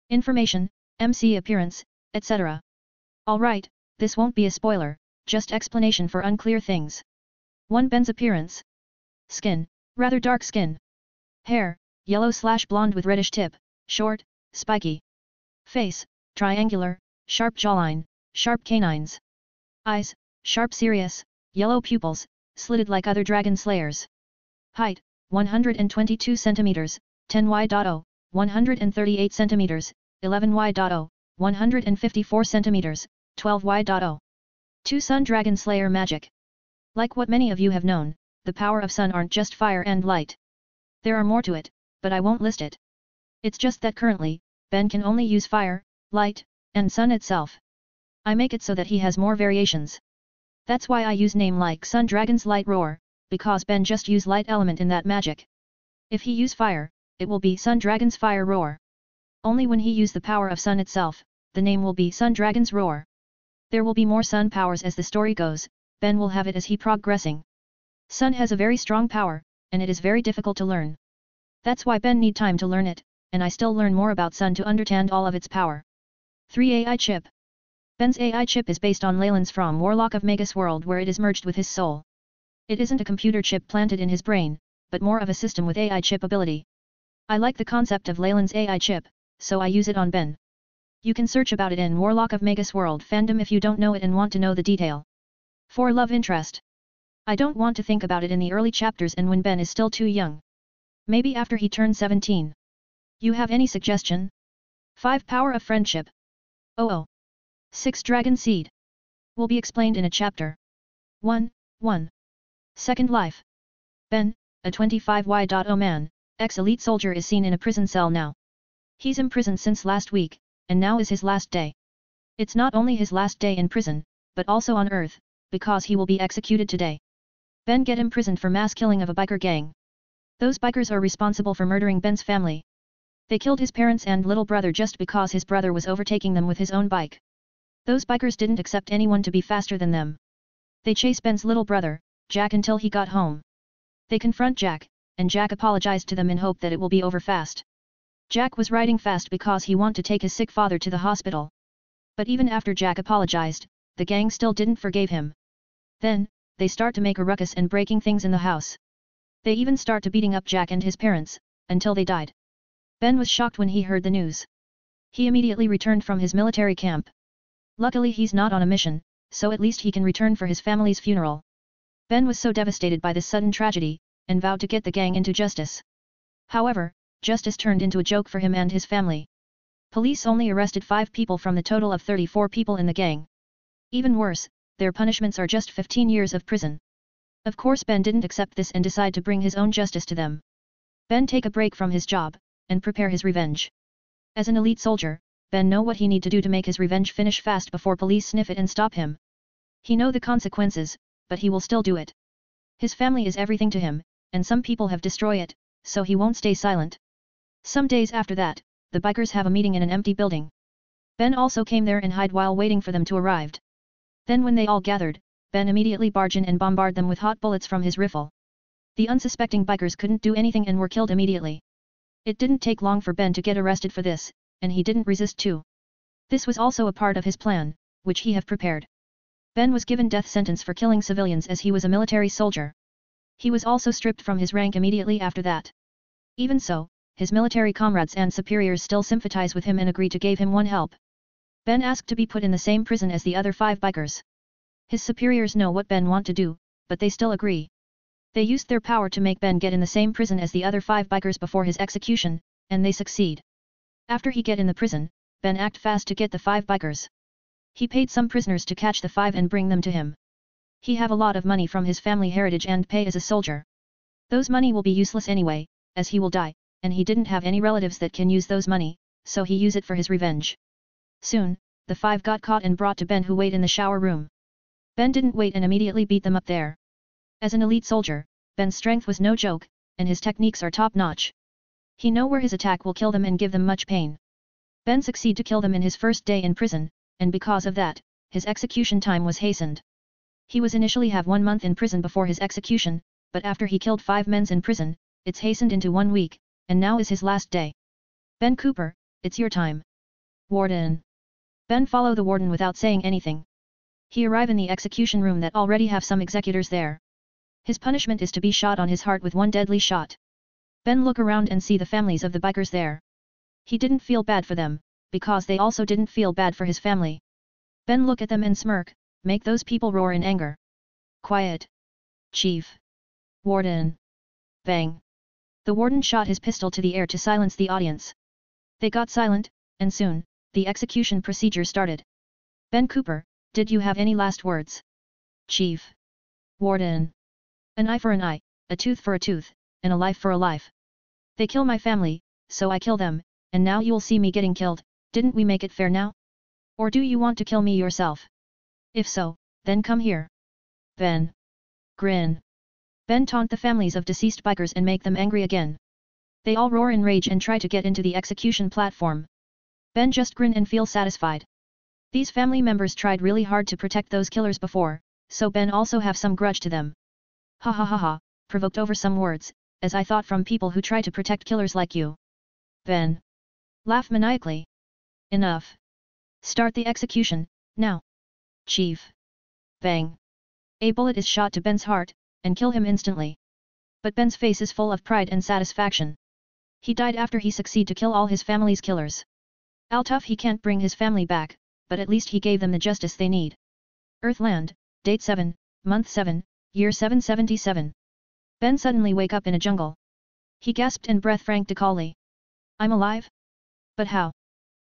Information, MC appearance, etc. Alright, this won't be a spoiler, just explanation for unclear things. 1. Ben's appearance. Skin, rather dark skin. Hair, yellow/blonde with reddish tip, short, spiky. Face, triangular, sharp jawline, sharp canines. Eyes, sharp serious, yellow pupils, slitted like other dragon slayers. Height, 122 cm, 10 y.0, 138 cm, 11 y.0, 154 cm, 12 y.0. 2. Sun Dragon Slayer Magic. Like what many of you have known, the power of sun aren't just fire and light. There are more to it, but I won't list it. It's just that currently, Ben can only use fire, light, and sun itself. I make it so that he has more variations. That's why I use name like Sun Dragon's Light Roar, because Ben just use light element in that magic. If he use fire, it will be Sun Dragon's Fire Roar. Only when he use the power of sun itself, the name will be Sun Dragon's Roar. There will be more sun powers as the story goes, Ben will have it as he progressing. Sun has a very strong power, and it is very difficult to learn. That's why Ben need time to learn it, and I still learn more about sun to understand all of its power. 3. AI Chip. Ben's AI chip is based on Leyland's from Warlock of Magus World where it is merged with his soul. It isn't a computer chip planted in his brain, but more of a system with AI chip ability. I like the concept of Leyland's AI chip, so I use it on Ben. You can search about it in Warlock of Magus World fandom if you don't know it and want to know the detail. 4. Love interest. I don't want to think about it in the early chapters and when Ben is still too young. Maybe after he turns 17. You have any suggestion? 5. Power of friendship. 6. Dragon Seed. Will be explained in a chapter. 1. Second Life. Ben, a 25Y.0 man, ex-elite soldier is seen in a prison cell now. He's imprisoned since last week, and now is his last day. It's not only his last day in prison, but also on Earth, because he will be executed today. Ben get imprisoned for mass killing of a biker gang. Those bikers are responsible for murdering Ben's family. They killed his parents and little brother just because his brother was overtaking them with his own bike. Those bikers didn't accept anyone to be faster than them. They chase Ben's little brother, Jack, until he got home. They confront Jack, and Jack apologized to them in hope that it will be over fast. Jack was riding fast because he wanted to take his sick father to the hospital. But even after Jack apologized, the gang still didn't forgive him. Then, they start to make a ruckus and breaking things in the house. They even start to beating up Jack and his parents, until they died. Ben was shocked when he heard the news. He immediately returned from his military camp. Luckily he's not on a mission, so at least he can return for his family's funeral. Ben was so devastated by this sudden tragedy, and vowed to get the gang into justice. However, justice turned into a joke for him and his family. Police only arrested 5 people from the total of 34 people in the gang. Even worse, their punishments are just 15 years of prison. Of course Ben didn't accept this and decide to bring his own justice to them. Ben take a break from his job, and prepare his revenge. As an elite soldier, Ben know what he need to do to make his revenge finish fast before police sniff it and stop him. He know the consequences, but he will still do it. His family is everything to him, and some people have destroyed it, so he won't stay silent. Some days after that, the bikers have a meeting in an empty building. Ben also came there and hide while waiting for them to arrive. Then when they all gathered, Ben immediately barge in and bombard them with hot bullets from his rifle. The unsuspecting bikers couldn't do anything and were killed immediately. It didn't take long for Ben to get arrested for this, and he didn't resist too. This was also a part of his plan, which he have prepared. Ben was given death sentence for killing civilians as he was a military soldier. He was also stripped from his rank immediately after that. Even so, his military comrades and superiors still sympathize with him and agree to give him one help. Ben asked to be put in the same prison as the other 5 bikers. His superiors know what Ben want to do, but they still agree. They used their power to make Ben get in the same prison as the other 5 bikers before his execution, and they succeed. After he get in the prison, Ben act fast to get the 5 bikers. He paid some prisoners to catch the 5 and bring them to him. He have a lot of money from his family heritage and pay as a soldier. Those money will be useless anyway, as he will die, and he didn't have any relatives that can use those money, so he use it for his revenge. Soon, the 5 got caught and brought to Ben who wait in the shower room. Ben didn't wait and immediately beat them up there. As an elite soldier, Ben's strength was no joke, and his techniques are top-notch. He know where his attack will kill them and give them much pain. Ben succeed to kill them in his first day in prison, and because of that, his execution time was hastened. He was initially have 1 month in prison before his execution, but after he killed 5 men in prison, it's hastened into 1 week, and now is his last day. Ben Cooper, it's your time. Warden. Ben follow the warden without saying anything. He arrive in the execution room that already have some executors there. His punishment is to be shot on his heart with one deadly shot. Ben look around and see the families of the bikers there. He didn't feel bad for them, because they also didn't feel bad for his family. Ben look at them and smirk, make those people roar in anger. Quiet. Chief. Warden. Bang. The warden shot his pistol to the air to silence the audience. They got silent, and soon, the execution procedure started. Ben Cooper, did you have any last words? Chief. Warden. An eye for an eye, a tooth for a tooth, and a life for a life. They kill my family, so I kill them, and now you'll see me getting killed. Didn't we make it fair now? Or do you want to kill me yourself? If so, then come here. Ben. Grin. Ben taunt the families of deceased bikers and make them angry again. They all roar in rage and try to get into the execution platform. Ben just grin and feel satisfied. These family members tried really hard to protect those killers before, so Ben also have some grudge to them. Ha ha ha ha, provoked over some words, as I thought from people who try to protect killers like you. Ben. Laugh maniacally. Enough. Start the execution, now. Chief. Bang. A bullet is shot to Ben's heart, and kill him instantly. But Ben's face is full of pride and satisfaction. He died after he succeed to kill all his family's killers. Tough he can't bring his family back, but at least he gave them the justice they need. Earthland, date 7, month 7, year 777. Ben suddenly wake up in a jungle. He gasped and breath Frank DeCauley. I'm alive? But how?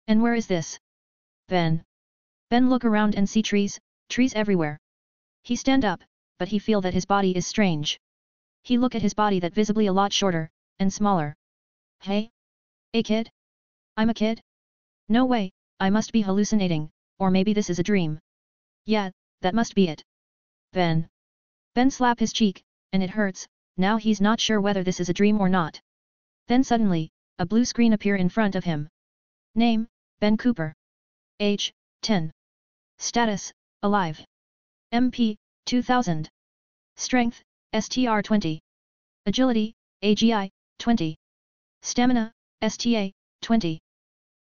And where is this? Ben. Ben look around and see trees everywhere. He stand up, but he feel that his body is strange. He look at his body that visibly a lot shorter, and smaller. Hey? A kid? I'm a kid? No way, I must be hallucinating, or maybe this is a dream. Yeah, that must be it. Ben. Ben slap his cheek, and it hurts, now he's not sure whether this is a dream or not. Then suddenly, a blue screen appear in front of him. Name, Ben Cooper. Age, 10. Status, alive. MP, 2000. Strength, STR 20. Agility, AGI, 20. Stamina, STA, 20.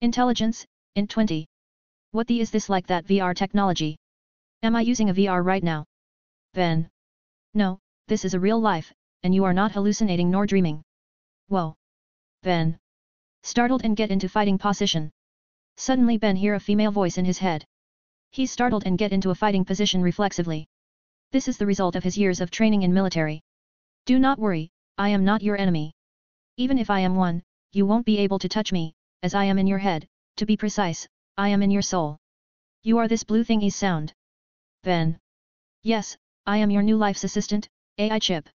Intelligence, INT 20. What the is this like that VR technology? Am I using a VR right now? Ben. No, this is a real life, and you are not hallucinating nor dreaming. Whoa. Ben. Startled and get into fighting position. Suddenly Ben hear a female voice in his head. He's startled and get into a fighting position reflexively. This is the result of his years of training in military. Do not worry, I am not your enemy. Even if I am one, you won't be able to touch me, as I am in your head, to be precise, I am in your soul. You are this blue thingy's sound. Ben. Yes, I am your new life's assistant, AI chip.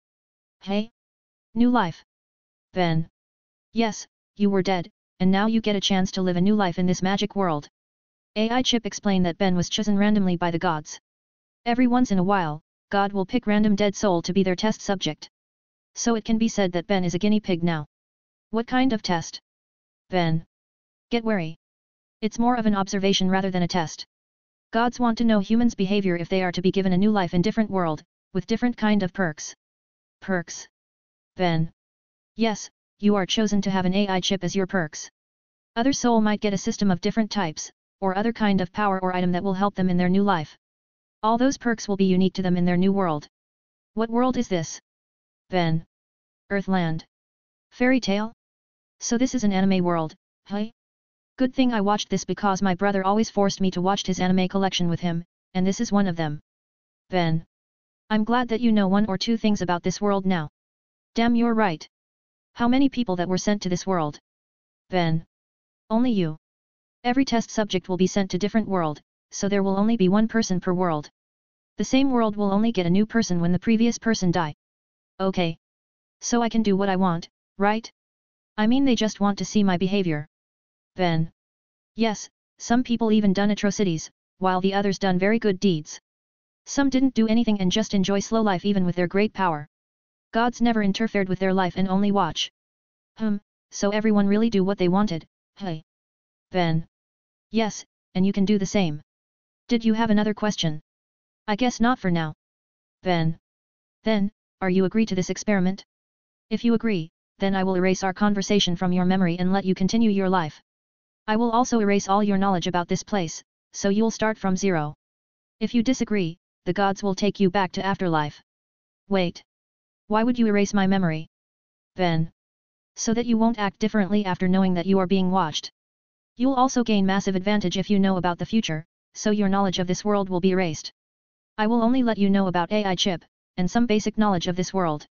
Hey? New life. Ben. Yes, you were dead, and now you get a chance to live a new life in this magic world. AI chip explained that Ben was chosen randomly by the gods. Every once in a while, God will pick random dead soul to be their test subject. So it can be said that Ben is a guinea pig now. What kind of test? Ben. Get wary. It's more of an observation rather than a test. Gods want to know humans' behavior if they are to be given a new life in different world, with different kind of perks. Perks. Ben. Yes, you are chosen to have an AI chip as your perks. Other soul might get a system of different types, or other kind of power or item that will help them in their new life. All those perks will be unique to them in their new world. What world is this? Ben. Earthland. Fairy tale? So this is an anime world, hey? Good thing I watched this because my brother always forced me to watch his anime collection with him, and this is one of them. Ben. I'm glad that you know one or two things about this world now. Damn, you're right. How many people that were sent to this world? Ben. Only you. Every test subject will be sent to different world, so there will only be one person per world. The same world will only get a new person when the previous person die. Okay. So I can do what I want, right? I mean they just want to see my behavior. Ben. Yes, some people even done atrocities, while the others done very good deeds. Some didn't do anything and just enjoy slow life even with their great power. Gods never interfered with their life and only watch. So everyone really do what they wanted, hey? Ben. Yes, and you can do the same. Did you have another question? I guess not for now. Ben. Then, are you agree to this experiment? If you agree, then I will erase our conversation from your memory and let you continue your life. I will also erase all your knowledge about this place, so you'll start from zero. If you disagree, the gods will take you back to afterlife. Wait. Why would you erase my memory? Ben. So that you won't act differently after knowing that you are being watched. You'll also gain massive advantage if you know about the future, so your knowledge of this world will be erased. I will only let you know about AI chip, and some basic knowledge of this world.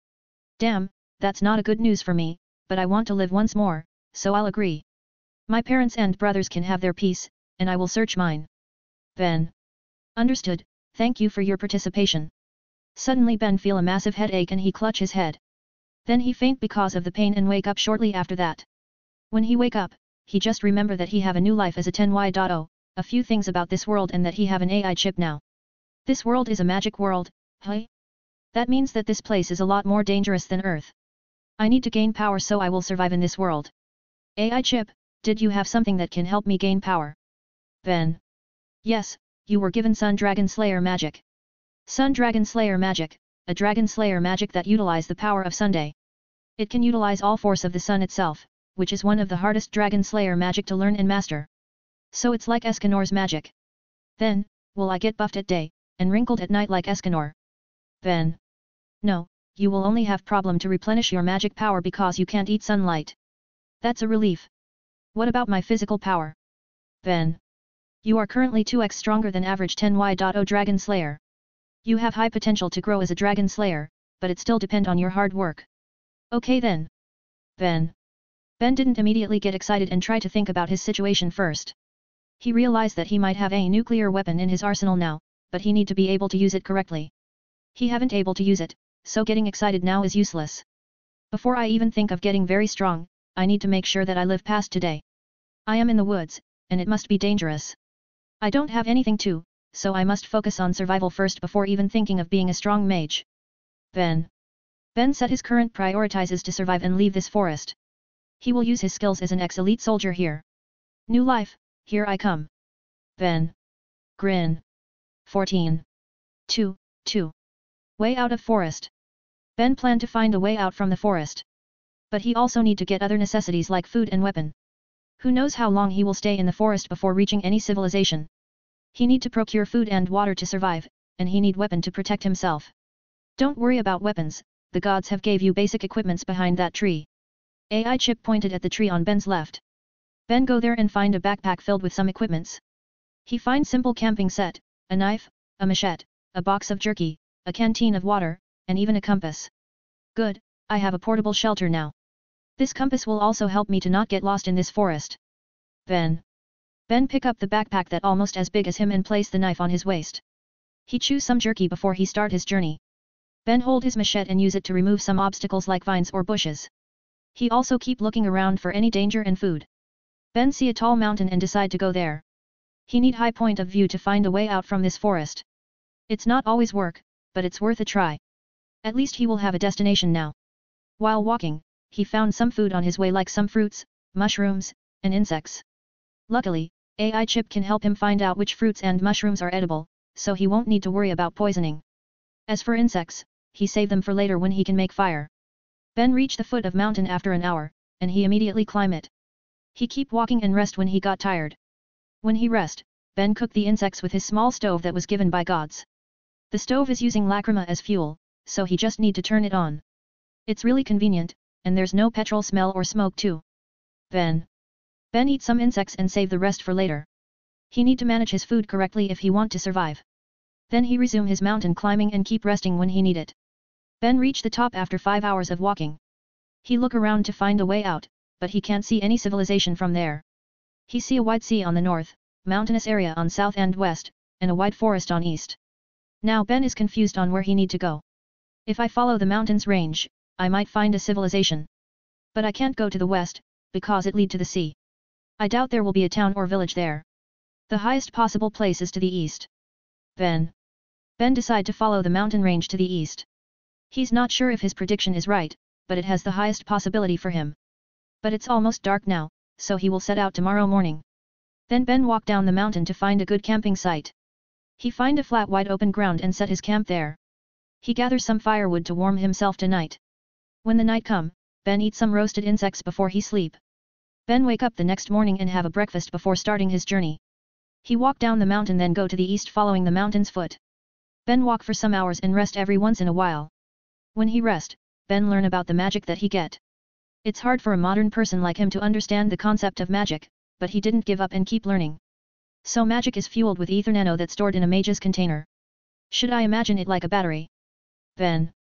Damn, that's not a good news for me, but I want to live once more, so I'll agree. My parents and brothers can have their peace, and I will search mine. Ben. Understood, thank you for your participation. Suddenly Ben feel a massive headache and he clutch his head. Then he faint because of the pain and wake up shortly after that. When he wake up, he just remember that he have a new life as a 10Y.0, a few things about this world and that he have an AI chip now. This world is a magic world, hey? That means that this place is a lot more dangerous than Earth. I need to gain power so I will survive in this world. AI chip, did you have something that can help me gain power? Ben. Yes, you were given Sun Dragon Slayer magic. Sun Dragon Slayer magic, a Dragon Slayer magic that utilize the power of Sunday. It can utilize all force of the sun itself, which is one of the hardest Dragon Slayer magic to learn and master. So it's like Escanor's magic. Then, will I get buffed at day, and wrinkled at night like Escanor? Ben. No, you will only have problem to replenish your magic power because you can't eat sunlight. That's a relief. What about my physical power? Ben. You are currently 2x stronger than average 10Y.0 Dragon Slayer. You have high potential to grow as a Dragon Slayer, but it still depend on your hard work. Okay then. Ben. Ben didn't immediately get excited and try to think about his situation first. He realized that he might have a nuclear weapon in his arsenal now, but he need to be able to use it correctly. He haven't able to use it, so getting excited now is useless. Before I even think of getting very strong, I need to make sure that I live past today. I am in the woods, and it must be dangerous. I don't have anything to, so I must focus on survival first before even thinking of being a strong mage. Ben. Ben said his current prioritizes to survive and leave this forest. He will use his skills as an ex-elite soldier here. New life, here I come. Ben. Grin. 14. 2. Way out of forest. Ben planned to find a way out from the forest. But he also need to get other necessities like food and weapon. Who knows how long he will stay in the forest before reaching any civilization. He need to procure food and water to survive, and he need weapon to protect himself. Don't worry about weapons, the gods have gave you basic equipments behind that tree. AI chip pointed at the tree on Ben's left. Ben go there and find a backpack filled with some equipments. He finds simple camping set, a knife, a machete, a box of jerky, a canteen of water, and even a compass. Good, I have a portable shelter now. This compass will also help me to not get lost in this forest. Ben pick up the backpack that almost as big as him and place the knife on his waist. He chews some jerky before he start his journey. Ben hold his machete and use it to remove some obstacles like vines or bushes. He also keep looking around for any danger and food. Ben see a tall mountain and decide to go there. He need high point of view to find a way out from this forest. It's not always work, but it's worth a try. At least he will have a destination now. While walking, he found some food on his way like some fruits, mushrooms, and insects. Luckily, AI chip can help him find out which fruits and mushrooms are edible, so he won't need to worry about poisoning. As for insects, he save them for later when he can make fire. Ben reached the foot of mountain after an hour, and he immediately climb it. He keep walking and rest when he got tired. When he rest, Ben cooked the insects with his small stove that was given by gods. The stove is using lacrima as fuel, so he just need to turn it on. It's really convenient, and there's no petrol smell or smoke too. Ben eat some insects and save the rest for later. He need to manage his food correctly if he want to survive. Then he resume his mountain climbing and keep resting when he need it. Ben reached the top after 5 hours of walking. He look around to find a way out, but he can't see any civilization from there. He see a wide sea on the north, mountainous area on south and west, and a wide forest on east. Now Ben is confused on where he need to go. If I follow the mountains range, I might find a civilization. But I can't go to the west, because it lead to the sea. I doubt there will be a town or village there. The highest possible place is to the east. Ben decide to follow the mountain range to the east. He's not sure if his prediction is right, but it has the highest possibility for him. But it's almost dark now, so he will set out tomorrow morning. Then Ben walked down the mountain to find a good camping site. He find a flat wide open ground and set his camp there. He gathers some firewood to warm himself tonight. When the night come, Ben eat some roasted insects before he sleep. Ben wake up the next morning and have a breakfast before starting his journey. He walk down the mountain then go to the east following the mountain's foot. Ben walk for some hours and rest every once in a while. When he rest, Ben learn about the magic that he get. It's hard for a modern person like him to understand the concept of magic, but he didn't give up and keep learning. So magic is fueled with ether nano that's stored in a mage's container. Should I imagine it like a battery? Ben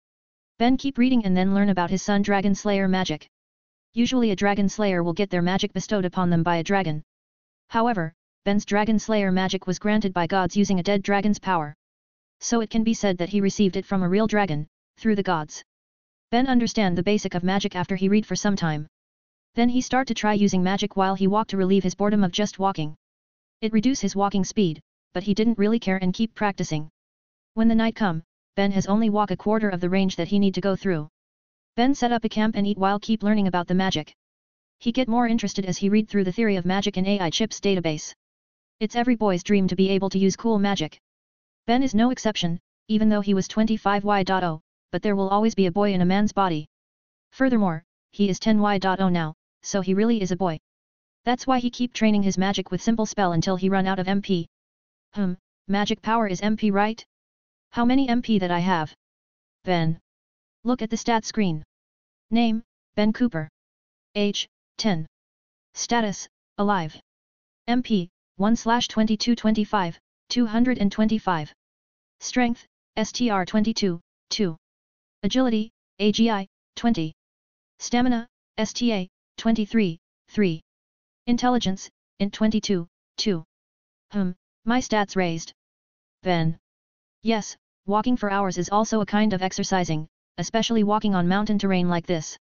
keep reading and then learn about his son Dragon Slayer magic. Usually a Dragon Slayer will get their magic bestowed upon them by a dragon. However, Ben's Dragon Slayer magic was granted by gods using a dead dragon's power. So it can be said that he received it from a real dragon, through the gods. Ben understand the basic of magic after he read for some time. Then he start to try using magic while he walk to relieve his boredom of just walking. It reduce his walking speed, but he didn't really care and keep practicing. When the night come, Ben has only walk a quarter of the range that he need to go through. Ben set up a camp and eat while keep learning about the magic. He get more interested as he read through the theory of magic in AI Chips database. It's every boy's dream to be able to use cool magic. Ben is no exception, even though he was 25Y.0, but there will always be a boy in a man's body. Furthermore, he is 10Y.0 now, so he really is a boy. That's why he keep training his magic with simple spell until he run out of MP. Magic power is MP, right? How many MP that I have? Ben. Look at the stat screen. Name, Ben Cooper. Age, 10. Status, alive. MP, 1/2225, 225. Strength, STR 22, 2. Agility, AGI, 20. Stamina, STA, 23, 3. Intelligence, INT 22, 2. My stats raised. Ben. Yes, walking for hours is also a kind of exercising, especially walking on mountain terrain like this.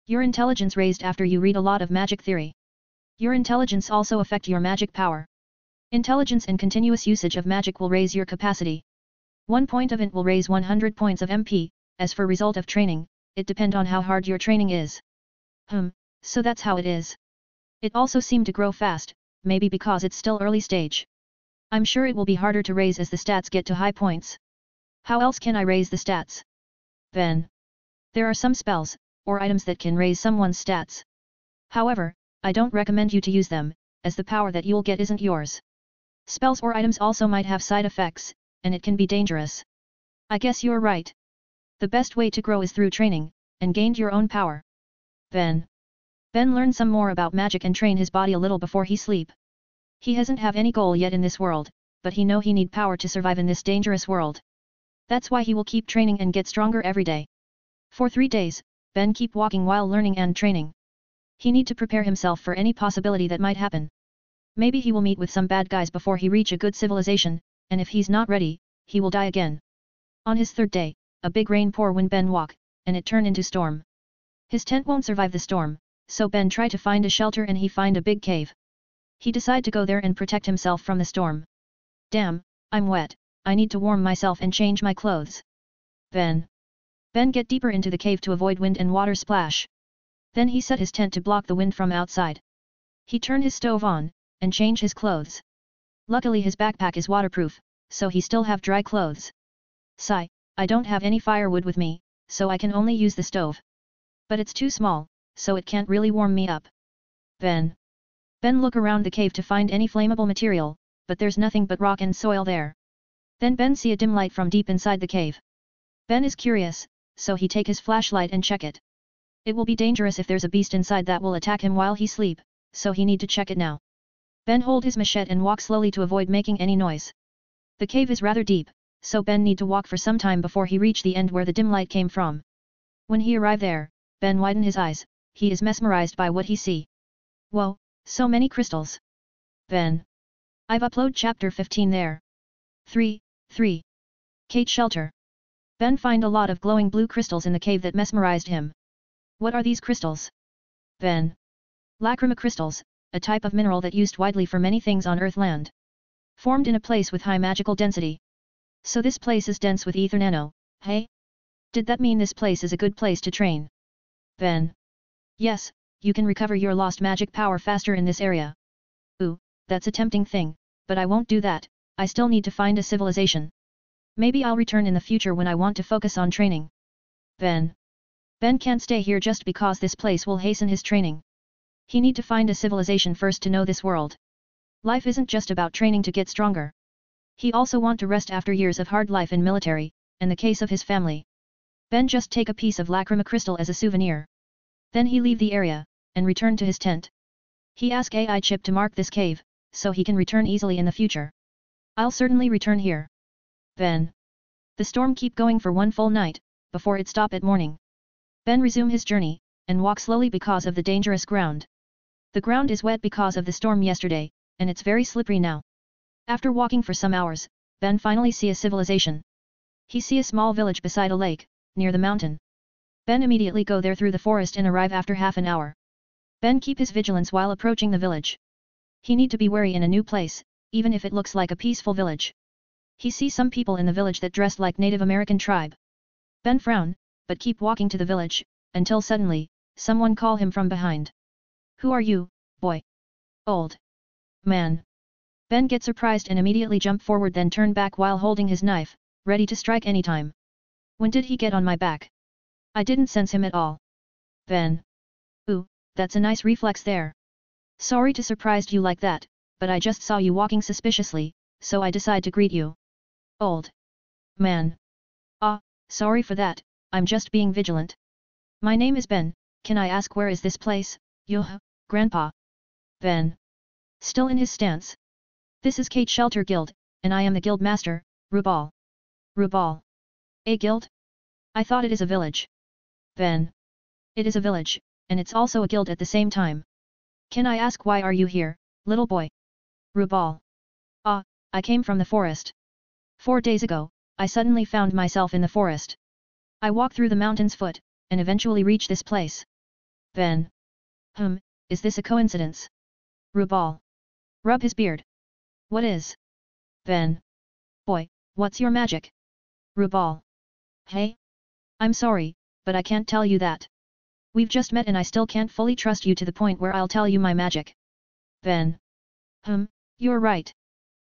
Your intelligence raised after you read a lot of magic theory. Your intelligence also affect your magic power. Intelligence and continuous usage of magic will raise your capacity. 1 point of int will raise 100 points of MP, as for result of training, it depend on how hard your training is. So that's how it is. It also seemed to grow fast, maybe because it's still early stage. I'm sure it will be harder to raise as the stats get to high points. How else can I raise the stats? Ben. There are some spells, or items that can raise someone's stats. However, I don't recommend you to use them, as the power that you'll get isn't yours. Spells or items also might have side effects, and it can be dangerous. I guess you're right. The best way to grow is through training, and gained your own power. Ben learned some more about magic and train his body a little before he sleep. He hasn't have any goal yet in this world, but he know he need power to survive in this dangerous world. That's why he will keep training and get stronger every day. For 3 days, Ben keep walking while learning and training. He need to prepare himself for any possibility that might happen. Maybe he will meet with some bad guys before he reach a good civilization, and if he's not ready, he will die again. On his 3rd day, a big rain pour when Ben walk, and it turn into storm. His tent won't survive the storm, so Ben try to find a shelter and he find a big cave. He decide to go there and protect himself from the storm. Damn, I'm wet, I need to warm myself and change my clothes. Ben get deeper into the cave to avoid wind and water splash. Then he set his tent to block the wind from outside. He turn his stove on, and change his clothes. Luckily his backpack is waterproof, so he still have dry clothes. Sigh, I don't have any firewood with me, so I can only use the stove. But it's too small, so it can't really warm me up. Ben look around the cave to find any flammable material, but there's nothing but rock and soil there. Then Ben see a dim light from deep inside the cave. Ben is curious, so he take his flashlight and check it. It will be dangerous if there's a beast inside that will attack him while he sleep, so he need to check it now. Ben hold his machete and walk slowly to avoid making any noise. The cave is rather deep, so Ben need to walk for some time before he reach the end where the dim light came from. When he arrived there, Ben widen his eyes, he is mesmerized by what he see. Whoa, so many crystals. Ben. I've upload chapter 15 there. 3. Cave shelter. Ben find a lot of glowing blue crystals in the cave that mesmerized him. What are these crystals? Ben. Lacrima crystals, a type of mineral that used widely for many things on Earthland. Formed in a place with high magical density. So this place is dense with ether nano, hey? Did that mean this place is a good place to train? Ben. Yes, you can recover your lost magic power faster in this area. Ooh, that's a tempting thing, but I won't do that, I still need to find a civilization. Maybe I'll return in the future when I want to focus on training. Ben can't stay here just because this place will hasten his training. He need to find a civilization first to know this world. Life isn't just about training to get stronger. He also want to rest after years of hard life in military, and the case of his family. Ben just take a piece of lacrima crystal as a souvenir. Then he leave the area, and return to his tent. He ask AI chip to mark this cave, so he can return easily in the future. I'll certainly return here. Ben. The storm keep going for one full night, before it stop at morning. Ben resume his journey, and walk slowly because of the dangerous ground. The ground is wet because of the storm yesterday, and it's very slippery now. After walking for some hours, Ben finally see a civilization. He see a small village beside a lake, near the mountain. Ben immediately go there through the forest and arrive after half an hour. Ben keep his vigilance while approaching the village. He need to be wary in a new place, even if it looks like a peaceful village. He sees some people in the village that dressed like Native American tribe. Ben frown, but keep walking to the village, until suddenly, someone call him from behind. Who are you, boy? Old man. Ben gets surprised and immediately jump forward then turn back while holding his knife, ready to strike anytime. When did he get on my back? I didn't sense him at all. Ben. Ooh, that's a nice reflex there. Sorry to surprise you like that, but I just saw you walking suspiciously, so I decide to greet you. Old man. Ah, sorry for that, I'm just being vigilant. My name is Ben, can I ask where is this place, Grandpa? Ben. Still in his stance. This is Kate Shelter Guild, and I am the guild master, Rubal. Rubal. A guild? I thought it is a village. Ben. It is a village, and it's also a guild at the same time. Can I ask why are you here, little boy? Rubal. Ah, I came from the forest. 4 days ago, I suddenly found myself in the forest. I walked through the mountain's foot, and eventually reached this place. Ben. Is this a coincidence? Rubal. Rub his beard. What is? Ben. Boy, what's your magic? Rubal. Hey? I'm sorry, but I can't tell you that. We've just met and I still can't fully trust you to the point where I'll tell you my magic. Ben. You're right.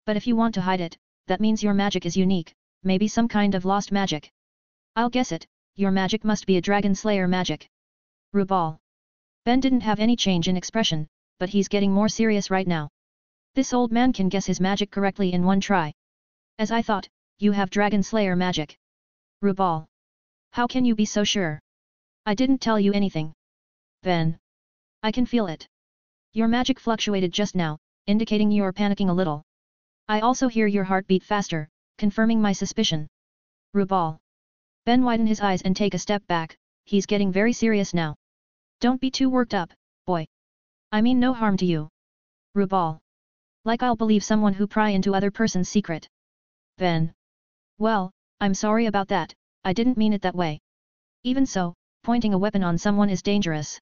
But if you want to hide it, that means your magic is unique, maybe some kind of lost magic. I'll guess it, your magic must be a dragon slayer magic. Rubal. Ben didn't have any change in expression, but he's getting more serious right now. This old man can guess his magic correctly in one try. As I thought, you have dragon slayer magic. Rubal. How can you be so sure? I didn't tell you anything. Ben. I can feel it. Your magic fluctuated just now, indicating you're panicking a little. I also hear your heartbeat faster, confirming my suspicion. Rubal. Ben widen his eyes and take a step back, he's getting very serious now. Don't be too worked up, boy. I mean no harm to you. Rubal. Like I'll believe someone who pry into other person's secret. Ben. Well, I'm sorry about that, I didn't mean it that way. Even so, pointing a weapon on someone is dangerous.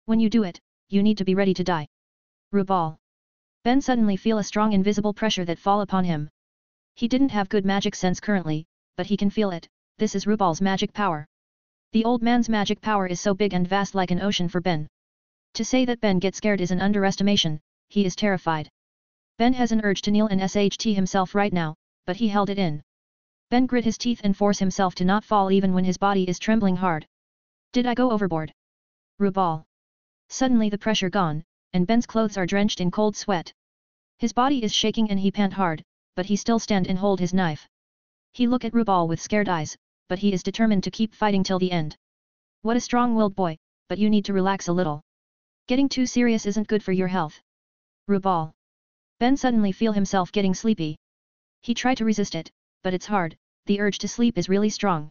When you do it, you need to be ready to die. Rubal. Ben suddenly feel a strong invisible pressure that fall upon him. He didn't have good magic sense currently, but he can feel it, this is Rubal's magic power. The old man's magic power is so big and vast like an ocean for Ben. To say that Ben gets scared is an underestimation, he is terrified. Ben has an urge to kneel and sht himself right now, but he held it in. Ben grit his teeth and force himself to not fall even when his body is trembling hard. Did I go overboard? Rubal. Suddenly the pressure gone, and Ben's clothes are drenched in cold sweat. His body is shaking and he pant hard, but he still stand and hold his knife. He look at Rubal with scared eyes, but he is determined to keep fighting till the end. What a strong-willed boy, but you need to relax a little. Getting too serious isn't good for your health. Rubal. Ben suddenly feel himself getting sleepy. He try to resist it, but it's hard, the urge to sleep is really strong.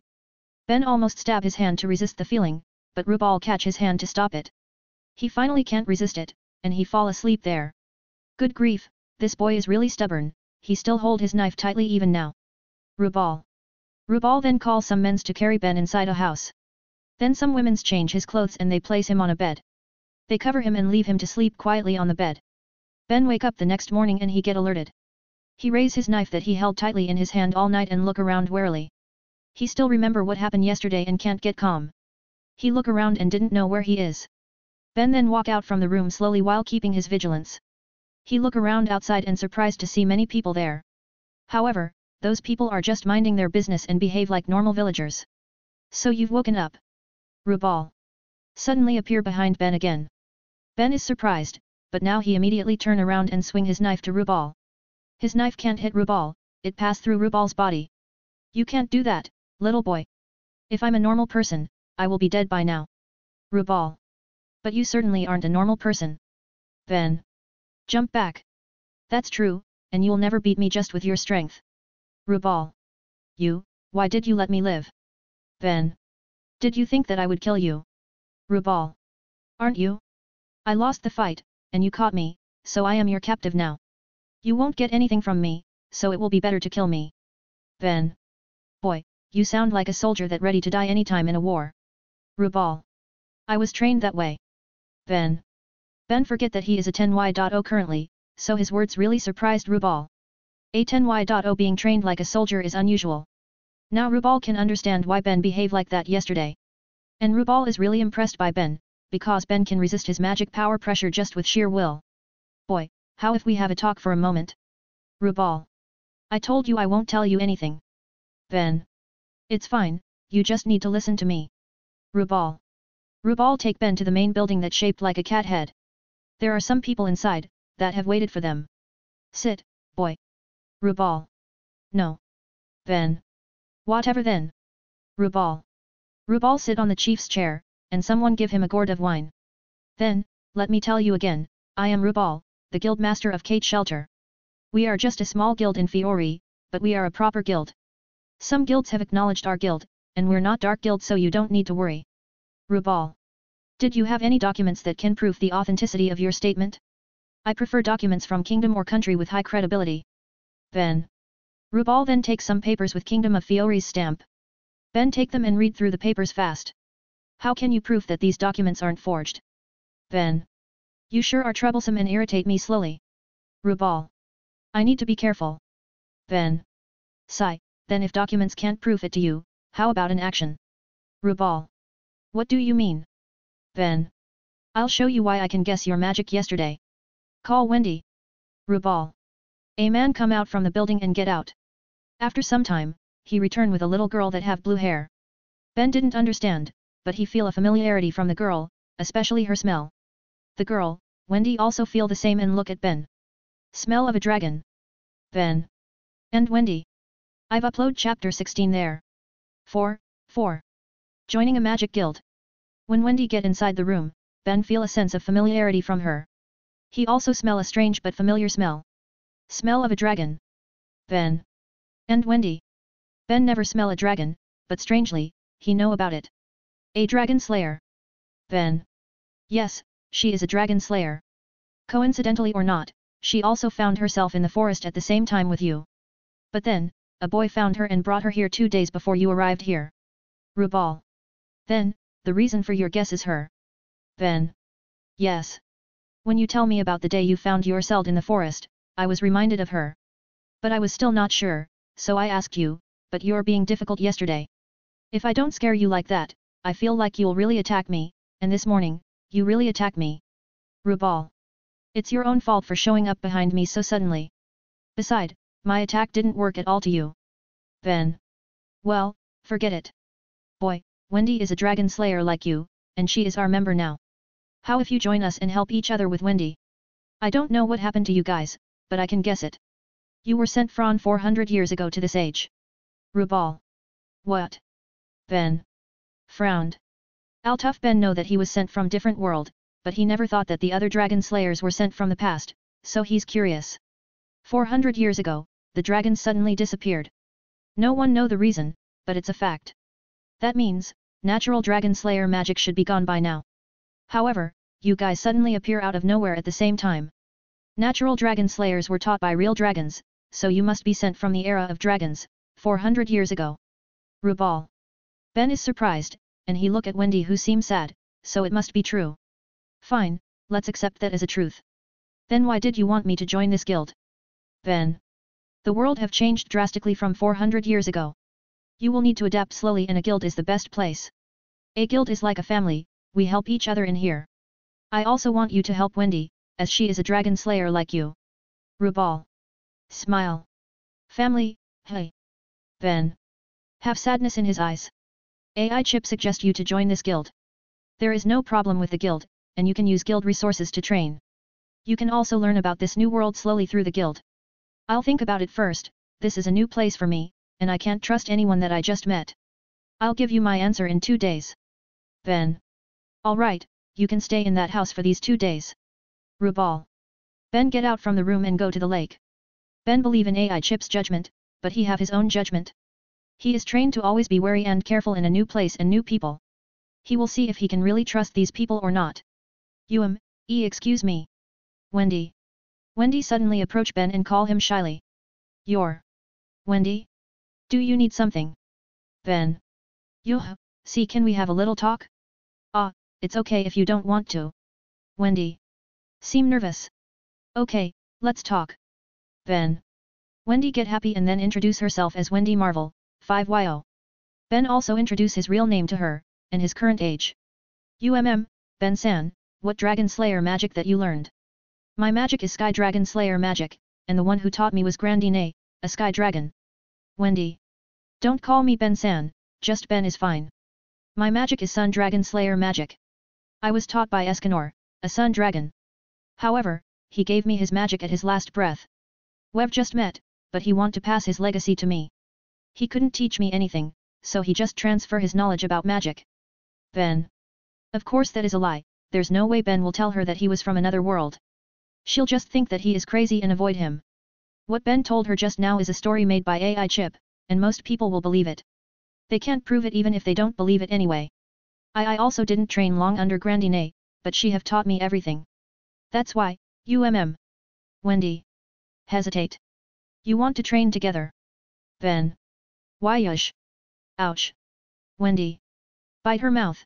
Ben almost stab his hand to resist the feeling, but Rubal catch his hand to stop it. He finally can't resist it, and he fall asleep there. Good grief, this boy is really stubborn, he still hold his knife tightly even now. Rubal. Rubal then calls some men's to carry Ben inside a house. Then some women's change his clothes and they place him on a bed. They cover him and leave him to sleep quietly on the bed. Ben wake up the next morning and he get alerted. He raise his knife that he held tightly in his hand all night and look around warily. He still remember what happened yesterday and can't get calm. He look around and didn't know where he is. Ben then walk out from the room slowly while keeping his vigilance. He look around outside and surprised to see many people there. However, those people are just minding their business and behave like normal villagers. So you've woken up. Rubal. Suddenly appear behind Ben again. Ben is surprised, but now he immediately turn around and swing his knife to Rubal. His knife can't hit Rubal, it passed through Rubal's body. You can't do that, little boy. If I'm a normal person, I will be dead by now. Rubal. But you certainly aren't a normal person. Ben. Jump back. That's true, and you'll never beat me just with your strength. Rubal. Why did you let me live? Ben. Did you think that I would kill you? Rubal. Aren't you? I lost the fight, and you caught me, so I am your captive now. You won't get anything from me, so it will be better to kill me. Ben. Boy, you sound like a soldier that ready to die anytime in a war. Rubal. I was trained that way. Ben. Ben forget that he is a 10Y.0 currently, so his words really surprised Rubal. A 10Y.0 being trained like a soldier is unusual. Now Rubal can understand why Ben behaved like that yesterday. And Rubal is really impressed by Ben, because Ben can resist his magic power pressure just with sheer will. Boy, how if we have a talk for a moment? Rubal. I told you I won't tell you anything. Ben. It's fine, you just need to listen to me. Rubal. Rubal take Ben to the main building that shaped like a cat head. There are some people inside, that have waited for them. Sit, boy. Rubal. No. Ben. Whatever then. Rubal. Rubal sit on the chief's chair, and someone give him a gourd of wine. Then, let me tell you again, I am Rubal, the guild master of Kate Shelter. We are just a small guild in Fiori, but we are a proper guild. Some guilds have acknowledged our guild, and we're not dark guild so you don't need to worry. Rubal. Did you have any documents that can prove the authenticity of your statement? I prefer documents from kingdom or country with high credibility. Ben. Rubal then takes some papers with Kingdom of Fiori's stamp. Ben take them and read through the papers fast. How can you prove that these documents aren't forged? Ben. You sure are troublesome and irritate me slowly. Rubal. I need to be careful. Ben. Sigh, then if documents can't prove it to you, how about an action? Rubal. What do you mean? Ben. I'll show you why I can guess your magic yesterday. Call Wendy. Rubal. A man come out from the building and get out. After some time, he returned with a little girl that have blue hair. Ben didn't understand, but he feel a familiarity from the girl, especially her smell. The girl, Wendy also feel the same and look at Ben. Smell of a dragon. Ben. And Wendy. I've upload chapter 16 there. 4. Joining a magic guild. When Wendy get inside the room, Ben feel a sense of familiarity from her. He also smell a strange but familiar smell. Smell of a dragon. Ben. And Wendy. Ben never smell a dragon, but strangely, he know about it. A dragon slayer. Ben. Yes, she is a dragon slayer. Coincidentally or not, she also found herself in the forest at the same time with you. But then, a boy found her and brought her here 2 days before you arrived here. Rubal. Then, the reason for your guess is her. Ben. Yes. When you tell me about the day you found yourself in the forest, I was reminded of her. But I was still not sure, so I asked you, but you're being difficult yesterday. If I don't scare you like that, I feel like you'll really attack me, and this morning, you really attacked me. Rubal. It's your own fault for showing up behind me so suddenly. Beside, my attack didn't work at all to you. Ben. Well, forget it. Boy, Wendy is a dragon slayer like you, and she is our member now. How if you join us and help each other with Wendy? I don't know what happened to you guys, but I can guess it. You were sent from 400 years ago to this age. Rubal. What? Ben. Frowned. Altuf Ben know that he was sent from different world, but he never thought that the other dragon slayers were sent from the past, so he's curious. 400 years ago, the dragons suddenly disappeared. No one know the reason, but it's a fact. That means, natural dragon slayer magic should be gone by now. However, you guys suddenly appear out of nowhere at the same time. Natural dragon slayers were taught by real dragons, so you must be sent from the era of dragons, 400 years ago. Rubal. Ben is surprised, and he look at Wendy who seems sad, so it must be true. Fine, let's accept that as a truth. Then why did you want me to join this guild? Ben. The world have changed drastically from 400 years ago. You will need to adapt slowly and a guild is the best place. A guild is like a family, we help each other in here. I also want you to help Wendy, as she is a dragon slayer like you. Rubal. Smile. Family, hey. Ben. Have sadness in his eyes. AI Chip suggest you to join this guild. There is no problem with the guild, and you can use guild resources to train. You can also learn about this new world slowly through the guild. I'll think about it first, this is a new place for me, and I can't trust anyone that I just met. I'll give you my answer in 2 days. Ben. Alright, you can stay in that house for these 2 days. Rubal. Ben get out from the room and go to the lake. Ben believe in AI Chip's judgment, but he have his own judgment. He is trained to always be wary and careful in a new place and new people. He will see if he can really trust these people or not. Excuse me. Wendy. Wendy suddenly approach Ben and call him shyly. You're Wendy? Do you need something? Ben. See, can we have a little talk? It's okay if you don't want to. Wendy. Seem nervous. Okay, let's talk. Ben. Wendy get happy and then introduce herself as Wendy Marvel, 5YO. Ben also introduce his real name to her, and his current age. Ben San, what Dragon Slayer magic that you learned? My magic is Sky Dragon Slayer magic, and the one who taught me was Grandine, a Sky Dragon. Wendy. Don't call me Ben San, just Ben is fine. My magic is Sun Dragon Slayer magic. I was taught by Escanor, a Sun Dragon. However, he gave me his magic at his last breath. We've just met, but he want to pass his legacy to me. He couldn't teach me anything, so he just transfer his knowledge about magic. Ben. Of course that is a lie, there's no way Ben will tell her that he was from another world. She'll just think that he is crazy and avoid him. What Ben told her just now is a story made by AI Chip, and most people will believe it. They can't prove it even if they don't believe it anyway. I also didn't train long under Grandine, but she have taught me everything. That's why, Wendy. Hesitate. You want to train together? Ben. Why yush? Ouch. Wendy. Bite her mouth.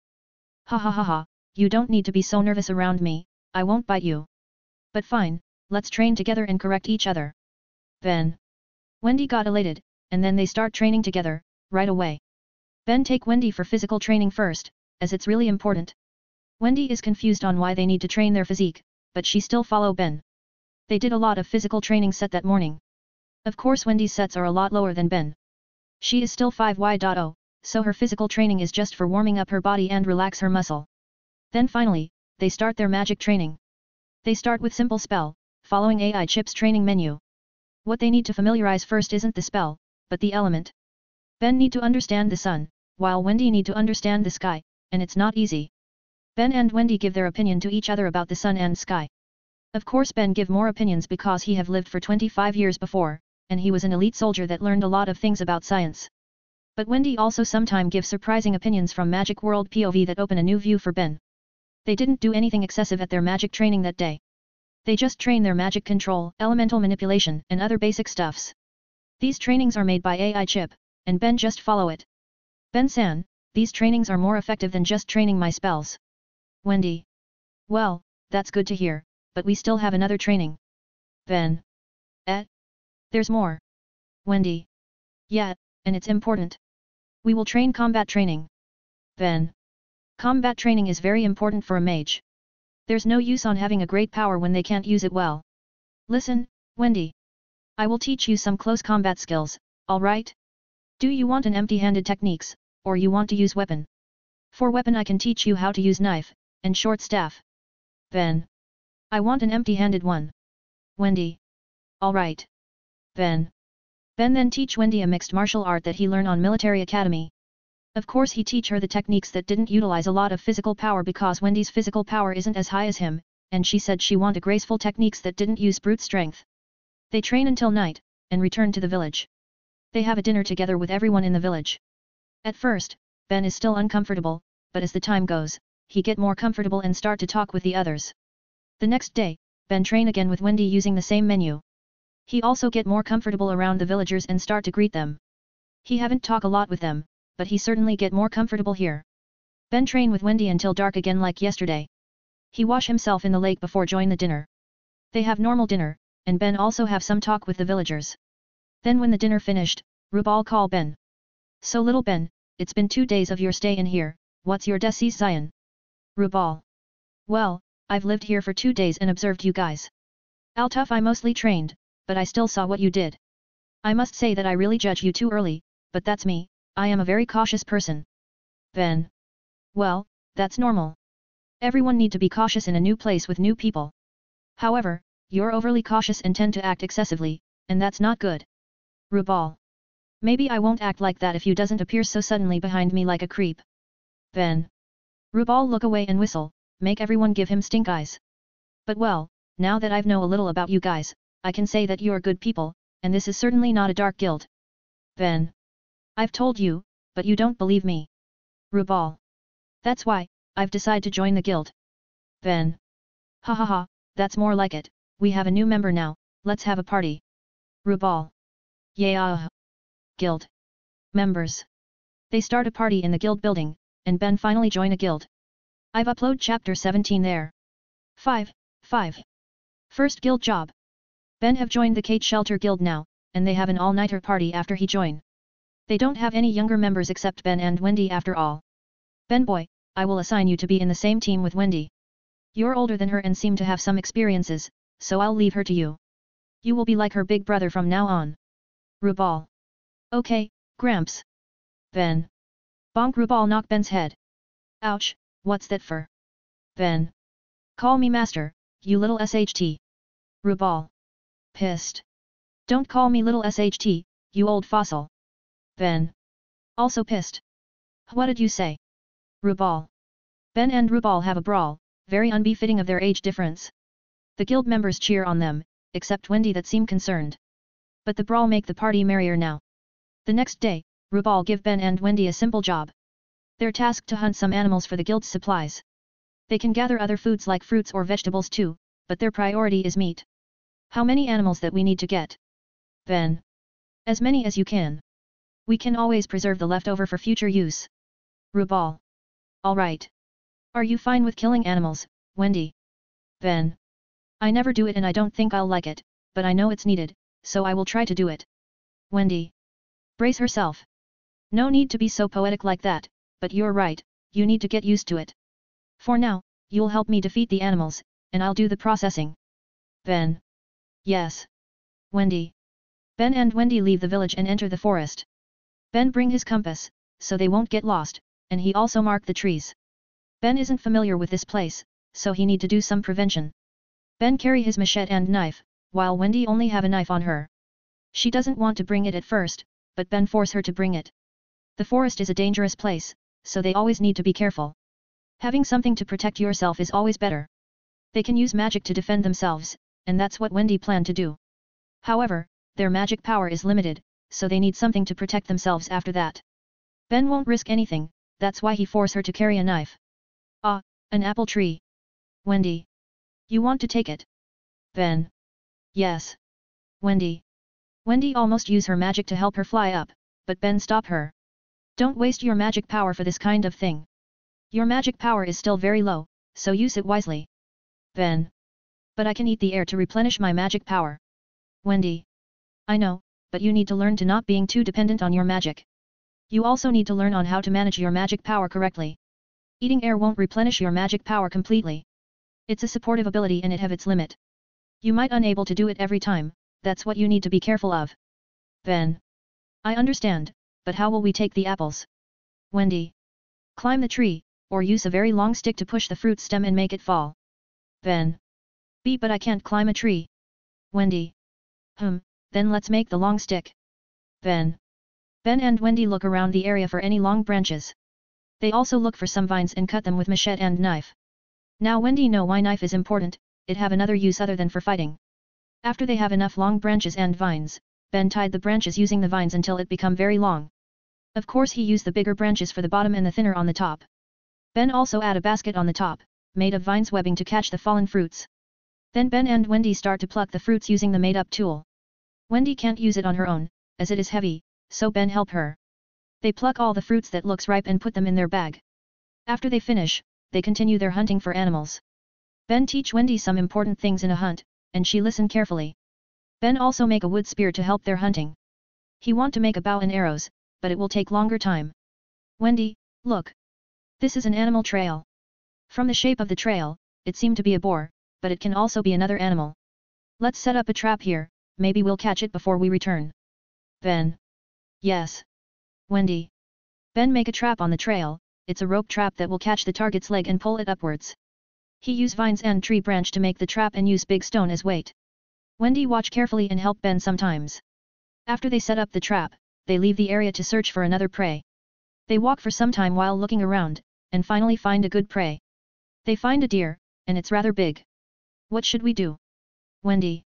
Ha ha ha ha, you don't need to be so nervous around me, I won't bite you. But fine, let's train together and correct each other. Ben. Wendy got elated, and then they start training together, right away. Ben take Wendy for physical training first, as it's really important. Wendy is confused on why they need to train their physique, but she still follow Ben. They did a lot of physical training set that morning. Of course Wendy's sets are a lot lower than Ben. She is still 5Y.0, so her physical training is just for warming up her body and relax her muscle. Then finally, they start their magic training. They start with simple spell, following AI Chip's training menu. What they need to familiarize first isn't the spell, but the element. Ben need to understand the sun, while Wendy need to understand the sky, and it's not easy. Ben and Wendy give their opinion to each other about the sun and sky. Of course Ben give more opinions because he have lived for 25 years before, and he was an elite soldier that learned a lot of things about science. But Wendy also sometime give surprising opinions from Magic World POV that open a new view for Ben. They didn't do anything excessive at their magic training that day. They just train their magic control, elemental manipulation, and other basic stuffs. These trainings are made by AI Chip, and Ben just follow it. Ben San, these trainings are more effective than just training my spells. Wendy. Well, that's good to hear, but we still have another training. Ben. There's more. Wendy. Yeah, and it's important. We will train combat training. Ben. Combat training is very important for a mage. There's no use on having a great power when they can't use it well. Listen, Wendy. I will teach you some close combat skills, alright? Do you want an empty-handed techniques, or you want to use weapon? For weapon I can teach you how to use knife, and short staff. Ben. I want an empty-handed one. Wendy. Alright. Ben. Ben then teach Wendy a mixed martial art that he learned on military academy. Of course he teach her the techniques that didn't utilize a lot of physical power because Wendy's physical power isn't as high as him, and she said she want a graceful techniques that didn't use brute strength. They train until night, and return to the village. They have a dinner together with everyone in the village. At first, Ben is still uncomfortable, but as the time goes, he get more comfortable and start to talk with the others. The next day, Ben train again with Wendy using the same menu. He also get more comfortable around the villagers and start to greet them. He haven't talk a lot with them, but he certainly get more comfortable here. Ben train with Wendy until dark again like yesterday. He wash himself in the lake before join the dinner. They have normal dinner, and Ben also have some talk with the villagers. Then when the dinner finished, Rubal call Ben. So little Ben, it's been 2 days of your stay in here, what's your decision? Rubal. Well, I've lived here for 2 days and observed you guys. Altuf I mostly trained, but I still saw what you did. I must say that I really judge you too early, but that's me, I am a very cautious person. Ben. Well, that's normal. Everyone need to be cautious in a new place with new people. However, you're overly cautious and tend to act excessively, and that's not good. Rubal. Maybe I won't act like that if you doesn't appear so suddenly behind me like a creep. Then. Rubal look away and whistle, make everyone give him stink eyes. But well, now that I've know a little about you guys, I can say that you are good people, and this is certainly not a dark guild. Then. I've told you, but you don't believe me. Rubal. That's why, I've decided to join the guild. Then. Ha ha ha, that's more like it, we have a new member now, let's have a party. Rubal. Yeah. Guild. Members. They start a party in the guild building, and Ben finally join a guild. I've upload chapter 17 there. 5. First guild job. Ben have joined the Kate Shelter Guild now, and they have an all-nighter party after he join. They don't have any younger members except Ben and Wendy after all. Ben boy, I will assign you to be in the same team with Wendy. You're older than her and seem to have some experiences, so I'll leave her to you. You will be like her big brother from now on. Rubal. Okay, Gramps. Ben. Bonk. Rubal knock Ben's head. Ouch, what's that for? Ben. Call me master, you little SHT. Rubal. Pissed. Don't call me little SHT, you old fossil. Ben. Also pissed. What did you say? Rubal. Ben and Rubal have a brawl, very unbefitting of their age difference. The guild members cheer on them, except Wendy that seem concerned. But the brawl make the party merrier now. The next day, Rubal give Ben and Wendy a simple job. They're tasked to hunt some animals for the guild's supplies. They can gather other foods like fruits or vegetables too, but their priority is meat. How many animals that we need to get? Ben. As many as you can. We can always preserve the leftover for future use. Rubal. Alright. Are you fine with killing animals, Wendy? Ben. I never do it and I don't think I'll like it, but I know it's needed, so I will try to do it. Wendy. Brace herself. No need to be so poetic like that, but you're right, you need to get used to it. For now, you'll help me defeat the animals, and I'll do the processing. Ben. Yes. Wendy. Ben and Wendy leave the village and enter the forest. Ben bring his compass, so they won't get lost, and he also mark the trees. Ben isn't familiar with this place, so he need to do some prevention. Ben carry his machete and knife, while Wendy only have a knife on her. She doesn't want to bring it at first, but Ben force her to bring it. The forest is a dangerous place, so they always need to be careful. Having something to protect yourself is always better. They can use magic to defend themselves, and that's what Wendy planned to do. However, their magic power is limited, so they need something to protect themselves after that. Ben won't risk anything, that's why he force her to carry a knife. Ah, an apple tree. Wendy. You want to take it? Ben. Yes. Wendy. Wendy almost use her magic to help her fly up, but Ben stop her. Don't waste your magic power for this kind of thing. Your magic power is still very low, so use it wisely. Ben. But I can eat the air to replenish my magic power. Wendy. I know, but you need to learn to not being too dependent on your magic. You also need to learn on how to manage your magic power correctly. Eating air won't replenish your magic power completely. It's a supportive ability and it have its limit. You might unable to do it every time, that's what you need to be careful of. Ben. I understand, but how will we take the apples? Wendy. Climb the tree, or use a very long stick to push the fruit stem and make it fall. Ben. But I can't climb a tree. Wendy. Then let's make the long stick. Ben. Ben and Wendy look around the area for any long branches. They also look for some vines and cut them with machete and knife. Now Wendy know why knife is important, it have another use other than for fighting. After they have enough long branches and vines, Ben tied the branches using the vines until it become very long. Of course he used the bigger branches for the bottom and the thinner on the top. Ben also add a basket on the top, made of vines webbing to catch the fallen fruits. Then Ben and Wendy start to pluck the fruits using the made-up tool. Wendy can't use it on her own, as it is heavy, so Ben help her. They pluck all the fruits that looks ripe and put them in their bag. After they finish, they continue their hunting for animals. Ben teach Wendy some important things in a hunt, and she listen carefully. Ben also make a wood spear to help their hunting. He want to make a bow and arrows, but it will take longer time. Wendy, look. This is an animal trail. From the shape of the trail, it seemed to be a boar, but it can also be another animal. Let's set up a trap here, maybe we'll catch it before we return. Ben. Yes. Wendy. Ben make a trap on the trail, it's a rope trap that will catch the target's leg and pull it upwards. He use vines and tree branch to make the trap and use big stone as weight. Wendy watch carefully and help Ben sometimes. After they set up the trap, they leave the area to search for another prey. They walk for some time while looking around, and finally find a good prey. They find a deer, and it's rather big. What should we do? Wendy.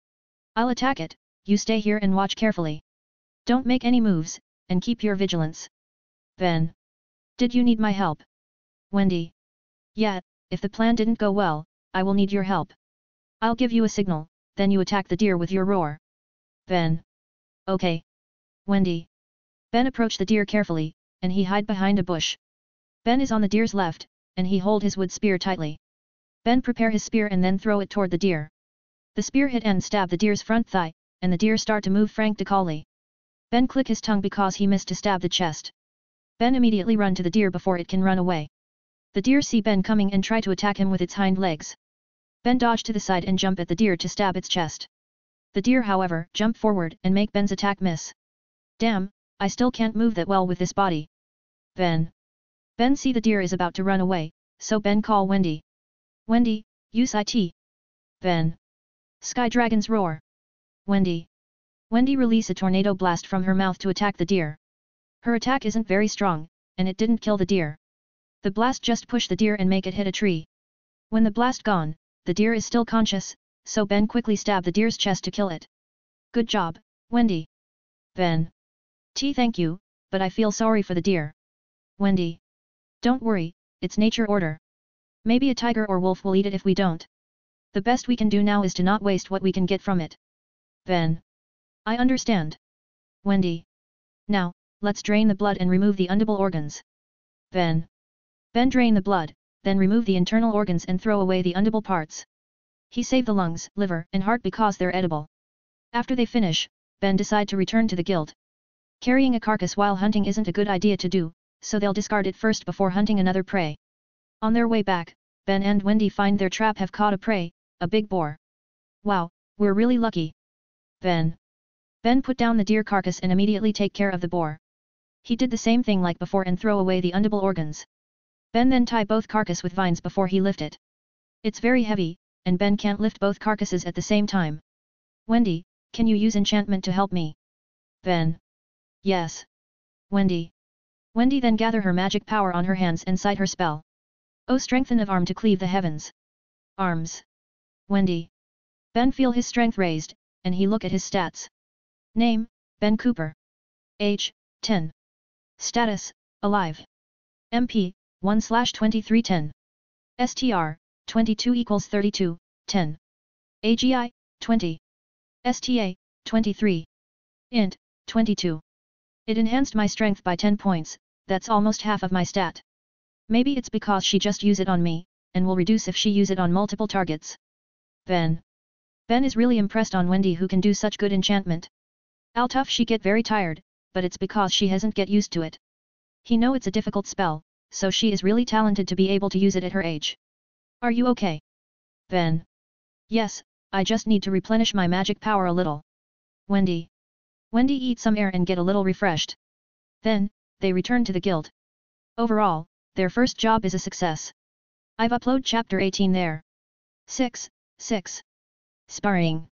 I'll attack it, you stay here and watch carefully. Don't make any moves, and keep your vigilance. Ben. Did you need my help? Wendy. Yeah, if the plan didn't go well, I will need your help. I'll give you a signal, then you attack the deer with your roar. Ben. Okay. Wendy. Ben approached the deer carefully, and he hide behind a bush. Ben is on the deer's left, and he hold his wood spear tightly. Ben prepare his spear and then throw it toward the deer. The spear hit and stab the deer's front thigh, and the deer start to move frantically. Ben click his tongue because he missed to stab the chest. Ben immediately run to the deer before it can run away. The deer see Ben coming and try to attack him with its hind legs. Ben dodge to the side and jump at the deer to stab its chest. The deer however jump forward and make Ben's attack miss. Damn, I still can't move that well with this body. Ben. Ben see the deer is about to run away, so Ben call Wendy. Wendy, use it. Ben. Sky Dragon's roar. Wendy. Wendy release a tornado blast from her mouth to attack the deer. Her attack isn't very strong, and it didn't kill the deer. The blast just push the deer and make it hit a tree. When the blast gone, the deer is still conscious, so Ben quickly stab the deer's chest to kill it. Good job, Wendy. Ben. Thank you, but I feel sorry for the deer. Wendy. Don't worry, it's nature order. Maybe a tiger or wolf will eat it if we don't. The best we can do now is to not waste what we can get from it. Ben. I understand. Wendy. Now, let's drain the blood and remove the unedible organs. Ben. Ben drain the blood, then remove the internal organs and throw away the unedible parts. He save the lungs, liver and heart because they're edible. After they finish, Ben decide to return to the guild. Carrying a carcass while hunting isn't a good idea to do, so they'll discard it first before hunting another prey. On their way back, Ben and Wendy find their trap have caught a prey, a big boar. Wow, we're really lucky. Ben. Ben put down the deer carcass and immediately take care of the boar. He did the same thing like before and throw away the unedible organs. Ben then tie both carcass with vines before he lift it. It's very heavy, and Ben can't lift both carcasses at the same time. Wendy, can you use enchantment to help me? Ben. Yes. Wendy. Wendy then gather her magic power on her hands and cite her spell. Oh, strengthen of arm to cleave the heavens. Arms. Wendy. Ben feel his strength raised, and he look at his stats. Name, Ben Cooper. Age, 10. Status, alive. MP, 1/2310. STR, 22 equals 32, 10. AGI, 20. STA, 23. Int, 22. It enhanced my strength by 10 points, that's almost half of my stat. Maybe it's because she just use it on me, and will reduce if she use it on multiple targets. Ben. Ben is really impressed on Wendy who can do such good enchantment. How tough she get very tired, but it's because she hasn't get used to it. He know it's a difficult spell, so she is really talented to be able to use it at her age. Are you okay? Ben. Yes, I just need to replenish my magic power a little. Wendy. Wendy eat some air and get a little refreshed. Then, they return to the guild. Overall, their first job is a success. I've uploaded chapter 18 there. 6. Sparring.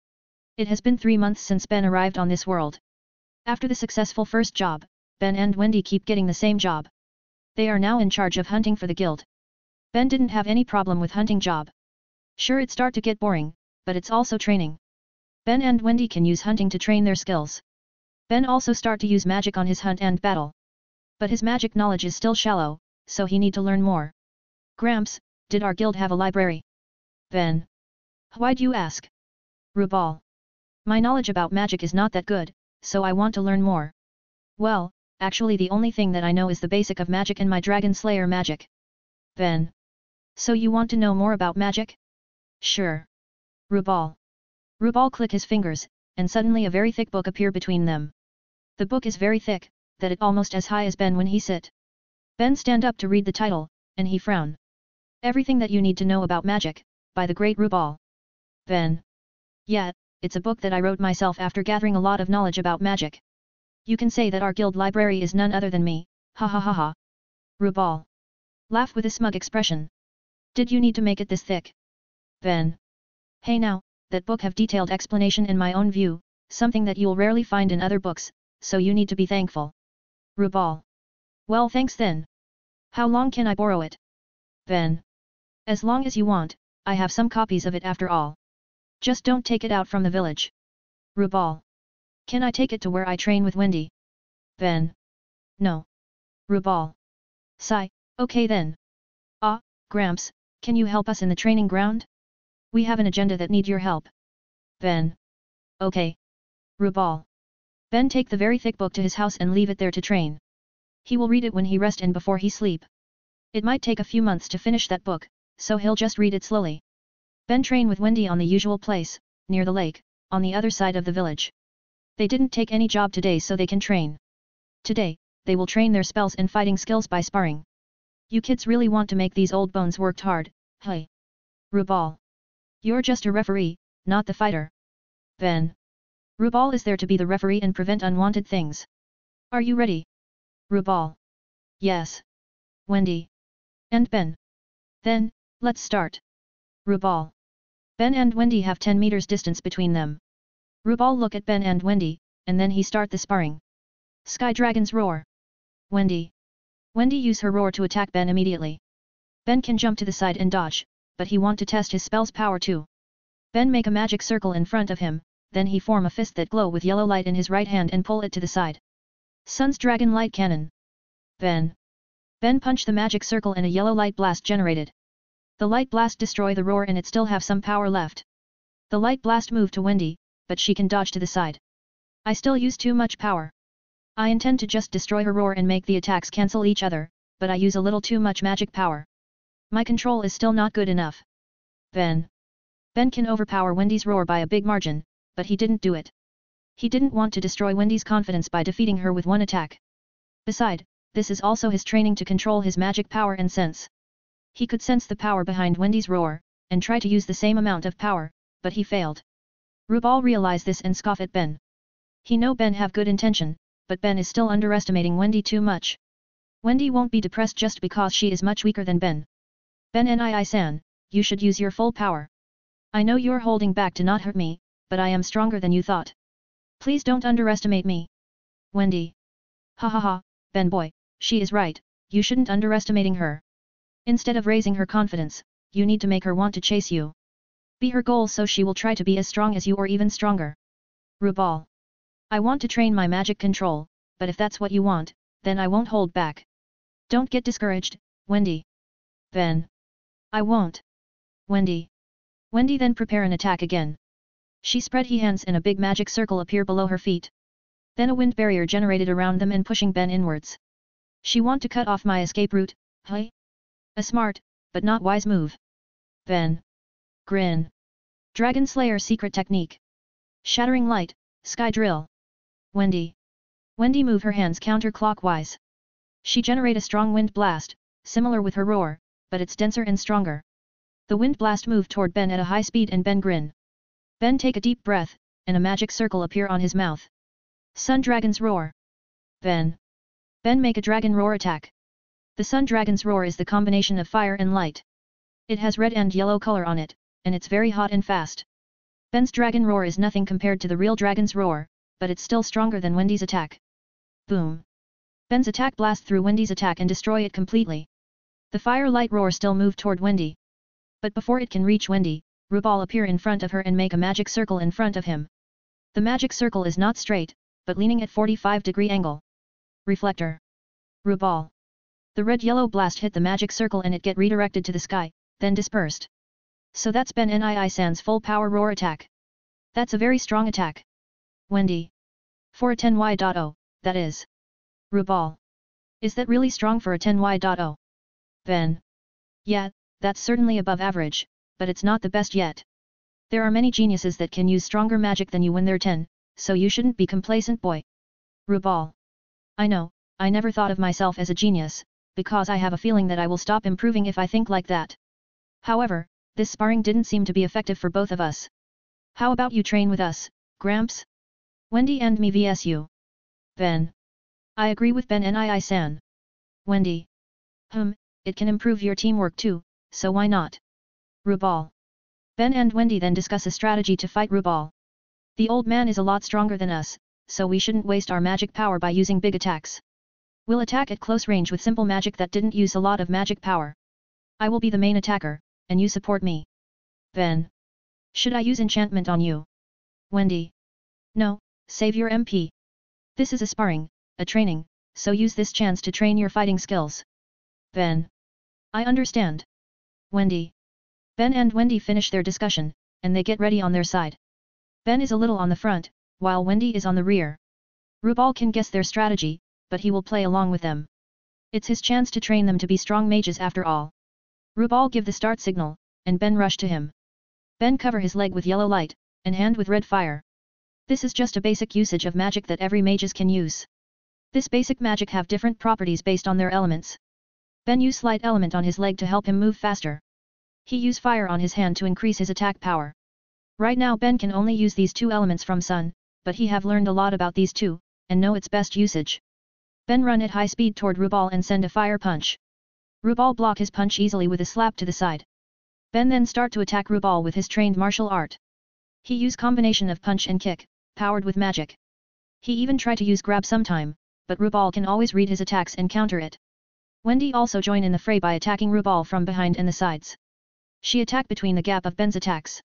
It has been 3 months since Ben arrived on this world. After the successful first job, Ben and Wendy keep getting the same job. They are now in charge of hunting for the guild. Ben didn't have any problem with hunting job. Sure, it start to get boring, but it's also training. Ben and Wendy can use hunting to train their skills. Ben also start to use magic on his hunt and battle. But his magic knowledge is still shallow, so he need to learn more. Gramps, did our guild have a library? Ben. Why'd you ask? Rubal. My knowledge about magic is not that good, so I want to learn more. Well, actually the only thing that I know is the basic of magic and my Dragon Slayer magic. Ben. So you want to know more about magic? Sure. Rubal. Rubal click his fingers, and suddenly a very thick book appear between them. The book is very thick, that it almost as high as Ben when he sit. Ben stand up to read the title, and he frown. Everything that you need to know about magic, by the great Rubal. Ben. Yeah, it's a book that I wrote myself after gathering a lot of knowledge about magic. You can say that our guild library is none other than me, ha ha ha ha. Rubal. Laugh with a smug expression. Did you need to make it this thick? Ben. Hey now, that book have detailed explanation in my own view, something that you'll rarely find in other books, so you need to be thankful. Rubal. Well, thanks then. How long can I borrow it? Ben. As long as you want, I have some copies of it after all. Just don't take it out from the village. Rubal. Can I take it to where I train with Wendy? Ben. No. Rubal. Sigh, okay then. Ah, Gramps, can you help us in the training ground? We have an agenda that need your help. Ben. Okay. Rubal. Ben take the very thick book to his house and leave it there to train. He will read it when he rest and before he sleep. It might take a few months to finish that book, so he'll just read it slowly. Ben train with Wendy on the usual place, near the lake, on the other side of the village. They didn't take any job today so they can train. Today, they will train their spells and fighting skills by sparring. You kids really want to make these old bones worked hard, hey? Rubal. You're just a referee, not the fighter. Ben. Rubal is there to be the referee and prevent unwanted things. Are you ready? Rubal. Yes. Wendy. And Ben. Then, let's start. Rubal. Ben and Wendy have 10 meters distance between them. Rubal look at Ben and Wendy, and then he start the sparring. Sky Dragon's Roar. Wendy. Wendy use her roar to attack Ben immediately. Ben can jump to the side and dodge, but he want to test his spell's power too. Ben make a magic circle in front of him, then he form a fist that glow with yellow light in his right hand and pull it to the side. Sun's Dragon Light Cannon. Ben. Ben punch the magic circle and a yellow light blast generated. The light blast destroy the roar and it still have some power left. The light blast move to Wendy, but she can dodge to the side. I still use too much power. I intend to just destroy her roar and make the attacks cancel each other, but I use a little too much magic power. My control is still not good enough. Ben. Ben can overpower Wendy's roar by a big margin, but he didn't do it. He didn't want to destroy Wendy's confidence by defeating her with one attack. Beside, this is also his training to control his magic power and sense. He could sense the power behind Wendy's roar, and try to use the same amount of power, but he failed. Rubal realized this and scoff at Ben. He know Ben have good intention, but Ben is still underestimating Wendy too much. Wendy won't be depressed just because she is much weaker than Ben. Ben Nii-san, you should use your full power. I know you're holding back to not hurt me, but I am stronger than you thought. Please don't underestimate me. Wendy. Ha ha ha, Ben boy, she is right, you shouldn't underestimating her. Instead of raising her confidence, you need to make her want to chase you. Be her goal so she will try to be as strong as you or even stronger. Rubal. I want to train my magic control, but if that's what you want, then I won't hold back. Don't get discouraged, Wendy. Ben. I won't. Wendy. Wendy then prepare an attack again. She spread her hands and a big magic circle appear below her feet. Then a wind barrier generated around them and pushing Ben inwards. She want to cut off my escape route, hey? A smart, but not wise move. Ben. Grin. Dragon Slayer secret technique. Shattering light, sky drill. Wendy. Wendy move her hands counterclockwise. She generate a strong wind blast, similar with her roar, but it's denser and stronger. The wind blast moved toward Ben at a high speed and Ben grin. Ben take a deep breath, and a magic circle appear on his mouth. Sun Dragon's Roar. Ben. Ben make a dragon roar attack. The Sun Dragon's Roar is the combination of fire and light. It has red and yellow color on it, and it's very hot and fast. Ben's dragon roar is nothing compared to the real dragon's roar, but it's still stronger than Wendy's attack. Boom. Ben's attack blast through Wendy's attack and destroy it completely. The fire light roar still moved toward Wendy. But before it can reach Wendy, Rubal appear in front of her and make a magic circle in front of him. The magic circle is not straight, but leaning at 45-degree angle. Reflector. Rubal. The red-yellow blast hit the magic circle and it get redirected to the sky, then dispersed. So that's Ben Nii-san's full power roar attack. That's a very strong attack. Wendy. For a 10y.0, that is. Rubal. Is that really strong for a 10y.0? Ben. Yeah, that's certainly above average, but it's not the best yet. There are many geniuses that can use stronger magic than you when they're 10, so you shouldn't be complacent, boy. Rubal. I know, I never thought of myself as a genius, because I have a feeling that I will stop improving if I think like that. However, this sparring didn't seem to be effective for both of us. How about you train with us, Gramps? Wendy and me vs you. Ben. I agree with Ben Nii-san. Wendy. It can improve your teamwork too, so why not? Rubal. Ben and Wendy then discuss a strategy to fight Rubal. The old man is a lot stronger than us, so we shouldn't waste our magic power by using big attacks. We'll attack at close range with simple magic that didn't use a lot of magic power. I will be the main attacker, and you support me. Ben. Should I use enchantment on you? Wendy. No, save your MP. This is a sparring, a training, so use this chance to train your fighting skills. Ben. I understand. Wendy. Ben and Wendy finish their discussion, and they get ready on their side. Ben is a little on the front, while Wendy is on the rear. Rubal can guess their strategy, but he will play along with them. It's his chance to train them to be strong mages after all. Rubal give the start signal, and Ben rush to him. Ben cover his leg with yellow light, and hand with red fire. This is just a basic usage of magic that every mages can use. This basic magic have different properties based on their elements. Ben use light element on his leg to help him move faster. He use fire on his hand to increase his attack power. Right now Ben can only use these two elements from sun, but he have learned a lot about these two, and know its best usage. Ben run at high speed toward Rubal and send a fire punch. Rubal block his punch easily with a slap to the side. Ben then start to attack Rubal with his trained martial art. He use combination of punch and kick, powered with magic. He even try to use grab sometime, but Rubal can always read his attacks and counter it. Wendy also join in the fray by attacking Rubal from behind and the sides. She attack between the gap of Ben's attacks.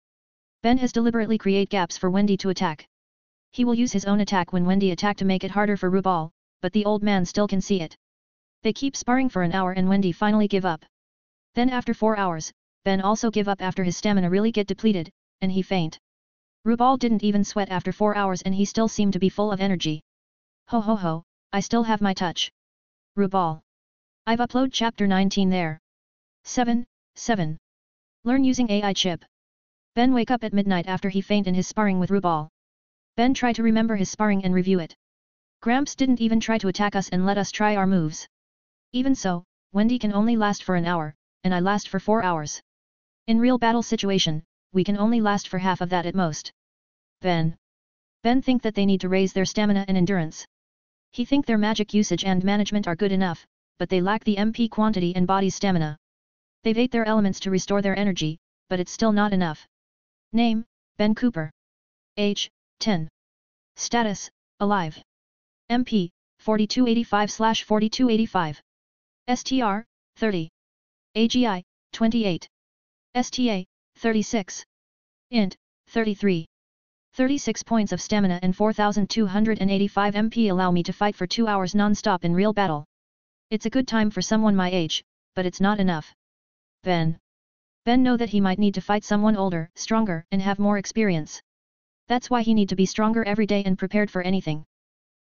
Ben has deliberately create gaps for Wendy to attack. He will use his own attack when Wendy attack to make it harder for Rubal, but the old man still can see it. They keep sparring for an hour and Wendy finally give up. Then after 4 hours, Ben also give up after his stamina really get depleted, and he faint. Rubal didn't even sweat after 4 hours and he still seemed to be full of energy. Ho ho ho, I still have my touch. Rubal. I've upload chapter 19 there. 7. Learn using AI chip. Ben wake up at midnight after he faint in his sparring with Rubal. Ben try to remember his sparring and review it. Gramps didn't even try to attack us and let us try our moves. Even so, Wendy can only last for an hour, and I last for 4 hours. In real battle situation, we can only last for half of that at most. Ben think that they need to raise their stamina and endurance. He think their magic usage and management are good enough, but they lack the MP quantity and body's stamina. They've ate their elements to restore their energy, but it's still not enough. Name, Ben Cooper. Age, 10. Status, alive. MP, 4285/4285. STR, 30. AGI, 28. STA, 36. Int, 33. 36 points of stamina and 4285 MP allow me to fight for 2 hours non-stop in real battle. It's a good time for someone my age, but it's not enough. Ben know that he might need to fight someone older, stronger, and have more experience. That's why he need to be stronger every day and prepared for anything.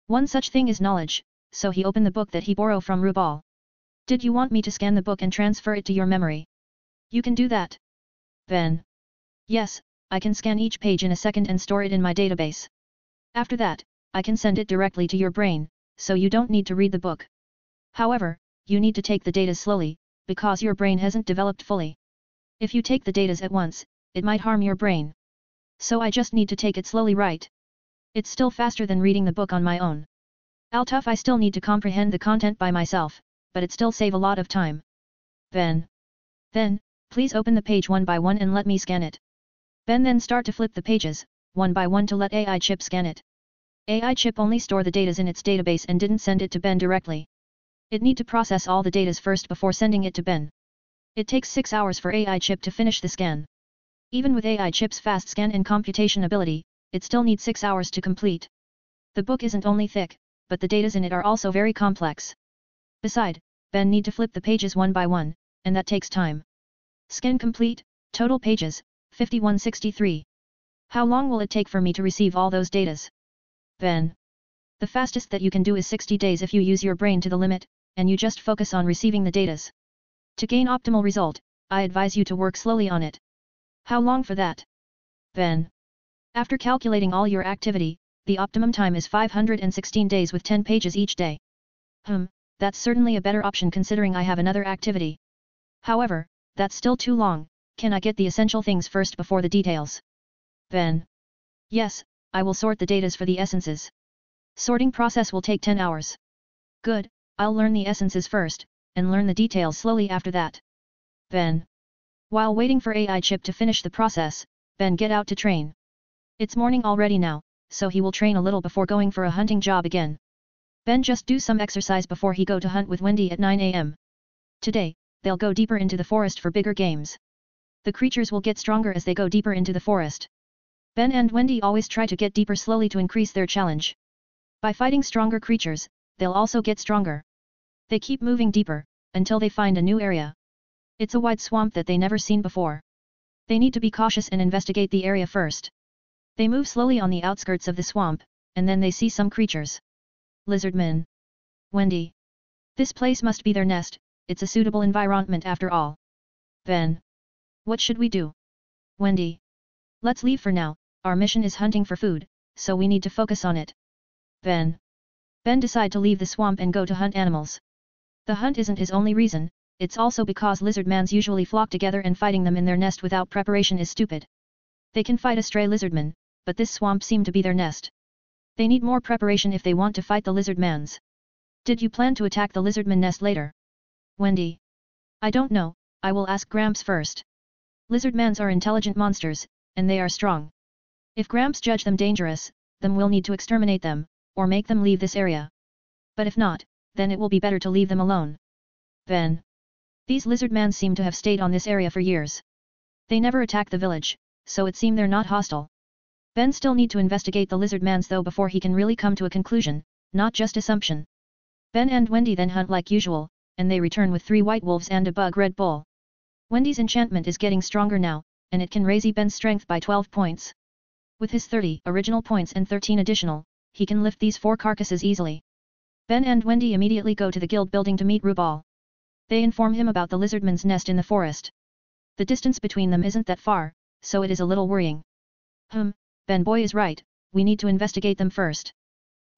One such thing is knowledge, so he opened the book that he borrowed from Rubal. Did you want me to scan the book and transfer it to your memory? You can do that. Ben. Yes, I can scan each page in a second and store it in my database. After that, I can send it directly to your brain, so you don't need to read the book. However, you need to take the data slowly, because your brain hasn't developed fully. If you take the data at once, it might harm your brain. So I just need to take it slowly, right? It's still faster than reading the book on my own. Tough, I still need to comprehend the content by myself, but it still save a lot of time. Ben. Then, please open the page one by one and let me scan it. Ben then start to flip the pages, one by one to let AI chip scan it. AI chip only store the data in its database and didn't send it to Ben directly. It need to process all the data first before sending it to Ben. It takes 6 hours for AI chip to finish the scan. Even with AI chip's fast scan and computation ability, it still needs 6 hours to complete. The book isn't only thick, but the datas in it are also very complex. Beside, Ben need to flip the pages one by one, and that takes time. Scan complete, total pages, 5163. How long will it take for me to receive all those datas? Ben. The fastest that you can do is 60 days if you use your brain to the limit, and you just focus on receiving the datas. To gain optimal result, I advise you to work slowly on it. How long for that? Ben. After calculating all your activity, the optimum time is 516 days with 10 pages each day. That's certainly a better option considering I have another activity. However, that's still too long. Can I get the essential things first before the details? Ben. Yes, I will sort the datas for the essences. Sorting process will take 10 hours. Good, I'll learn the essences first, and learn the details slowly after that. Ben. While waiting for AI chip to finish the process, Ben get out to train. It's morning already now, so he will train a little before going for a hunting job again. Ben just do some exercise before he go to hunt with Wendy at 9 am. Today, they'll go deeper into the forest for bigger games. The creatures will get stronger as they go deeper into the forest. Ben and Wendy always try to get deeper slowly to increase their challenge. By fighting stronger creatures, they'll also get stronger. They keep moving deeper, until they find a new area. It's a wide swamp that they never seen before. They need to be cautious and investigate the area first. They move slowly on the outskirts of the swamp, and then they see some creatures. Lizardmen. Wendy. This place must be their nest, it's a suitable environment after all. Ben. What should we do? Wendy. Let's leave for now, our mission is hunting for food, so we need to focus on it. Ben. Ben decide to leave the swamp and go to hunt animals. The hunt isn't his only reason, it's also because lizardmans usually flock together and fighting them in their nest without preparation is stupid. They can fight a stray lizardman, but this swamp seemed to be their nest. They need more preparation if they want to fight the lizardmans. Did you plan to attack the lizardman nest later? Wendy. I don't know, I will ask Gramps first. Lizardmans are intelligent monsters, and they are strong. If Gramps judge them dangerous, then we'll need to exterminate them, or make them leave this area. But if not, then it will be better to leave them alone. Ben. These lizardmans seem to have stayed on this area for years. They never attack the village, so it seems they're not hostile. Ben still need to investigate the lizardmans though before he can really come to a conclusion, not just assumption. Ben and Wendy then hunt like usual, and they return with 3 white wolves and a bug red bull. Wendy's enchantment is getting stronger now, and it can raise Ben's strength by 12 points. With his 30 original points and 13 additional, he can lift these 4 carcasses easily. Ben and Wendy immediately go to the guild building to meet Rubal. They inform him about the lizardman's nest in the forest. The distance between them isn't that far, so it is a little worrying. Ben boy is right, we need to investigate them first.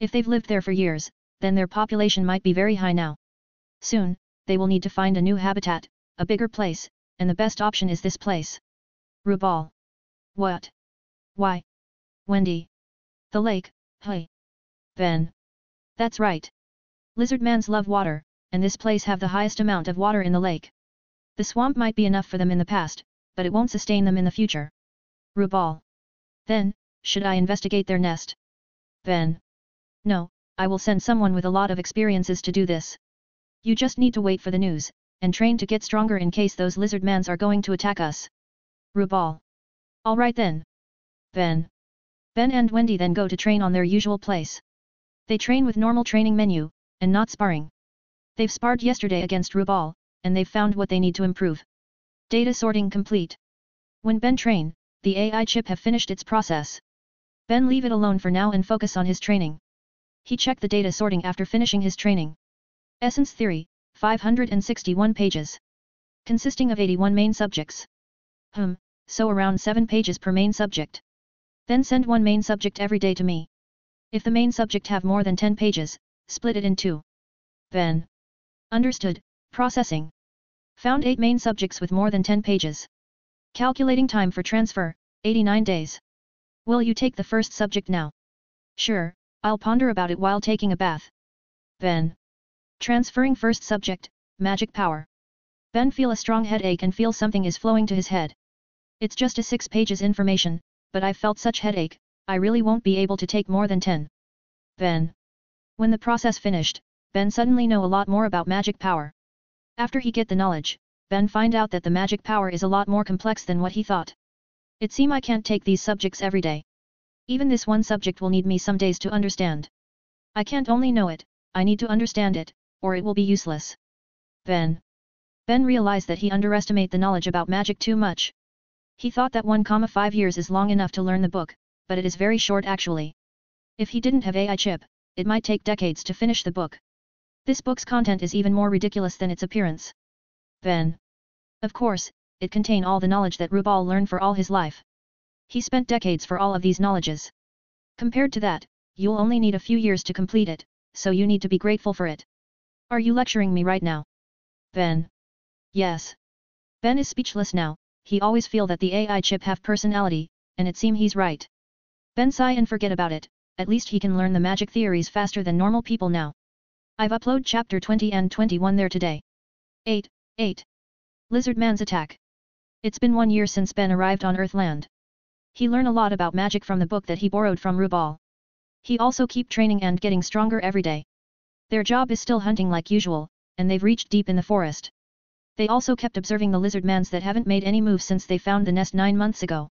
If they've lived there for years, then their population might be very high now. Soon, they will need to find a new habitat, a bigger place, and the best option is this place. Rubal. What? Why? Wendy. The lake, hey. Ben. That's right. Lizardmans love water, and this place have the highest amount of water in the lake. The swamp might be enough for them in the past, but it won't sustain them in the future. Rubal. Then, should I investigate their nest? Ben. No, I will send someone with a lot of experiences to do this. You just need to wait for the news, and train to get stronger in case those lizardmans are going to attack us. Rubal. Alright then. Ben. Ben and Wendy then go to train on their usual place. They train with normal training menu, and not sparring. They've sparred yesterday against Rubal, and they've found what they need to improve. Data sorting complete. When Ben train, the AI chip have finished its process. Ben leave it alone for now and focus on his training. He checked the data sorting after finishing his training. Essence Theory, 561 pages. Consisting of 81 main subjects. So around 7 pages per main subject. Then send one main subject every day to me. If the main subject have more than 10 pages, split it in 2. Ben. Understood, processing. Found 8 main subjects with more than 10 pages. Calculating time for transfer, 89 days. Will you take the first subject now? Sure, I'll ponder about it while taking a bath. Ben. Transferring first subject, magic power. Ben feel a strong headache and feel something is flowing to his head. It's just a 6 pages information, but I felt such headache, I really won't be able to take more than 10. Ben. When the process finished, Ben suddenly know a lot more about magic power. After he get the knowledge, Ben find out that the magic power is a lot more complex than what he thought. It seem I can't take these subjects every day. Even this one subject will need me some days to understand. I can't only know it, I need to understand it, or it will be useless. Ben. Ben realized that he underestimate the knowledge about magic too much. He thought that 1,5 years is long enough to learn the book, but it is very short actually. If he didn't have AI chip, it might take decades to finish the book. This book's content is even more ridiculous than its appearance. Ben. Of course, it contain all the knowledge that Rubal learned for all his life. He spent decades for all of these knowledges. Compared to that, you'll only need a few years to complete it, so you need to be grateful for it. Are you lecturing me right now? Ben. Yes. Ben is speechless now, he always feel that the AI chip have personality, and it seem he's right. Ben sigh and forget about it, at least he can learn the magic theories faster than normal people now. I've upload chapter 20 and 21 there today. 8. Lizardman's attack. It's been 1 year since Ben arrived on Earthland. He learned a lot about magic from the book that he borrowed from Rubal. He also keep training and getting stronger every day. Their job is still hunting like usual, and they've reached deep in the forest. They also kept observing the lizardmans that haven't made any moves since they found the nest 9 months ago.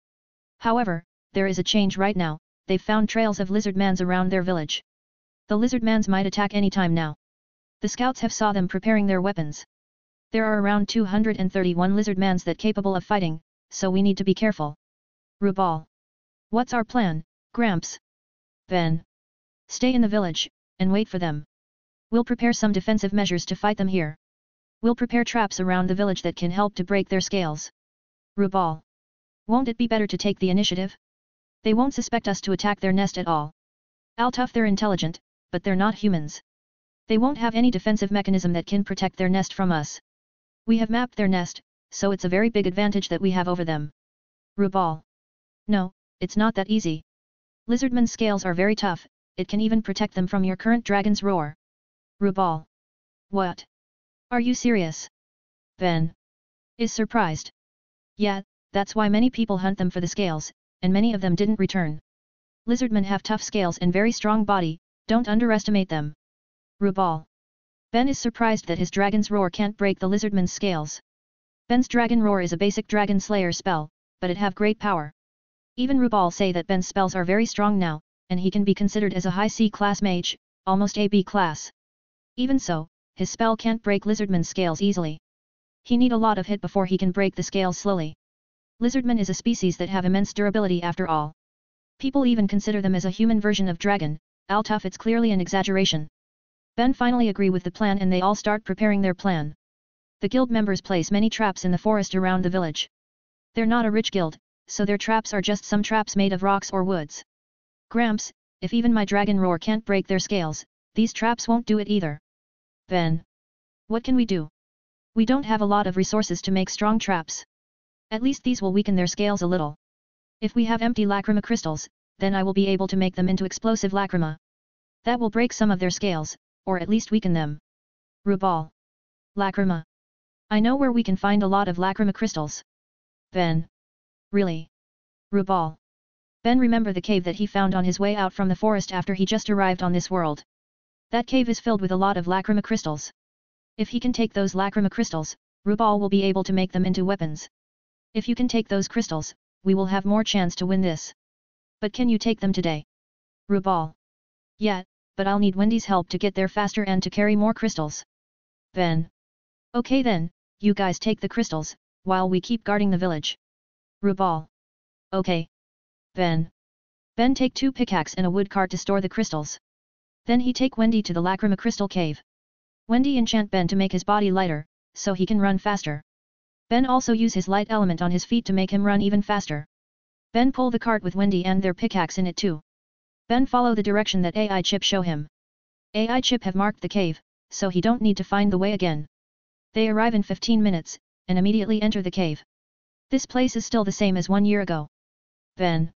However, there is a change right now. They've found trails of lizardmans around their village. The lizardmans might attack any time now. The scouts have saw them preparing their weapons. There are around 231 lizardmans that capable of fighting, so we need to be careful. Rubal. What's our plan, Gramps? Ben. Stay in the village, and wait for them. We'll prepare some defensive measures to fight them here. We'll prepare traps around the village that can help to break their scales. Rubal. Won't it be better to take the initiative? They won't suspect us to attack their nest at all. Altuf, they're intelligent, but they're not humans. They won't have any defensive mechanism that can protect their nest from us. We have mapped their nest, so it's a very big advantage that we have over them. Rubal. No, it's not that easy. Lizardman's scales are very tough, it can even protect them from your current dragon's roar. Rubal. What? Are you serious? Ben. Is surprised. Yeah, that's why many people hunt them for the scales, and many of them didn't return. Lizardmen have tough scales and very strong body, don't underestimate them. Rubal. Ben is surprised that his dragon's roar can't break the lizardman's scales. Ben's dragon roar is a basic dragon slayer spell, but it have great power. Even Rubal say that Ben's spells are very strong now, and he can be considered as a high C class mage, almost AB class. Even so, his spell can't break lizardman's scales easily. He need a lot of hit before he can break the scales slowly. Lizardman is a species that have immense durability after all. People even consider them as a human version of dragon. Altuf, it's clearly an exaggeration. Ben finally agree with the plan and they all start preparing their plan. The guild members place many traps in the forest around the village. They're not a rich guild, so their traps are just some traps made of rocks or woods. Gramps, if even my dragon roar can't break their scales, these traps won't do it either. Ben. What can we do? We don't have a lot of resources to make strong traps. At least these will weaken their scales a little. If we have empty lacrima crystals, then I will be able to make them into explosive lacrima. That will break some of their scales, or at least weaken them. Rubal. Lacrima. I know where we can find a lot of lacrima crystals. Ben. Really? Rubal. Ben remember the cave that he found on his way out from the forest after he just arrived on this world. That cave is filled with a lot of lacrima crystals. If he can take those lacrima crystals, Rubal will be able to make them into weapons. If you can take those crystals, we will have more chance to win this. But can you take them today? Rubal. Yeah, but I'll need Wendy's help to get there faster and to carry more crystals. Ben. Okay then, you guys take the crystals, while we keep guarding the village. Rubal. Okay. Ben. Ben take 2 pickaxe and a wood cart to store the crystals. Then he take Wendy to the lacrima crystal cave. Wendy enchant Ben to make his body lighter, so he can run faster. Ben also use his light element on his feet to make him run even faster. Ben pull the cart with Wendy and their pickaxe in it too. Ben follow the direction that AI chip show him. AI chip have marked the cave, so he don't need to find the way again. They arrive in 15 minutes, and immediately enter the cave. This place is still the same as 1 year ago. Ben.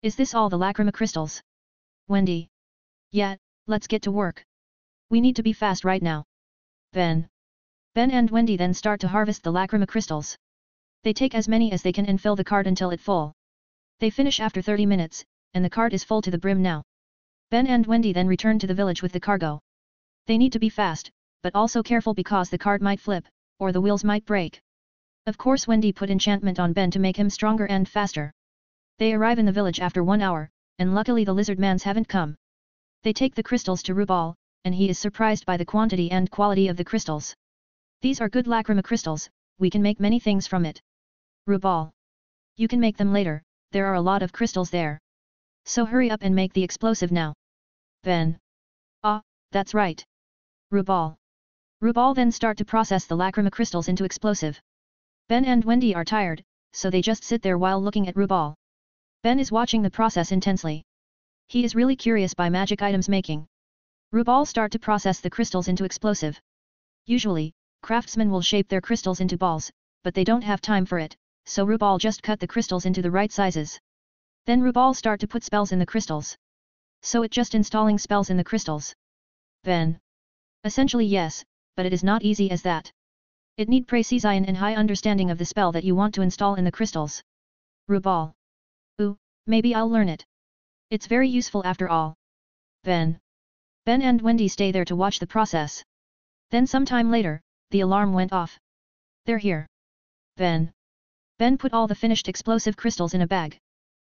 Is this all the lacrima crystals? Wendy. Yeah, let's get to work. We need to be fast right now. Ben. Ben and Wendy then start to harvest the lacrima crystals. They take as many as they can and fill the cart until it full. They finish after 30 minutes, and the cart is full to the brim now. Ben and Wendy then return to the village with the cargo. They need to be fast, but also careful because the cart might flip, or the wheels might break. Of course Wendy put enchantment on Ben to make him stronger and faster. They arrive in the village after 1 hour, and luckily the lizardmans haven't come. They take the crystals to Rubal, and he is surprised by the quantity and quality of the crystals. These are good lacrima crystals, we can make many things from it. Rubal. You can make them later, there are a lot of crystals there. So hurry up and make the explosive now. Ben. Ah, that's right. Rubal. Rubal then start to process the lacrima crystals into explosive. Ben and Wendy are tired, so they just sit there while looking at Rubal. Ben is watching the process intensely. He is really curious by magic items making. Rubal start to process the crystals into explosive. Usually, craftsmen will shape their crystals into balls, but they don't have time for it, so Rubal just cut the crystals into the right sizes. Then Rubal start to put spells in the crystals. So it just installing spells in the crystals. Ben. Essentially yes, but it is not easy as that. It need precision and high understanding of the spell that you want to install in the crystals. Rubal. Ooh, maybe I'll learn it. It's very useful after all. Ben and Wendy stay there to watch the process. Then sometime later, the alarm went off. They're here. Ben put all the finished explosive crystals in a bag.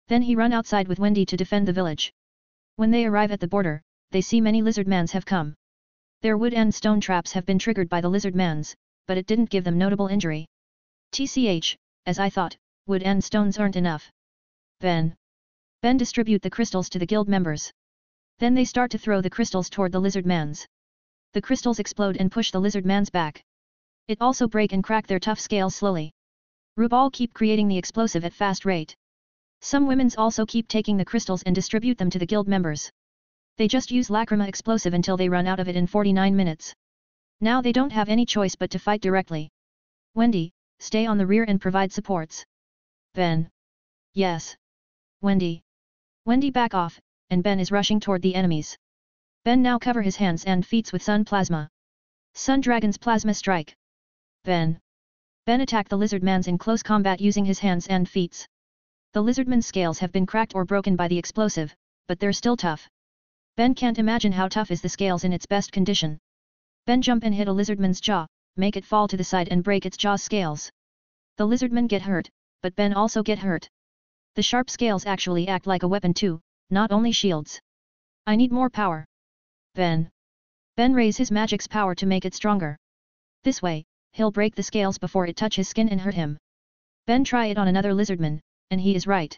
Then he run outside with Wendy to defend the village. When they arrive at the border, they see many lizardmans have come. Their wood and stone traps have been triggered by the lizardmans, but it didn't give them notable injury. TCH, as I thought, wood and stones aren't enough. Ben distribute the crystals to the guild members. Then they start to throw the crystals toward the lizardmans. The crystals explode and push the lizardmans back. It also break and crack their tough scales slowly. Rubal keep creating the explosive at fast rate. Some women's also keep taking the crystals and distribute them to the guild members. They just use lacrima explosive until they run out of it in 49 minutes. Now they don't have any choice but to fight directly. Wendy, stay on the rear and provide supports. Ben. Yes. Wendy. Wendy back off, and Ben is rushing toward the enemies. Ben now cover his hands and feet with Sun Plasma. Sun Dragon's Plasma Strike. Ben attack the lizardmans in close combat using his hands and feet. The lizardman's scales have been cracked or broken by the explosive, but they're still tough. Ben can't imagine how tough is the scales in its best condition. Ben jump and hit a lizardman's jaw, make it fall to the side and break its jaw's scales. The lizardman get hurt, but Ben also get hurt. The sharp scales actually act like a weapon too, not only shields. I need more power. Ben raise his magic's power to make it stronger. This way, he'll break the scales before it touch his skin and hurt him. Ben try it on another lizardman, and he is right.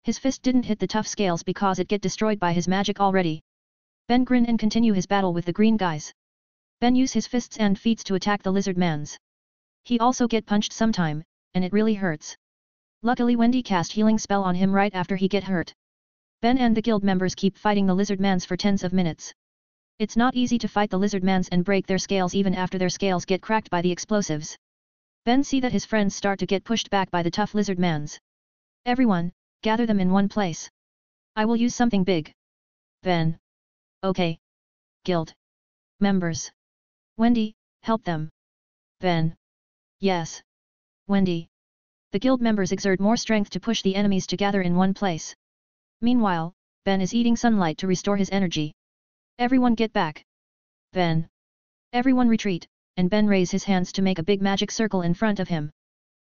His fist didn't hit the tough scales because it get destroyed by his magic already. Ben grin and continue his battle with the green guys. Ben use his fists and feet to attack the lizardmans. He also get punched sometime, and it really hurts. Luckily Wendy cast healing spell on him right after he get hurt. Ben and the guild members keep fighting the lizardmans for tens of minutes. It's not easy to fight the lizardmans and break their scales even after their scales get cracked by the explosives. Ben see that his friends start to get pushed back by the tough lizardmans. Everyone, gather them in one place. I will use something big. Ben. Okay. Guild members. Wendy, help them. Ben. Yes. Wendy. The guild members exert more strength to push the enemies to gather in one place. Meanwhile, Ben is eating sunlight to restore his energy. Everyone get back. Ben. Everyone retreat, and Ben raise his hands to make a big magic circle in front of him.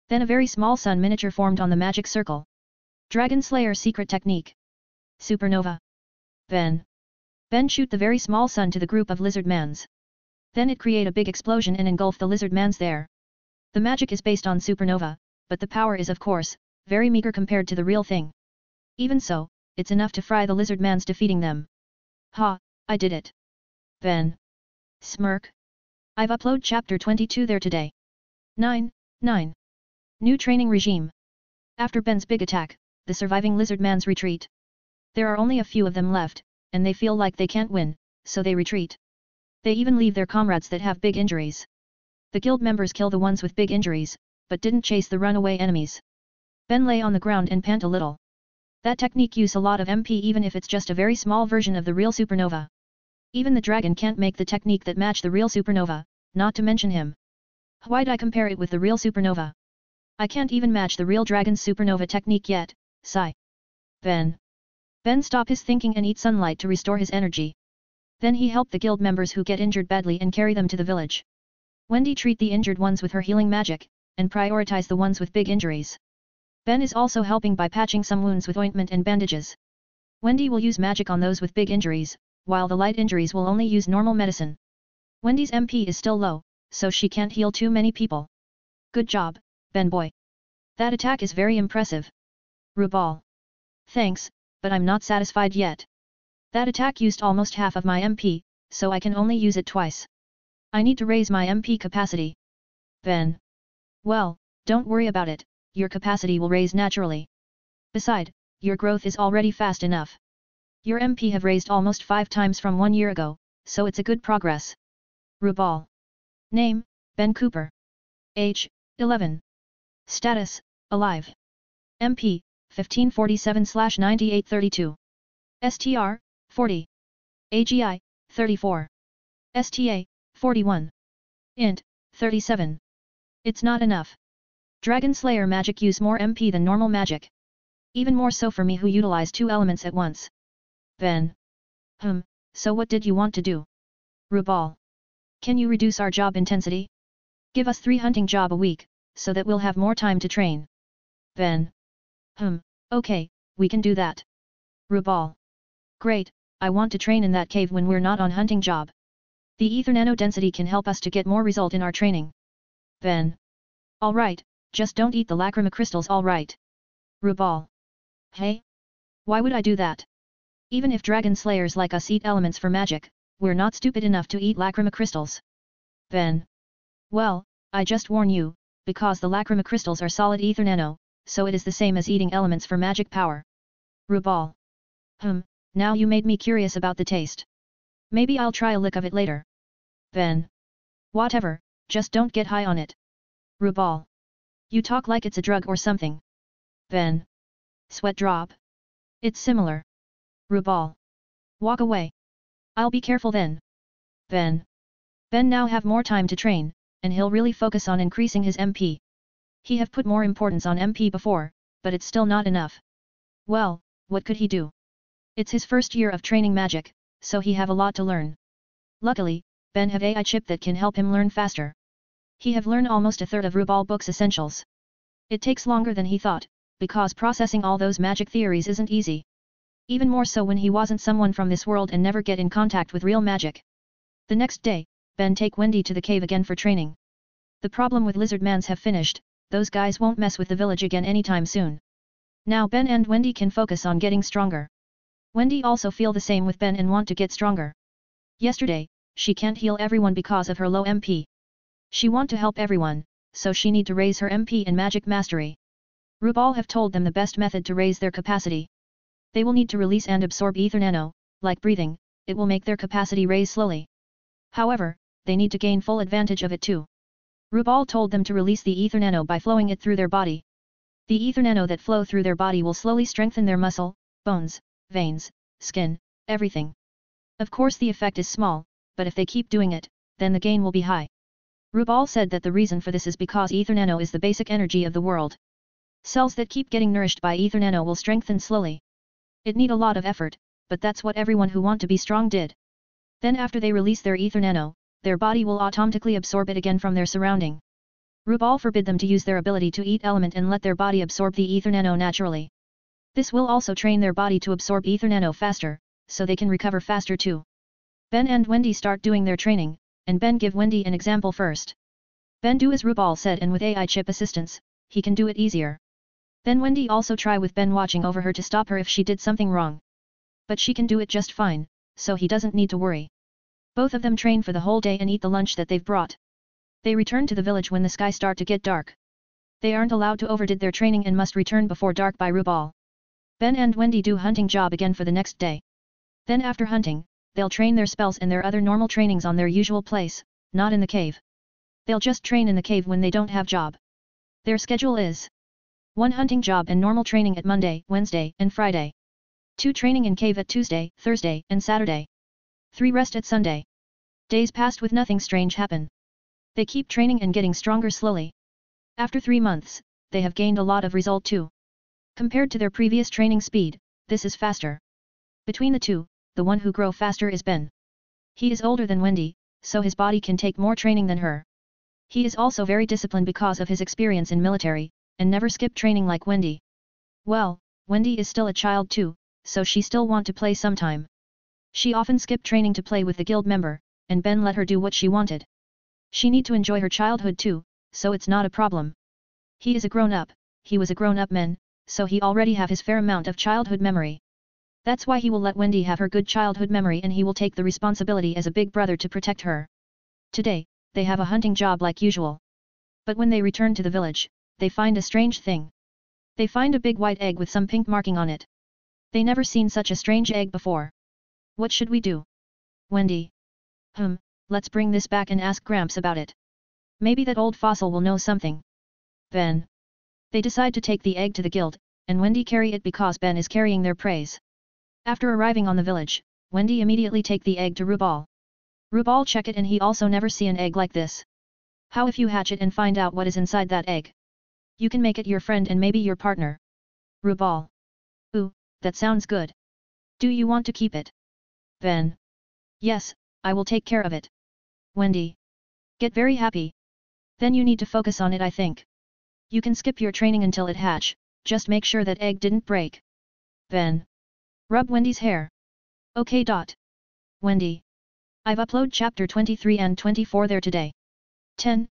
Then a very small sun miniature formed on the magic circle. Dragon Slayer secret technique. Supernova. Ben shoot the very small sun to the group of lizardmans. Then it create a big explosion and engulf the lizardmans there. The magic is based on supernova, but the power is of course, very meager compared to the real thing. Even so, it's enough to fry the lizardmans defeating them. Ha, I did it. Ben. Smirk. I've uploaded chapter 22 there today. 9. New training regime. After Ben's big attack, the surviving lizardmans retreat. There are only a few of them left, and they feel like they can't win, so they retreat. They even leave their comrades that have big injuries. The guild members kill the ones with big injuries, but didn't chase the runaway enemies. Ben lay on the ground and pant a little. That technique use a lot of MP even if it's just a very small version of the real supernova. Even the dragon can't make the technique that match the real supernova, not to mention him. Why'd I compare it with the real supernova? I can't even match the real dragon's supernova technique yet, sigh. Ben stop his thinking and eat sunlight to restore his energy. Then he help the guild members who get injured badly and carry them to the village. Wendy treat the injured ones with her healing magic, and prioritize the ones with big injuries. Ben is also helping by patching some wounds with ointment and bandages. Wendy will use magic on those with big injuries, while the light injuries will only use normal medicine. Wendy's MP is still low, so she can't heal too many people. Good job, Ben boy. That attack is very impressive. Rubal. Thanks, but I'm not satisfied yet. That attack used almost half of my MP, so I can only use it twice. I need to raise my MP capacity. Ben. Well, don't worry about it, your capacity will raise naturally. Beside, your growth is already fast enough. Your MP have raised almost 5 times from 1 year ago, so it's a good progress. Rubal. Name, Ben Cooper. Age, 11. Status, alive. MP, 1547/9832. STR, 40. AGI, 34. STA, 41. INT, 37. It's not enough. Dragon Slayer magic use more MP than normal magic. Even more so for me who utilize 2 elements at once. Ben. So what did you want to do? Rubal. Can you reduce our job intensity? Give us 3 hunting job a week, so that we'll have more time to train. Ben. Okay, we can do that. Rubal. Great, I want to train in that cave when we're not on hunting job. The ether nano density can help us to get more result in our training. Ben. Alright, just don't eat the lacrima crystals, alright. Rubal. Hey? Why would I do that? Even if dragon slayers like us eat elements for magic, we're not stupid enough to eat lacrima crystals. Ben. Well, I just warn you, because the lacrima crystals are solid ether nano, so it is the same as eating elements for magic power. Rubal. Now you made me curious about the taste. Maybe I'll try a lick of it later. Ben. Whatever, just don't get high on it. Rubal. You talk like it's a drug or something. Ben. Sweat drop? It's similar. Rubal. Walk away. I'll be careful then. Ben. Ben now have more time to train, and he'll really focus on increasing his MP. He have put more importance on MP before, but it's still not enough. Well, what could he do? It's his first year of training magic, so he have a lot to learn. Luckily, Ben have AI chip that can help him learn faster. He have learned almost a third of Rubal book's essentials. It takes longer than he thought, because processing all those magic theories isn't easy. Even more so when he wasn't someone from this world and never get in contact with real magic. The next day, Ben take Wendy to the cave again for training. The problem with lizard mans have finished, those guys won't mess with the village again anytime soon. Now Ben and Wendy can focus on getting stronger. Wendy also feel the same with Ben and want to get stronger. Yesterday, she can't heal everyone because of her low MP. She want to help everyone, so she need to raise her MP and magic mastery. Rubal have told them the best method to raise their capacity. They will need to release and absorb ether nano, like breathing, it will make their capacity raise slowly. However, they need to gain full advantage of it too. Rubal told them to release the ether nano by flowing it through their body. The ether nano that flow through their body will slowly strengthen their muscle, bones, veins, skin, everything. Of course the effect is small, but if they keep doing it, then the gain will be high. Rubal said that the reason for this is because ether nano is the basic energy of the world. Cells that keep getting nourished by ether nano will strengthen slowly. It need a lot of effort, but that's what everyone who want to be strong did. Then after they release their ether nano, their body will automatically absorb it again from their surrounding. Rubal forbid them to use their ability to eat element and let their body absorb the ether nano naturally. This will also train their body to absorb ether nano faster, so they can recover faster too. Ben and Wendy start doing their training, and Ben give Wendy an example first. Ben do as Rubal said, and with AI chip assistance, he can do it easier. Then Wendy also try with Ben watching over her to stop her if she did something wrong. But she can do it just fine, so he doesn't need to worry. Both of them train for the whole day and eat the lunch that they've brought. They return to the village when the sky start to get dark. They aren't allowed to overdid their training and must return before dark by Rubal. Ben and Wendy do hunting job again for the next day. Then after hunting, they'll train their spells and their other normal trainings on their usual place, not in the cave. They'll just train in the cave when they don't have job. Their schedule is 1 hunting job and normal training at Monday, Wednesday, and Friday. 2 training in cave at Tuesday, Thursday, and Saturday. 3 rest at Sunday. Days passed with nothing strange happen. They keep training and getting stronger slowly. After 3 months, they have gained a lot of result too. Compared to their previous training speed, this is faster. Between the two, the one who grow faster is Ben. He is older than Wendy, so his body can take more training than her. He is also very disciplined because of his experience in military, and never skip training like Wendy. Well, Wendy is still a child too, so she still want to play sometime. She often skip training to play with the guild member, and Ben let her do what she wanted. She need to enjoy her childhood too, so it's not a problem. He is a grown-up, he was a grown-up man, so he already have his fair amount of childhood memory. That's why he will let Wendy have her good childhood memory and he will take the responsibility as a big brother to protect her. Today, they have a hunting job like usual. But when they return to the village, they find a strange thing. They find a big white egg with some pink marking on it. They never seen such a strange egg before. What should we do? Wendy. Let's bring this back and ask Gramps about it. Maybe that old fossil will know something. Ben. They decide to take the egg to the guild, and Wendy carry it because Ben is carrying their praise. After arriving on the village, Wendy immediately take the egg to Rubal. Rubal check it and he also never see an egg like this. How if you hatch it and find out what is inside that egg? You can make it your friend and maybe your partner. Rubal. Ooh, that sounds good. Do you want to keep it? Ben. Yes, I will take care of it. Wendy. Get very happy. Then you need to focus on it, I think. You can skip your training until it hatch, just make sure that egg didn't break. Ben. Rub Wendy's hair. Okay. Wendy. I've uploaded chapter 23 and 24 there today. 10.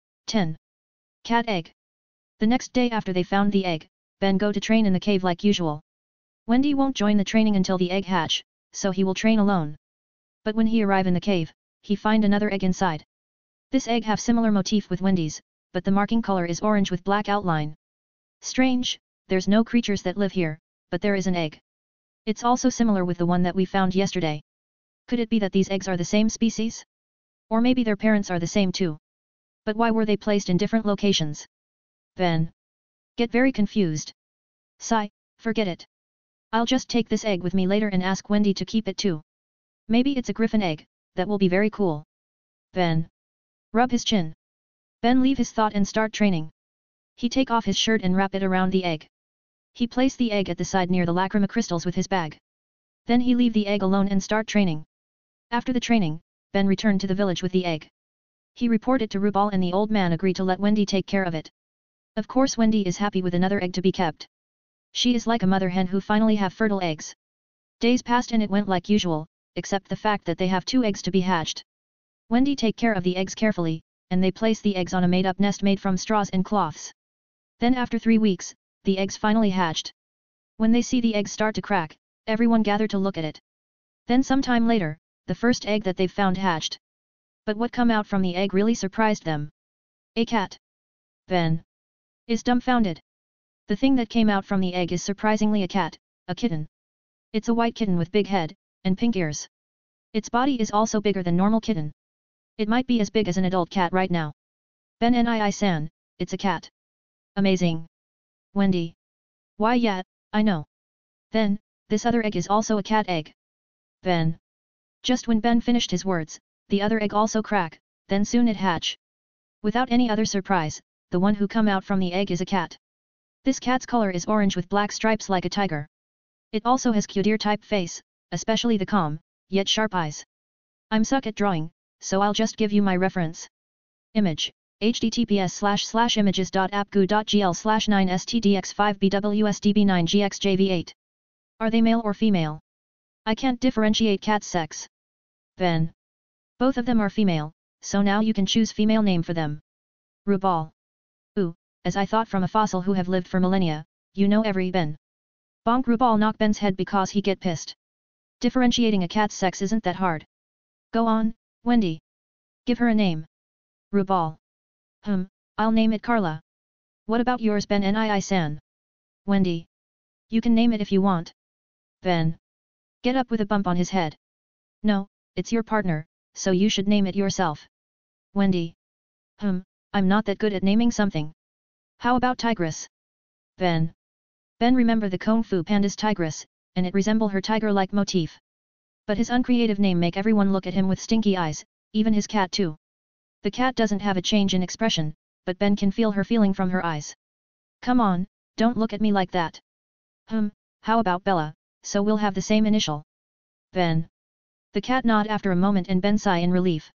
Cat egg. The next day after they found the egg, Ben go to train in the cave like usual. Wendy won't join the training until the egg hatch, so he will train alone. But when he arrive in the cave, he find another egg inside. This egg have similar motif with Wendy's, but the marking color is orange with black outline. Strange, there's no creatures that live here, but there is an egg. It's also similar with the one that we found yesterday. Could it be that these eggs are the same species? Or maybe their parents are the same too. But why were they placed in different locations? Ben. Get very confused. Sigh, forget it. I'll just take this egg with me later and ask Wendy to keep it too. Maybe it's a griffin egg, that will be very cool. Ben. Rub his chin. Ben leave his thought and start training. He take off his shirt and wrap it around the egg. He place the egg at the side near the lacrima crystals with his bag. Then he leave the egg alone and start training. After the training, Ben returned to the village with the egg. He reported to Rubal and the old man agreed to let Wendy take care of it. Of course Wendy is happy with another egg to be kept. She is like a mother hen who finally have fertile eggs. Days passed and it went like usual, except the fact that they have 2 eggs to be hatched. Wendy take care of the eggs carefully, and they place the eggs on a made-up nest made from straws and cloths. Then after 3 weeks, the eggs finally hatched. When they see the eggs start to crack, everyone gathered to look at it. Then some time later, the first egg that they've found hatched. But what come out from the egg really surprised them. A cat. Ben. Is dumbfounded. The thing that came out from the egg is surprisingly a cat, a kitten. It's a white kitten with big head, and pink ears. Its body is also bigger than normal kitten. It might be as big as an adult cat right now. Ben Nii-san, it's a cat. Amazing. Wendy. Why yeah, I know. Then, this other egg is also a cat egg. Ben. Just when Ben finished his words, the other egg also crack, then soon it hatch. Without any other surprise, the one who come out from the egg is a cat. This cat's color is orange with black stripes like a tiger. It also has cute ear-type face, especially the calm, yet sharp eyes. I'm suck at drawing, so I'll just give you my reference. Image, https://images.apgu.gl/9stdx5bwsdb9gxjv8. Are they male or female? I can't differentiate cat's sex. Ben. Both of them are female, so now you can choose female name for them. Rubal. Ooh, as I thought from a fossil who have lived for millennia, you know every Ben. Bonk Rubal knock Ben's head because he get pissed. Differentiating a cat's sex isn't that hard. Go on, Wendy. Give her a name. Rubal. I'll name it Carla. What about yours Ben Nii-san? Wendy. You can name it if you want. Ben. Get up with a bump on his head. No, it's your partner, so you should name it yourself. Wendy. I'm not that good at naming something. How about Tigress? Ben. Ben remember the Kung Fu Panda's Tigress, and it resemble her tiger-like motif. But his uncreative name make everyone look at him with stinky eyes, even his cat too. The cat doesn't have a change in expression, but Ben can feel her feeling from her eyes. Come on, don't look at me like that. How about Bella, so we'll have the same initial. Ben. The cat nod after a moment and Ben sigh in relief.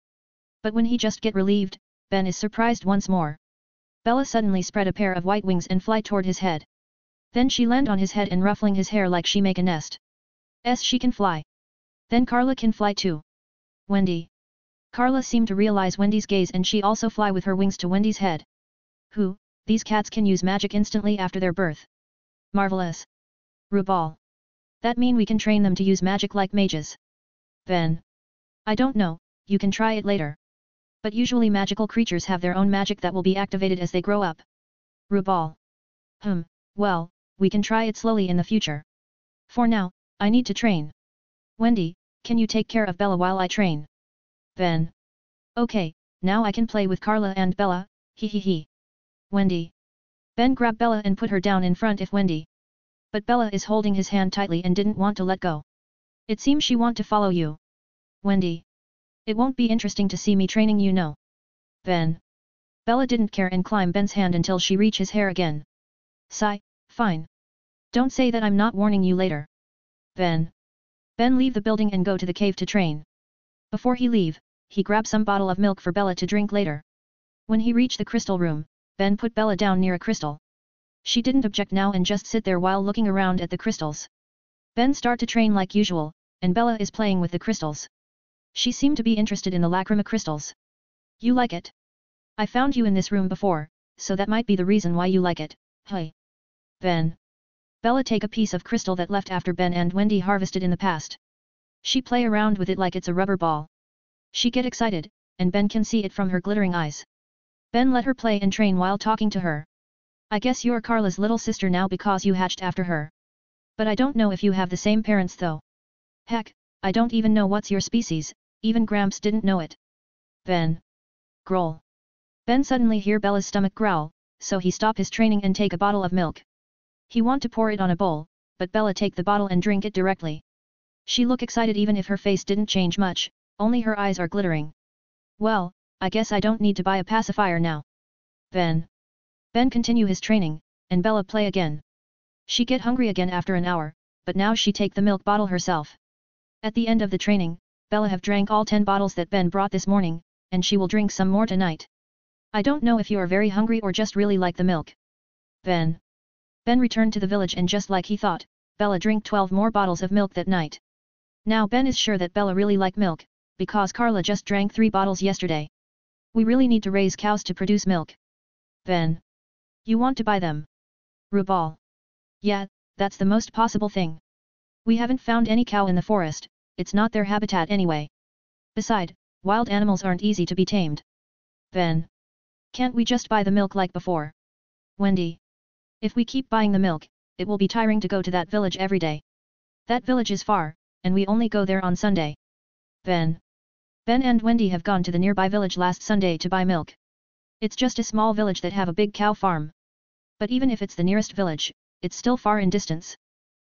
But when he just get relieved, Ben is surprised once more. Bella suddenly spread a pair of white wings and fly toward his head. Then she land on his head and ruffling his hair like she make a nest. She can fly. Then Carla can fly too. Wendy. Carla seemed to realize Wendy's gaze and she also fly with her wings to Wendy's head. These cats can use magic instantly after their birth. Marvelous. Rubal. That mean we can train them to use magic like mages. Ben. I don't know, you can try it later. But usually magical creatures have their own magic that will be activated as they grow up. Rubal. Well, we can try it slowly in the future. For now, I need to train. Wendy, can you take care of Bella while I train? Ben. Okay, now I can play with Carla and Bella, he. Wendy. Ben grabbed Bella and put her down in front of Wendy. But Bella is holding his hand tightly and didn't want to let go. It seems she want to follow you. Wendy. It won't be interesting to see me training you know. Ben. Bella didn't care and climbed Ben's hand until she reached his hair again. Sigh, fine. Don't say that I'm not warning you later. Ben leave the building and go to the cave to train. Before he leave, he grabbed some bottle of milk for Bella to drink later. When he reached the crystal room, Ben put Bella down near a crystal. She didn't object now and just sit there while looking around at the crystals. Ben start to train like usual, and Bella is playing with the crystals. She seemed to be interested in the lacrima crystals. You like it? I found you in this room before, so that might be the reason why you like it, hey. Ben. Bella take a piece of crystal that left after Ben and Wendy harvested in the past. She play around with it like it's a rubber ball. She get excited, and Ben can see it from her glittering eyes. Ben let her play and train while talking to her. I guess you're Carla's little sister now because you hatched after her. But I don't know if you have the same parents though. Heck, I don't even know what's your species, even Gramps didn't know it. Ben. Growl. Ben suddenly hear Bella's stomach growl, so he stop his training and take a bottle of milk. He want to pour it on a bowl, but Bella take the bottle and drink it directly. She look excited even if her face didn't change much, only her eyes are glittering. Well, I guess I don't need to buy a pacifier now. Ben continue his training, and Bella play again. She get hungry again after an hour, but now she take the milk bottle herself. At the end of the training, Bella have drank all 10 bottles that Ben brought this morning, and she will drink some more tonight. I don't know if you are very hungry or just really like the milk. Ben returned to the village and just like he thought, Bella drank 12 more bottles of milk that night. Now Ben is sure that Bella really like milk, because Carla just drank 3 bottles yesterday. We really need to raise cows to produce milk. Ben. You want to buy them? Rubal. Yeah, that's the most possible thing. We haven't found any cow in the forest, it's not their habitat anyway. Besides, wild animals aren't easy to be tamed. Ben. Can't we just buy the milk like before? Wendy. If we keep buying the milk, it will be tiring to go to that village every day. That village is far, and we only go there on Sunday. Ben and Wendy have gone to the nearby village last Sunday to buy milk. It's just a small village that have a big cow farm. But even if it's the nearest village, it's still far in distance.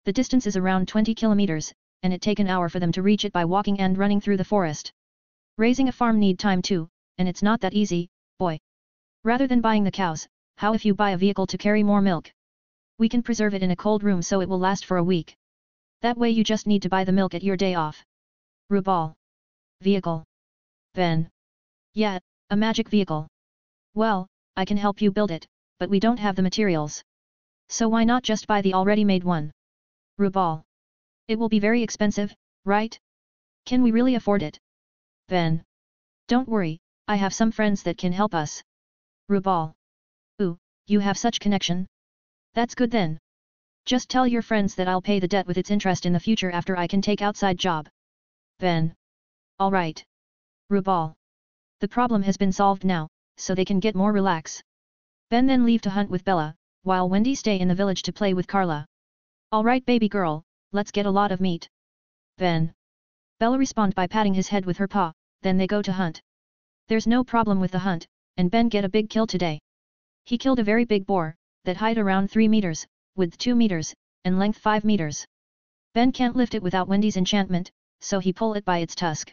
The distance is around 20 kilometers, and it take an hour for them to reach it by walking and running through the forest. Raising a farm need time too, and it's not that easy, boy. Rather than buying the cows, how if you buy a vehicle to carry more milk? We can preserve it in a cold room so it will last for a week. That way you just need to buy the milk at your day off. Rubal. Vehicle. Ben. Yeah, a magic vehicle. Well, I can help you build it, but we don't have the materials. So why not just buy the already made one? Rubal. It will be very expensive, right? Can we really afford it? Ben. Don't worry, I have some friends that can help us. Rubal. Ooh, you have such connection? That's good then. Just tell your friends that I'll pay the debt with its interest in the future after I can take outside job. Ben. Alright. Rubal. The problem has been solved now, so they can get more relax. Ben then leave to hunt with Bella, while Wendy stay in the village to play with Carla. Alright baby girl, let's get a lot of meat. Ben. Bella respond by patting his head with her paw, then they go to hunt. There's no problem with the hunt, and Ben get a big kill today. He killed a very big boar, that height around 3 meters, width 2 meters, and length 5 meters. Ben can't lift it without Wendy's enchantment, so he pull it by its tusk.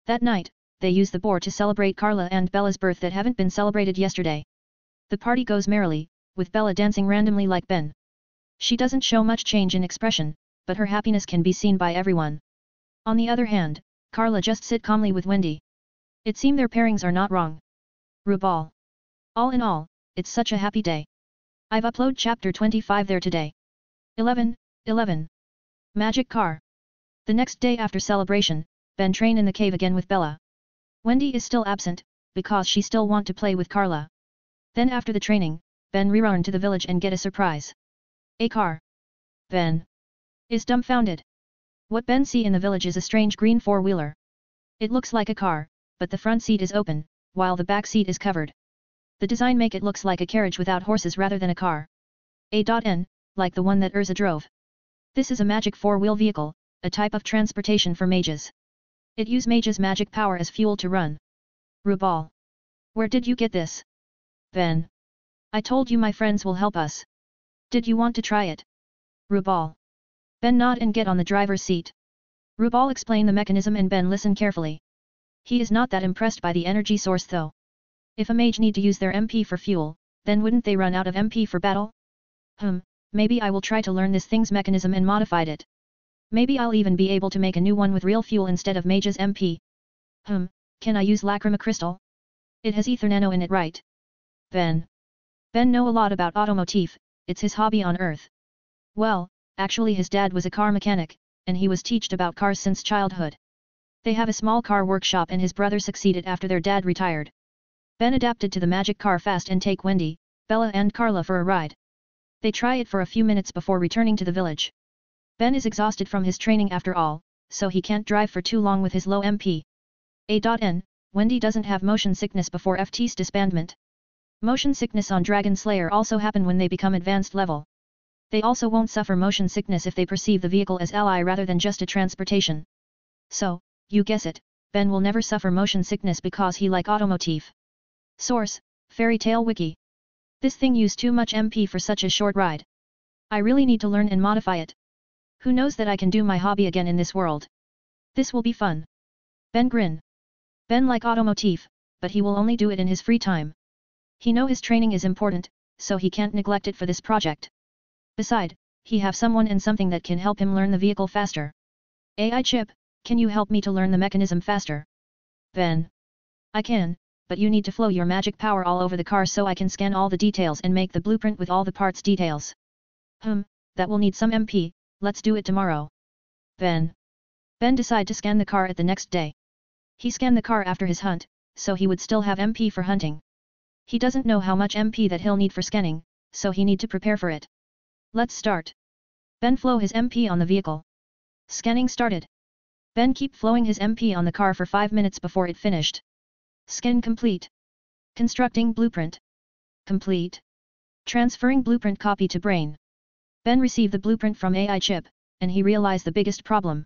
That night, they use the boar to celebrate Carla and Bella's birth that haven't been celebrated yesterday. The party goes merrily, with Bella dancing randomly like Ben. She doesn't show much change in expression, but her happiness can be seen by everyone. On the other hand, Carla just sit calmly with Wendy. It seems their pairings are not wrong. Rubal. All in all, it's such a happy day. I've uploaded chapter 25 there today. 11. Magic car. The next day after celebration, Ben train in the cave again with Bella. Wendy is still absent, because she still want to play with Carla. Then after the training, Ben rerun to the village and get a surprise. A car. Ben is dumbfounded. What Ben see in the village is a strange green four-wheeler. It looks like a car, but the front seat is open, while the back seat is covered. The design make it looks like a carriage without horses rather than a car. A.N, like the one that Urza drove. This is a magic four-wheel vehicle, a type of transportation for mages. It use mages' magic power as fuel to run. Rubal. Where did you get this? Ben. I told you my friends will help us. Did you want to try it? Rubal. Ben nod and get on the driver's seat. Rubal explain the mechanism and Ben listen carefully. He is not that impressed by the energy source though. If a mage need to use their MP for fuel, then wouldn't they run out of MP for battle? Maybe I will try to learn this thing's mechanism and modified it. Maybe I'll even be able to make a new one with real fuel instead of mage's MP. Can I use Lacrima Crystal? It has ether nano in it, right? Ben know a lot about automotive, it's his hobby on Earth. Well, actually his dad was a car mechanic, and he was taught about cars since childhood. They have a small car workshop and his brother succeeded after their dad retired. Ben adapted to the magic car fast and take Wendy, Bella and Carla for a ride. They try it for a few minutes before returning to the village. Ben is exhausted from his training after all, so he can't drive for too long with his low MP. A.N. Wendy doesn't have motion sickness before FT's disbandment. Motion sickness on Dragon Slayer also happen when they become advanced level. They also won't suffer motion sickness if they perceive the vehicle as ally rather than just a transportation. So, you guess it, Ben will never suffer motion sickness because he like automotive. Source, Fairy Tale Wiki. This thing used too much MP for such a short ride. I really need to learn and modify it. Who knows that I can do my hobby again in this world. This will be fun. Ben grin. Ben like automotive, but he will only do it in his free time. He know his training is important, so he can't neglect it for this project. Beside, he have someone and something that can help him learn the vehicle faster. AI chip, can you help me to learn the mechanism faster? Ben. I can, but you need to flow your magic power all over the car so I can scan all the details and make the blueprint with all the parts details. That will need some MP, let's do it tomorrow. Ben decide to scan the car at the next day. He scanned the car after his hunt, so he would still have MP for hunting. He doesn't know how much MP that he'll need for scanning, so he need to prepare for it. Let's start. Ben flow his MP on the vehicle. Scanning started. Ben keep flowing his MP on the car for 5 minutes before it finished. Scan complete. Constructing blueprint. Complete. Transferring blueprint copy to brain. Ben received the blueprint from AI chip, and he realized the biggest problem.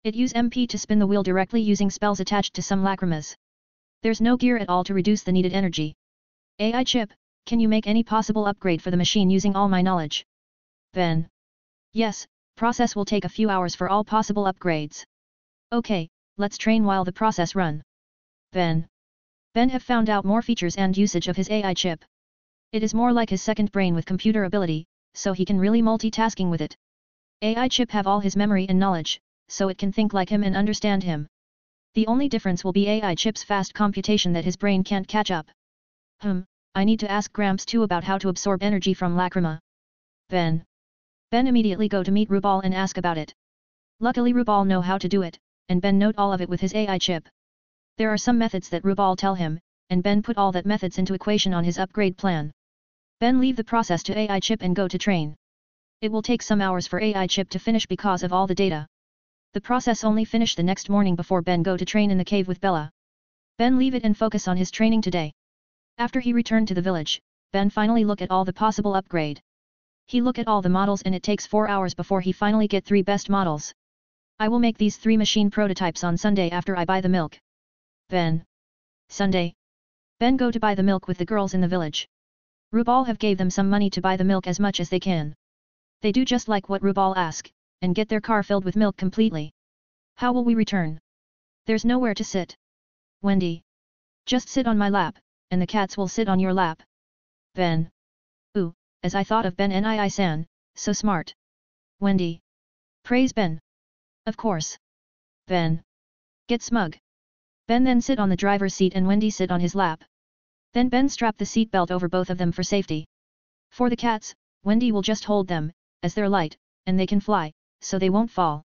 It use MP to spin the wheel directly using spells attached to some lacrimas. There's no gear at all to reduce the needed energy. AI chip, can you make any possible upgrade for the machine using all my knowledge? Ben. Yes, process will take a few hours for all possible upgrades. Okay, let's train while the process run. Ben have found out more features and usage of his AI chip. It is more like his second brain with computer ability, so he can really multitasking with it. AI chip have all his memory and knowledge, so it can think like him and understand him. The only difference will be AI chip's fast computation that his brain can't catch up. I need to ask Gramps too about how to absorb energy from lacrima. Ben immediately go to meet Rubal and ask about it. Luckily Rubal know how to do it, and Ben note all of it with his AI chip. There are some methods that Rubal tell him, and Ben put all that methods into equation on his upgrade plan. Ben leave the process to AI chip and go to train. It will take some hours for AI chip to finish because of all the data. The process only finish the next morning before Ben go to train in the cave with Bella. Ben leave it and focus on his training today. After he returned to the village, Ben finally look at all the possible upgrade. He look at all the models and it takes 4 hours before he finally get 3 best models. I will make these 3 machine prototypes on Sunday after I buy the milk. Sunday. Ben go to buy the milk with the girls in the village. Rubal have gave them some money to buy the milk as much as they can. They do just like what Rubal ask, and get their car filled with milk completely. How will we return? There's nowhere to sit. Wendy. Just sit on my lap, and the cats will sit on your lap. Ben. Ooh, as I thought of Ben Nii-san, so smart. Wendy. Praise Ben. Of course. Ben. Get smug. Ben then sit on the driver's seat and Wendy sit on his lap. Then Ben strap the seat belt over both of them for safety. For the cats, Wendy will just hold them, as they're light, and they can fly, so they won't fall.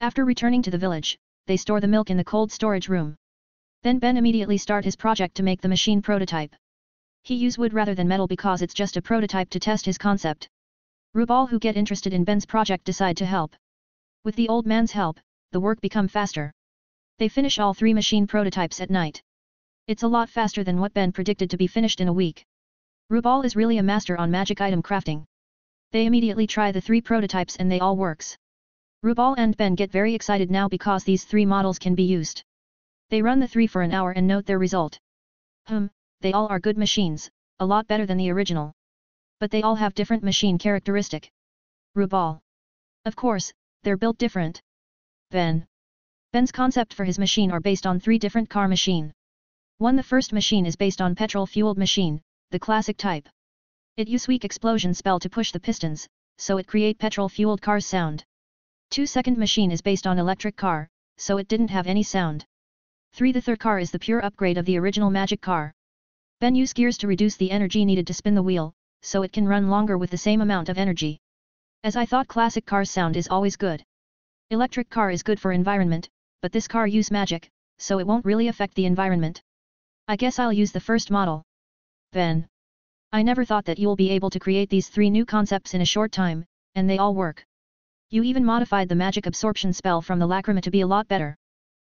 After returning to the village, they store the milk in the cold storage room. Then Ben immediately start his project to make the machine prototype. He use wood rather than metal because it's just a prototype to test his concept. Rubal who get interested in Ben's project decide to help. With the old man's help, the work become faster. They finish all 3 machine prototypes at night. It's a lot faster than what Ben predicted to be finished in a week. Rubal is really a master on magic item crafting. They immediately try the 3 prototypes and they all works. Rubal and Ben get very excited now because these 3 models can be used. They run the 3 for an hour and note their result. They all are good machines, a lot better than the original. But they all have different machine characteristic. Rubal. Of course, they're built different. Ben's concept for his machine are based on 3 different car machine. 1. The first machine is based on petrol-fueled machine, the classic type. It use weak explosion spell to push the pistons, so it create petrol-fueled cars sound. 2. Second machine is based on electric car, so it didn't have any sound. 3. The third car is the pure upgrade of the original magic car. Ben use gears to reduce the energy needed to spin the wheel, so it can run longer with the same amount of energy. As I thought classic car sound is always good. Electric car is good for environment, but this car use magic, so it won't really affect the environment. I guess I'll use the first model. Ben. I never thought that you'll be able to create these 3 new concepts in a short time, and they all work. You even modified the magic absorption spell from the lacrima to be a lot better.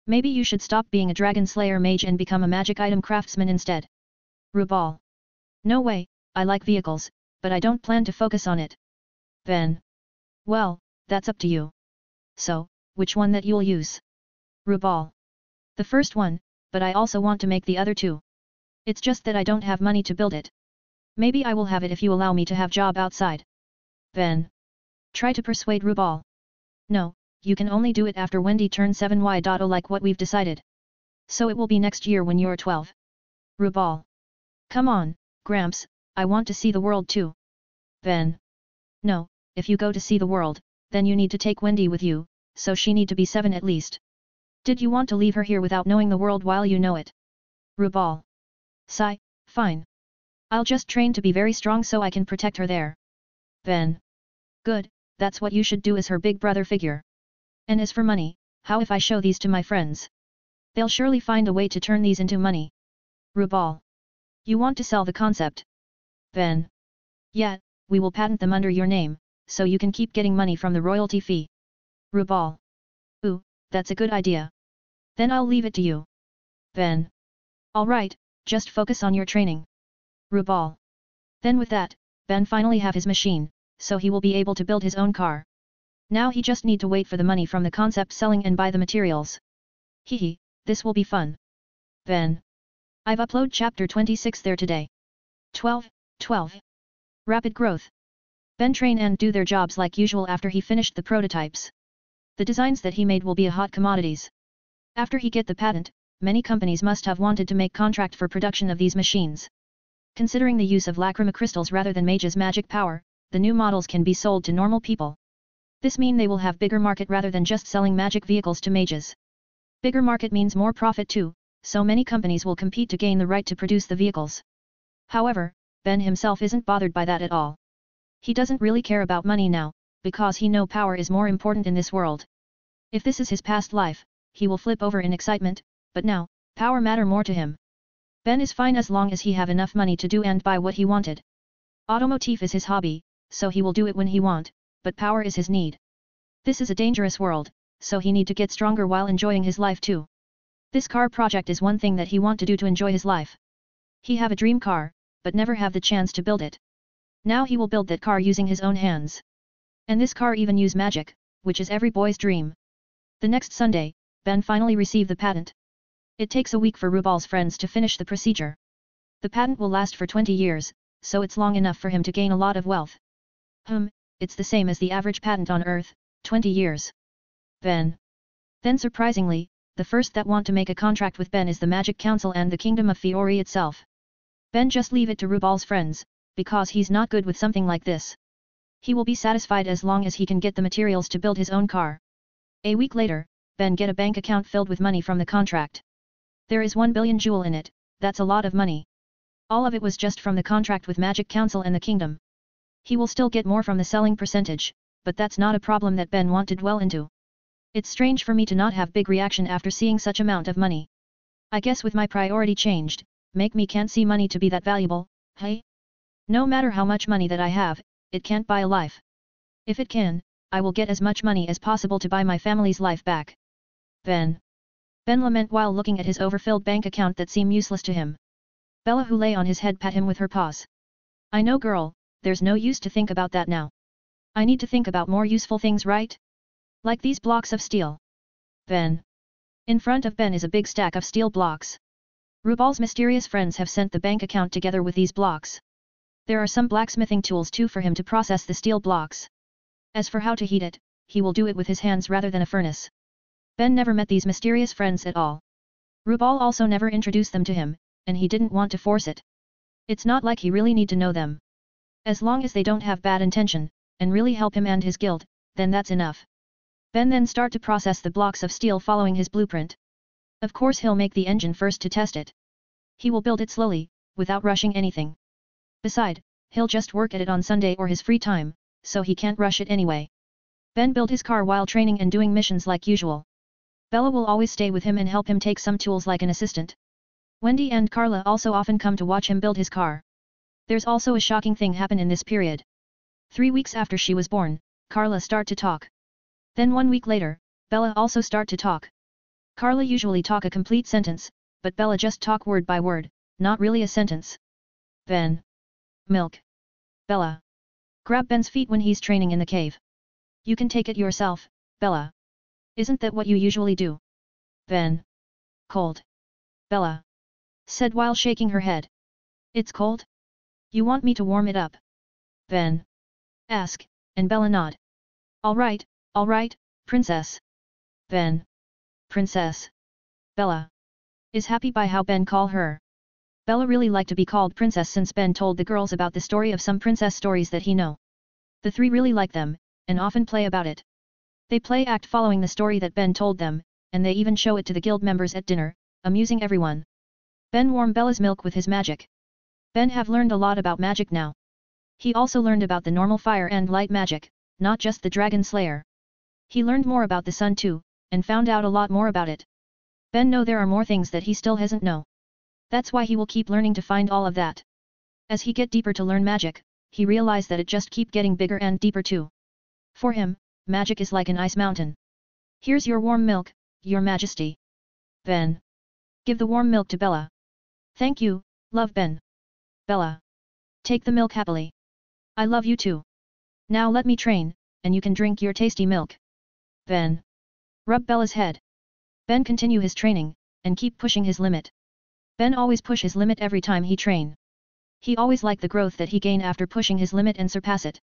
Maybe you should stop being a dragon slayer mage and become a magic item craftsman instead. Rubal. No way, I like vehicles, but I don't plan to focus on it. Ben. Well, that's up to you. So, which one that you'll use? Rubal. The first one, but I also want to make the other 2. It's just that I don't have money to build it. Maybe I will have it if you allow me to have job outside. Ben. Try to persuade Rubal. No, you can only do it after Wendy turns 7y. Like what we've decided. So it will be next year when you're 12. Rubal. Come on, Gramps, I want to see the world too. Ben. No, if you go to see the world, then you need to take Wendy with you, so she need to be 7 at least. Did you want to leave her here without knowing the world while you know it? Rubal. Sigh, fine. I'll just train to be very strong so I can protect her there. Ben. Good, that's what you should do as her big brother figure. And as for money, how if I show these to my friends? They'll surely find a way to turn these into money. Rubal. You want to sell the concept? Ben. Yeah, we will patent them under your name, so you can keep getting money from the royalty fee. Rubal. Ooh, that's a good idea. Then I'll leave it to you. Ben. Alright, just focus on your training. Rubal. Then with that, Ben finally have his machine, so he will be able to build his own car. Now he just need to wait for the money from the concept selling and buy the materials. Hehe, this will be fun. Ben. I've uploaded chapter 26 there today. 12. Rapid growth. Ben train and do their jobs like usual after he finished the prototypes. The designs that he made will be a hot commodities. After he get the patent, many companies must have wanted to make contract for production of these machines. Considering the use of lacrima crystals rather than mage's magic power, the new models can be sold to normal people. This mean they will have bigger market rather than just selling magic vehicles to mages. Bigger market means more profit too, so many companies will compete to gain the right to produce the vehicles. However, Ben himself isn't bothered by that at all. He doesn't really care about money now, because he know power is more important in this world. If this is his past life, he will flip over in excitement, but now, power matter more to him. Ben is fine as long as he have enough money to do and buy what he wanted. Automotive is his hobby, so he will do it when he want, but power is his need. This is a dangerous world, so he need to get stronger while enjoying his life too. This car project is one thing that he want to do to enjoy his life. He have a dream car, but never have the chance to build it. Now he will build that car using his own hands. And this car even use magic, which is every boy's dream. The next Sunday, Ben finally received the patent. It takes a week for Rubal's friends to finish the procedure. The patent will last for 20 years, so it's long enough for him to gain a lot of wealth. It's the same as the average patent on Earth, 20 years. Ben. Then surprisingly, the first that want to make a contract with Ben is the Magic Council and the Kingdom of Fiori itself. Ben just leave it to Rubal's friends, because he's not good with something like this. He will be satisfied as long as he can get the materials to build his own car. A week later, Ben get a bank account filled with money from the contract. There is 1 billion jewel in it, that's a lot of money. All of it was just from the contract with Magic Council and the Kingdom. He will still get more from the selling percentage, but that's not a problem that Ben want to dwell into. It's strange for me to not have big reaction after seeing such amount of money. I guess with my priority changed, make me can't see money to be that valuable, hey? No matter how much money that I have, it can't buy a life. If it can, I will get as much money as possible to buy my family's life back. Ben lament while looking at his overfilled bank account that seemed useless to him. Bella who lay on his head pat him with her paws. I know girl, there's no use to think about that now. I need to think about more useful things, right? Like these blocks of steel. Ben. In front of Ben is a big stack of steel blocks. Rubal's mysterious friends have sent the bank account together with these blocks. There are some blacksmithing tools too for him to process the steel blocks. As for how to heat it, he will do it with his hands rather than a furnace. Ben never met these mysterious friends at all. Rubal also never introduced them to him, and he didn't want to force it. It's not like he really need to know them. As long as they don't have bad intention, and really help him and his guild, then that's enough. Ben then start to process the blocks of steel following his blueprint. Of course he'll make the engine first to test it. He will build it slowly, without rushing anything. Beside, he'll just work at it on Sunday or his free time, so he can't rush it anyway. Ben built his car while training and doing missions like usual. Bella will always stay with him and help him take some tools like an assistant. Wendy and Carla also often come to watch him build his car. There's also a shocking thing happen in this period. 3 weeks after she was born, Carla start to talk. Then 1 week later, Bella also start to talk. Carla usually talk a complete sentence, but Bella just talk word by word, not really a sentence. Ben. Milk. Bella. Grab Ben's feet when he's training in the cave. You can take it yourself, Bella. Isn't that what you usually do? Ben. Cold. Bella. Said while shaking her head. It's cold? You want me to warm it up? Ben. Ask, and Bella nod. All right, princess. Ben. Princess. Bella. Is happy by how Ben call her. Bella really liked to be called princess since Ben told the girls about the story of some princess stories that he know. The three really like them, and often play about it. They play act following the story that Ben told them, and they even show it to the guild members at dinner, amusing everyone. Ben warm Bella's milk with his magic. Ben have learned a lot about magic now. He also learned about the normal fire and light magic, not just the dragon slayer. He learned more about the sun too, and found out a lot more about it. Ben know there are more things that he still hasn't know. That's why he will keep learning to find all of that. As he get deeper to learn magic, he realized that it just keep getting bigger and deeper too. For him, magic is like an ice mountain. Here's your warm milk, your majesty. Ben. Give the warm milk to Bella. Thank you, love Ben. Bella. Take the milk happily. I love you too. Now let me train, and you can drink your tasty milk. Ben. Rub Bella's head. Ben continue his training, and keep pushing his limit. Ben always push his limit every time he train. He always like the growth that he gain after pushing his limit and surpass it.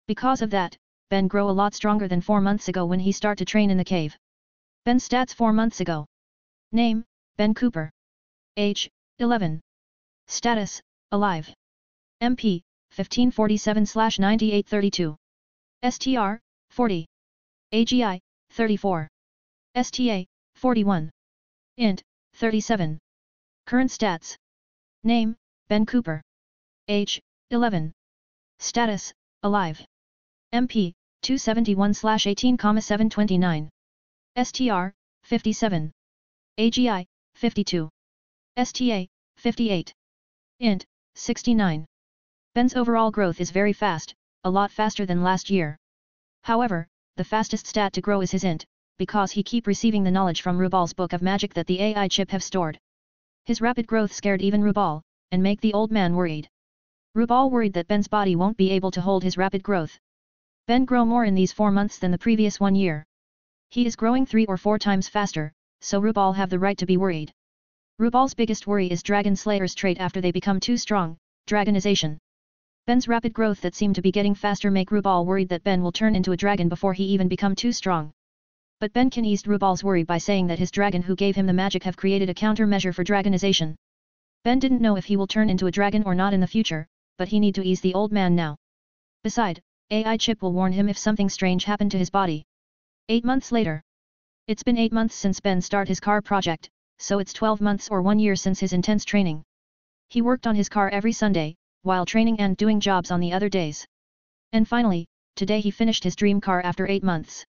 Because of that, Ben grow a lot stronger than 4 months ago when he start to train in the cave. Ben stats 4 months ago. Name, Ben Cooper. Age, 11. Status, alive. MP, 1547/9832. STR, 40. AGI, 34. STA, 41. INT, 37. Current stats. Name, Ben Cooper. Age, 11. Status, alive. MP, 271/18,729. STR, 57. AGI, 52. STA, 58. INT, 69. Ben's overall growth is very fast, a lot faster than last year. However, the fastest stat to grow is his INT, because he keep receiving the knowledge from Rubal's book of magic that the AI chip have stored. His rapid growth scared even Rubal, and make the old man worried. Rubal worried that Ben's body won't be able to hold his rapid growth. Ben grow more in these 4 months than the previous 1 year. He is growing 3 or 4 times faster, so Rubal have the right to be worried. Rubal's biggest worry is Dragon Slayer's trait after they become too strong, dragonization. Ben's rapid growth that seemed to be getting faster make Rubal worried that Ben will turn into a dragon before he even become too strong. But Ben can ease Rubal's worry by saying that his dragon who gave him the magic have created a countermeasure for dragonization. Ben didn't know if he will turn into a dragon or not in the future, but he need to ease the old man now. Beside, AI chip will warn him if something strange happened to his body. 8 months later. It's been 8 months since Ben started his car project, so it's 12 months or 1 year since his intense training. He worked on his car every Sunday, while training and doing jobs on the other days. And finally, today he finished his dream car after 8 months.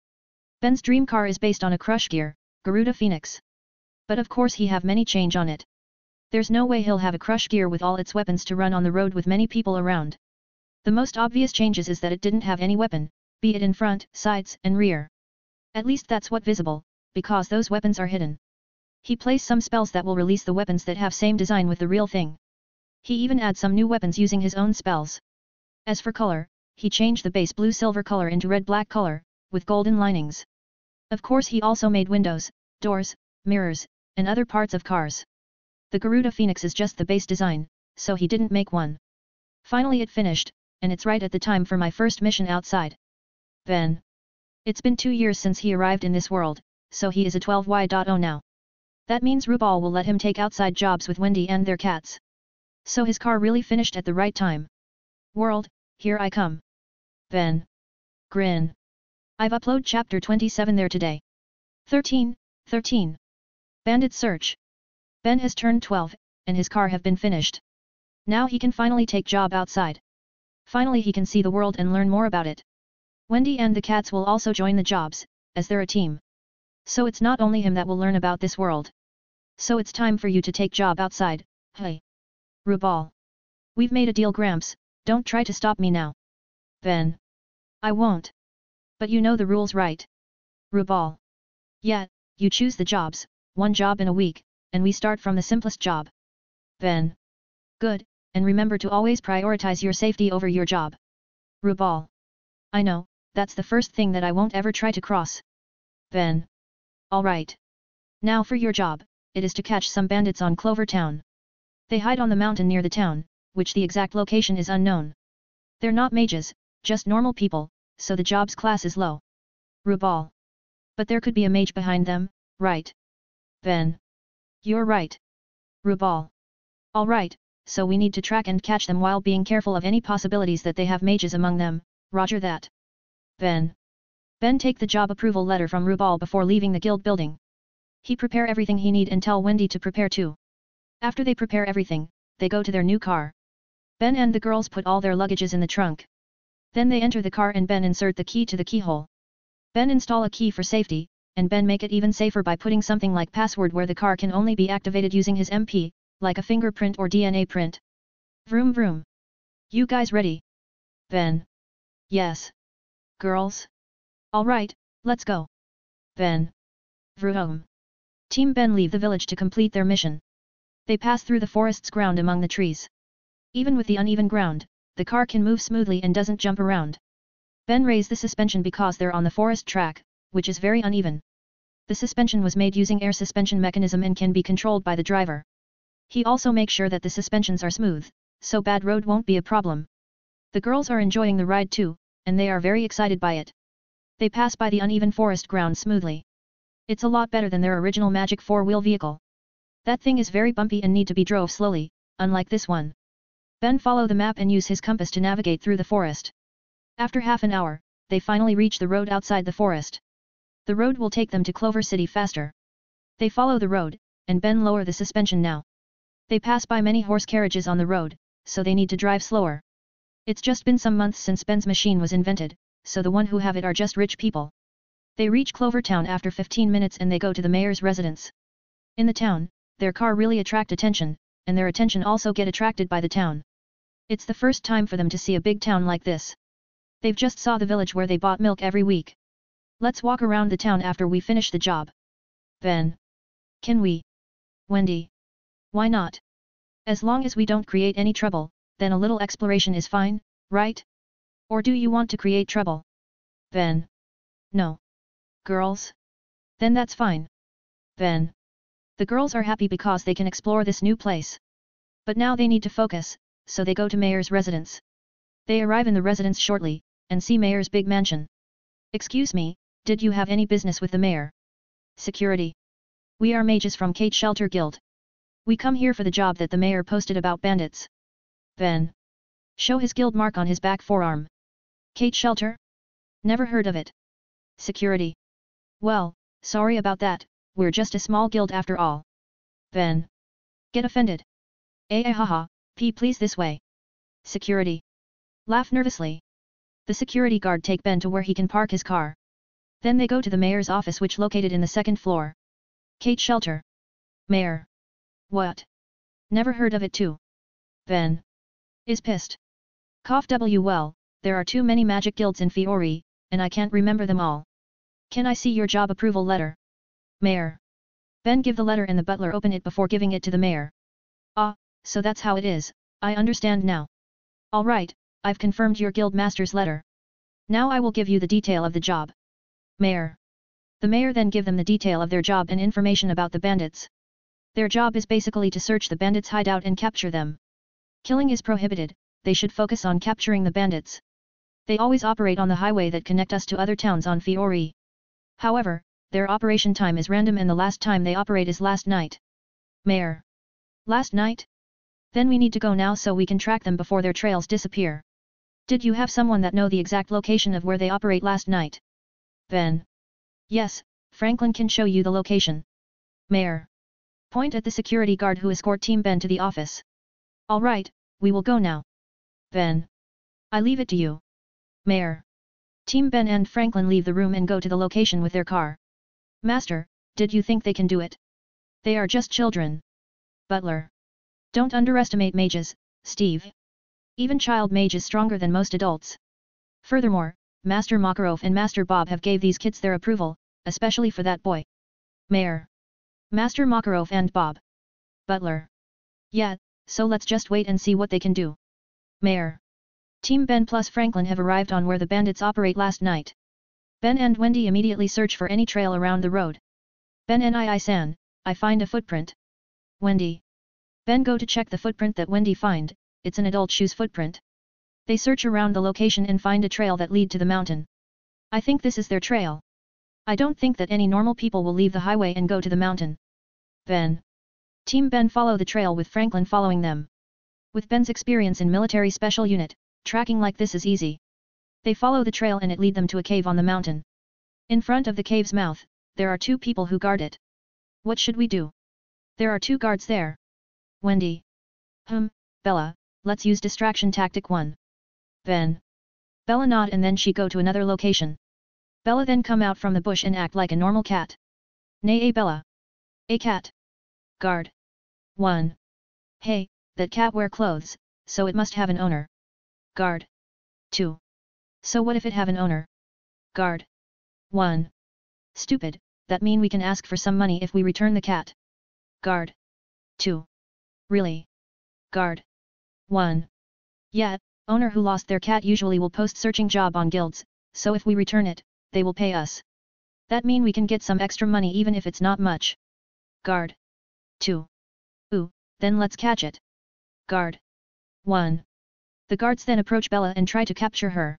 Ben's dream car is based on a crush gear, Garuda Phoenix. But of course he have many change on it. There's no way he'll have a crush gear with all its weapons to run on the road with many people around. The most obvious changes is that it didn't have any weapon, be it in front, sides, and rear. At least that's what visible, because those weapons are hidden. He plays some spells that will release the weapons that have same design with the real thing. He even adds some new weapons using his own spells. As for color, he changed the base blue-silver color into red-black color, with golden linings. Of course he also made windows, doors, mirrors, and other parts of cars. The Garuda Phoenix is just the base design, so he didn't make one. Finally it finished, and it's right at the time for my first mission outside. Ben. It's been 2 years since he arrived in this world, so he is a 12Y.0 now. That means Rubal will let him take outside jobs with Wendy and their cats. So his car really finished at the right time. World, here I come. Ben. Grin. I've uploaded chapter 27 there today. 13. Bandit search. Ben has turned 12, and his car have been finished. Now he can finally take job outside. Finally he can see the world and learn more about it. Wendy and the cats will also join the jobs, as they're a team. So it's not only him that will learn about this world. So it's time for you to take job outside, hey. Rubal. We've made a deal, Gramps, don't try to stop me now. Ben. I won't. But you know the rules, right? Rubal. Yeah, you choose the jobs, one job in a week, and we start from the simplest job. Ben. Good, and remember to always prioritize your safety over your job. Rubal. I know, that's the first thing that I won't ever try to cross. Ben. Alright. Now for your job, it is to catch some bandits on Clover Town. They hide on the mountain near the town, which the exact location is unknown. They're not mages, just normal people, so the job's class is low. Rubal. But there could be a mage behind them, right? Ben. You're right. Rubal. Alright, so we need to track and catch them while being careful of any possibilities that they have mages among them, roger that. Ben. Ben take the job approval letter from Rubal before leaving the guild building. He prepare everything he need and tell Wendy to prepare too. After they prepare everything, they go to their new car. Ben and the girls put all their luggages in the trunk. Then they enter the car and Ben insert the key to the keyhole. Ben install a key for safety, and Ben make it even safer by putting something like password where the car can only be activated using his MP, like a fingerprint or DNA print. Vroom vroom. You guys ready? Ben. Yes. Girls? Alright, let's go. Ben. Vroom. Team Ben leave the village to complete their mission. They pass through the forest's ground among the trees. Even with the uneven ground, the car can move smoothly and doesn't jump around. Ben raise the suspension because they're on the forest track, which is very uneven. The suspension was made using air suspension mechanism and can be controlled by the driver. He also makes sure that the suspensions are smooth, so bad road won't be a problem. The girls are enjoying the ride too, and they are very excited by it. They pass by the uneven forest ground smoothly. It's a lot better than their original magic 4-wheel vehicle. That thing is very bumpy and need to be drove slowly, unlike this one. Ben follow the map and use his compass to navigate through the forest. After half an hour, they finally reach the road outside the forest. The road will take them to Clover City faster. They follow the road, and Ben lower the suspension now. They pass by many horse carriages on the road, so they need to drive slower. It's just been some months since Ben's machine was invented, so the one who have it are just rich people. They reach Clover Town after 15 minutes and they go to the mayor's residence. In the town, their car really attract attention, and their attention also get attracted by the town. It's the first time for them to see a big town like this. They've just saw the village where they bought milk every week. Let's walk around the town after we finish the job. Ben. Can we? Wendy. Why not? As long as we don't create any trouble, then a little exploration is fine, right? Or do you want to create trouble? Ben. No. Girls? Then that's fine. Ben. The girls are happy because they can explore this new place. But now they need to focus, so they go to Mayor's residence. They arrive in the residence shortly, and see Mayor's big mansion. Excuse me, did you have any business with the mayor? Security. We are mages from Kate Shelter Guild. We come here for the job that the mayor posted about bandits. Ben. Show his guild mark on his back forearm. Kate Shelter? Never heard of it. Security. Well, sorry about that, we're just a small guild after all. Ben. Get offended. Haha, please this way. Security. Laugh nervously. The security guard take Ben to where he can park his car. Then they go to the mayor's office which located in the second floor. Kate Shelter. Mayor. What? Never heard of it too. Ben. Is pissed. Cough well, there are too many magic guilds in Fiori, and I can't remember them all. Can I see your job approval letter? Mayor. Ben give the letter and the butler open it before giving it to the mayor. Ah, so that's how it is, I understand now. Alright, I've confirmed your guild master's letter. Now I will give you the detail of the job. Mayor. The mayor then give them the detail of their job and information about the bandits. Their job is basically to search the bandits' hideout and capture them. Killing is prohibited, they should focus on capturing the bandits. They always operate on the highway that connect us to other towns on Fiori. However, their operation time is random and the last time they operate is last night. Mayor. Last night? Then we need to go now so we can track them before their trails disappear. Did you have someone that know the exact location of where they operate last night? Ben. Yes, Franklin can show you the location. Mayor. Point at the security guard who escort Team Ben to the office. Alright, we will go now. Ben. I leave it to you. Mayor. Team Ben and Franklin leave the room and go to the location with their car. Master, did you think they can do it? They are just children. Butler. Don't underestimate mages, Steve. Even child mage is stronger than most adults. Furthermore, Master Makarov and Master Bob have gave these kids their approval, especially for that boy. Mayor. Master Makarov and Bob. Butler. Yeah, so let's just wait and see what they can do. Mayor. Team Ben plus Franklin have arrived on where the bandits operate last night. Ben and Wendy immediately search for any trail around the road. Ben and I-san, I find a footprint. Wendy. Ben go to check the footprint that Wendy find, it's an adult shoe's footprint. They search around the location and find a trail that lead to the mountain. I think this is their trail. I don't think that any normal people will leave the highway and go to the mountain. Ben. Team Ben follow the trail with Franklin following them. With Ben's experience in military special unit, tracking like this is easy. They follow the trail and it lead them to a cave on the mountain. In front of the cave's mouth, there are two people who guard it. What should we do? There are two guards there. Wendy. Bella, let's use distraction tactic 1. Ben. Bella nod and then she go to another location. Bella then come out from the bush and act like a normal cat. Nay, Bella. A cat. Guard. 1. Hey, that cat wear clothes, so it must have an owner. Guard. 2. So what if it have an owner? Guard. 1. Stupid, that mean we can ask for some money if we return the cat. Guard. 2. Really? Guard. 1. Yeah, owner who lost their cat usually will post searching job on guilds, so if we return it, they will pay us. That mean we can get some extra money even if it's not much. Guard. 2. Ooh, then let's catch it. Guard. 1. The guards then approach Bella and try to capture her.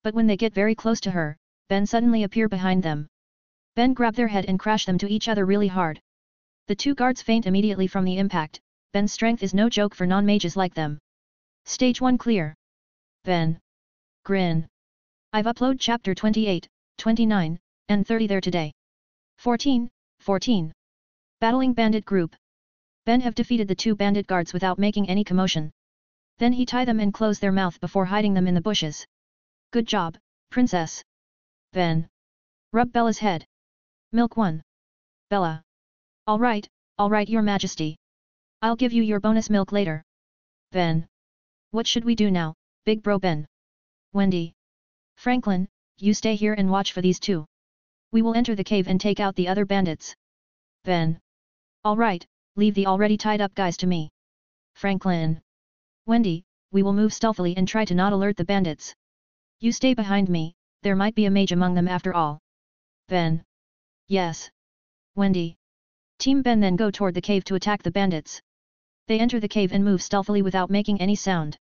But when they get very close to her, Ben suddenly appear behind them. Ben grab their head and crash them to each other really hard. The two guards faint immediately from the impact. Ben's strength is no joke for non-mages like them. Stage 1 clear. Ben. Grin. I've uploaded chapter 28, 29, and 30 there today. 14. Battling bandit group. Ben have defeated the two bandit guards without making any commotion. Then he tie them and close their mouth before hiding them in the bushes. Good job, princess. Ben. Rub Bella's head. Milk 1. Bella. Alright, your majesty. I'll give you your bonus milk later. Ben. What should we do now, big bro Ben? Wendy. Franklin, you stay here and watch for these two. We will enter the cave and take out the other bandits. Ben. Alright, leave the already tied up guys to me. Franklin. Wendy, we will move stealthily and try to not alert the bandits. You stay behind me, there might be a mage among them after all. Ben. Yes. Wendy. Team Ben then go toward the cave to attack the bandits. They enter the cave and move stealthily without making any sound.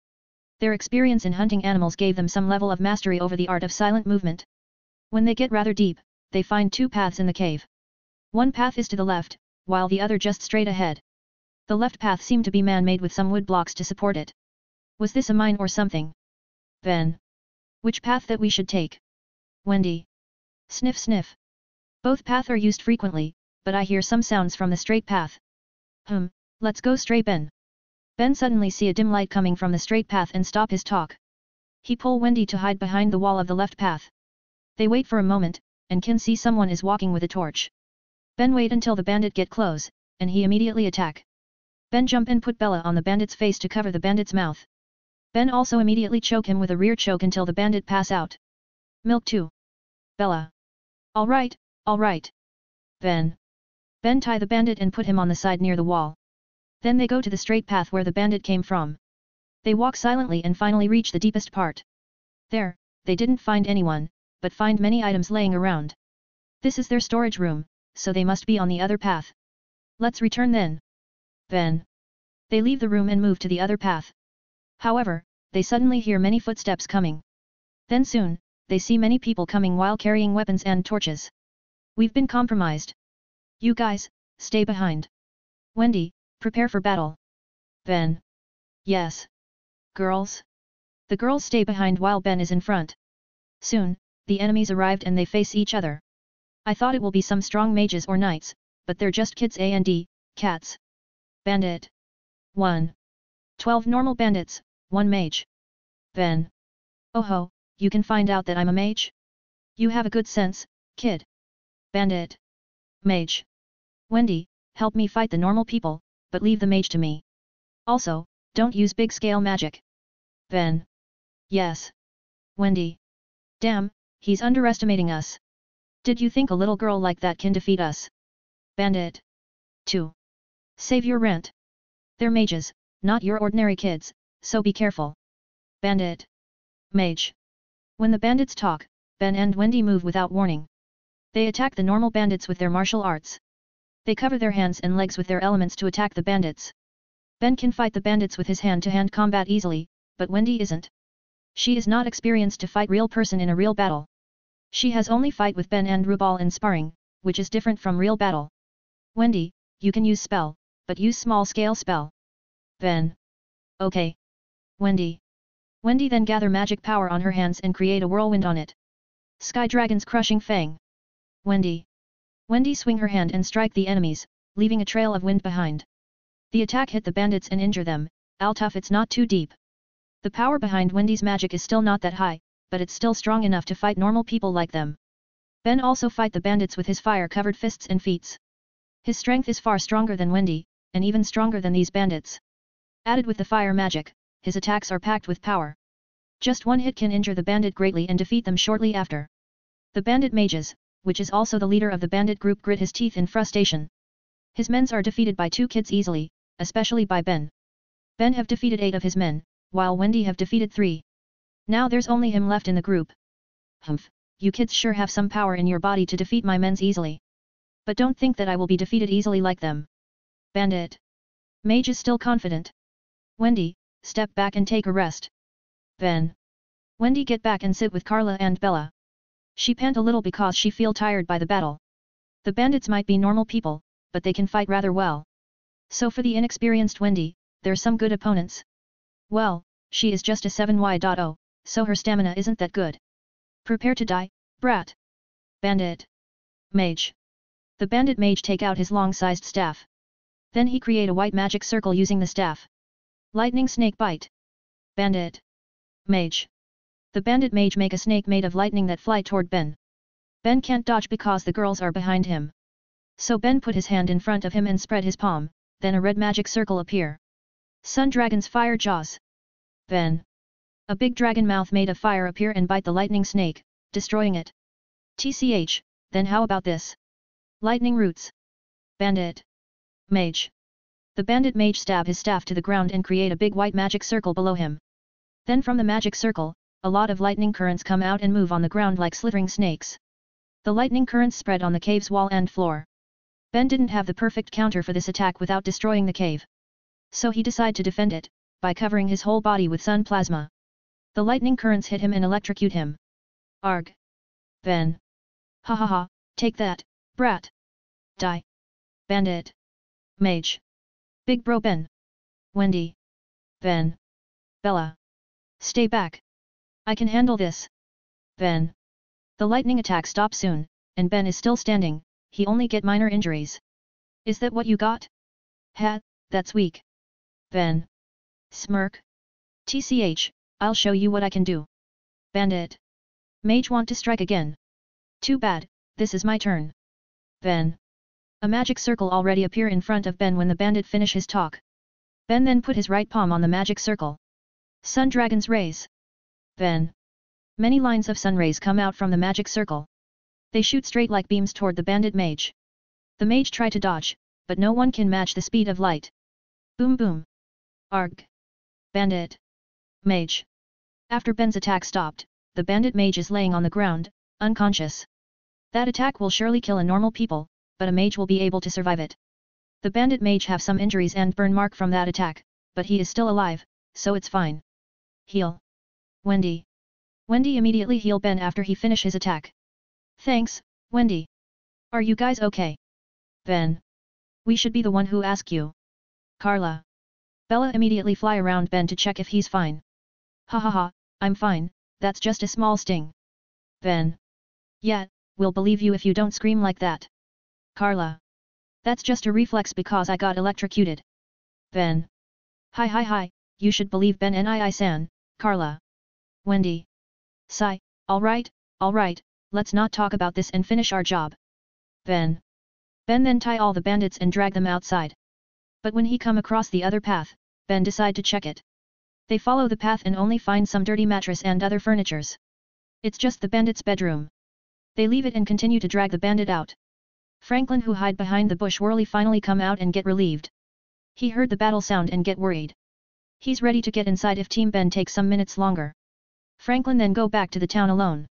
Their experience in hunting animals gave them some level of mastery over the art of silent movement. When they get rather deep, they find two paths in the cave. One path is to the left, while the other just straight ahead. The left path seemed to be man-made with some wood blocks to support it. Was this a mine or something? Ben. Which path that we should take? Wendy. Sniff sniff. Both paths are used frequently, but I hear some sounds from the straight path. Let's go straight Ben. Ben suddenly see a dim light coming from the straight path and stop his talk. He pull Wendy to hide behind the wall of the left path. They wait for a moment, and can see someone is walking with a torch. Ben wait until the bandit get close, and he immediately attack. Ben jump and put Bella on the bandit's face to cover the bandit's mouth. Ben also immediately choke him with a rear choke until the bandit pass out. Milk 2. Bella. Alright. Ben. Ben tie the bandit and put him on the side near the wall. Then they go to the straight path where the bandit came from. They walk silently and finally reach the deepest part. There, they didn't find anyone, but find many items laying around. This is their storage room, so they must be on the other path. Let's return then. Ben. They leave the room and move to the other path. However, they suddenly hear many footsteps coming. Then soon, they see many people coming while carrying weapons and torches. We've been compromised. You guys, stay behind. Wendy, prepare for battle. Ben. Yes. Girls? The girls stay behind while Ben is in front. Soon, the enemies arrived and they face each other. I thought it will be some strong mages or knights, but they're just kids and cats. Bandit. 1. 12 normal bandits, 1 mage. Ben. Oh ho, you can find out that I'm a mage? You have a good sense, kid. Bandit. Mage. Wendy, help me fight the normal people, but leave the mage to me. Also, don't use big scale magic. Ben. Yes. Wendy. Damn, he's underestimating us. Did you think a little girl like that can defeat us? Bandit. 2. Save your rent. They're mages, not your ordinary kids, so be careful. Bandit. Mage. When the bandits talk, Ben and Wendy move without warning. They attack the normal bandits with their martial arts. They cover their hands and legs with their elements to attack the bandits. Ben can fight the bandits with his hand-to-hand combat easily, but Wendy isn't. She is not experienced to fight real person in a real battle. She has only fight with Ben and Rubal in sparring, which is different from real battle. Wendy, you can use spell, but use small-scale spell. Ben. Okay. Wendy. Wendy then gather magic power on her hands and create a whirlwind on it. Sky Dragon's crushing fang. Wendy. Wendy swing her hand and strike the enemies, leaving a trail of wind behind. The attack hit the bandits and injure them, tough it's not too deep. The power behind Wendy's magic is still not that high, but it's still strong enough to fight normal people like them. Ben also fight the bandits with his fire-covered fists and feats. His strength is far stronger than Wendy, and even stronger than these bandits. Added with the fire magic, his attacks are packed with power. Just one hit can injure the bandit greatly and defeat them shortly after. The bandit mages, which is also the leader of the bandit group, grit his teeth in frustration. His men are defeated by 2 kids easily, especially by Ben. Ben have defeated 8 of his men, while Wendy have defeated 3. Now there's only him left in the group. Humph, you kids sure have some power in your body to defeat my men's easily. But don't think that I will be defeated easily like them. Bandit. Mage is still confident. Wendy, step back and take a rest. Ben. Wendy get back and sit with Carla and Bella. She pant a little because she feel tired by the battle. The bandits might be normal people, but they can fight rather well. So for the inexperienced Wendy, there's some good opponents. Well, she is just a 7Y.0, so her stamina isn't that good. Prepare to die, brat. Bandit. Mage. The bandit mage take out his long-sized staff. Then he create a white magic circle using the staff. Lightning snake bite. Bandit. Mage. The bandit mage make a snake made of lightning that fly toward Ben. Ben can't dodge because the girls are behind him. So Ben put his hand in front of him and spread his palm, then a red magic circle appear. Sun Dragon's fire jaws. Ben. A big dragon mouth made of fire appear and bite the lightning snake, destroying it. TCH, then how about this? Lightning roots. Bandit. Mage. The bandit mage stab his staff to the ground and create a big white magic circle below him. Then from the magic circle, a lot of lightning currents come out and move on the ground like slithering snakes. The lightning currents spread on the cave's wall and floor. Ben didn't have the perfect counter for this attack without destroying the cave. So he decided to defend it, by covering his whole body with sun plasma. The lightning currents hit him and electrocute him. Arg. Ben. Ha ha ha, take that, brat. Die. Bandit. Mage. Big bro Ben. Wendy. Ben. Bella. Stay back. I can handle this. Ben. The lightning attack stops soon, and Ben is still standing, he only get minor injuries. Is that what you got? Ha, that's weak. Ben. Smirk. TCH, I'll show you what I can do. Bandit. Mage want to strike again. Too bad, this is my turn. Ben. A magic circle already appear in front of Ben when the bandit finish his talk. Ben then put his right palm on the magic circle. Sun Dragon's rays. Ben. Many lines of sun rays come out from the magic circle. They shoot straight like beams toward the bandit mage. The mage try to dodge, but no one can match the speed of light. Boom boom. Arg. Bandit. Mage. After Ben's attack stopped, the bandit mage is laying on the ground, unconscious. That attack will surely kill a normal people, but a mage will be able to survive it. The bandit mage have some injuries and burn mark from that attack, but he is still alive, so it's fine. Heal. Wendy. Wendy immediately heal Ben after he finish his attack. Thanks, Wendy. Are you guys okay? Ben. We should be the one who ask you. Carla. Bella immediately fly around Ben to check if he's fine. Ha ha ha, I'm fine, that's just a small sting. Ben. Yeah, we'll believe you if you don't scream like that. Carla. That's just a reflex because I got electrocuted. Ben. Hi, you should believe Ben Nii-san, Carla. Wendy. Sigh, alright, let's not talk about this and finish our job. Ben. Ben then tie all the bandits and drag them outside. But when he come across the other path, Ben decide to check it. They follow the path and only find some dirty mattress and other furnitures. It's just the bandit's bedroom. They leave it and continue to drag the bandit out. Franklin, who hide behind the bush whirly, finally come out and get relieved. He heard the battle sound and get worried. He's ready to get inside if Team Ben takes some minutes longer. Franklin then go back to the town alone.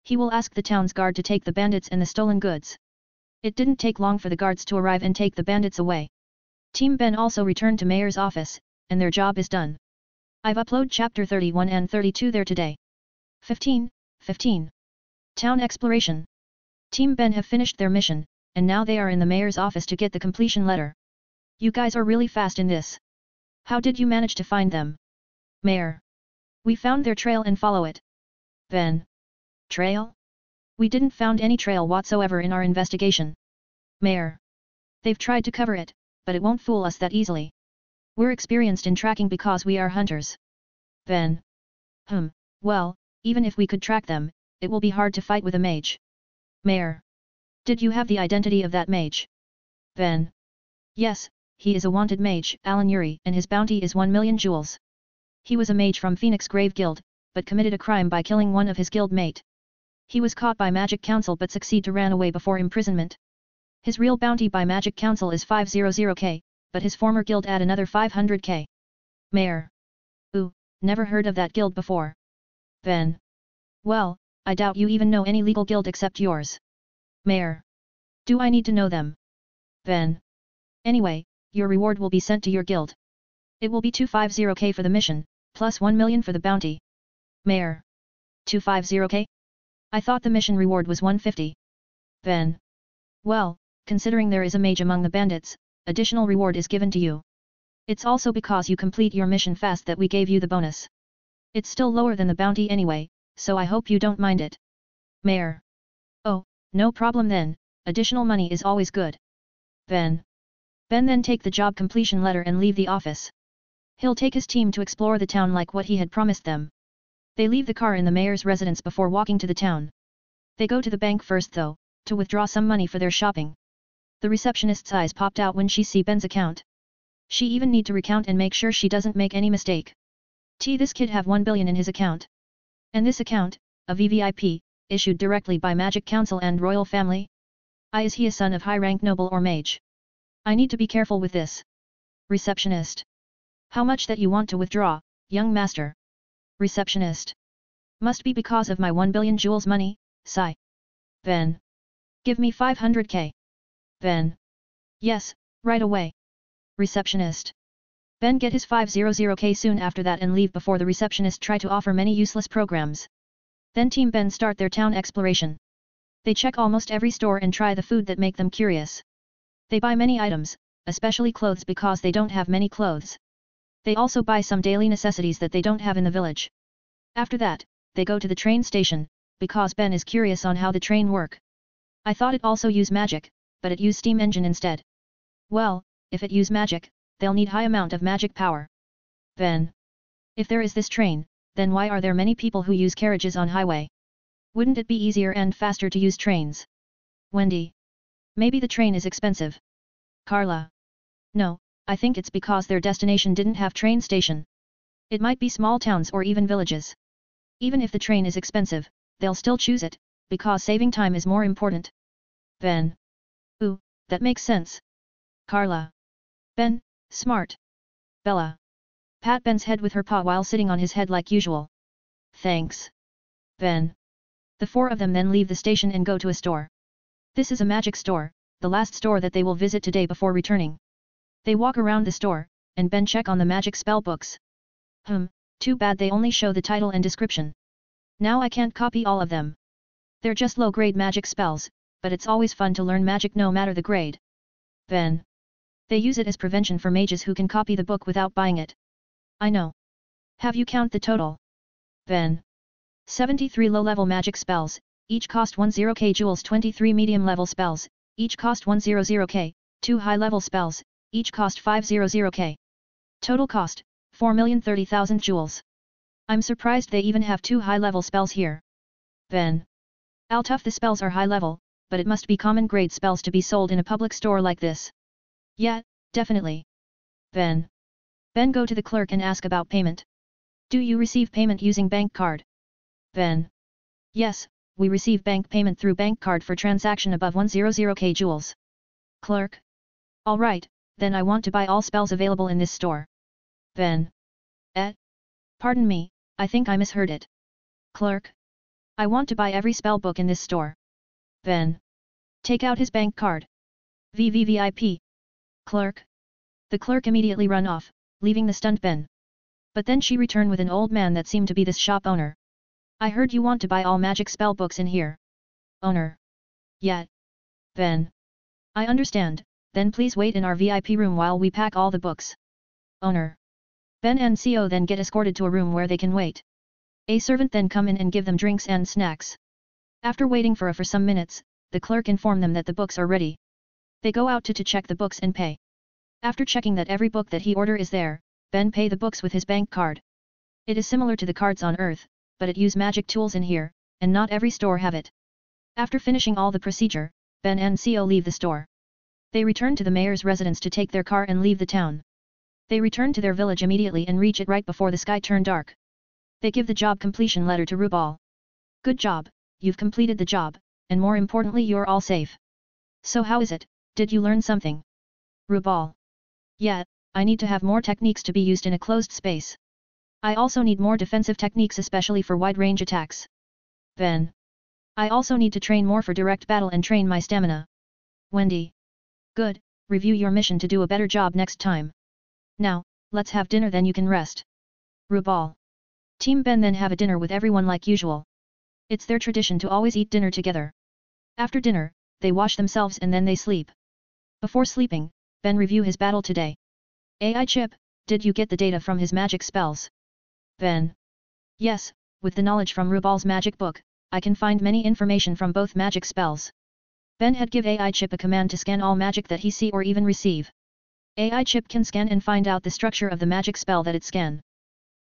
He will ask the town's guard to take the bandits and the stolen goods. It didn't take long for the guards to arrive and take the bandits away. Team Ben also returned to Mayor's office, and their job is done. I've uploaded chapter 31 and 32 there today. 15. Town exploration. Team Ben have finished their mission, and now they are in the mayor's office to get the completion letter. You guys are really fast in this. How did you manage to find them? Mayor. We found their trail and follow it. Ben. Trail? We didn't found any trail whatsoever in our investigation. Mayor. They've tried to cover it, but it won't fool us that easily. We're experienced in tracking because we are hunters. Ben. Well, even if we could track them, it will be hard to fight with a mage. Mayor. Did you have the identity of that mage? Ben. Yes, he is a wanted mage, Alan Yuri, and his bounty is 1 million jewels. He was a mage from Phoenix Grave Guild, but committed a crime by killing one of his guild mate. He was caught by Magic Council but succeed to ran away before imprisonment. His real bounty by Magic Council is 500k, but his former guild add another 500k. Mayor. Ooh, never heard of that guild before. Ben. Well, I doubt you even know any legal guild except yours. Mayor. Do I need to know them? Ben. Anyway, your reward will be sent to your guild. It will be 250k for the mission, plus 1 million for the bounty. Mayor. 250k? I thought the mission reward was 150. Ben. Well, considering there is a mage among the bandits, additional reward is given to you. It's also because you complete your mission fast that we gave you the bonus. It's still lower than the bounty anyway, so I hope you don't mind it. Mayor. Oh, no problem then, additional money is always good. Ben. Ben then take the job completion letter and leave the office. He'll take his team to explore the town like what he had promised them. They leave the car in the mayor's residence before walking to the town. They go to the bank first though, to withdraw some money for their shopping. The receptionist's eyes popped out when she see Ben's account. She even need to recount and make sure she doesn't make any mistake. This kid have 1 billion in his account. And this account, a VVIP, issued directly by Magic Council and Royal Family? Is he a son of high-rank noble or mage? I need to be careful with this. Receptionist. How much that you want to withdraw, young master? Receptionist. Must be because of my 1 billion jewels money, sigh. Ben. Give me 500k. Ben. Yes, right away. Receptionist. Ben get his 500k soon after that and leave before the receptionist try to offer many useless programs. Then Team Ben start their town exploration. They check almost every store and try the food that make them curious. They buy many items, especially clothes because they don't have many clothes. They also buy some daily necessities that they don't have in the village. After that, they go to the train station, because Ben is curious on how the train work. I thought it also use magic, but it use steam engine instead. Well, if it use magic, they'll need high amount of magic power. Ben. If there is this train, then why are there many people who use carriages on highway? Wouldn't it be easier and faster to use trains? Wendy. Maybe the train is expensive. Carla. No, I think it's because their destination didn't have train station. It might be small towns or even villages. Even if the train is expensive, they'll still choose it, because saving time is more important. Ben. Ooh, that makes sense. Carla. Ben, smart. Bella. Pat Ben's head with her paw while sitting on his head like usual. Thanks. Ben. The four of them then leave the station and go to a store. This is a magic store, the last store that they will visit today before returning. They walk around the store, and Ben check on the magic spell books. Too bad they only show the title and description. Now I can't copy all of them. They're just low-grade magic spells, but it's always fun to learn magic no matter the grade. Ben. They use it as prevention for mages who can copy the book without buying it. I know. Have you count the total? Ben. 73 low-level magic spells, each cost 10k jewels. 23 medium-level spells, each cost 100k, 2 high-level spells, each cost 500k. Total cost, 4,030,000 jewels. I'm surprised they even have 2 high-level spells here. Ben. Altuf, the spells are high-level, but it must be common grade spells to be sold in a public store like this. Yeah, definitely. Ben. Ben, go to the clerk and ask about payment. Do you receive payment using bank card? Ben. Yes, we receive bank payment through bank card for transaction above 100k jewels. Clerk. Alright, then I want to buy all spells available in this store. Ben. Pardon me, I think I misheard it. Clerk. I want to buy every spell book in this store. Ben. Take out his bank card. VVVIP. Clerk. The clerk immediately run off, leaving the stunned Ben. But then she returned with an old man that seemed to be this shop owner. I heard you want to buy all magic spell books in here. Owner. Yeah. Ben. I understand, then please wait in our VIP room while we pack all the books. Owner. Ben and Co then get escorted to a room where they can wait. A servant then come in and give them drinks and snacks. After waiting for some minutes, the clerk inform them that the books are ready. They go out to check the books and pay. After checking that every book that he order is there, Ben pay the books with his bank card. It is similar to the cards on Earth, but it use magic tools in here, and not every store have it. After finishing all the procedure, Ben and Co leave the store. They return to the mayor's residence to take their car and leave the town. They return to their village immediately and reach it right before the sky turned dark. They give the job completion letter to Rubal. Good job, you've completed the job, and more importantly you're all safe. So how is it, did you learn something? Rubal. Yeah, I need to have more techniques to be used in a closed space. I also need more defensive techniques especially for wide-range attacks. Ben. I also need to train more for direct battle and train my stamina. Wendy. Good, review your mission to do a better job next time. Now, let's have dinner then you can rest. Rubal. Team Ben then have a dinner with everyone like usual. It's their tradition to always eat dinner together. After dinner, they wash themselves and then they sleep. Before sleeping, Ben review his battle today. AI Chip, did you get the data from his magic spells? Ben. Yes, with the knowledge from Rubal's magic book, I can find many information from both magic spells. Ben had give AI Chip a command to scan all magic that he see or even receive. AI Chip can scan and find out the structure of the magic spell that it scan.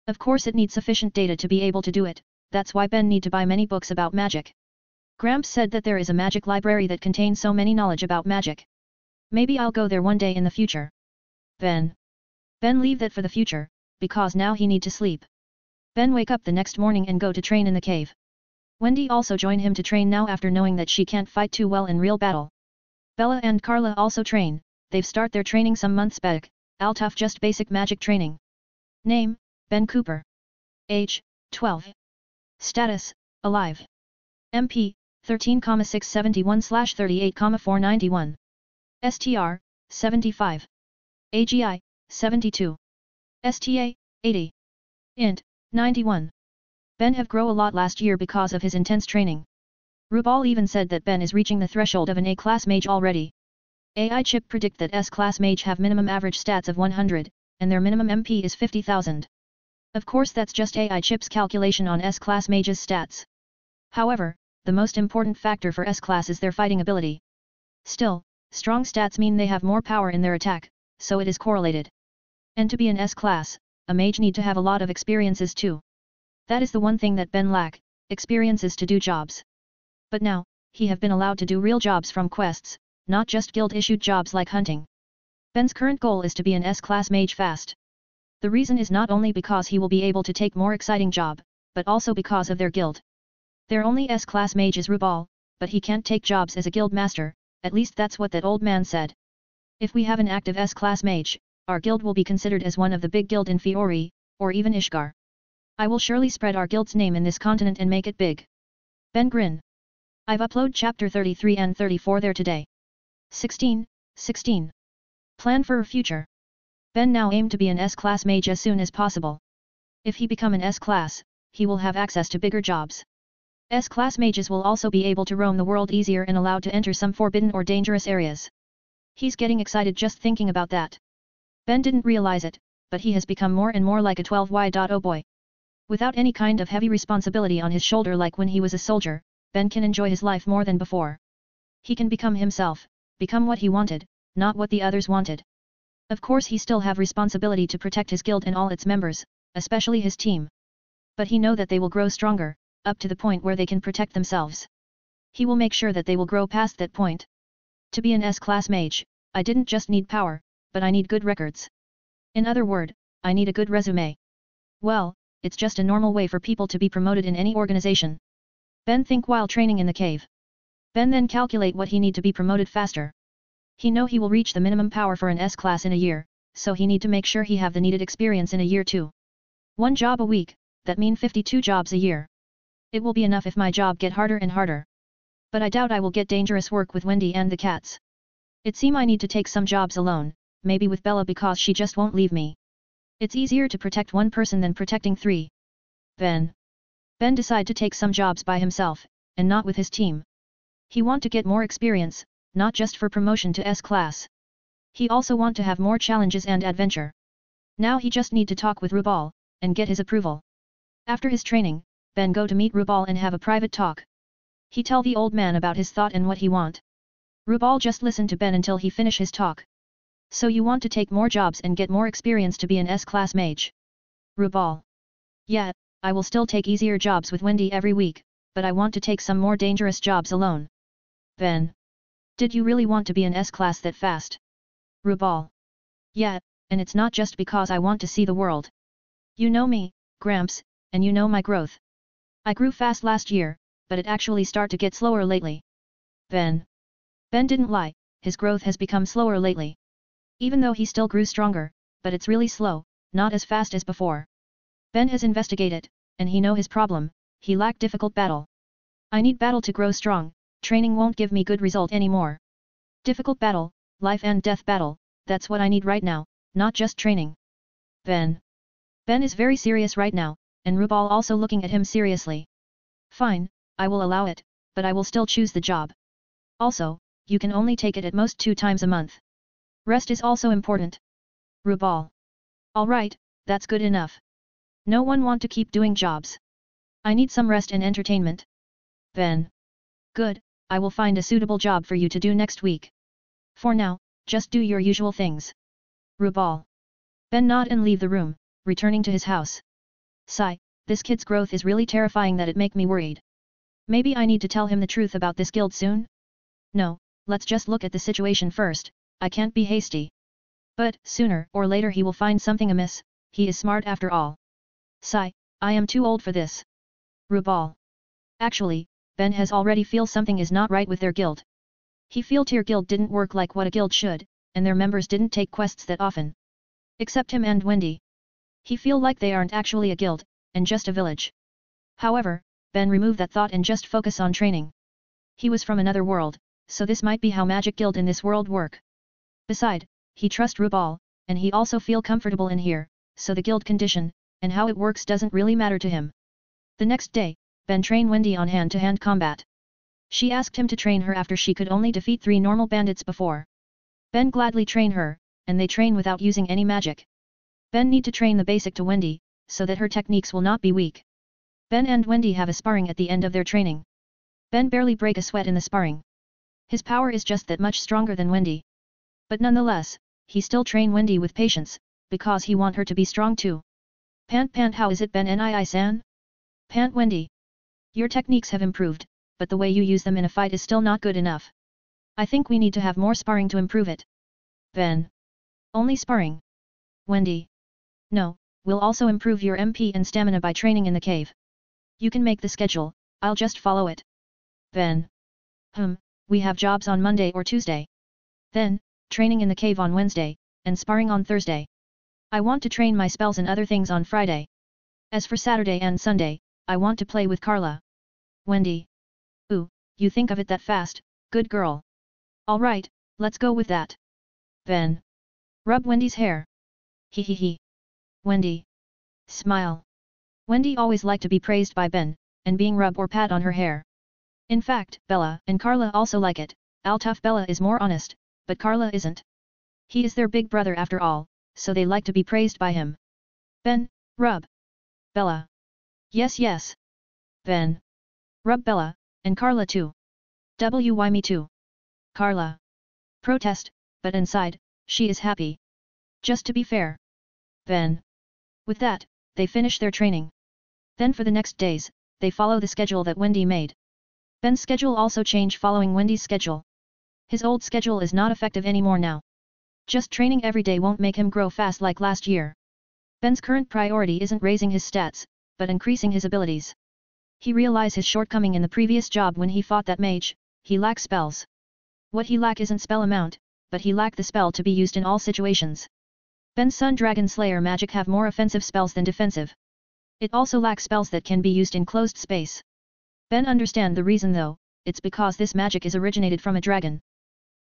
Of course it needs sufficient data to be able to do it, that's why Ben need to buy many books about magic. Gramps said that there is a magic library that contains so many knowledge about magic. Maybe I'll go there one day in the future. Ben. Ben leave that for the future, because now he need to sleep. Ben wake up the next morning and go to train in the cave. Wendy also join him to train now after knowing that she can't fight too well in real battle. Bella and Carla also train, they've start their training some months back, Altuf just basic magic training. Name, Ben Cooper. Age, 12. Status, alive. MP, 13,671/38,491. STR, 75. AGI, 72. STA, 80. Int, 91. Ben have grow a lot last year because of his intense training. Rubal even said that Ben is reaching the threshold of an A-class mage already. AI Chip predict that S-class mage have minimum average stats of 100, and their minimum MP is 50,000. Of course that's just AI Chip's calculation on S-class mage's stats. However, the most important factor for S-class is their fighting ability. Still, strong stats mean they have more power in their attack, so it is correlated. And to be an S-class, a mage need to have a lot of experiences too. That is the one thing that Ben lack, experiences to do jobs. But now, he have been allowed to do real jobs from quests, not just guild-issued jobs like hunting. Ben's current goal is to be an S-class mage fast. The reason is not only because he will be able to take more exciting job, but also because of their guild. Their only S-class mage is Rubal, but he can't take jobs as a guild master, at least that's what that old man said. If we have an active S-class mage, our guild will be considered as one of the big guild in Fiori, or even Ishgar. I will surely spread our guild's name in this continent and make it big. Ben grin. I've uploaded chapter 33 and 34 there today. 16. Plan for a future. Ben now aim to be an S-class mage as soon as possible. If he become an S-class, he will have access to bigger jobs. S-class mages will also be able to roam the world easier and allowed to enter some forbidden or dangerous areas. He's getting excited just thinking about that. Ben didn't realize it, but he has become more and more like a 12Y.0 boy. Without any kind of heavy responsibility on his shoulder like when he was a soldier, Ben can enjoy his life more than before. He can become himself, become what he wanted, not what the others wanted. Of course he still have responsibility to protect his guild and all its members, especially his team. But he know that they will grow stronger, up to the point where they can protect themselves. He will make sure that they will grow past that point. To be an S-class mage, I didn't just need power, but I need good records. In other words, I need a good resume. Well, it's just a normal way for people to be promoted in any organization. Ben think while training in the cave. Ben then calculate what he need to be promoted faster. He know he will reach the minimum power for an S-class in a year, so he need to make sure he have the needed experience in a year too. 1 job a week, that mean 52 jobs a year. It will be enough if my job get harder and harder. But I doubt I will get dangerous work with Wendy and the cats. It seem I need to take some jobs alone, maybe with Bella because she just won't leave me. It's easier to protect one person than protecting 3. Ben decide to take some jobs by himself, and not with his team. He want to get more experience, not just for promotion to S-class. He also want to have more challenges and adventure. Now he just need to talk with Rubal, and get his approval. After his training, Ben go to meet Rubal and have a private talk. He tell the old man about his thought and what he want. Rubal just listen to Ben until he finish his talk. So you want to take more jobs and get more experience to be an S-class mage? Rubal. Yeah, I will still take easier jobs with Wendy every week, but I want to take some more dangerous jobs alone. Ben. Did you really want to be an S-class that fast? Rubal. Yeah, and it's not just because I want to see the world. You know me, Gramps, and you know my growth. I grew fast last year, but it actually start to get slower lately. Ben didn't lie, his growth has become slower lately. Even though he still grew stronger, but it's really slow, not as fast as before. Ben has investigated, and he know his problem, he lack difficult battle. I need battle to grow strong, training won't give me good result anymore. Difficult battle, life and death battle, that's what I need right now, not just training. Ben is very serious right now, and Rubal also looking at him seriously. Fine, I will allow it, but I will still choose the job. Also, you can only take it at most 2 times a month. Rest is also important. Rubal. Alright, that's good enough. No one want to keep doing jobs. I need some rest and entertainment. Ben. Good, I will find a suitable job for you to do next week. For now, just do your usual things. Rubal. Ben nod and leave the room, returning to his house. Sigh, this kid's growth is really terrifying that it make me worried. Maybe I need to tell him the truth about this guild soon? No, let's just look at the situation first, I can't be hasty. But, sooner or later he will find something amiss, he is smart after all. Sigh, I am too old for this. Rubal. Actually, Ben has already feel something is not right with their guild. He feel Tier Guild didn't work like what a guild should, and their members didn't take quests that often. Except him and Wendy. He feel like they aren't actually a guild, and just a village. However, Ben removed that thought and just focus on training. He was from another world, so this might be how magic guild in this world work. Beside, he trust Rubal, and he also feel comfortable in here, so the guild condition, and how it works doesn't really matter to him. The next day, Ben trained Wendy on hand-to-hand combat. She asked him to train her after she could only defeat 3 normal bandits before. Ben gladly train her, and they train without using any magic. Ben need to train the basic to Wendy, so that her techniques will not be weak. Ben and Wendy have a sparring at the end of their training. Ben barely break a sweat in the sparring. His power is just that much stronger than Wendy. But nonetheless, he still train Wendy with patience, because he want her to be strong too. Pant how is it Ben Nii-san? Pant Wendy. Your techniques have improved, but the way you use them in a fight is still not good enough. I think we need to have more sparring to improve it. Ben. Only sparring. Wendy. No, we'll also improve your MP and stamina by training in the cave. You can make the schedule, I'll just follow it. Ben. We have jobs on Monday or Tuesday. Then, training in the cave on Wednesday, and sparring on Thursday. I want to train my spells and other things on Friday. As for Saturday and Sunday, I want to play with Carla. Wendy. Ooh, you think of it that fast, good girl. Alright, let's go with that. Ben. Rub Wendy's hair. He. Wendy. Smile. Wendy always liked to be praised by Ben, and being rub or pat on her hair. In fact, Bella and Carla also like it. Tough Bella is more honest, but Carla isn't. He is their big brother after all, so they like to be praised by him. Ben, rub. Bella. Yes yes. Ben. Rub Bella, and Carla too. Why me too? Carla. Protest, but inside, she is happy. Just to be fair. Ben. With that, they finish their training. Then for the next days, they follow the schedule that Wendy made. Ben's schedule also changed following Wendy's schedule. His old schedule is not effective anymore now. Just training every day won't make him grow fast like last year. Ben's current priority isn't raising his stats, but increasing his abilities. He realized his shortcoming in the previous job when he fought that mage. He lacks spells. What he lack isn't spell amount, but he lacked the spell to be used in all situations. Ben's Sun Dragon Slayer magic have more offensive spells than defensive. It also lacks spells that can be used in closed space. Ben understand the reason though, it's because this magic is originated from a dragon.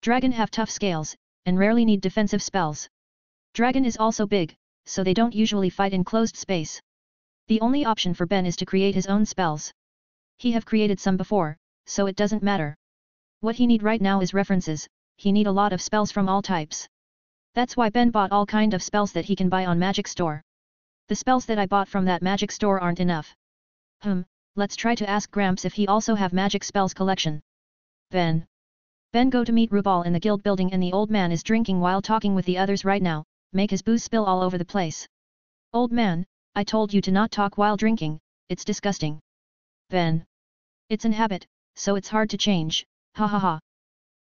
Dragon have tough scales, and rarely need defensive spells. Dragon is also big, so they don't usually fight in closed space. The only option for Ben is to create his own spells. He have created some before, so it doesn't matter. What he need right now is references. He need a lot of spells from all types. That's why Ben bought all kind of spells that he can buy on Magic Store. The spells that I bought from that Magic Store aren't enough. Let's try to ask Gramps if he also have magic spells collection. Ben go to meet Rubal in the guild building and the old man is drinking while talking with the others right now, make his booze spill all over the place. Old man, I told you to not talk while drinking, it's disgusting. Ben. It's an habit, so it's hard to change, ha ha ha.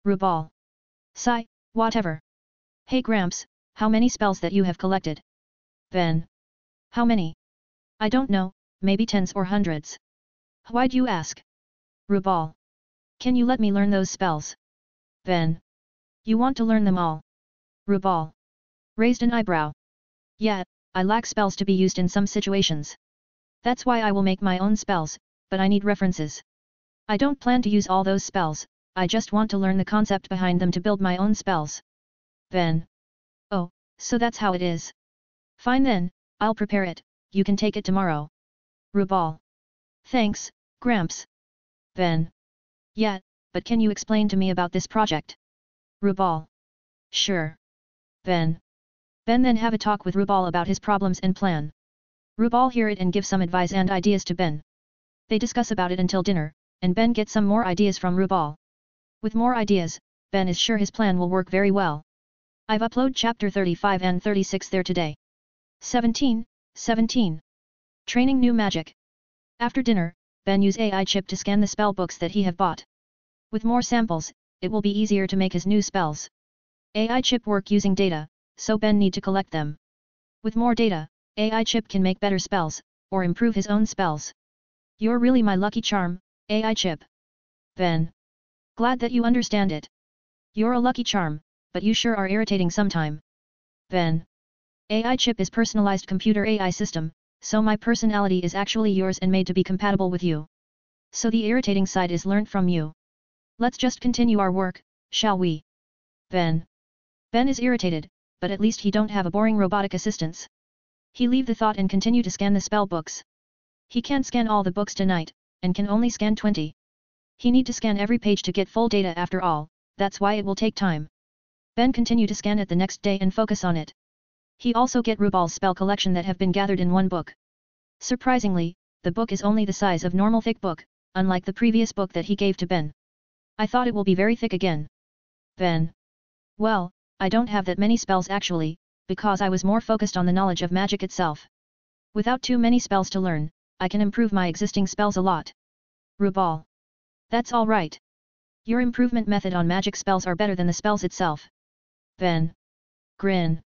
Rubal. Sigh, whatever. Hey Gramps, how many spells that you have collected? Ben. How many? I don't know, maybe tens or hundreds. Why'd you ask? Rubal. Can you let me learn those spells? Ben. You want to learn them all? Rubal. Raised an eyebrow. Yeah, I lack spells to be used in some situations. That's why I will make my own spells, but I need references. I don't plan to use all those spells, I just want to learn the concept behind them to build my own spells. Ben. Oh, so that's how it is. Fine then, I'll prepare it, you can take it tomorrow. Rubal. Thanks, Gramps. Ben. Yeah, but can you explain to me about this project? Rubal. Sure. Ben then have a talk with Rubal about his problems and plan. Rubal hear it and give some advice and ideas to Ben. They discuss about it until dinner, and Ben gets some more ideas from Rubal. With more ideas, Ben is sure his plan will work very well. I've uploaded chapter 35 and 36 there today. 17. Training new magic. After dinner, Ben use AI chip to scan the spell books that he have bought. With more samples, it will be easier to make his new spells. AI chip work using data, so Ben need to collect them. With more data, AI chip can make better spells, or improve his own spells. You're really my lucky charm, AI chip. Ben. Glad that you understand it. You're a lucky charm, but you sure are irritating sometime. Ben. AI chip is personalized computer AI system, so my personality is actually yours and made to be compatible with you. So the irritating side is learnt from you. Let's just continue our work, shall we? Ben is irritated, but at least he don't have a boring robotic assistance. He leave the thought and continue to scan the spell books. He can't scan all the books tonight, and can only scan 20. He need to scan every page to get full data after all, that's why it will take time. Ben continue to scan it the next day and focus on it. He also get Rubal's spell collection that have been gathered in one book. Surprisingly, the book is only the size of normal thick book, unlike the previous book that he gave to Ben. I thought it will be very thick again. Ben. Well, I don't have that many spells actually, because I was more focused on the knowledge of magic itself. Without too many spells to learn, I can improve my existing spells a lot. Rubal. That's all right. Your improvement method on magic spells are better than the spells itself. Ben. Grin.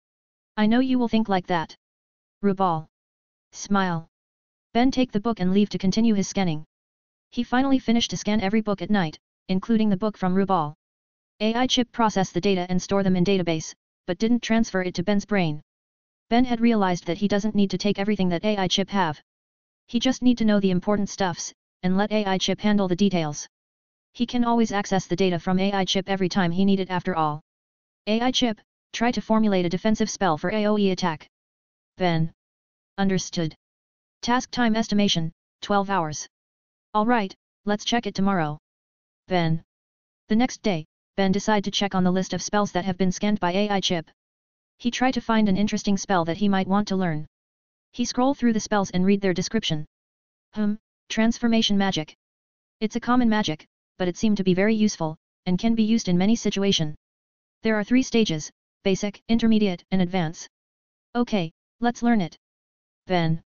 I know you will think like that. Rubal. Smile. Ben take the book and leave to continue his scanning. He finally finished to scan every book at night, including the book from Rubal. AI chip process the data and store them in database, but didn't transfer it to Ben's brain. Ben had realized that he doesn't need to take everything that AI chip have. He just need to know the important stuffs, and let AI chip handle the details. He can always access the data from AI chip every time he need it after all. AI chip, try to formulate a defensive spell for AoE attack. Ben. Understood. Task time estimation, 12 hours. Alright, let's check it tomorrow. Ben. The next day, Ben decided to check on the list of spells that have been scanned by AI chip. He tried to find an interesting spell that he might want to learn. He scrolled through the spells and read their description. Transformation magic. It's a common magic, but it seemed to be very useful, and can be used in many situations. There are 3 stages, basic, intermediate, and advanced. Okay, let's learn it. Ben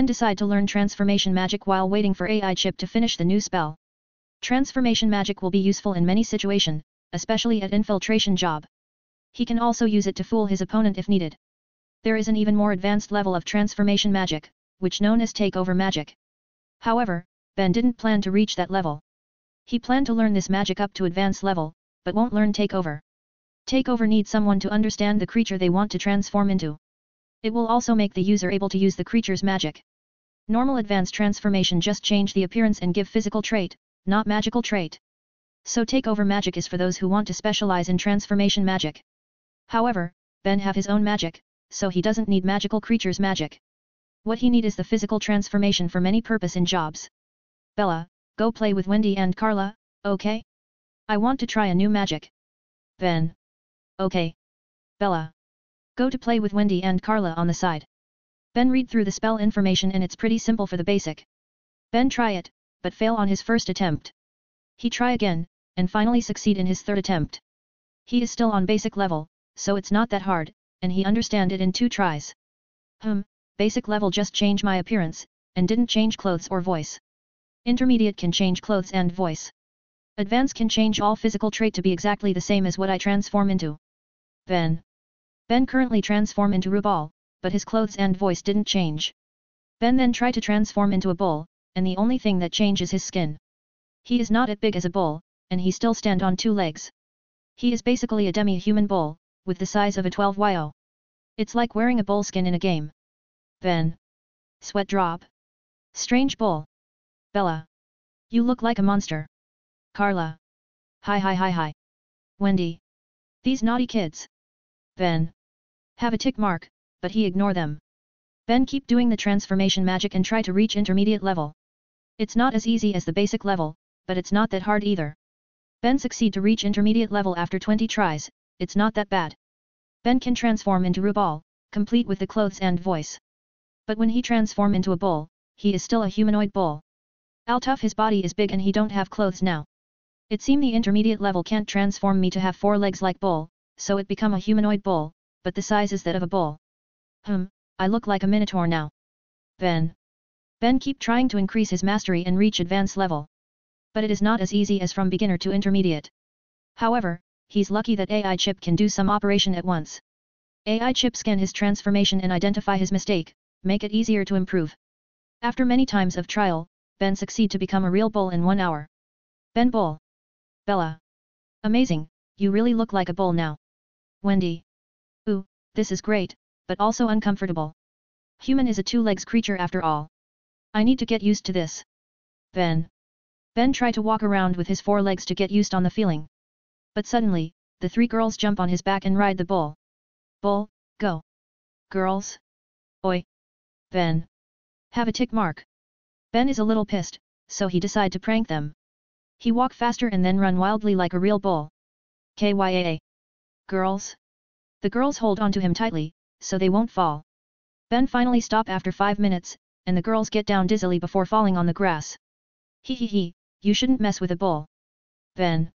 decided to learn transformation magic while waiting for AI chip to finish the new spell. Transformation magic will be useful in many situations, especially at infiltration job. He can also use it to fool his opponent if needed. There is an even more advanced level of transformation magic, which known as takeover magic. However, Ben didn't plan to reach that level. He planned to learn this magic up to advanced level, but won't learn takeover. Takeover needs someone to understand the creature they want to transform into. It will also make the user able to use the creature's magic. Normal advanced transformation just change the appearance and give physical trait, not magical trait. So takeover magic is for those who want to specialize in transformation magic. However, Ben have his own magic, so he doesn't need magical creatures magic. What he need is the physical transformation for many purpose in jobs. Bella, go play with Wendy and Carla, okay? I want to try a new magic. Ben. Okay. Bella. Go to play with Wendy and Carla on the side. Ben read through the spell information and it's pretty simple for the basic. Ben try it, but fail on his first attempt. He try again, and finally succeed in his third attempt. He is still on basic level, so it's not that hard, and he understand it in 2 tries. Basic level just change my appearance, and didn't change clothes or voice. Intermediate can change clothes and voice. Advanced can change all physical trait to be exactly the same as what I transform into. Ben currently transform into Rubal, but his clothes and voice didn't change. Ben then try to transform into a bull, and the only thing that changes his skin. He is not as big as a bull, and he still stand on 2 legs. He is basically a demi-human bull, with the size of a 12yo. It's like wearing a bull skin in a game. Ben. Sweat drop. Strange bull. Bella. You look like a monster. Carla. Hi. Wendy. These naughty kids. Ben. Have a tick mark, but he ignore them. Ben keep doing the transformation magic and try to reach intermediate level. It's not as easy as the basic level, but it's not that hard either. Ben succeed to reach intermediate level after 20 tries, it's not that bad. Ben can transform into Rubal, complete with the clothes and voice. But when he transform into a bull, he is still a humanoid bull. Although his body is big and he don't have clothes now. It seem the intermediate level can't transform me to have 4 legs like bull, so it become a humanoid bull, but the size is that of a bull. I look like a minotaur now. Ben keep trying to increase his mastery and reach advanced level. But it is not as easy as from beginner to intermediate. However, he's lucky that AI chip can do some operation at once. AI chip scan his transformation and identify his mistake, make it easier to improve. After many times of trial, Ben succeed to become a real bull in 1 hour. Ben bull. Bella. Amazing, you really look like a bull now. Wendy. Ooh, this is great, but also uncomfortable. Human is a 2-legs creature after all. I need to get used to this. Ben try to walk around with his 4 legs to get used on the feeling. But suddenly, the 3 girls jump on his back and ride the bull. Bull, go. Girls. Oi. Ben. Have a tick mark. Ben is a little pissed, so he decide to prank them. He walk faster and then run wildly like a real bull. Kyaa. Girls. The girls hold on to him tightly, so they won't fall. Ben finally stop after 5 minutes, and the girls get down dizzily before falling on the grass. He, you shouldn't mess with a bull. Ben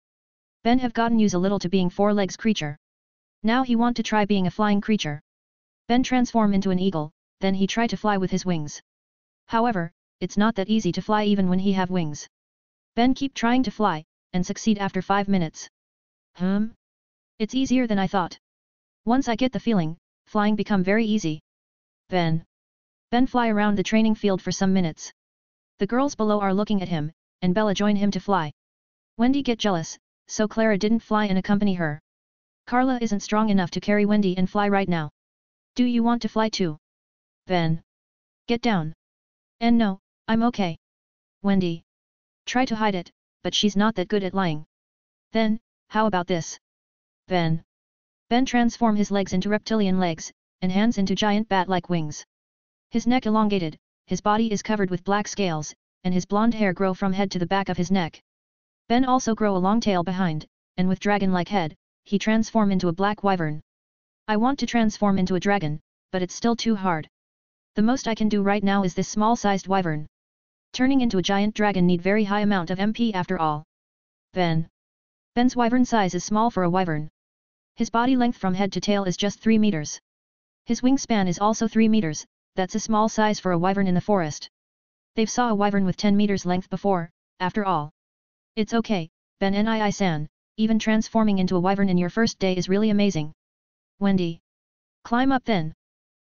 have gotten used a little to being 4 legs creature. Now he want to try being a flying creature. Ben transform into an eagle, then he try to fly with his wings. However, it's not that easy to fly even when he have wings. Ben keep trying to fly, and succeed after 5 minutes. It's easier than I thought. Once I get the feeling, flying become very easy. Ben fly around the training field for some minutes. The girls below are looking at him, and Bella join him to fly. Wendy get jealous, so Clara didn't fly and accompany her. Carla isn't strong enough to carry Wendy and fly right now. Do you want to fly too? Ben. Get down. And no, I'm okay. Wendy. Try to hide it, but she's not that good at lying. Then, how about this? Ben transform his legs into reptilian legs, and hands into giant bat-like wings. His neck elongated, his body is covered with black scales, and his blonde hair grow from head to the back of his neck. Ben also grow a long tail behind, and with dragon-like head, he transform into a black wyvern. I want to transform into a dragon, but it's still too hard. The most I can do right now is this small-sized wyvern. Turning into a giant dragon need very high amount of MP after all. Ben's wyvern size is small for a wyvern. His body length from head to tail is just 3 meters. His wingspan is also 3 meters, that's a small size for a wyvern in the forest. They've saw a wyvern with 10 meters length before, after all. It's okay, Ben Nii-san, even transforming into a wyvern in your first day is really amazing. Wendy. Climb up then.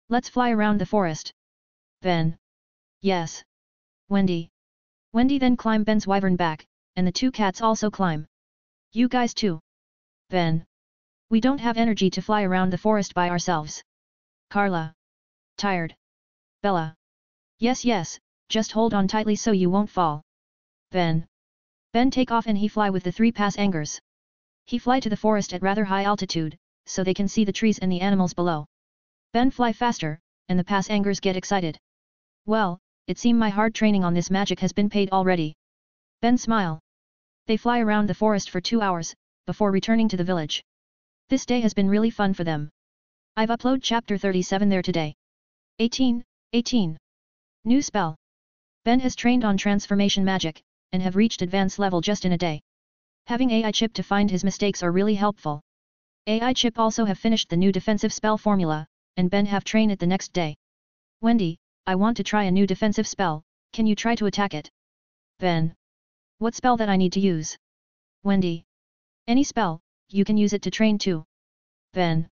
Let's fly around the forest. Ben. Yes. Wendy. Wendy then climb Ben's wyvern back, and the two cats also climb. You guys too. Ben. We don't have energy to fly around the forest by ourselves. Carla. Tired. Bella. Yes, just hold on tightly so you won't fall. Ben take off and he fly with the 3 pass angers. He fly to the forest at rather high altitude, so they can see the trees and the animals below. Ben fly faster, and the pass angers get excited. Well, it seem my hard training on this magic has been paid already. Ben smile. They fly around the forest for 2 hours, before returning to the village. This day has been really fun for them. I've uploaded chapter 37 there today. 18. New spell. Ben has trained on transformation magic, and have reached advanced level just in a day. Having AI chip to find his mistakes are really helpful. AI chip also have finished the new defensive spell formula, and Ben have trained it the next day. Wendy, I want to try a new defensive spell, can you try to attack it? Ben. What spell that I need to use? Wendy. Any spell, you can use it to train too. Ben.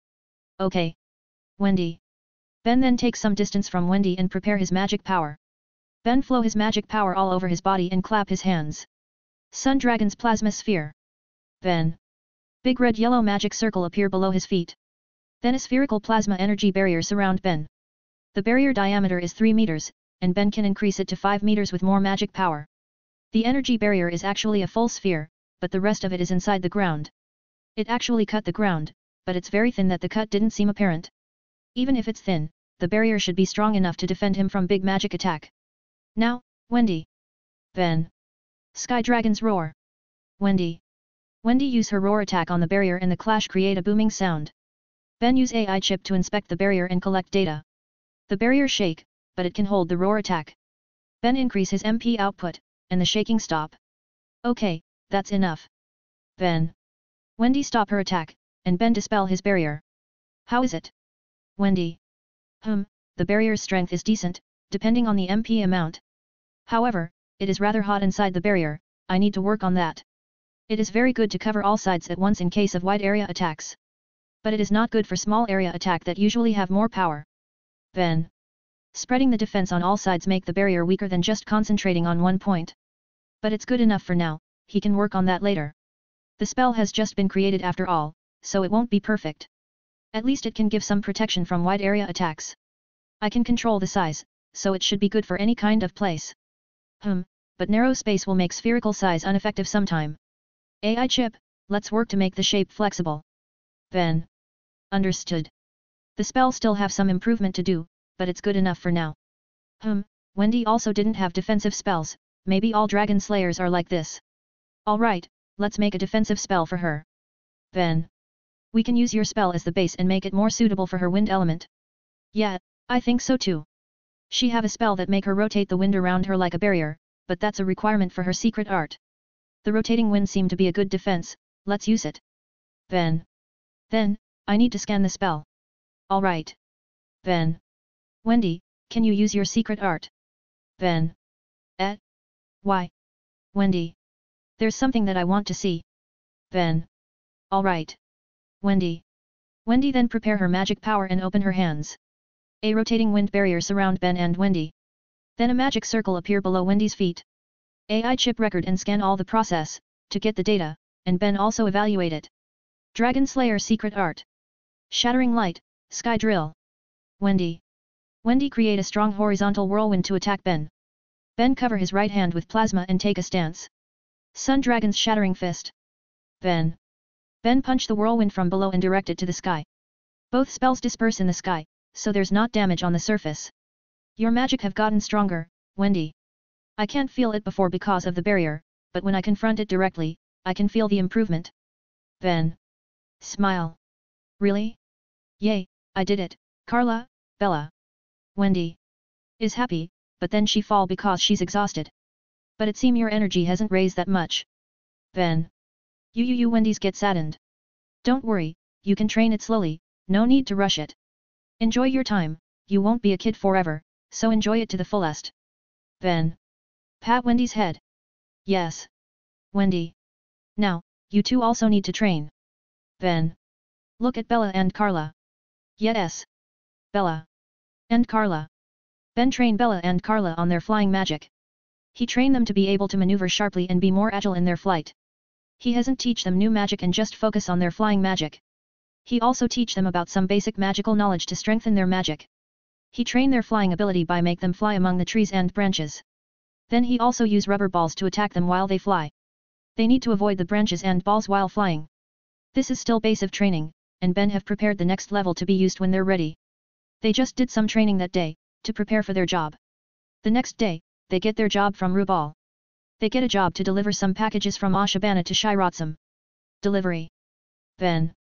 Okay. Wendy. Ben then takes some distance from Wendy and prepare his magic power. Ben flow his magic power all over his body and clap his hands. Sun Dragon's plasma sphere. Ben. Big red-yellow magic circle appear below his feet. Then a spherical plasma energy barrier surround Ben. The barrier diameter is 3 meters, and Ben can increase it to 5 meters with more magic power. The energy barrier is actually a full sphere, but the rest of it is inside the ground. It actually cut the ground, but it's very thin that the cut didn't seem apparent. Even if it's thin, the barrier should be strong enough to defend him from big magic attack. Now, Wendy. Ben. Sky Dragon's roar. Wendy. Wendy use her roar attack on the barrier and the clash create a booming sound. Ben use AI chip to inspect the barrier and collect data. The barrier shake, but it can hold the roar attack. Ben increase his MP output, and the shaking stop. Okay, that's enough. Ben. Wendy stop her attack, and Ben dispel his barrier. How is it? Wendy. The barrier's strength is decent, depending on the MP amount. However, it is rather hot inside the barrier, I need to work on that. It is very good to cover all sides at once in case of wide area attacks. But it is not good for small area attack that usually have more power. Ben. Spreading the defense on all sides make the barrier weaker than just concentrating on one point. But it's good enough for now, he can work on that later. The spell has just been created after all, so it won't be perfect. At least it can give some protection from wide area attacks. I can control the size, so it should be good for any kind of place. But narrow space will make spherical size ineffective sometime. AI chip, let's work to make the shape flexible. Ben. Understood. The spell still have some improvement to do, but it's good enough for now. Wendy also didn't have defensive spells, maybe all dragon slayers are like this. Alright, let's make a defensive spell for her. Ben. We can use your spell as the base and make it more suitable for her wind element. Yeah, I think so too. She have a spell that make her rotate the wind around her like a barrier, but that's a requirement for her secret art. The rotating wind seemed to be a good defense, let's use it. Ben. Then, I need to scan the spell. Alright. Ben. Wendy, can you use your secret art? Ben. Why? Wendy. There's something that I want to see. Ben. Alright. Wendy. Wendy then prepare her magic power and open her hands. A rotating wind barrier surround Ben and Wendy. Then a magic circle appear below Wendy's feet. AI chip record and scan all the process, to get the data, and Ben also evaluate it. Dragon Slayer secret art. Shattering light, sky drill. Wendy. Wendy create a strong horizontal whirlwind to attack Ben. Ben cover his right hand with plasma and take a stance. Sun Dragon's shattering fist. Ben. Ben punch the whirlwind from below and direct it to the sky. Both spells disperse in the sky, so there's not damage on the surface. Your magic have gotten stronger, Wendy. I can't feel it before because of the barrier, but when I confront it directly, I can feel the improvement. Ben. Smile. Really? Yay, I did it, Carla, Bella. Wendy. Is happy, but then she fall because she's exhausted. But it seem your energy hasn't raised that much. Ben. You Wendy's get saddened. Don't worry, you can train it slowly, no need to rush it. Enjoy your time, you won't be a kid forever, so enjoy it to the fullest. Ben. Pat Wendy's head. Yes. Wendy. Now, you two also need to train. Ben. Look at Bella and Carla. Yes. Bella. And Carla. Ben train Bella and Carla on their flying magic. He trained them to be able to maneuver sharply and be more agile in their flight. He hasn't teach them new magic and just focus on their flying magic. He also teach them about some basic magical knowledge to strengthen their magic. He train their flying ability by make them fly among the trees and branches. Then he also use rubber balls to attack them while they fly. They need to avoid the branches and balls while flying. This is still base of training, and Ben have prepared the next level to be used when they're ready. They just did some training that day, to prepare for their job. The next day, they get their job from Rubal. They get a job to deliver some packages from Ashtabana to Shiratsum. Delivery. Ben.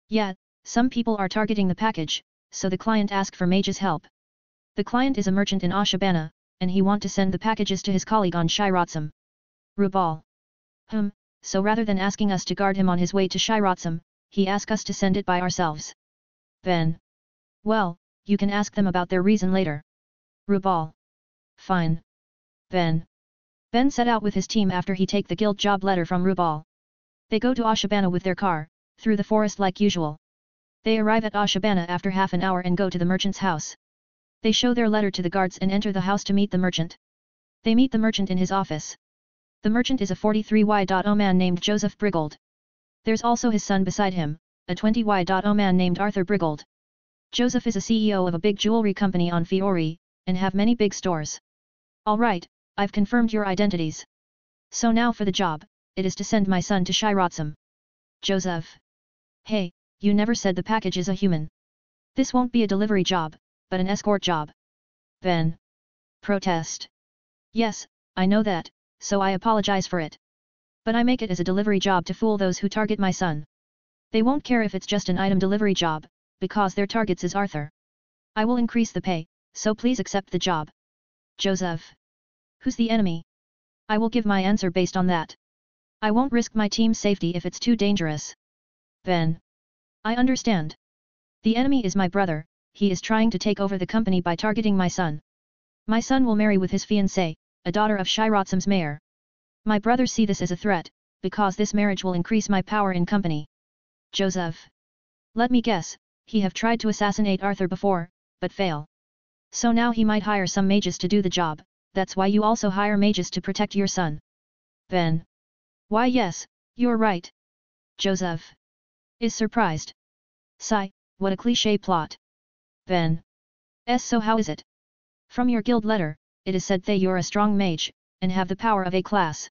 Yeah, some people are targeting the package, so the client asked for Mage's help. The client is a merchant in Ashtabana, and he want to send the packages to his colleague on Shiratsum. Rubal. So rather than asking us to guard him on his way to Shiratsum, he asked us to send it by ourselves. Ben. Well, you can ask them about their reason later. Rubal. Fine. Ben. Ben set out with his team after he take the guild job letter from Rubal. They go to Ashtabana with their car, through the forest like usual. They arrive at Ashtabana after half an hour and go to the merchant's house. They show their letter to the guards and enter the house to meet the merchant. They meet the merchant in his office. The merchant is a 43Y.O man named Joseph Brigold. There's also his son beside him, a 20Y.O man named Arthur Brigold. Joseph is a CEO of a big jewelry company on Fiori, and have many big stores. Alright, I've confirmed your identities. So now for the job, it is to send my son to Shiratsum. Joseph. Hey, you never said the package is a human. This won't be a delivery job, but an escort job. Ben. Protest. Yes, I know that, so I apologize for it. But I make it as a delivery job to fool those who target my son. They won't care if it's just an item delivery job, because their targets is Arthur. I will increase the pay, so please accept the job. Joseph. Who's the enemy? I will give my answer based on that. I won't risk my team's safety if it's too dangerous. Ben. I understand. The enemy is my brother, he is trying to take over the company by targeting my son. My son will marry with his fiancée, a daughter of Shiratsum's mayor. My brother see this as a threat, because this marriage will increase my power in company. Joseph. Let me guess, he have tried to assassinate Arthur before, but fail. So now he might hire some mages to do the job, that's why you also hire mages to protect your son. Ben. Why yes, you're right. Joseph. Is surprised. Sigh, what a cliché plot. Ben. So how is it? From your guild letter, it is said that you're a strong mage, and have the power of A class.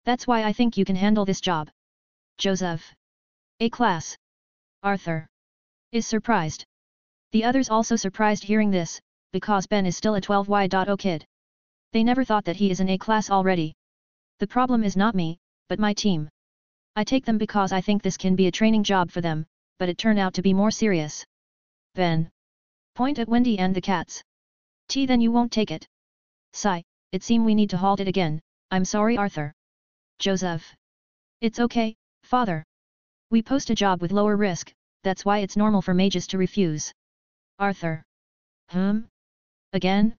That's why I think you can handle this job. Joseph. A class. Arthur. Is surprised. The others also surprised hearing this, because Ben is still a 12Y.O kid. They never thought that he is an A class already. The problem is not me, but my team. I take them because I think this can be a training job for them, but it turned out to be more serious. Ben. Point at Wendy and the cats. Then you won't take it. Sigh, it seem we need to halt it again, I'm sorry Arthur. Joseph. It's okay, father. We post a job with lower risk, that's why it's normal for mages to refuse. Arthur. Again?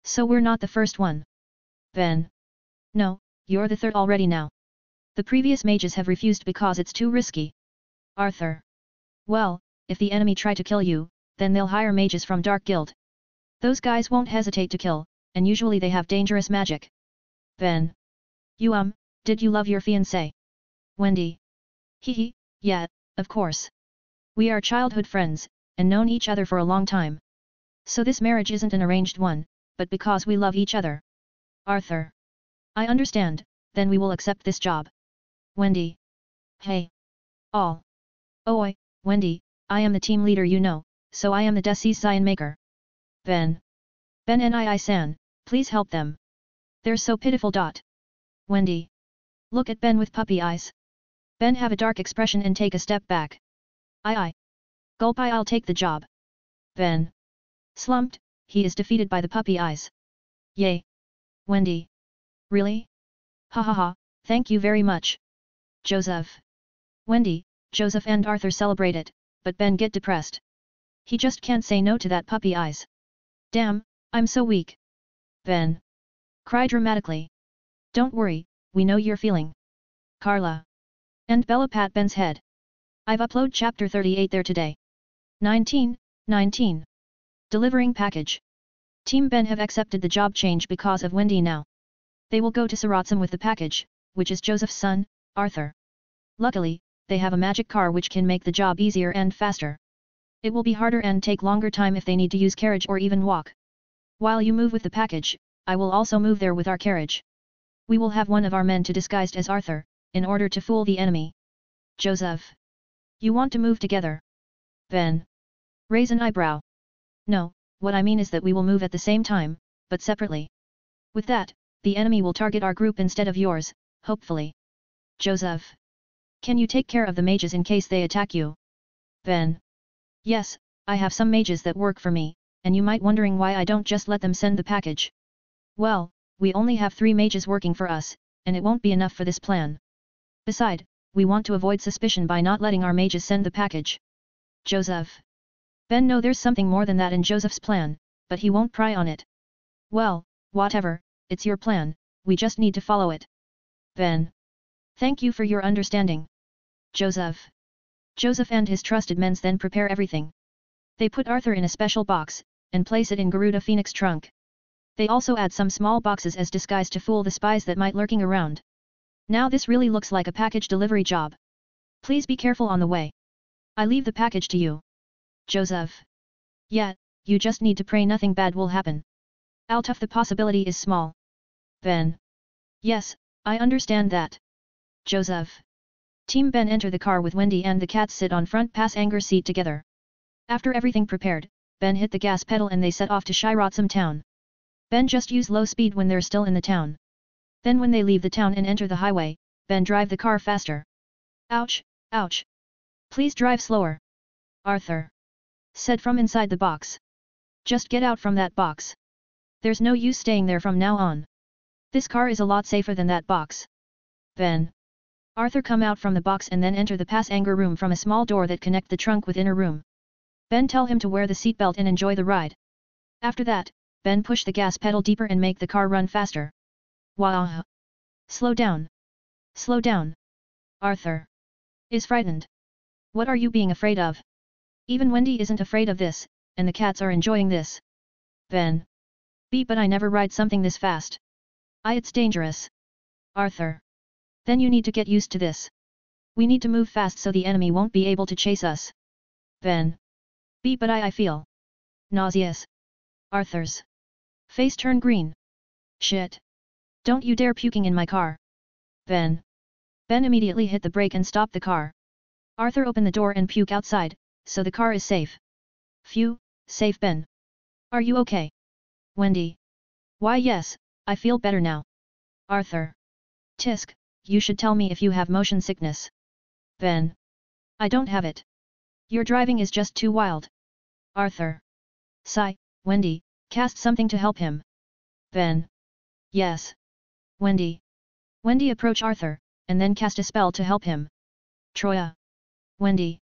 So we're not the first one. Ben. No, you're the third already now. The previous mages have refused because it's too risky. Arthur. Well, if the enemy try to kill you, then they'll hire mages from Dark Guild. Those guys won't hesitate to kill, and usually they have dangerous magic. Ben. You did you love your fiancé? Wendy. Hee, yeah, of course. We are childhood friends, and known each other for a long time. So this marriage isn't an arranged one, but because we love each other. Arthur. I understand, then we will accept this job. Wendy. Hey. All. Oi, Wendy, I am the team leader you know, so I am the decision maker. Ben. Ben and I-san, please help them. They're so pitiful. Wendy. Look at Ben with puppy eyes. Ben have a dark expression and take a step back. I. Gulp. I'll take the job. Ben. Slumped, he is defeated by the puppy eyes. Yay. Wendy. Really? Ha ha ha, thank you very much. Joseph. Wendy, Joseph and Arthur celebrate it, but Ben get depressed. He just can't say no to that puppy eyes. Damn, I'm so weak. Ben. Cry dramatically. Don't worry, we know you're feeling. Carla. And Bella pat Ben's head. I've upload chapter 38 there today. 19. Delivering package. Team Ben have accepted the job change because of Wendy now. They will go to Saratsam with the package, which is Joseph's son, Arthur. Luckily, they have a magic car which can make the job easier and faster. It will be harder and take longer time if they need to use carriage or even walk. While you move with the package, I will also move there with our carriage. We will have one of our men to disguised as Arthur, in order to fool the enemy. Joseph. You want to move together? Ben. Raise an eyebrow. No, what I mean is that we will move at the same time, but separately. With that, the enemy will target our group instead of yours, hopefully. Joseph. Can you take care of the mages in case they attack you? Ben. Yes, I have some mages that work for me, and you might wondering why I don't just let them send the package. Well, we only have 3 mages working for us, and it won't be enough for this plan. Beside, we want to avoid suspicion by not letting our mages send the package. Joseph. Ben know there's something more than that in Joseph's plan, but he won't pry on it. Well, whatever, it's your plan, we just need to follow it. Ben. Thank you for your understanding. Joseph. Joseph and his trusted men then prepare everything. They put Arthur in a special box, and place it in Garuda Phoenix trunk. They also add some small boxes as disguise to fool the spies that might lurking around. Now this really looks like a package delivery job. Please be careful on the way. I leave the package to you. Joseph. Yeah, you just need to pray nothing bad will happen. How tough the possibility is small. Ben. Yes, I understand that. Joseph. Team Ben enter the car with Wendy and the cats sit on front passenger seat together. After everything prepared, Ben hit the gas pedal and they set off to Saratsam town. Ben just use low speed when they're still in the town. Then when they leave the town and enter the highway, Ben drive the car faster. Ouch, ouch. Please drive slower. Arthur. Said from inside the box. Just get out from that box. There's no use staying there from now on. This car is a lot safer than that box. Ben. Arthur come out from the box and then enter the passenger room from a small door that connect the trunk with inner room. Ben tell him to wear the seatbelt and enjoy the ride. After that, Ben push the gas pedal deeper and make the car run faster. Wow! Slow down. Slow down. Arthur. Is frightened. What are you being afraid of? Even Wendy isn't afraid of this, and the cats are enjoying this. Ben. But I never ride something this fast. It's dangerous. Arthur. Then you need to get used to this. We need to move fast so the enemy won't be able to chase us. Ben. But I feel nauseous. Arthur's face turned green. Shit. Don't you dare puking in my car. Ben. Ben immediately hit the brake and stopped the car. Arthur opened the door and puke outside, so the car is safe. Phew, safe Ben. Are you okay? Wendy. Why yes, I feel better now. Arthur. Tisk, you should tell me if you have motion sickness. Ben. I don't have it. Your driving is just too wild. Arthur. Sigh, Wendy, cast something to help him. Ben. Yes. Wendy. Wendy approach Arthur, and then cast a spell to help him. Troya. Wendy.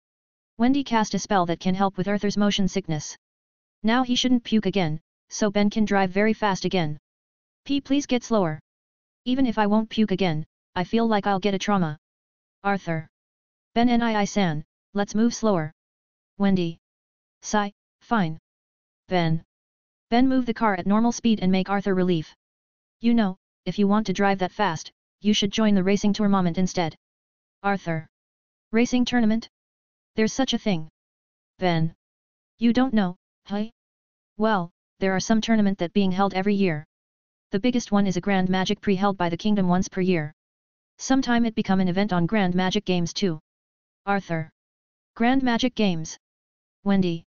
Wendy cast a spell that can help with Arthur's motion sickness. Now he shouldn't puke again, so Ben can drive very fast again. Please get slower. Even if I won't puke again, I feel like I'll get a trauma. Arthur. Ben Nii-san, let's move slower. Wendy. Sigh, fine. Ben. Ben move the car at normal speed and make Arthur relief. You know, if you want to drive that fast, you should join the racing tournament instead. Arthur. Racing tournament? There's such a thing. Ben. You don't know, hey? Well, there are some tournament that being held every year. The biggest one is a Grand Magic Prix held by the kingdom once per year. Sometime it become an event on Grand Magic Games too. Arthur. Grand Magic Games. Wendy.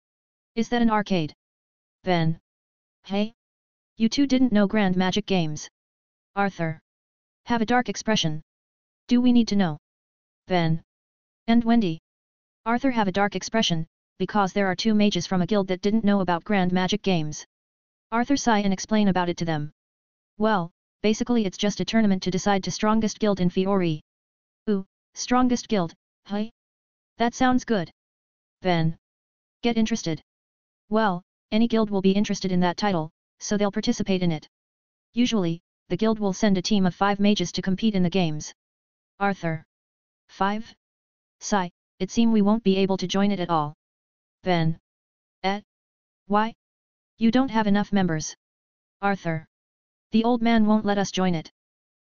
Is that an arcade? Ben. Hey? You two didn't know Grand Magic Games. Arthur. Have a dark expression. Do we need to know? Ben. And Wendy. Arthur have a dark expression, because there are two mages from a guild that didn't know about grand magic games. Arthur sigh and explain about it to them. Well, basically it's just a tournament to decide to strongest guild in Fiori. Ooh, strongest guild, hey? That sounds good. Ben. Get interested. Well, any guild will be interested in that title, so they'll participate in it. Usually, the guild will send a team of 5 mages to compete in the games. Arthur. 5? Sigh, it seems we won't be able to join it at all. Ben. Why? You don't have enough members. Arthur. The old man won't let us join it.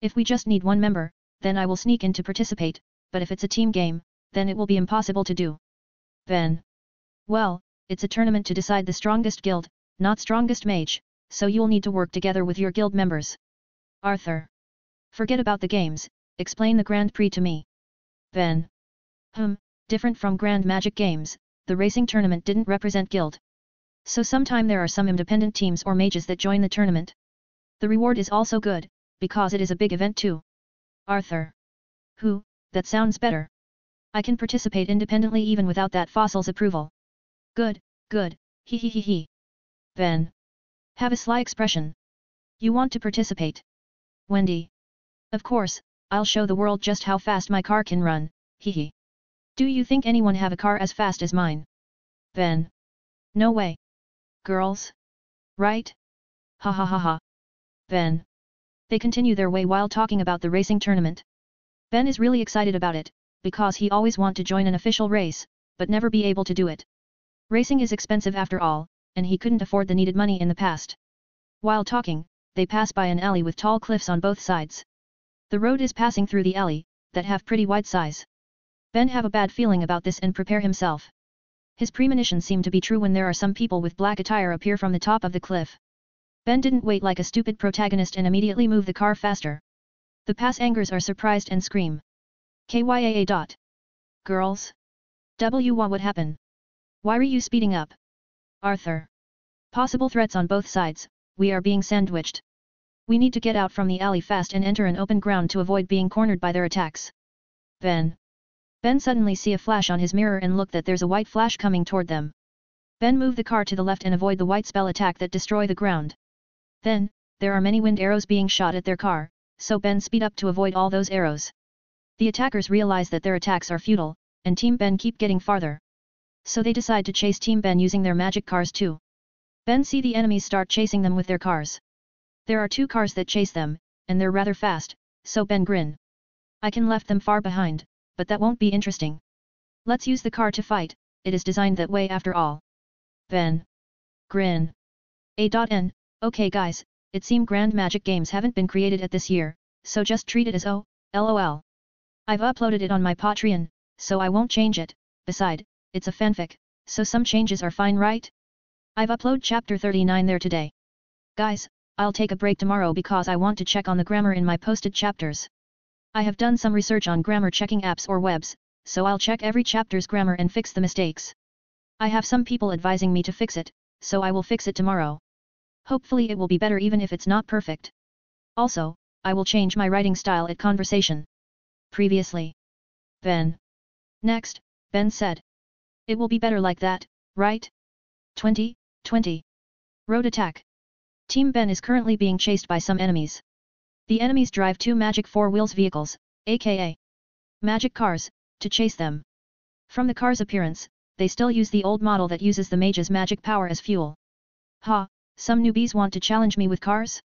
If we just need 1 member, then I will sneak in to participate, but if it's a team game, then it will be impossible to do. Ben. Well, it's a tournament to decide the strongest guild, not strongest mage, so you'll need to work together with your guild members. Arthur. Forget about the games, explain the Grand Prix to me. Ben. Different from Grand Magic Games, the racing tournament didn't represent guild. So sometime there are some independent teams or mages that join the tournament. The reward is also good, because it is a big event too. Arthur. That sounds better. I can participate independently even without that fossil's approval. Good, he he he he. Ben. Have a sly expression. You want to participate? Wendy. Of course, I'll show the world just how fast my car can run, hee hee. Do you think anyone have a car as fast as mine? Ben. No way. Girls? Right? Ha ha ha ha. Ben. They continue their way while talking about the racing tournament. Ben is really excited about it, because he always want to join an official race, but never be able to do it. Racing is expensive after all, and he couldn't afford the needed money in the past. While talking, they pass by an alley with tall cliffs on both sides. The road is passing through the alley, that have pretty wide size. Ben have a bad feeling about this and prepare himself. His premonitions seem to be true when there are some people with black attire appear from the top of the cliff. Ben didn't wait like a stupid protagonist and immediately move the car faster. The pass angers are surprised and scream. Kyaa. Girls? What happened? Why are you speeding up? Arthur. Possible threats on both sides, we are being sandwiched. We need to get out from the alley fast and enter an open ground to avoid being cornered by their attacks. Ben. Ben suddenly see a flash on his mirror and look that there's a white flash coming toward them. Ben move the car to the left and avoid the white spell attack that destroy the ground. Then, there are many wind arrows being shot at their car, so Ben speed up to avoid all those arrows. The attackers realize that their attacks are futile, and Team Ben keep getting farther. So they decide to chase Team Ben using their magic cars too. Ben see the enemies start chasing them with their cars. There are 2 cars that chase them, and they're rather fast, so Ben grin. I can left them far behind, but that won't be interesting. Let's use the car to fight, it is designed that way after all. Ben. Grin. A.N. Okay guys, it seem Grand Magic Games haven't been created at this year, so just treat it as LOL. I've uploaded it on my Patreon, so I won't change it, beside, it's a fanfic, so some changes are fine right? I've uploaded chapter 39 there today. Guys, I'll take a break tomorrow because I want to check on the grammar in my posted chapters. I have done some research on grammar checking apps or webs, so I'll check every chapter's grammar and fix the mistakes. I have some people advising me to fix it, so I will fix it tomorrow. Hopefully it will be better even if it's not perfect. Also, I will change my writing style at conversation. Previously. Ben. Next, Ben said. It will be better like that, right? 20. Road attack. Team Ben is currently being chased by some enemies. The enemies drive 2 magic 4-wheels vehicles, aka magic cars, to chase them. From the car's appearance, they still use the old model that uses the mage's magic power as fuel. Ha, some newbies want to challenge me with cars?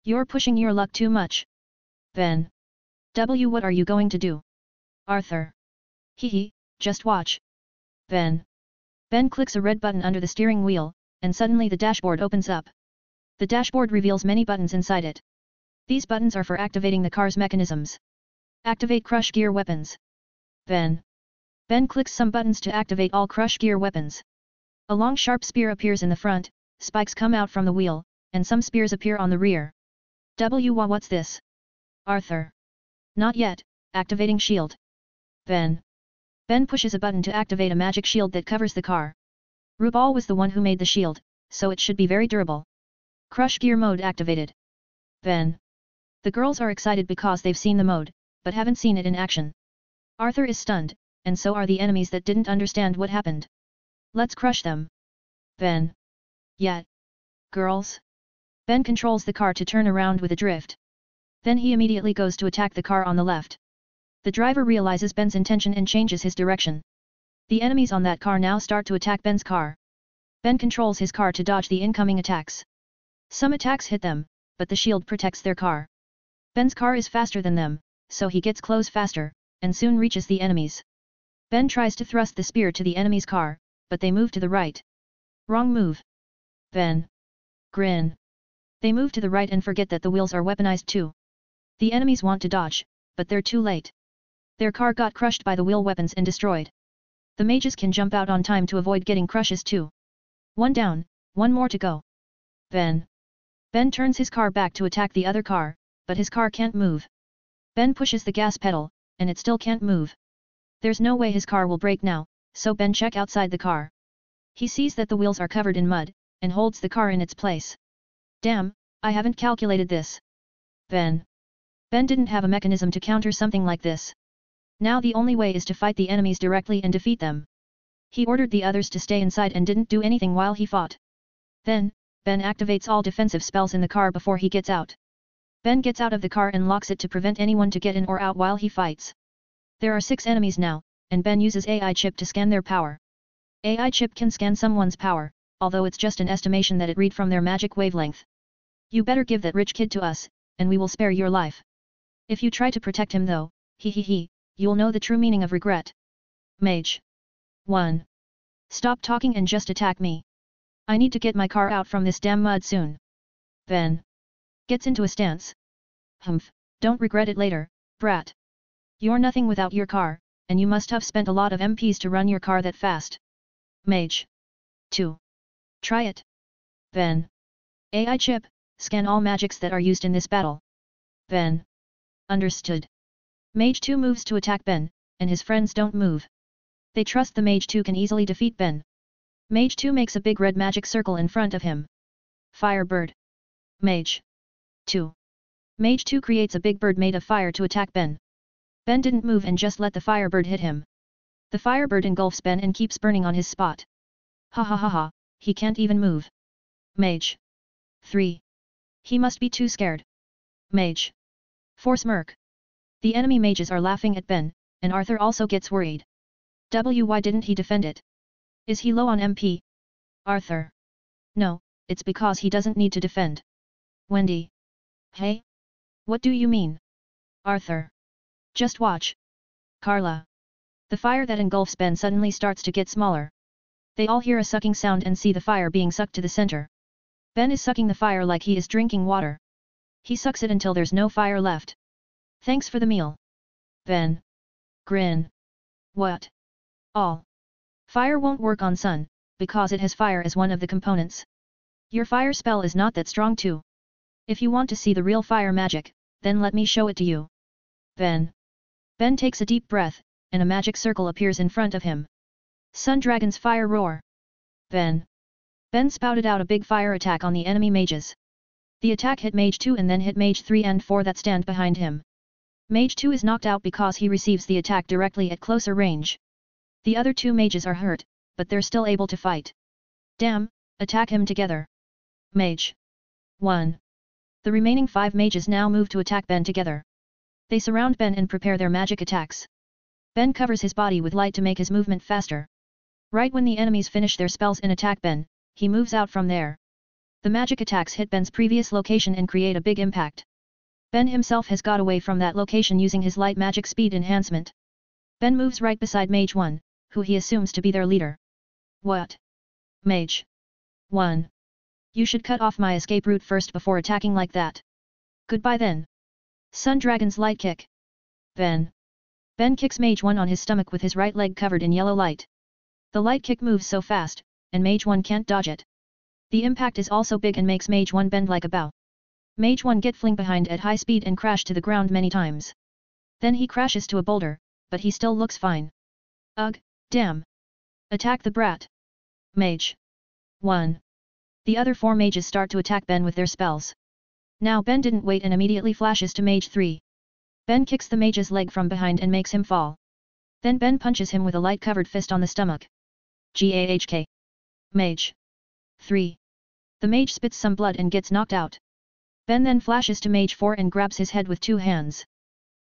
You're pushing your luck too much. Ben. What are you going to do? Arthur. Hee, just watch. Ben. Ben clicks a red button under the steering wheel, and suddenly the dashboard opens up. The dashboard reveals many buttons inside it. These buttons are for activating the car's mechanisms. Activate crush gear weapons. Ben. Ben clicks some buttons to activate all crush gear weapons. A long sharp spear appears in the front, spikes come out from the wheel, and some spears appear on the rear. What's this? Arthur. Not yet, activating shield. Ben. Ben pushes a button to activate a magic shield that covers the car. Rubal was the one who made the shield, so it should be very durable. Crush gear mode activated. Ben. The girls are excited because they've seen the mode, but haven't seen it in action. Arthur is stunned, and so are the enemies that didn't understand what happened. Let's crush them. Ben. Yeah. Girls. Ben controls the car to turn around with a drift. Then he immediately goes to attack the car on the left. The driver realizes Ben's intention and changes his direction. The enemies on that car now start to attack Ben's car. Ben controls his car to dodge the incoming attacks. Some attacks hit them, but the shield protects their car. Ben's car is faster than them, so he gets close faster, and soon reaches the enemies. Ben tries to thrust the spear to the enemy's car, but they move to the right. Wrong move. Ben. Grin. They move to the right and forget that the wheels are weaponized too. The enemies want to dodge, but they're too late. Their car got crushed by the wheel weapons and destroyed. The mages can jump out on time to avoid getting crushes too. One down, one more to go. Ben. Ben turns his car back to attack the other car, but his car can't move. Ben pushes the gas pedal, and it still can't move. There's no way his car will brake now, so Ben checks outside the car. He sees that the wheels are covered in mud, and holds the car in its place. Damn, I haven't calculated this. Ben. Ben didn't have a mechanism to counter something like this. Now the only way is to fight the enemies directly and defeat them. He ordered the others to stay inside and didn't do anything while he fought. Then, Ben activates all defensive spells in the car before he gets out. Ben gets out of the car and locks it to prevent anyone to get in or out while he fights. There are 6 enemies now, and Ben uses AI chip to scan their power. AI chip can scan someone's power, although it's just an estimation that it read from their magic wavelength. You better give that rich kid to us, and we will spare your life. If you try to protect him though, you'll know the true meaning of regret. Mage. 1. Stop talking and just attack me. I need to get my car out from this damn mud soon. Ben. Gets into a stance. Humph, don't regret it later, brat. You're nothing without your car, and you must have spent a lot of MPs to run your car that fast. Mage. 2. Try it. Ben. AI chip, scan all magics that are used in this battle. Ben. Understood. Mage 2 moves to attack Ben, and his friends don't move. They trust the Mage 2 can easily defeat Ben. Mage 2 makes a big red magic circle in front of him. Firebird. Mage. 2. Mage 2 creates a big bird made of fire to attack Ben. Ben didn't move and just let the firebird hit him. The firebird engulfs Ben and keeps burning on his spot. Ha ha ha ha, he can't even move. Mage. 3. He must be too scared. Mage. 4 smirk. The enemy mages are laughing at Ben, and Arthur also gets worried. Why didn't he defend it? Is he low on MP? Arthur. No, it's because he doesn't need to defend. Wendy. Hey? What do you mean? Arthur. Just watch. Carla. The fire that engulfs Ben suddenly starts to get smaller. They all hear a sucking sound and see the fire being sucked to the center. Ben is sucking the fire like he is drinking water. He sucks it until there's no fire left. Thanks for the meal. Ben. Grin. What? All. Fire won't work on Sun, because it has fire as one of the components. Your fire spell is not that strong too. If you want to see the real fire magic, then let me show it to you. Ben. Ben takes a deep breath, and a magic circle appears in front of him. Sun Dragon's fire roar. Ben. Ben spouted out a big fire attack on the enemy mages. The attack hit Mage 2 and then hit Mage 3 and 4 that stand behind him. Mage 2 is knocked out because he receives the attack directly at closer range. The other 2 mages are hurt, but they're still able to fight. Damn, attack him together. Mage. 1. The remaining 5 mages now move to attack Ben together. They surround Ben and prepare their magic attacks. Ben covers his body with light to make his movement faster. Right when the enemies finish their spells and attack Ben, he moves out from there. The magic attacks hit Ben's previous location and create a big impact. Ben himself has got away from that location using his light magic speed enhancement. Ben moves right beside Mage 1, who he assumes to be their leader. What? Mage. 1. You should cut off my escape route first before attacking like that. Goodbye then. Sun Dragon's light kick. Ben. Ben kicks Mage 1 on his stomach with his right leg covered in yellow light. The light kick moves so fast, and Mage 1 can't dodge it. The impact is also big and makes Mage 1 bend like a bow. Mage 1 get fling behind at high speed and crash to the ground many times. Then he crashes to a boulder, but he still looks fine. Ugh, damn. Attack the brat. Mage. 1. The other 4 mages start to attack Ben with their spells. Now Ben didn't wait and immediately flashes to Mage 3. Ben kicks the mage's leg from behind and makes him fall. Then Ben punches him with a light-covered fist on the stomach. Gahk. Mage 3. The mage spits some blood and gets knocked out. Ben then flashes to Mage 4 and grabs his head with 2 hands.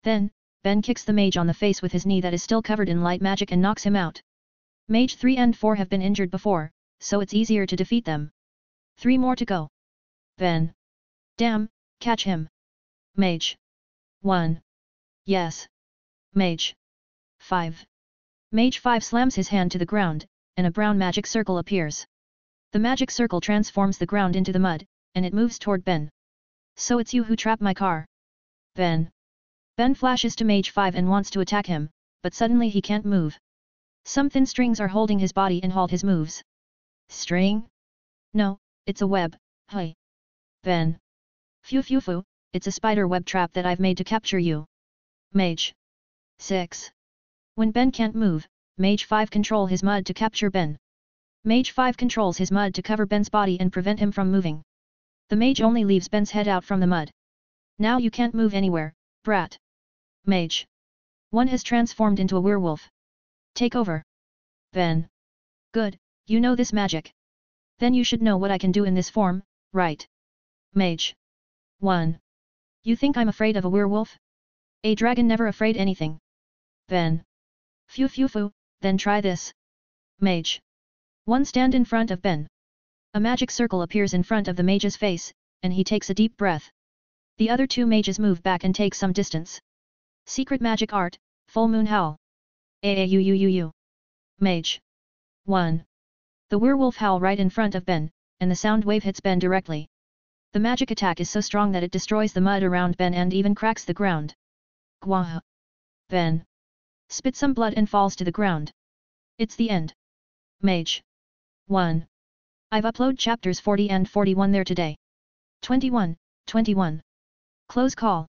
Then, Ben kicks the mage on the face with his knee that is still covered in light magic and knocks him out. Mage 3 and 4 have been injured before, so it's easier to defeat them. 3 more to go. Ben. Damn, catch him. Mage 1. Yes. Mage 5. Mage 5 slams his hand to the ground, and a brown magic circle appears. The magic circle transforms the ground into the mud, and it moves toward Ben. So it's you who trapped my car. Ben. Ben flashes to Mage 5 and wants to attack him, but suddenly he can't move. Some thin strings are holding his body and halt his moves. String? No, it's a web, hi. Ben. Phew, it's a spider web trap that I've made to capture you. Mage 6. When Ben can't move, Mage 5 control his mud to capture Ben. Mage 5 controls his mud to cover Ben's body and prevent him from moving. The mage only leaves Ben's head out from the mud. Now you can't move anywhere, brat. Mage 1 has transformed into a werewolf. Take over. Ben. Good, you know this magic. Then you should know what I can do in this form, right? Mage 1. You think I'm afraid of a werewolf? A dragon never afraid anything. Ben. Phew, then try this. Mage 1 stand in front of Ben. A magic circle appears in front of the mage's face, and he takes a deep breath. The other 2 mages move back and take some distance. Secret magic art, full moon howl. Aauuu. Mage 1. The werewolf howl right in front of Ben, and the sound wave hits Ben directly. The magic attack is so strong that it destroys the mud around Ben and even cracks the ground. Gwaha. Ben spits some blood and falls to the ground. It's the end. Mage 1. I've uploaded chapters 40 and 41 there today. 21. Close call.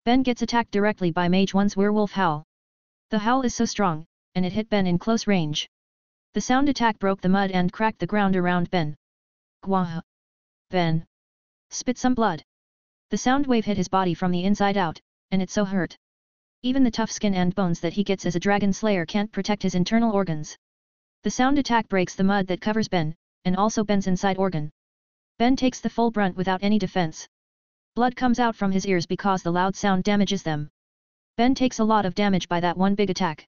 Ben gets attacked directly by Mage 1's werewolf howl. The howl is so strong, and it hit Ben in close range. The sound attack broke the mud and cracked the ground around Ben. Gwaha. Ben spit some blood. The sound wave hit his body from the inside out, and it so hurt. Even the tough skin and bones that he gets as a dragon slayer can't protect his internal organs. The sound attack breaks the mud that covers Ben, and also Ben's inside organ. Ben takes the full brunt without any defense. Blood comes out from his ears because the loud sound damages them. Ben takes a lot of damage by that one big attack.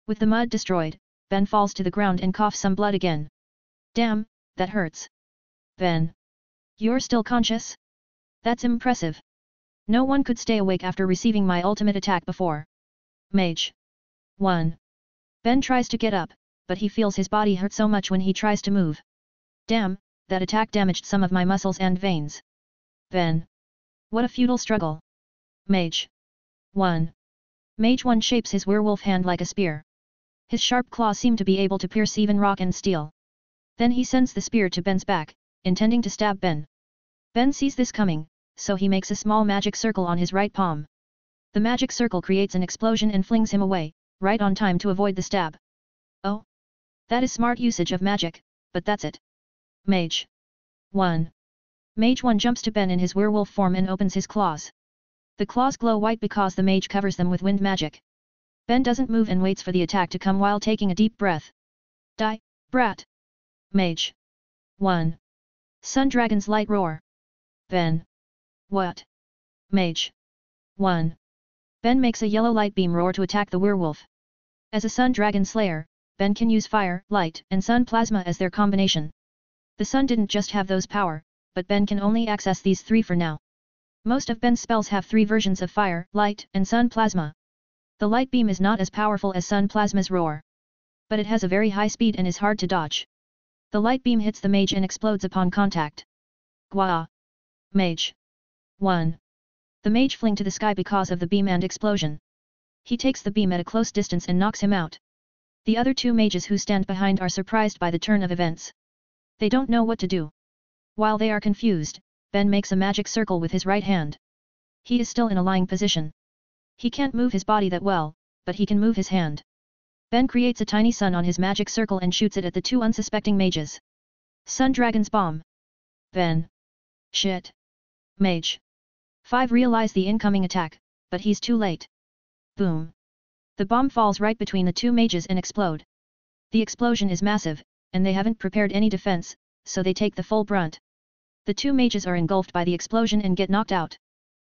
With the mud destroyed, Ben falls to the ground and coughs some blood again. Damn, that hurts. Ben. You're still conscious? That's impressive. No one could stay awake after receiving my ultimate attack before. Mage 1. Ben tries to get up, but he feels his body hurt so much when he tries to move. Damn, that attack damaged some of my muscles and veins. Ben. What a futile struggle. Mage 1. Mage 1 shapes his werewolf hand like a spear. His sharp claws seem to be able to pierce even rock and steel. Then he sends the spear to Ben's back, intending to stab Ben. Ben sees this coming, so he makes a small magic circle on his right palm. The magic circle creates an explosion and flings him away, right on time to avoid the stab. Oh. That is smart usage of magic, but that's it. Mage 1. Mage 1 jumps to Ben in his werewolf form and opens his claws. The claws glow white because the mage covers them with wind magic. Ben doesn't move and waits for the attack to come while taking a deep breath. Die, brat. Mage 1. Sun Dragon's light roar. Ben. What? Mage 1. Ben makes a yellow light beam roar to attack the werewolf. As a Sun Dragon Slayer, Ben can use fire, light, and sun plasma as their combination. The sun didn't just have those power, but Ben can only access these 3 for now. Most of Ben's spells have 3 versions of fire, light, and sun plasma. The light beam is not as powerful as sun plasma's roar. But it has a very high speed and is hard to dodge. The light beam hits the mage and explodes upon contact. Gwa. Mage 1. The mage fling to the sky because of the beam and explosion. He takes the beam at a close distance and knocks him out. The other 2 mages who stand behind are surprised by the turn of events. They don't know what to do. While they are confused, Ben makes a magic circle with his right hand. He is still in a lying position. He can't move his body that well, but he can move his hand. Ben creates a tiny sun on his magic circle and shoots it at the 2 unsuspecting mages. Sun Dragon's bomb. Ben. Shit. Mage 5 realize the incoming attack, but he's too late. Boom. The bomb falls right between the two mages and explode. The explosion is massive, and they haven't prepared any defense, so they take the full brunt. The two mages are engulfed by the explosion and get knocked out.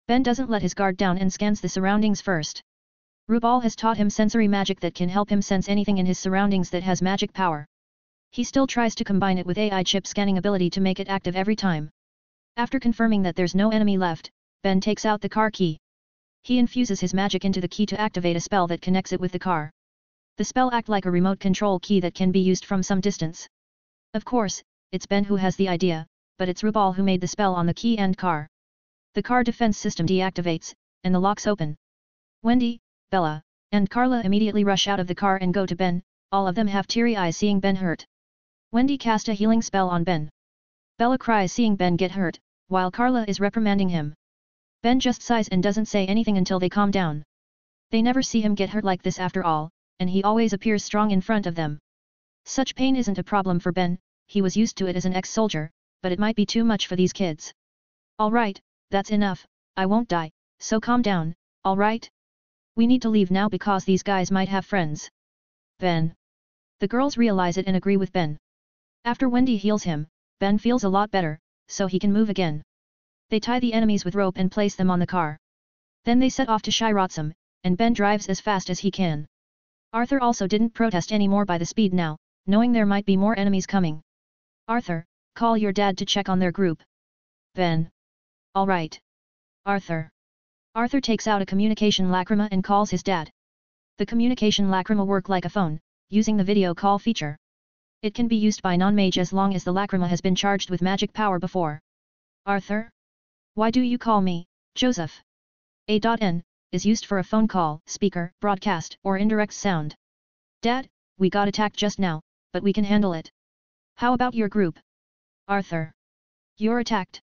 Ben doesn't let his guard down and scans the surroundings first. Rubal has taught him sensory magic that can help him sense anything in his surroundings that has magic power. He still tries to combine it with AI chip scanning ability to make it active every time. After confirming that there's no enemy left, Ben takes out the car key. He infuses his magic into the key to activate a spell that connects it with the car. The spell acts like a remote control key that can be used from some distance. Of course, it's Ben who has the idea, but it's Rubal who made the spell on the key and car. The car defense system deactivates, and the locks open. Wendy, Bella, and Carla immediately rush out of the car and go to Ben, all of them have teary eyes seeing Ben hurt. Wendy cast a healing spell on Ben. Bella cries seeing Ben get hurt, while Carla is reprimanding him. Ben just sighs and doesn't say anything until they calm down. They never see him get hurt like this after all, and he always appears strong in front of them. Such pain isn't a problem for Ben, he was used to it as an ex-soldier, but it might be too much for these kids. Alright, that's enough, I won't die, so calm down, alright? We need to leave now because these guys might have friends. Ben. The girls realize it and agree with Ben. After Wendy heals him, Ben feels a lot better, so he can move again. They tie the enemies with rope and place them on the car. Then they set off to Shiratsum, and Ben drives as fast as he can. Arthur also didn't protest anymore by the speed now, knowing there might be more enemies coming. Arthur, call your dad to check on their group. Ben. Alright. Arthur. Arthur takes out a communication lacrima and calls his dad. The communication lacrima work like a phone, using the video call feature. It can be used by non-mage as long as the lacrima has been charged with magic power before. Arthur? Why do you call me, Joseph? A.N. is used for a phone call, speaker, broadcast, or indirect sound. Dad, we got attacked just now, but we can handle it. How about your group? Arthur. You're attacked.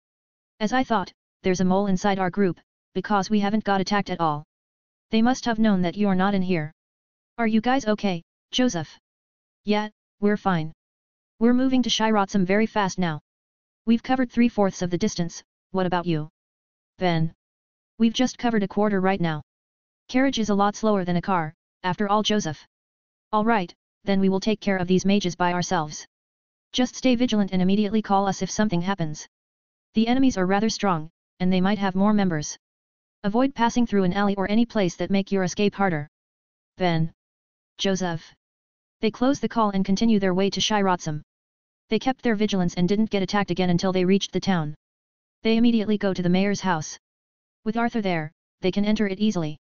As I thought, there's a mole inside our group, because we haven't got attacked at all. They must have known that you're not in here. Are you guys okay, Joseph? Yeah, we're fine. We're moving to Shiratsum very fast now. We've covered 3/4 of the distance, what about you? Ben. We've just covered a quarter right now. Carriage is a lot slower than a car, after all Joseph. Alright, then we will take care of these mages by ourselves. Just stay vigilant and immediately call us if something happens. The enemies are rather strong, and they might have more members. Avoid passing through an alley or any place that make your escape harder. Ben. Joseph. They close the call and continue their way to Shiratsum. They kept their vigilance and didn't get attacked again until they reached the town. They immediately go to the mayor's house. With Arthur there, they can enter it easily.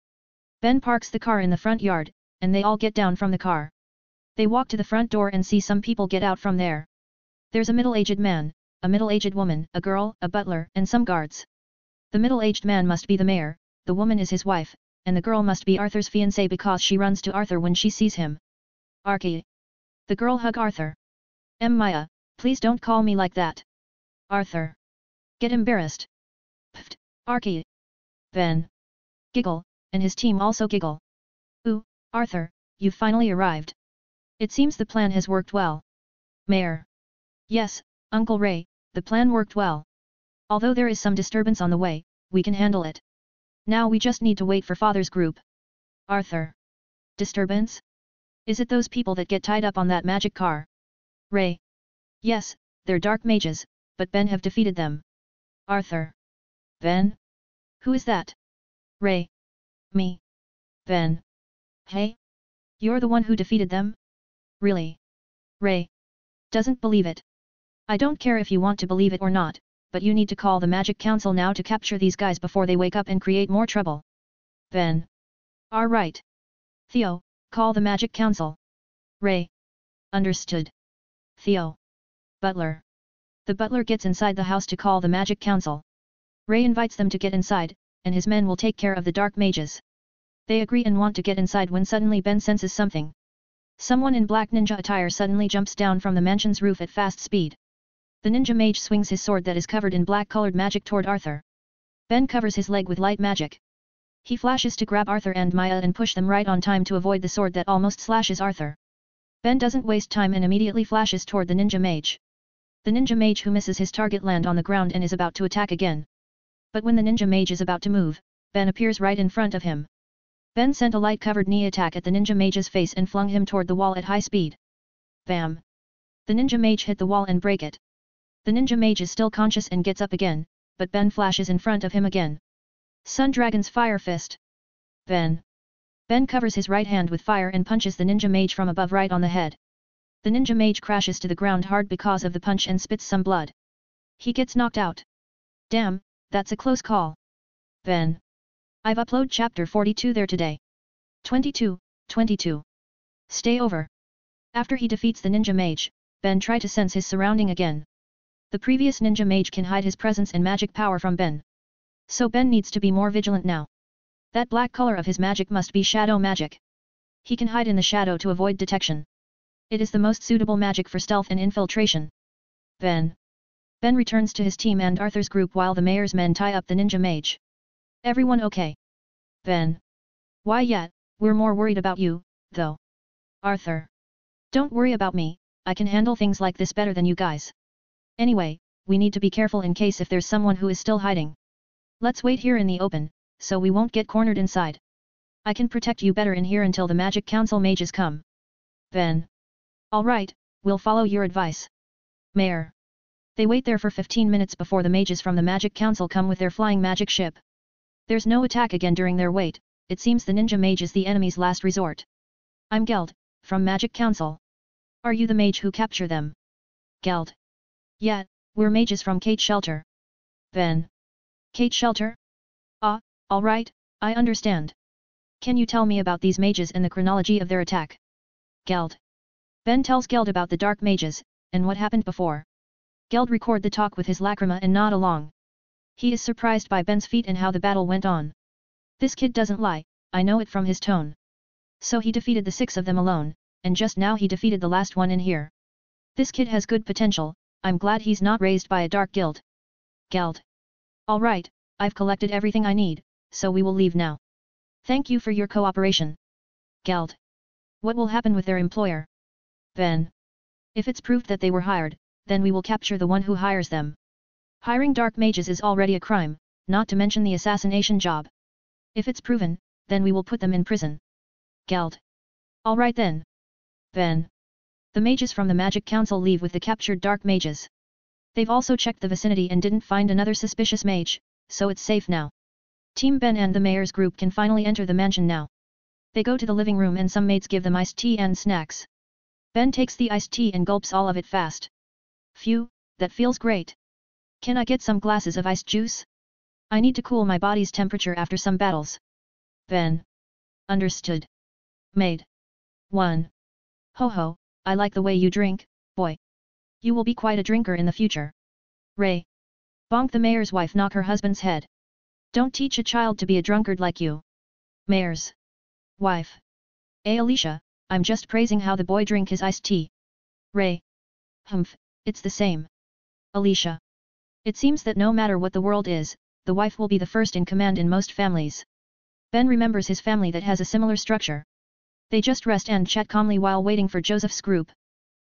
Ben parks the car in the front yard, and they all get down from the car. They walk to the front door and see some people get out from there. There's a middle-aged man, a middle-aged woman, a girl, a butler, and some guards. The middle-aged man must be the mayor, the woman is his wife, and the girl must be Arthur's fiancée because she runs to Arthur when she sees him. Archie. The girl hug Arthur. Maya, please don't call me like that. Arthur. Get embarrassed. Pfft, Archie. Ben. Giggle, and his team also giggle. Ooh, Arthur, you've finally arrived. It seems the plan has worked well. Mayor. Yes, Uncle Ray, the plan worked well. Although there is some disturbance on the way, we can handle it. Now we just need to wait for Father's group. Arthur. Disturbance? Is it those people that get tied up on that magic car? Ray. Yes, they're dark mages, but Ben have defeated them. Arthur. Ben? Who is that? Ray. Me. Ben. Hey? You're the one who defeated them? Really? Ray. Doesn't believe it. I don't care if you want to believe it or not, but you need to call the Magic Council now to capture these guys before they wake up and create more trouble. Ben. Alright. Theo, call the Magic Council. Ray. Understood. Theo. Butler. The butler gets inside the house to call the Magic Council. Ray invites them to get inside, and his men will take care of the dark mages. They agree and want to get inside when suddenly Ben senses something. Someone in black ninja attire suddenly jumps down from the mansion's roof at fast speed. The ninja mage swings his sword that is covered in black-colored magic toward Arthur. Ben covers his leg with light magic. He flashes to grab Arthur and Maya and push them right on time to avoid the sword that almost slashes Arthur. Ben doesn't waste time and immediately flashes toward the ninja mage. The ninja mage who misses his target lands on the ground and is about to attack again. But when the ninja mage is about to move, Ben appears right in front of him. Ben sent a light-covered knee attack at the ninja mage's face and flung him toward the wall at high speed. Bam! The ninja mage hit the wall and break it. The ninja mage is still conscious and gets up again, but Ben flashes in front of him again. Sun Dragon's Fire Fist. Ben covers his right hand with fire and punches the ninja mage from above right on the head. The ninja mage crashes to the ground hard because of the punch and spits some blood. He gets knocked out. Damn, that's a close call. Ben. I've uploaded chapter 42 there today. 22. Stay over. After he defeats the ninja mage, Ben tries to sense his surrounding again. The previous ninja mage can hide his presence and magic power from Ben. So Ben needs to be more vigilant now. That black color of his magic must be shadow magic. He can hide in the shadow to avoid detection. It is the most suitable magic for stealth and infiltration. Ben returns to his team and Arthur's group while the mayor's men tie up the ninja mage. Everyone okay? Ben. Why yet, we're more worried about you, though. Arthur. Don't worry about me, I can handle things like this better than you guys. Anyway, we need to be careful in case if there's someone who is still hiding. Let's wait here in the open, so we won't get cornered inside. I can protect you better in here until the Magic Council mages come. Ben. Alright, we'll follow your advice. Mayor. They wait there for 15 minutes before the mages from the Magic Council come with their flying magic ship. There's no attack again during their wait, it seems the ninja mage is the enemy's last resort. I'm Geld, from Magic Council. Are you the mage who capture them? Geld. Yeah, we're mages from Kate Shelter. Ben. Kate Shelter? Ah, alright, I understand. Can you tell me about these mages and the chronology of their attack? Geld. Ben tells Geld about the dark mages, and what happened before. Geld record the talk with his lacrima and nod along. He is surprised by Ben's feat and how the battle went on. This kid doesn't lie, I know it from his tone. So he defeated the 6 of them alone, and just now he defeated the last one in here. This kid has good potential, I'm glad he's not raised by a dark guild. Geld. Alright, I've collected everything I need, so we will leave now. Thank you for your cooperation. Geld. What will happen with their employer? Ben. If it's proved that they were hired, then we will capture the one who hires them. Hiring dark mages is already a crime, not to mention the assassination job. If it's proven, then we will put them in prison. Geld. Alright then. Ben. The mages from the Magic Council leave with the captured dark mages. They've also checked the vicinity and didn't find another suspicious mage, so it's safe now. Team Ben and the mayor's group can finally enter the mansion now. They go to the living room and some maids give them iced tea and snacks. Ben takes the iced tea and gulps all of it fast. Phew, that feels great. Can I get some glasses of iced juice? I need to cool my body's temperature after some battles. Ben. Understood. Maid. 1. Ho ho, I like the way you drink, boy. You will be quite a drinker in the future. Ray. Bonk the mayor's wife knock her husband's head. Don't teach a child to be a drunkard like you. Mayor's wife. Alicia, I'm just praising how the boy drink his iced tea. Ray. Humph, it's the same. Alicia. It seems that no matter what the world is, the wife will be the first in command in most families. Ben remembers his family that has a similar structure. They just rest and chat calmly while waiting for Joseph's group.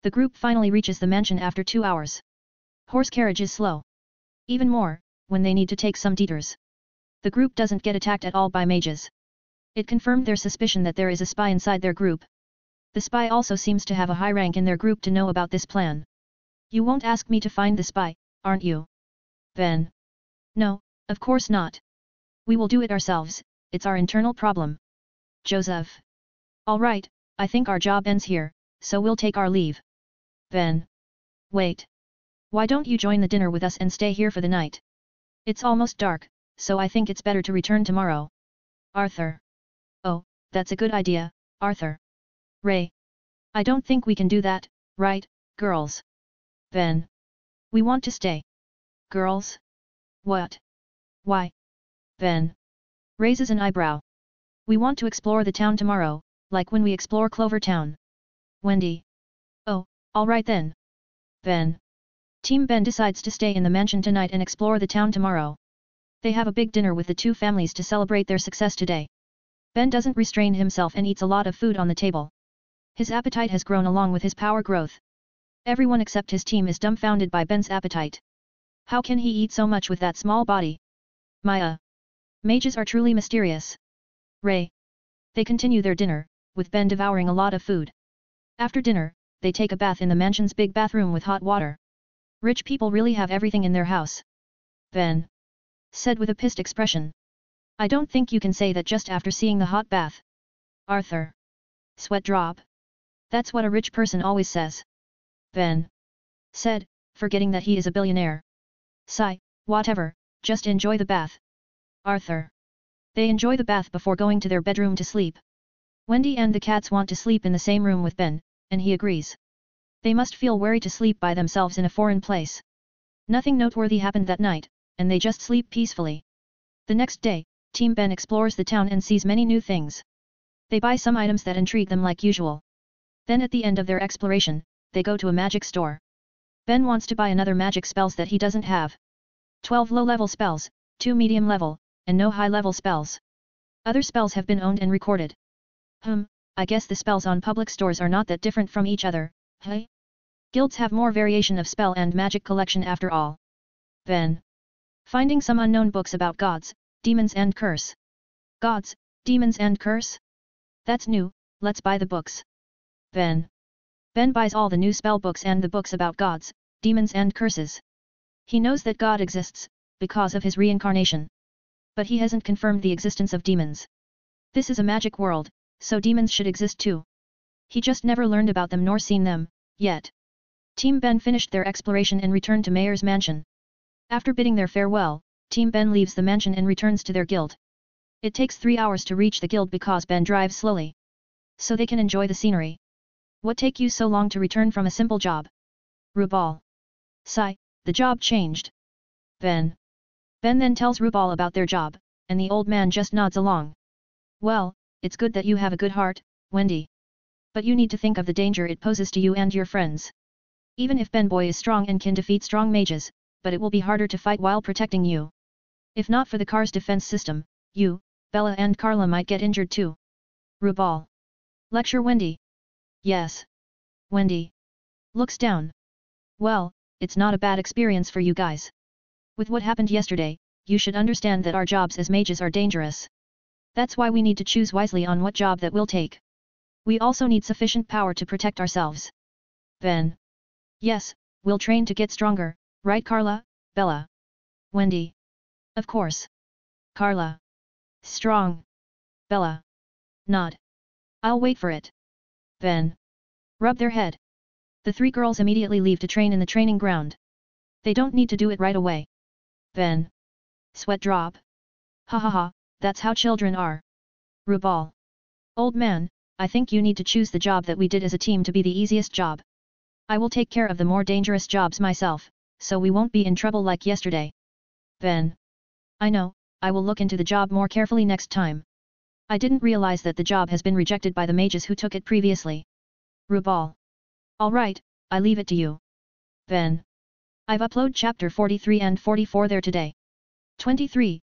The group finally reaches the mansion after 2 hours. Horse carriage is slow. Even more, when they need to take some detours. The group doesn't get attacked at all by mages. It confirmed their suspicion that there is a spy inside their group. The spy also seems to have a high rank in their group to know about this plan. You won't ask me to find the spy, aren't you? Ben. No, of course not. We will do it ourselves, it's our internal problem. Joseph. Alright, I think our job ends here, so we'll take our leave. Ben. Wait. Why don't you join the dinner with us and stay here for the night? It's almost dark, so I think it's better to return tomorrow. Arthur. Oh, that's a good idea, Arthur. Ray. I don't think we can do that, right, girls? Ben. We want to stay. Girls? What? Why? Ben. Raises an eyebrow. We want to explore the town tomorrow, like when we explore Clover Town. Wendy. Oh, alright then. Ben. Team Ben decides to stay in the mansion tonight and explore the town tomorrow. They have a big dinner with the 2 families to celebrate their success today. Ben doesn't restrain himself and eats a lot of food on the table. His appetite has grown along with his power growth. Everyone except his team is dumbfounded by Ben's appetite. How can he eat so much with that small body? Maya. Mages are truly mysterious. Ray. They continue their dinner, with Ben devouring a lot of food. After dinner, they take a bath in the mansion's big bathroom with hot water. Rich people really have everything in their house. Ben said with a pissed expression. I don't think you can say that just after seeing the hot bath. Arthur. Sweat drop. That's what a rich person always says. Ben said, forgetting that he is a billionaire. Sigh, whatever, just enjoy the bath. Arthur. They enjoy the bath before going to their bedroom to sleep. Wendy and the cats want to sleep in the same room with Ben, and he agrees. They must feel wary to sleep by themselves in a foreign place. Nothing noteworthy happened that night, and they just sleep peacefully. The next day, Team Ben explores the town and sees many new things. They buy some items that intrigue them like usual. Then at the end of their exploration, they go to a magic store. Ben wants to buy another magic spells that he doesn't have. 12 low-level spells, 2 medium-level, and no high-level spells. Other spells have been owned and recorded. I guess the spells on public stores are not that different from each other, hey? Guilds have more variation of spell and magic collection after all. Ben. Finding some unknown books about gods, demons and curse. Gods, demons and curse? That's new, let's buy the books. Ben. Ben buys all the new spell books and the books about gods, demons and curses. He knows that God exists, because of his reincarnation. But he hasn't confirmed the existence of demons. This is a magic world, so demons should exist too. He just never learned about them nor seen them, yet. Team Ben finished their exploration and returned to Mayor's mansion. After bidding their farewell, Team Ben leaves the mansion and returns to their guild. It takes 3 hours to reach the guild because Ben drives slowly. So they can enjoy the scenery. What take you so long to return from a simple job? Rubal. Sigh, the job changed. Ben. Ben then tells Rubal about their job, and the old man just nods along. Well, it's good that you have a good heart, Wendy. But you need to think of the danger it poses to you and your friends. Even if Ben Boy is strong and can defeat strong mages, but it will be harder to fight while protecting you. If not for the car's defense system, you, Bella and Carla might get injured too. Rubal. Lecture Wendy. Yes. Wendy. Looks down. Well, it's not a bad experience for you guys. With what happened yesterday, you should understand that our jobs as mages are dangerous. That's why we need to choose wisely on what job that we'll take. We also need sufficient power to protect ourselves. Ben. Yes, we'll train to get stronger, right Carla, Bella? Wendy. Of course. Carla. Strong. Bella. Nod. I'll wait for it. Ben. Rub their head. The 3 girls immediately leave to train in the training ground. They don't need to do it right away. Ben. Sweat drop. Ha ha ha, that's how children are. Rubal. Old man, I think you need to choose the job that we did as a team to be the easiest job. I will take care of the more dangerous jobs myself, so we won't be in trouble like yesterday. Ben. I know, I will look into the job more carefully next time. I didn't realize that the job has been rejected by the mages who took it previously. Rubal. Alright, I leave it to you. Ben. I've uploaded chapter 43 and 44 there today. 23.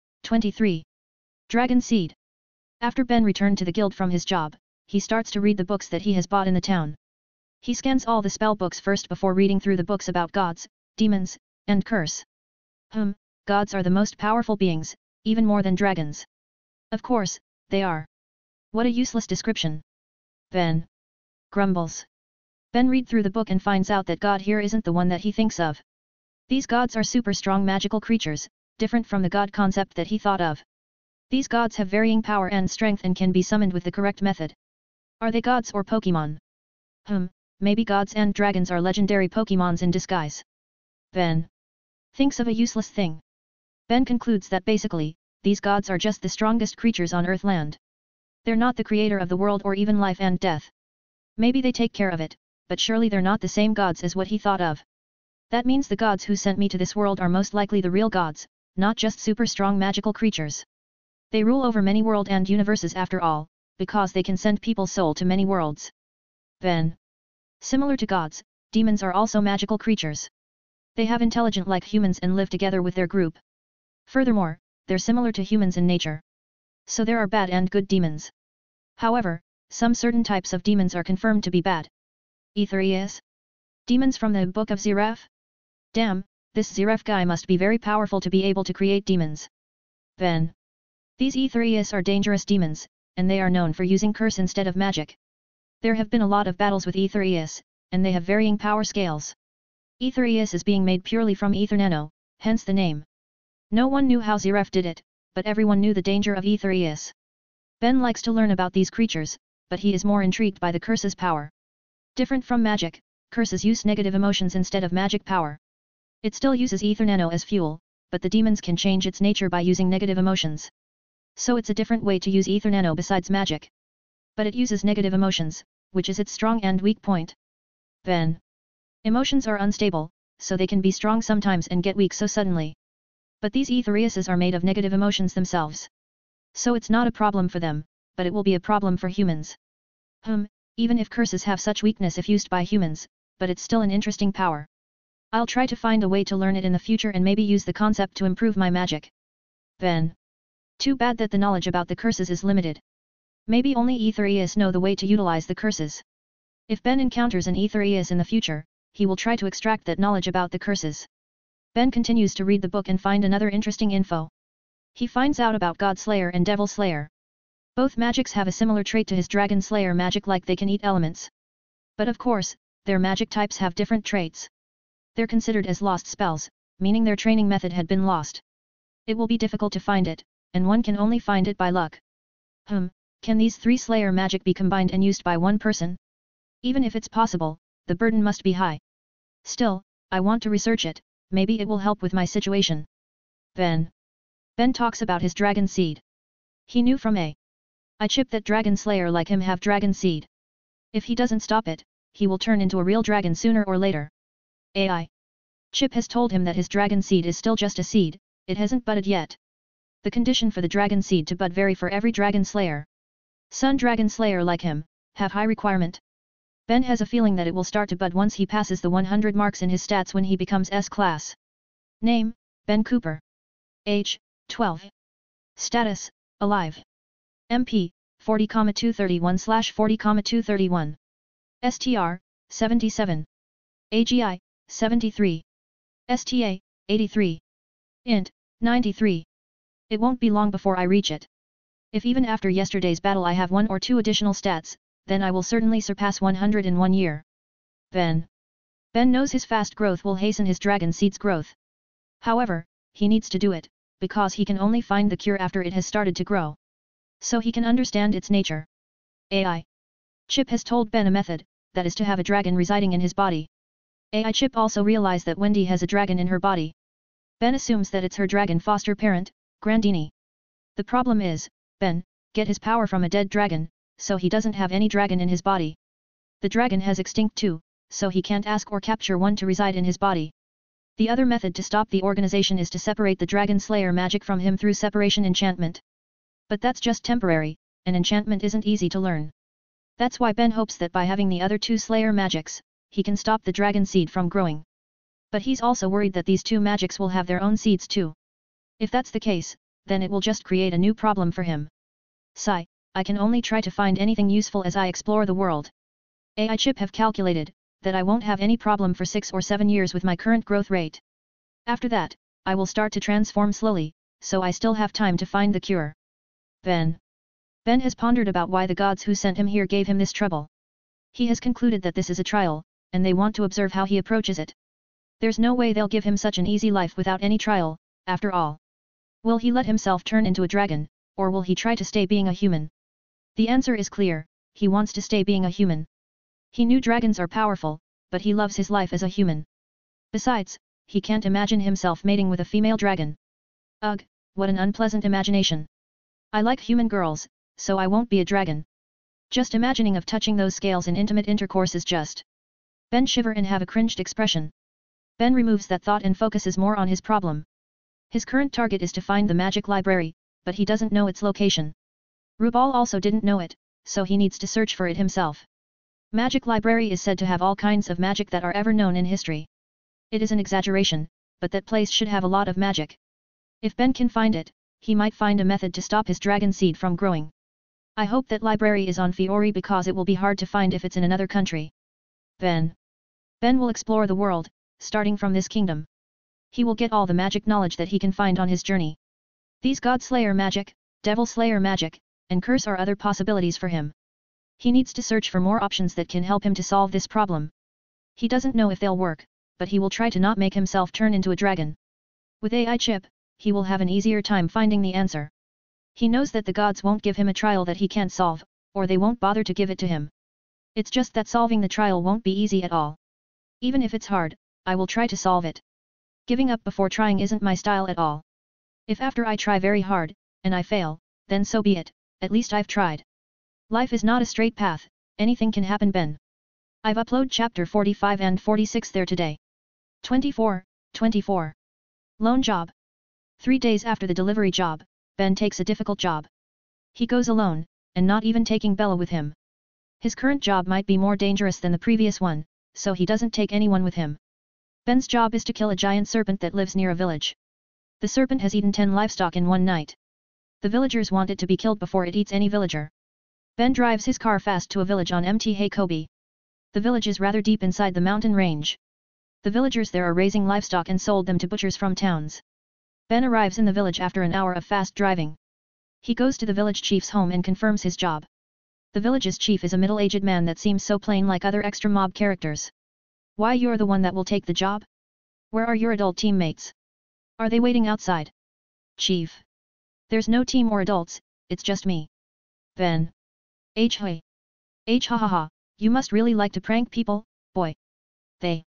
Dragon Seed. After Ben returned to the guild from his job, he starts to read the books that he has bought in the town. He scans all the spell books first before reading through the books about gods, demons, and curse. Gods are the most powerful beings, even more than dragons. Of course, they are. What a useless description. Ben. Grumbles. Ben read through the book and finds out that God here isn't the one that he thinks of. These gods are super strong magical creatures, different from the god concept that he thought of. These gods have varying power and strength and can be summoned with the correct method. Are they gods or Pokemon? Maybe gods and dragons are legendary Pokemons in disguise. Ben. Thinks of a useless thing. Ben concludes that basically, these gods are just the strongest creatures on Earthland. They're not the creator of the world or even life and death. Maybe they take care of it, but surely they're not the same gods as what he thought of. That means the gods who sent me to this world are most likely the real gods, not just super strong magical creatures. They rule over many worlds and universes after all, because they can send people's soul to many worlds. Ben. Similar to gods, demons are also magical creatures. They have intelligence like humans and live together with their group. Furthermore, they're similar to humans in nature. So there are bad and good demons. However, some certain types of demons are confirmed to be bad. Aetherius? Demons from the Book of Zeref? Damn, this Zeref guy must be very powerful to be able to create demons. Then. These Aetherius are dangerous demons, and they are known for using curse instead of magic. There have been a lot of battles with Aetherius, and they have varying power scales. Aetherius is being made purely from Aether Nano, hence the name. No one knew how Zeref did it, but everyone knew the danger of Aetherius. Ben likes to learn about these creatures, but he is more intrigued by the curse's power. Different from magic, curses use negative emotions instead of magic power. It still uses Aether Nano as fuel, but the demons can change its nature by using negative emotions. So it's a different way to use Aether Nano besides magic. But it uses negative emotions, which is its strong and weak point. Then. Emotions are unstable, so they can be strong sometimes and get weak so suddenly. But these Aetheriuses are made of negative emotions themselves. So it's not a problem for them, but it will be a problem for humans. Even if curses have such weakness if used by humans, but it's still an interesting power. I'll try to find a way to learn it in the future and maybe use the concept to improve my magic. Then. Too bad that the knowledge about the curses is limited. Maybe only Aetherius know the way to utilize the curses. If Ben encounters an Aetherius in the future, he will try to extract that knowledge about the curses. Ben continues to read the book and find another interesting info. He finds out about God Slayer and Devil Slayer. Both magics have a similar trait to his Dragon Slayer magic, like they can eat elements. But of course, their magic types have different traits. They're considered as lost spells, meaning their training method had been lost. It will be difficult to find it, and one can only find it by luck. Can these three Slayer magic be combined and used by one person? Even if it's possible, the burden must be high. Still, I want to research it, maybe it will help with my situation. Ben talks about his dragon seed. He knew from I Chip that Dragon Slayer like him have dragon seed. If he doesn't stop it, he will turn into a real dragon sooner or later. AI Chip has told him that his dragon seed is still just a seed, it hasn't budded yet. The condition for the dragon seed to bud vary for every dragon slayer. Sun Dragon Slayer like him, have high requirement. Ben has a feeling that it will start to bud once he passes the 100 marks in his stats when he becomes S-class. Name, Ben Cooper. Age, 12. Status, alive. MP, 40,231/40,231. STR, 77. AGI, 73. STA, 83. Int, 93. It won't be long before I reach it. If even after yesterday's battle I have 1 or 2 additional stats, then I will certainly surpass 100 in 1 year. Ben knows his fast growth will hasten his dragon seed's growth. However, he needs to do it, because he can only find the cure after it has started to grow. So he can understand its nature. AI Chip has told Ben a method, that is to have a dragon residing in his body. AI Chip also realized that Wendy has a dragon in her body. Ben assumes that it's her dragon foster parent, Grandini. The problem is, Ben get his power from a dead dragon, so he doesn't have any dragon in his body. The dragon has extinct too, so he can't ask or capture one to reside in his body. The other method to stop the organization is to separate the Dragon Slayer magic from him through separation enchantment. But that's just temporary, and enchantment isn't easy to learn. That's why Ben hopes that by having the other 2 Slayer magics, he can stop the dragon seed from growing. But he's also worried that these 2 magics will have their own seeds too. If that's the case, then it will just create a new problem for him. Sigh, I can only try to find anything useful as I explore the world. AI Chip have calculated, that I won't have any problem for 6 or 7 years with my current growth rate. After that, I will start to transform slowly, so I still have time to find the cure. Ben has pondered about why the gods who sent him here gave him this trouble. He has concluded that this is a trial, and they want to observe how he approaches it. There's no way they'll give him such an easy life without any trial, after all. Will he let himself turn into a dragon, or will he try to stay being a human? The answer is clear, he wants to stay being a human. He knew dragons are powerful, but he loves his life as a human. Besides, he can't imagine himself mating with a female dragon. Ugh, what an unpleasant imagination. I like human girls, so I won't be a dragon. Just imagining of touching those scales in intimate intercourse is just. Ben shiver and have a cringed expression. Ben removes that thought and focuses more on his problem. His current target is to find the magic library, but he doesn't know its location. Rubal also didn't know it, so he needs to search for it himself. Magic library is said to have all kinds of magic that are ever known in history. It is an exaggeration, but that place should have a lot of magic. If Ben can find it, he might find a method to stop his dragon seed from growing. I hope that library is on Fiori because it will be hard to find if it's in another country. Ben will explore the world, starting from this kingdom. He will get all the magic knowledge that he can find on his journey. These God Slayer magic, Devil Slayer magic, and curse are other possibilities for him. He needs to search for more options that can help him to solve this problem. He doesn't know if they'll work, but he will try to not make himself turn into a dragon. With AI chip, he will have an easier time finding the answer. He knows that the gods won't give him a trial that he can't solve, or they won't bother to give it to him. It's just that solving the trial won't be easy at all. Even if it's hard, I will try to solve it. Giving up before trying isn't my style at all. If after I try very hard, and I fail, then so be it, at least I've tried. Life is not a straight path, anything can happen. Ben. I've uploaded chapter 45 and 46 there today. 24. Lone job. 3 days after the delivery job, Ben takes a difficult job. He goes alone, and not even taking Bella with him. His current job might be more dangerous than the previous one, so he doesn't take anyone with him. Ben's job is to kill a giant serpent that lives near a village. The serpent has eaten 10 livestock in one night. The villagers want it to be killed before it eats any villager. Ben drives his car fast to a village on Mt. Hakobi. The village is rather deep inside the mountain range. The villagers there are raising livestock and sold them to butchers from towns. Ben arrives in the village after an hour of fast driving. He goes to the village chief's home and confirms his job. The village's chief is a middle-aged man that seems so plain like other extra mob characters. Why, you're the one that will take the job? Where are your adult teammates? Are they waiting outside? Chief. There's no team or adults, it's just me. Ben. Hey. Ha ha ha, you must really like to prank people, boy. They.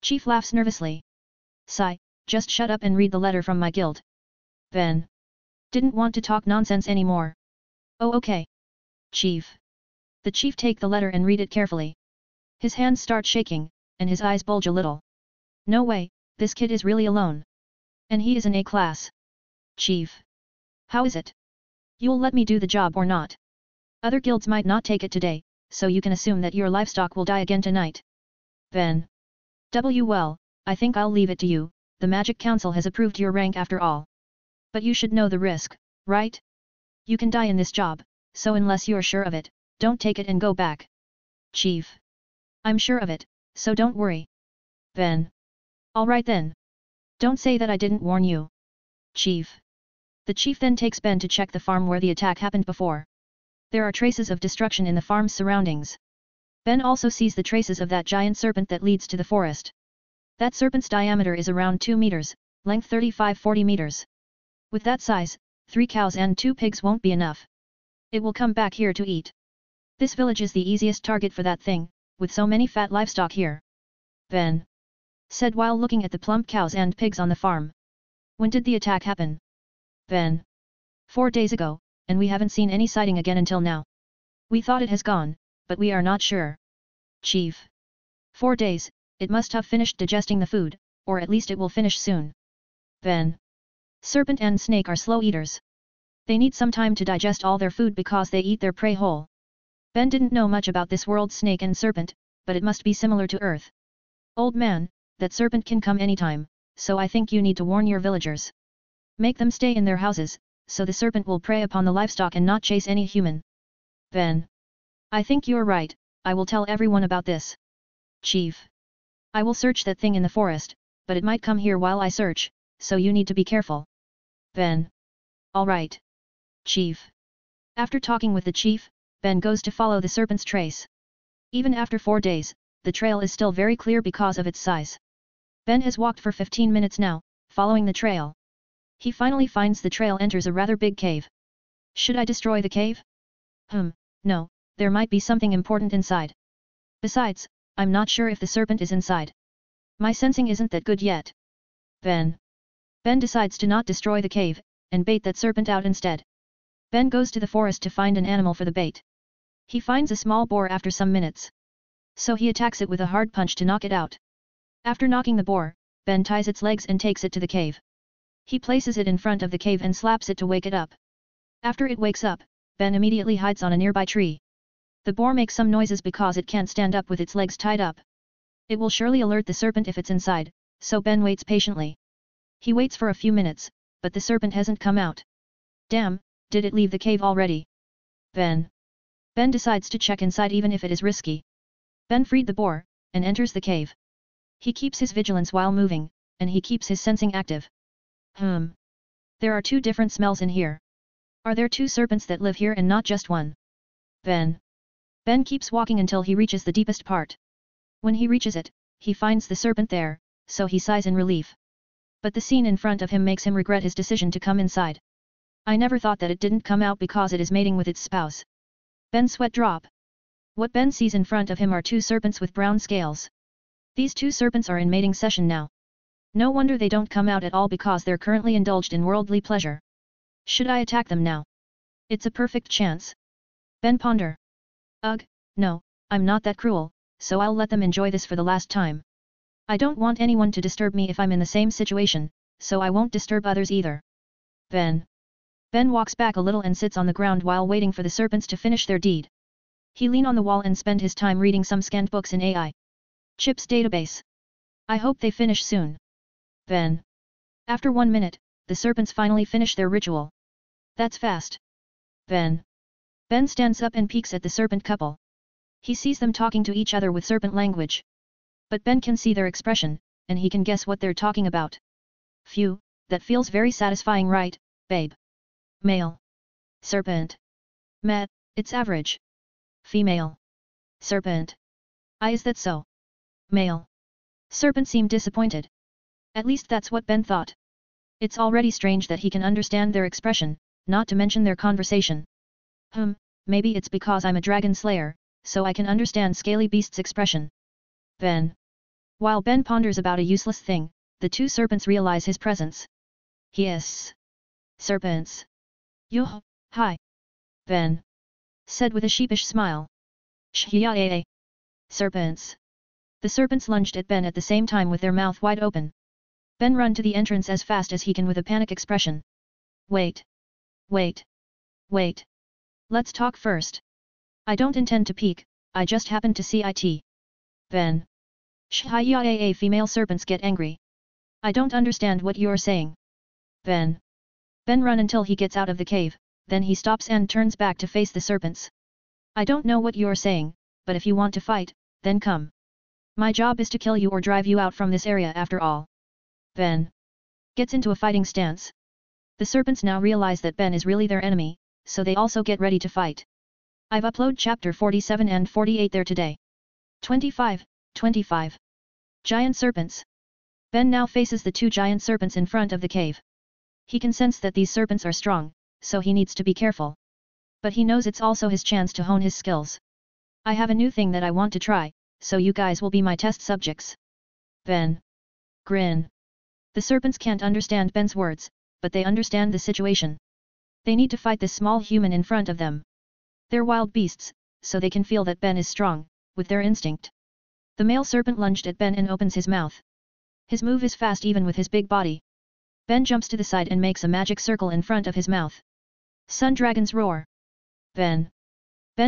Chief laughs nervously. Sigh, just shut up and read the letter from my guild. Ben. Didn't want to talk nonsense anymore. Oh okay. Chief. The chief take the letter and read it carefully. His hands start shaking, and his eyes bulge a little. No way, this kid is really alone. And he is in A class. Chief. How is it? You'll let me do the job or not? Other guilds might not take it today, so you can assume that your livestock will die again tonight. Ben. Well, I think I'll leave it to you, the Magic Council has approved your rank after all. But you should know the risk, right? You can die in this job, so unless you're sure of it, don't take it and go back. Chief. I'm sure of it, so don't worry. Ben. Alright then. Don't say that I didn't warn you. Chief. The chief then takes Ben to check the farm where the attack happened before. There are traces of destruction in the farm's surroundings. Ben also sees the traces of that giant serpent that leads to the forest. That serpent's diameter is around 2 meters, length 35-40 meters. With that size, 3 cows and 2 pigs won't be enough. It will come back here to eat. This village is the easiest target for that thing, with so many fat livestock here. Ben. Said while looking at the plump cows and pigs on the farm. When did the attack happen? Ben. 4 days ago, and we haven't seen any sighting again until now. We thought it has gone, but we are not sure. Chief. 4 days, it must have finished digesting the food, or at least it will finish soon. Ben. Serpent and snake are slow eaters. They need some time to digest all their food because they eat their prey whole. Ben didn't know much about this world's snake and serpent, but it must be similar to Earth. Old man, that serpent can come anytime, so I think you need to warn your villagers. Make them stay in their houses, so the serpent will prey upon the livestock and not chase any human. Ben. I think you're right, I will tell everyone about this. Chief. I will search that thing in the forest, but it might come here while I search, so you need to be careful. Ben. Alright. Chief. After talking with the chief, Ben goes to follow the serpent's trace. Even after 4 days, the trail is still very clear because of its size. Ben has walked for 15 minutes now, following the trail. He finally finds the trail enters a rather big cave. Should I destroy the cave? No, there might be something important inside. Besides, I'm not sure if the serpent is inside. My sensing isn't that good yet. Ben decides to not destroy the cave, and bait that serpent out instead. Ben goes to the forest to find an animal for the bait. He finds a small boar after some minutes. So he attacks it with a hard punch to knock it out. After knocking the boar, Ben ties its legs and takes it to the cave. He places it in front of the cave and slaps it to wake it up. After it wakes up, Ben immediately hides on a nearby tree. The boar makes some noises because it can't stand up with its legs tied up. It will surely alert the serpent if it's inside, so Ben waits patiently. He waits for a few minutes, but the serpent hasn't come out. Damn, did it leave the cave already? Ben decides to check inside even if it is risky. Ben freed the boar, and enters the cave. He keeps his vigilance while moving, and he keeps his sensing active. There are two different smells in here. Are there two serpents that live here and not just one? Ben keeps walking until he reaches the deepest part. When he reaches it, he finds the serpent there, so he sighs in relief. But the scene in front of him makes him regret his decision to come inside. I never thought that it didn't come out because it is mating with its spouse. Ben's sweat drop. What Ben sees in front of him are two serpents with brown scales. These two serpents are in mating session now. No wonder they don't come out at all because they're currently indulged in worldly pleasure. Should I attack them now? It's a perfect chance. Ben ponder. Ugh, no, I'm not that cruel, so I'll let them enjoy this for the last time. I don't want anyone to disturb me if I'm in the same situation, so I won't disturb others either. Ben walks back a little and sits on the ground while waiting for the serpents to finish their deed. He lean on the wall and spend his time reading some scanned books in AI Chip's database. I hope they finish soon. Ben. After 1 minute, the serpents finally finish their ritual. That's fast. Ben stands up and peeks at the serpent couple. He sees them talking to each other with serpent language. But Ben can see their expression, and he can guess what they're talking about. Phew, that feels very satisfying, right, babe? Male. Serpent. Matt, it's average. Female. Serpent. Is that so? Male. Serpent seemed disappointed. At least that's what Ben thought. It's already strange that he can understand their expression, not to mention their conversation. Maybe it's because I'm a dragon slayer, so I can understand scaly beast's expression. Ben. While Ben ponders about a useless thing, the two serpents realize his presence. Yes. Serpents. Yo, hi. Ben said with a sheepish smile. Shhiya. Serpents. The serpents lunged at Ben at the same time with their mouth wide open. Ben run to the entrance as fast as he can with a panic expression. Wait. Let's talk first. I don't intend to peek, I just happened to see it. Ben. Shhiya. Female serpents get angry. I don't understand what you're saying. Ben run until he gets out of the cave, then he stops and turns back to face the serpents. I don't know what you're saying, but if you want to fight, then come. My job is to kill you or drive you out from this area after all. Ben gets into a fighting stance. The serpents now realize that Ben is really their enemy, so they also get ready to fight. I've uploaded chapter 47 and 48 there today. 25. Giant serpents. Ben now faces the two giant serpents in front of the cave. He can sense that these serpents are strong, so he needs to be careful. But he knows it's also his chance to hone his skills. I have a new thing that I want to try, so you guys will be my test subjects. Ben grin. The serpents can't understand Ben's words, but they understand the situation. They need to fight this small human in front of them. They're wild beasts, so they can feel that Ben is strong, with their instinct. The male serpent lunged at Ben and opens his mouth. His move is fast even with his big body. Ben jumps to the side and makes a magic circle in front of his mouth. Sun Dragon's roar. Ben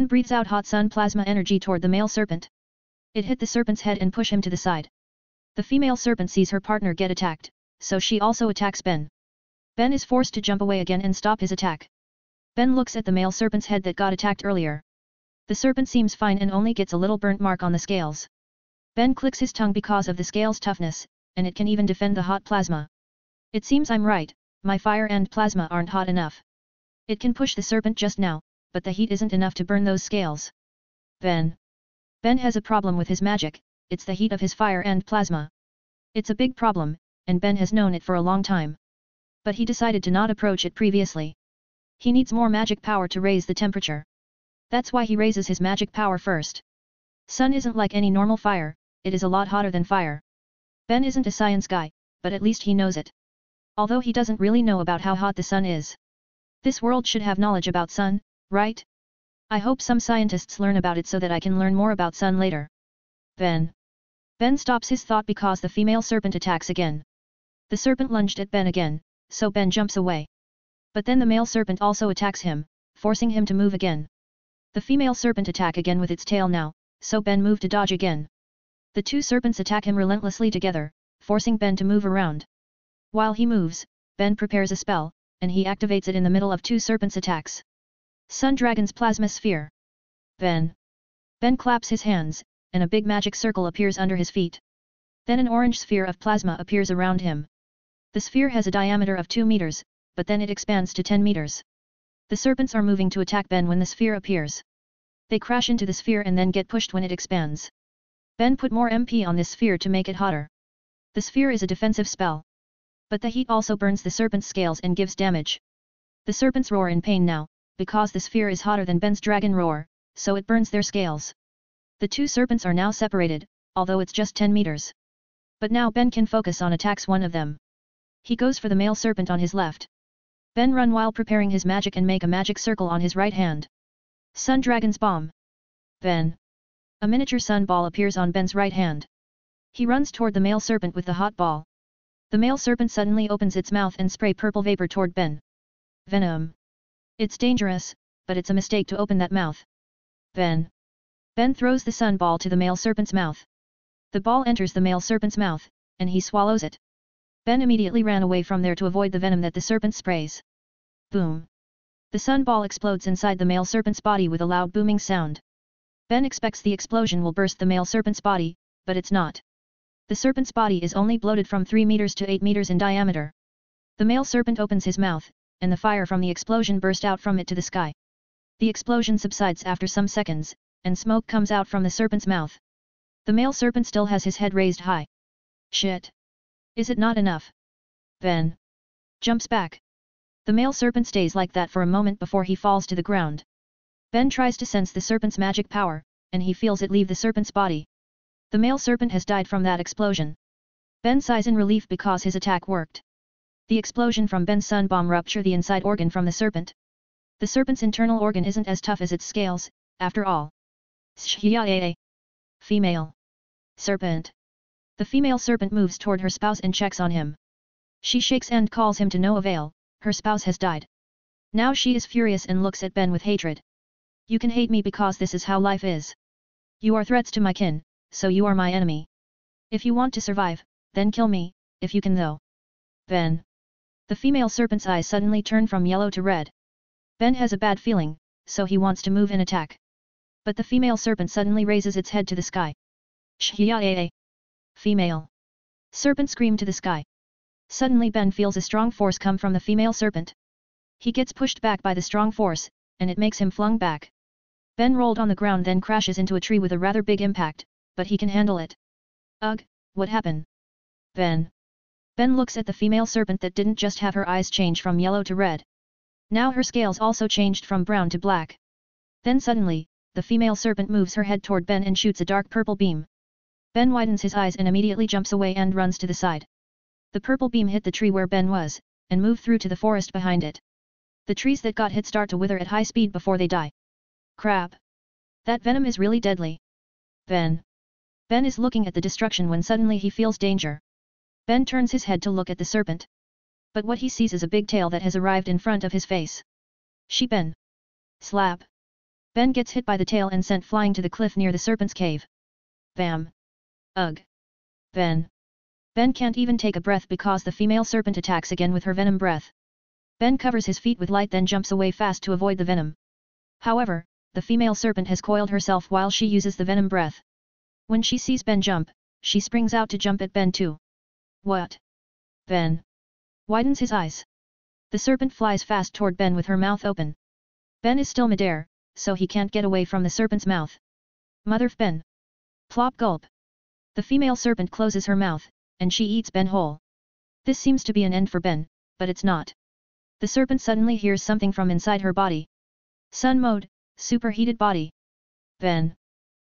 breathes out hot sun plasma energy toward the male serpent. It hit the serpent's head and push him to the side. The female serpent sees her partner get attacked, so she also attacks Ben. Ben is forced to jump away again and stop his attack. Ben looks at the male serpent's head that got attacked earlier. The serpent seems fine and only gets a little burnt mark on the scales. Ben clicks his tongue because of the scale's toughness, and it can even defend the hot plasma. It seems I'm right, my fire and plasma aren't hot enough. It can push the serpent just now, but the heat isn't enough to burn those scales. Ben has a problem with his magic, it's the heat of his fire and plasma. It's a big problem, and Ben has known it for a long time. But he decided to not approach it previously. He needs more magic power to raise the temperature. That's why he raises his magic power first. Sun isn't like any normal fire, it is a lot hotter than fire. Ben isn't a science guy, but at least he knows it. Although he doesn't really know about how hot the sun is. This world should have knowledge about sun, right? I hope some scientists learn about it so that I can learn more about sun later. Ben stops his thought because the female serpent attacks again. The serpent lunged at Ben again, so Ben jumps away. But then the male serpent also attacks him, forcing him to move again. The female serpent attack again with its tail now, so Ben moved to dodge again. The two serpents attack him relentlessly together, forcing Ben to move around. While he moves, Ben prepares a spell, and he activates it in the middle of two serpents' attacks. Sun Dragon's Plasma Sphere. Ben claps his hands, and a big magic circle appears under his feet. Then an orange sphere of plasma appears around him. The sphere has a diameter of 2 meters, but then it expands to 10 meters. The serpents are moving to attack Ben when the sphere appears. They crash into the sphere and then get pushed when it expands. Ben put more MP on this sphere to make it hotter. The sphere is a defensive spell. But the heat also burns the serpent's scales and gives damage. The serpents roar in pain now, because the sphere is hotter than Ben's dragon roar, so it burns their scales. The two serpents are now separated, although it's just 10 meters. But now Ben can focus on attacks one of them. He goes for the male serpent on his left. Ben run while preparing his magic and make a magic circle on his right hand. Sun Dragon's Bomb. Ben. A miniature sun ball appears on Ben's right hand. He runs toward the male serpent with the hot ball. The male serpent suddenly opens its mouth and spray purple vapor toward Ben. Venom. It's dangerous, but it's a mistake to open that mouth. Ben. Ben throws the sun ball to the male serpent's mouth. The ball enters the male serpent's mouth, and he swallows it. Ben immediately ran away from there to avoid the venom that the serpent sprays. Boom. The sun ball explodes inside the male serpent's body with a loud booming sound. Ben expects the explosion will burst the male serpent's body, but it's not. The serpent's body is only bloated from 3 meters to 8 meters in diameter. The male serpent opens his mouth, and the fire from the explosion burst out from it to the sky. The explosion subsides after some seconds, and smoke comes out from the serpent's mouth. The male serpent still has his head raised high. Shit! Is it not enough? Ben jumps back. The male serpent stays like that for a moment before he falls to the ground. Ben tries to sense the serpent's magic power, and he feels it leave the serpent's body. The male serpent has died from that explosion. Ben sighs in relief because his attack worked. The explosion from Ben's sun bomb ruptured the inside organ from the serpent. The serpent's internal organ isn't as tough as its scales, after all. Female serpent. The female serpent moves toward her spouse and checks on him. She shakes and calls him to no avail. Her spouse has died. Now she is furious and looks at Ben with hatred. You can hate me because this is how life is. You are threats to my kin, so you are my enemy. If you want to survive, then kill me, if you can though. Ben. The female serpent's eyes suddenly turn from yellow to red. Ben has a bad feeling, so he wants to move and attack. But the female serpent suddenly raises its head to the sky. Female serpent screamed to the sky. Suddenly Ben feels a strong force come from the female serpent. He gets pushed back by the strong force, and it makes him flung back. Ben rolled on the ground then crashes into a tree with a rather big impact, but he can handle it. Ugh, what happened? Ben looks at the female serpent that didn't just have her eyes change from yellow to red. Now her scales also changed from brown to black. Then suddenly, the female serpent moves her head toward Ben and shoots a dark purple beam. Ben widens his eyes and immediately jumps away and runs to the side. The purple beam hit the tree where Ben was, and moved through to the forest behind it. The trees that got hit start to wither at high speed before they die. Crap! That venom is really deadly. Ben is looking at the destruction when suddenly he feels danger. Ben turns his head to look at the serpent. But what he sees is a big tail that has arrived in front of his face. Ben. Slap! Ben gets hit by the tail and sent flying to the cliff near the serpent's cave. Bam! Ugh! Ben can't even take a breath because the female serpent attacks again with her venom breath. Ben covers his feet with light then jumps away fast to avoid the venom. However, the female serpent has coiled herself while she uses the venom breath. When she sees Ben jump, she springs out to jump at Ben too. What? Ben widens his eyes. The serpent flies fast toward Ben with her mouth open. Ben is still midair, so he can't get away from the serpent's mouth. Mother of Ben! Plop gulp! The female serpent closes her mouth, and she eats Ben whole. This seems to be an end for Ben, but it's not. The serpent suddenly hears something from inside her body. Sun mode, superheated body. Ben.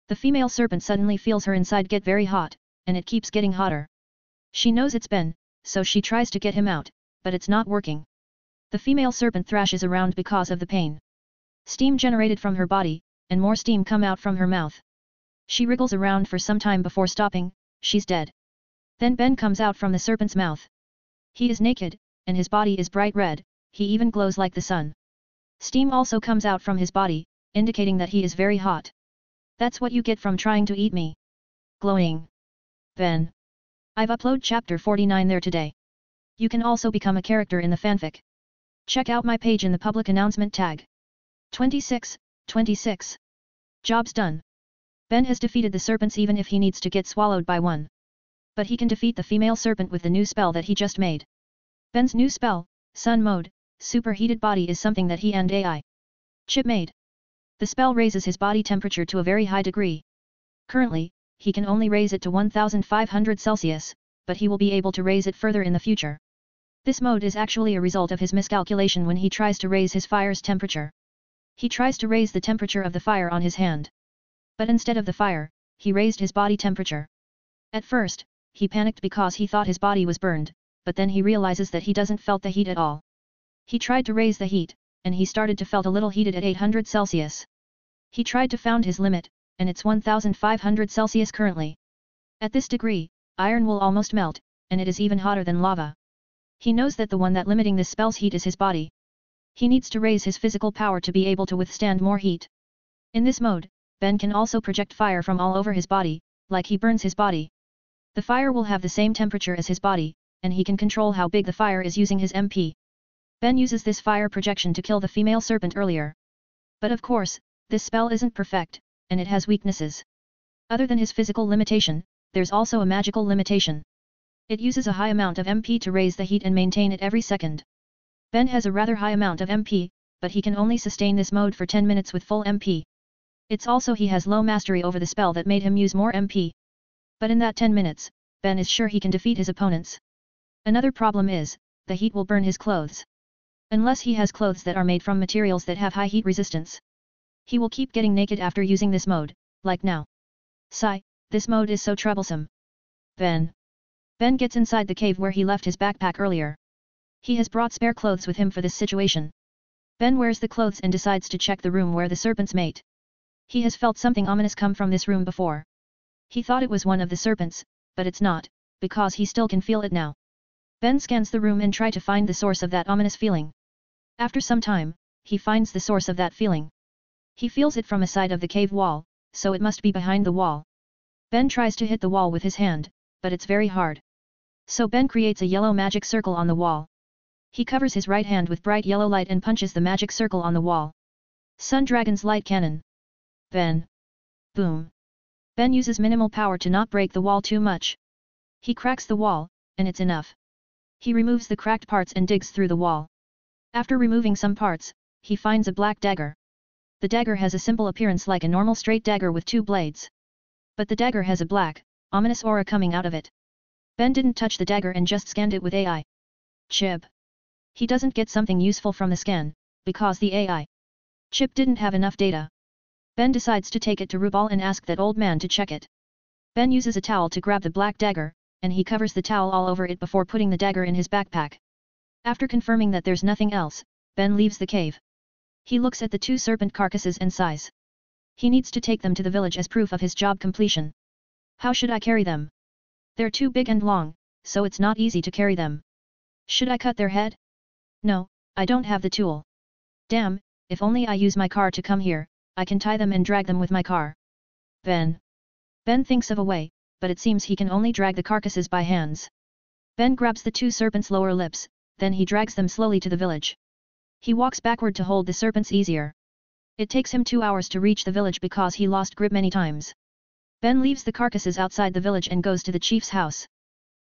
The female serpent suddenly feels her inside get very hot, and it keeps getting hotter. She knows it's Ben, so she tries to get him out, but it's not working. The female serpent thrashes around because of the pain. Steam generated from her body, and more steam come out from her mouth. She wriggles around for some time before stopping. She's dead. Then Ben comes out from the serpent's mouth. He is naked, and his body is bright red, he even glows like the sun. Steam also comes out from his body, indicating that he is very hot. That's what you get from trying to eat me. Glowing. Ben. I've uploaded chapter 49 there today. You can also become a character in the fanfic. Check out my page in the public announcement tag. 26. Job's done. Ben has defeated the serpents even if he needs to get swallowed by one. But he can defeat the female serpent with the new spell that he just made. Ben's new spell, Sun mode, superheated body is something that he and AI Chip made. The spell raises his body temperature to a very high degree. Currently, he can only raise it to 1500 Celsius, but he will be able to raise it further in the future. This mode is actually a result of his miscalculation when he tries to raise his fire's temperature. He tries to raise the temperature of the fire on his hand. But instead of the fire, he raised his body temperature. At first, he panicked because he thought his body was burned, but then he realizes that he doesn't felt the heat at all. He tried to raise the heat, and he started to felt a little heated at 800 Celsius. He tried to found his limit, and it's 1500 Celsius currently. At this degree, iron will almost melt, and it is even hotter than lava. He knows that the one that limiting this spell's heat is his body. He needs to raise his physical power to be able to withstand more heat. In this mode, Ben can also project fire from all over his body, like he burns his body. The fire will have the same temperature as his body, and he can control how big the fire is using his MP. Ben uses this fire projection to kill the female serpent earlier. But of course, this spell isn't perfect, and it has weaknesses. Other than his physical limitation, there's also a magical limitation. It uses a high amount of MP to raise the heat and maintain it every second. Ben has a rather high amount of MP, but he can only sustain this mode for 10 minutes with full MP. It's also he has low mastery over the spell that made him use more MP. But in that 10 minutes, Ben is sure he can defeat his opponents. Another problem is, the heat will burn his clothes. Unless he has clothes that are made from materials that have high heat resistance. He will keep getting naked after using this mode, like now. Sigh, this mode is so troublesome. Ben gets inside the cave where he left his backpack earlier. He has brought spare clothes with him for this situation. Ben wears the clothes and decides to check the room where the serpents mate. He has felt something ominous come from this room before. He thought it was one of the serpents, but it's not, because he still can feel it now. Ben scans the room and tries to find the source of that ominous feeling. After some time, he finds the source of that feeling. He feels it from a side of the cave wall, so it must be behind the wall. Ben tries to hit the wall with his hand, but it's very hard. So Ben creates a yellow magic circle on the wall. He covers his right hand with bright yellow light and punches the magic circle on the wall. Sun Dragon's light cannon. Ben. Boom. Ben uses minimal power to not break the wall too much. He cracks the wall, and it's enough. He removes the cracked parts and digs through the wall. After removing some parts, he finds a black dagger. The dagger has a simple appearance like a normal straight dagger with two blades. But the dagger has a black, ominous aura coming out of it. Ben didn't touch the dagger and just scanned it with AI Chip. He doesn't get something useful from the scan, because the AI Chip didn't have enough data. Ben decides to take it to Rubal and ask that old man to check it. Ben uses a towel to grab the black dagger, and he covers the towel all over it before putting the dagger in his backpack. After confirming that there's nothing else, Ben leaves the cave. He looks at the two serpent carcasses and sighs. He needs to take them to the village as proof of his job completion. How should I carry them? They're too big and long, so it's not easy to carry them. Should I cut their head? No, I don't have the tool. Damn, if only I use my car to come here, I can tie them and drag them with my car. Ben thinks of a way, but it seems he can only drag the carcasses by hands. Ben grabs the two serpents' lower lips, then he drags them slowly to the village. He walks backward to hold the serpents easier. It takes him 2 hours to reach the village because he lost grip many times. Ben leaves the carcasses outside the village and goes to the chief's house.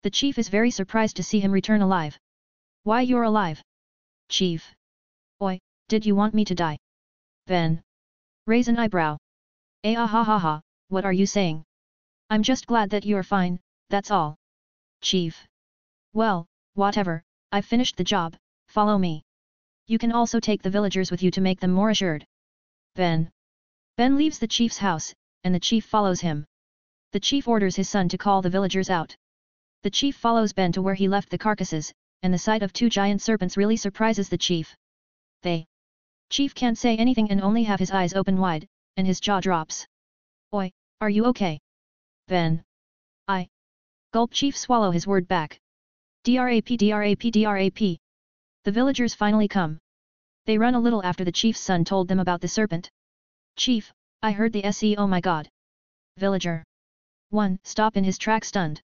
The chief is very surprised to see him return alive. Why you're alive? Chief. Oi, did you want me to die? Ben. Raise an eyebrow. Ha ha ha ha, what are you saying? I'm just glad that you're fine, that's all. Chief. Well, whatever, I've finished the job, follow me. You can also take the villagers with you to make them more assured. Ben leaves the chief's house, and the chief follows him. The chief orders his son to call the villagers out. The chief follows Ben to where he left the carcasses, and the sight of two giant serpents really surprises the chief. Chief can't say anything and only have his eyes open wide, and his jaw drops. Oi, are you okay? Ben. Gulp. Chief swallow his word back. Drap drap drap. The villagers finally come. They run a little after the chief's son told them about the serpent. Chief, I heard the SE, oh my god. Villager 1 stop in his track stunned.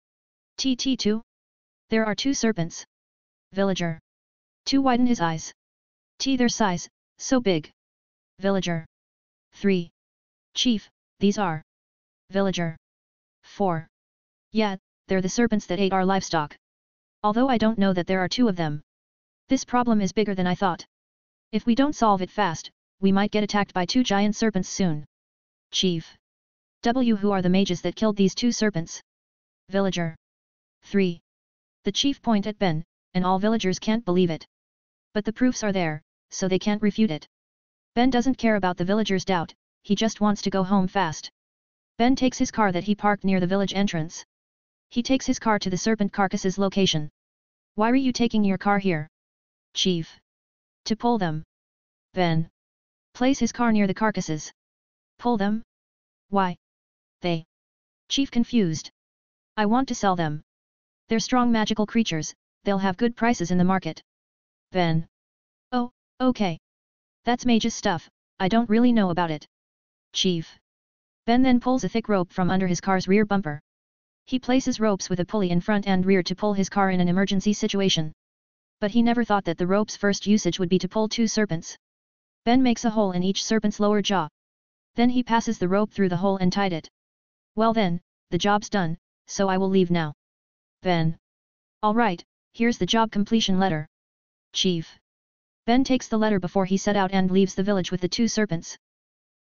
TT2? There are two serpents. Villager 2 widen his eyes. T their size, so big. Villager 3. Chief, these are. Villager 4. Yeah, they're the serpents that ate our livestock. Although I don't know that there are two of them. This problem is bigger than I thought. If we don't solve it fast, we might get attacked by 2 giant serpents soon. Chief. Who are the mages that killed these 2 serpents? Villager. 3. The chief point at Ben, and all villagers can't believe it. But the proofs are there, so they can't refute it. Ben doesn't care about the villagers' doubt, he just wants to go home fast. Ben takes his car that he parked near the village entrance. He takes his car to the serpent carcasses location. Why are you taking your car here? Chief. To pull them. Ben. Place his car near the carcasses. Pull them? Why? They. Chief confused. I want to sell them. They're strong magical creatures, they'll have good prices in the market. Ben. Oh, okay. That's mage's stuff, I don't really know about it. Chief. Ben then pulls a thick rope from under his car's rear bumper. He places ropes with a pulley in front and rear to pull his car in an emergency situation. But he never thought that the rope's first usage would be to pull 2 serpents. Ben makes a hole in each serpent's lower jaw. Then he passes the rope through the hole and tied it. Well then, the job's done, so I will leave now. Ben. Alright, here's the job completion letter. Chief. Ben takes the letter before he set out and leaves the village with the 2 serpents.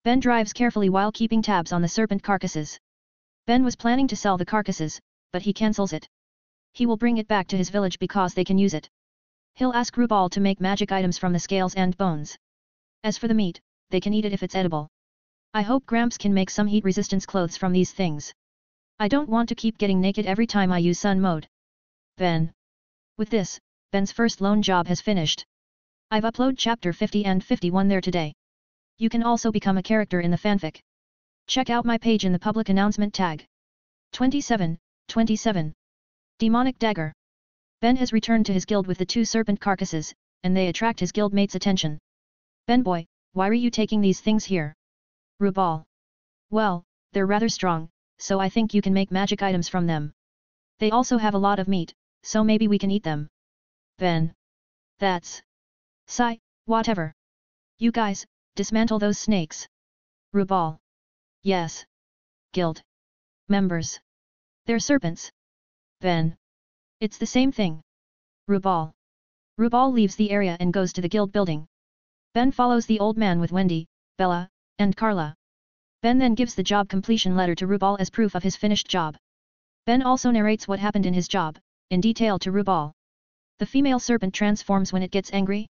Ben drives carefully while keeping tabs on the serpent carcasses. Ben was planning to sell the carcasses, but he cancels it. He will bring it back to his village because they can use it. He'll ask Rubal to make magic items from the scales and bones. As for the meat, they can eat it if it's edible. I hope Gramps can make some heat resistance clothes from these things. I don't want to keep getting naked every time I use sun mode. Ben. With this, Ben's first loan job has finished. I've uploaded chapter 50 and 51 there today. You can also become a character in the fanfic. Check out my page in the public announcement tag. 27. Demonic Dagger. Ben has returned to his guild with the 2 serpent carcasses, and they attract his guildmate's attention. Ben boy, why are you taking these things here? Rubal. Well, they're rather strong, so I think you can make magic items from them. They also have a lot of meat, so maybe we can eat them. Ben. That's. Whatever. You guys, dismantle those snakes. Rubal. Yes. Guild. Members. They're serpents. Ben. It's the same thing. Rubal. Rubal leaves the area and goes to the guild building. Ben follows the old man with Wendy, Bella, and Carla. Ben then gives the job completion letter to Rubal as proof of his finished job. Ben also narrates what happened in his job, in detail to Rubal. The female serpent transforms when it gets angry?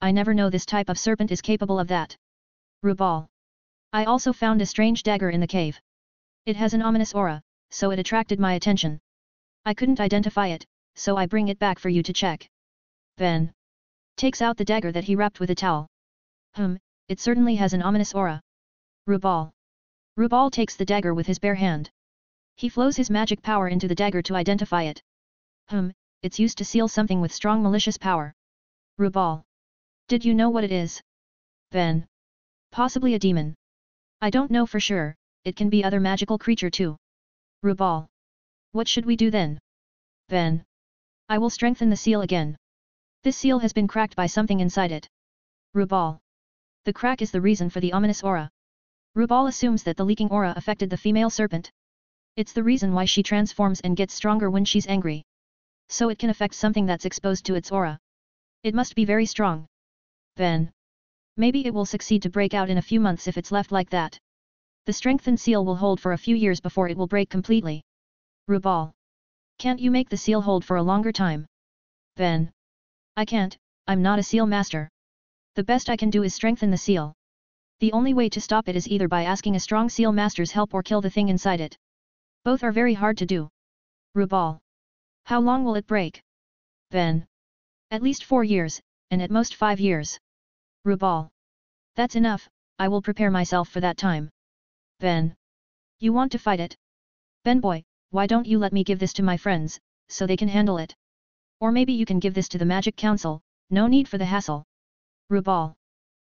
I never know this type of serpent is capable of that. Rubal. I also found a strange dagger in the cave. It has an ominous aura, so it attracted my attention. I couldn't identify it, so I bring it back for you to check. Ben. Takes out the dagger that he wrapped with a towel. It certainly has an ominous aura. Rubal. Rubal takes the dagger with his bare hand. He flows his magic power into the dagger to identify it. It's used to seal something with strong malicious power. Rubal. Did you know what it is? Ben. Possibly a demon. I don't know for sure, it can be other magical creature too. Rubal. What should we do then? Ben. I will strengthen the seal again. This seal has been cracked by something inside it. Rubal. The crack is the reason for the ominous aura. Rubal assumes that the leaking aura affected the female serpent. It's the reason why she transforms and gets stronger when she's angry. So it can affect something that's exposed to its aura. It must be very strong. Ben. Maybe it will succeed to break out in a few months if it's left like that. The strengthened seal will hold for a few years before it will break completely. Rubal. Can't you make the seal hold for a longer time? Ben. I can't, I'm not a seal master. The best I can do is strengthen the seal. The only way to stop it is either by asking a strong seal master's help or kill the thing inside it. Both are very hard to do. Rubal. How long will it break? Ben. At least 4 years, and at most 5 years. Rubal. That's enough, I will prepare myself for that time. Ben. You want to fight it? Ben boy, why don't you let me give this to my friends, so they can handle it? Or maybe you can give this to the Magic Council, no need for the hassle. Rubal.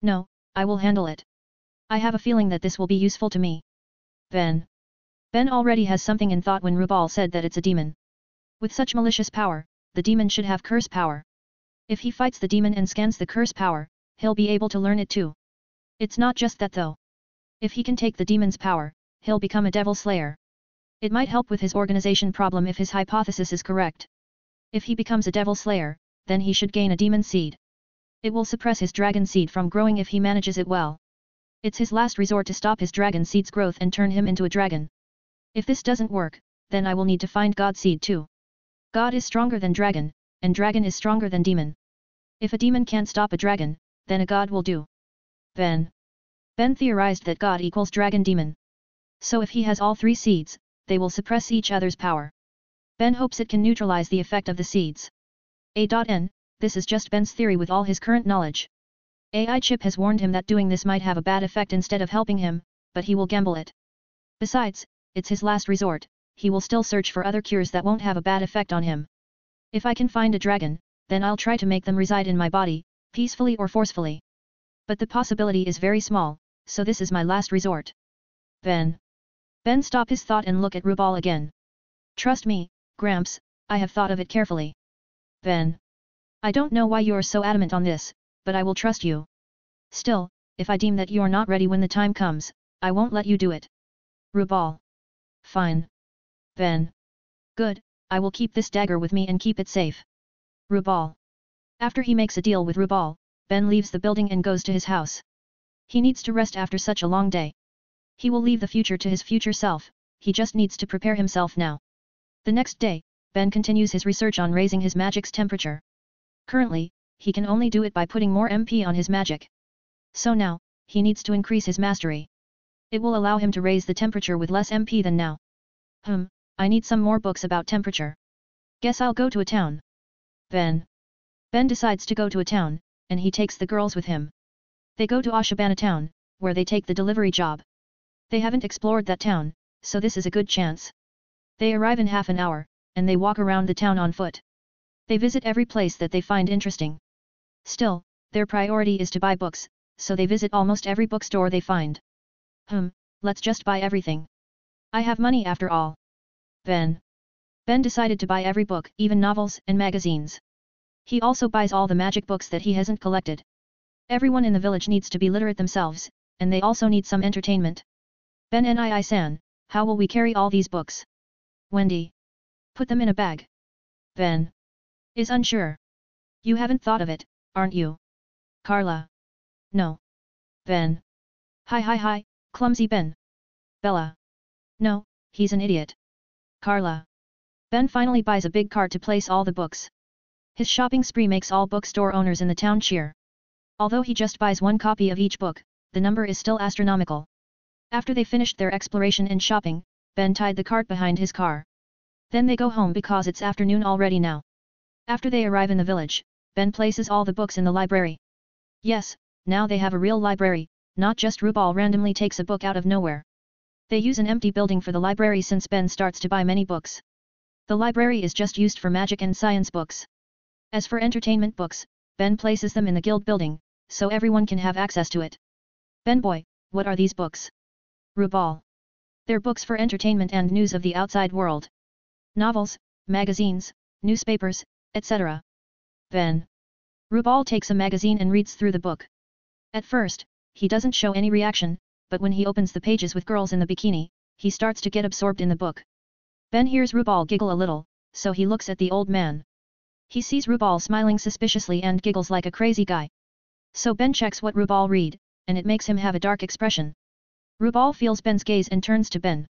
No, I will handle it. I have a feeling that this will be useful to me. Ben. Ben already has something in thought when Rubal said that it's a demon. With such malicious power, the demon should have curse power. If he fights the demon and scans the curse power, he'll be able to learn it too. It's not just that though. If he can take the demon's power, he'll become a devil slayer. It might help with his organization problem if his hypothesis is correct. If he becomes a devil slayer, then he should gain a demon seed. It will suppress his dragon seed from growing if he manages it well. It's his last resort to stop his dragon seed's growth and turn him into a dragon. If this doesn't work, then I will need to find God seed too. God is stronger than dragon, and dragon is stronger than demon. If a demon can't stop a dragon, then a god will do. Ben theorized that God equals dragon demon. So if he has all three seeds, they will suppress each other's power. Ben hopes it can neutralize the effect of the seeds. A.N. This is just Ben's theory with all his current knowledge. AI Chip has warned him that doing this might have a bad effect instead of helping him, but he will gamble it. Besides, it's his last resort, he will still search for other cures that won't have a bad effect on him. If I can find a dragon, then I'll try to make them reside in my body, peacefully or forcefully. But the possibility is very small, so this is my last resort. Ben stop his thought and look at Rubal again. Trust me, Gramps, I have thought of it carefully. Ben. I don't know why you're so adamant on this, but I will trust you. Still, if I deem that you're not ready when the time comes, I won't let you do it. Rubal. Fine. Ben. Good, I will keep this dagger with me and keep it safe. Rubal. After he makes a deal with Rubal, Ben leaves the building and goes to his house. He needs to rest after such a long day. He will leave the future to his future self, he just needs to prepare himself now. The next day, Ben continues his research on raising his magic's temperature. Currently, he can only do it by putting more MP on his magic. So now, he needs to increase his mastery. It will allow him to raise the temperature with less MP than now. I need some more books about temperature. Guess I'll go to a town. Ben decides to go to a town, and he takes the girls with him. They go to Ashibana town, where they take the delivery job. They haven't explored that town, so this is a good chance. They arrive in half an hour, and they walk around the town on foot. They visit every place that they find interesting. Still, their priority is to buy books, so they visit almost every bookstore they find. Let's just buy everything. I have money after all. Ben decided to buy every book, even novels and magazines. He also buys all the magic books that he hasn't collected. Everyone in the village needs to be literate themselves, and they also need some entertainment. Ben and I-san, how will we carry all these books? Wendy. Put them in a bag. Ben is unsure. You haven't thought of it, aren't you? Carla. No. Ben. Hi, clumsy Ben. Bella. No, he's an idiot. Carla. Ben finally buys a big cart to place all the books. His shopping spree makes all bookstore owners in the town cheer. Although he just buys one copy of each book, the number is still astronomical. After they finished their exploration and shopping, Ben tied the cart behind his car. Then they go home because it's afternoon already now. After they arrive in the village, Ben places all the books in the library. Yes, now they have a real library, not just Rubal randomly takes a book out of nowhere. They use an empty building for the library since Ben starts to buy many books. The library is just used for magic and science books. As for entertainment books, Ben places them in the guild building, so everyone can have access to it. Ben boy, what are these books? Rubal. They're books for entertainment and news of the outside world. Novels, magazines, newspapers, etc. Ben. Rubal takes a magazine and reads through the book. At first, he doesn't show any reaction, but when he opens the pages with girls in the bikini, he starts to get absorbed in the book. Ben hears Rubal giggle a little, so he looks at the old man. He sees Rubal smiling suspiciously and giggles like a crazy guy. So Ben checks what Rubal read, and it makes him have a dark expression. Rubal feels Ben's gaze and turns to Ben.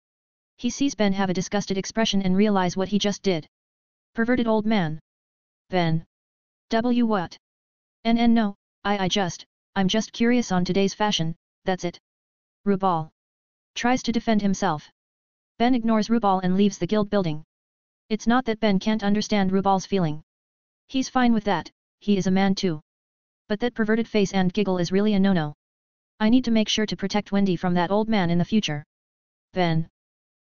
He sees Ben have a disgusted expression and realize what he just did. Perverted old man. Ben. What? No, I'm just curious on today's fashion, that's it. Rubal tries to defend himself. Ben ignores Rubal and leaves the guild building. It's not that Ben can't understand Rubal's feeling. He's fine with that, he is a man too. But that perverted face and giggle is really a no-no. I need to make sure to protect Wendy from that old man in the future. Ben.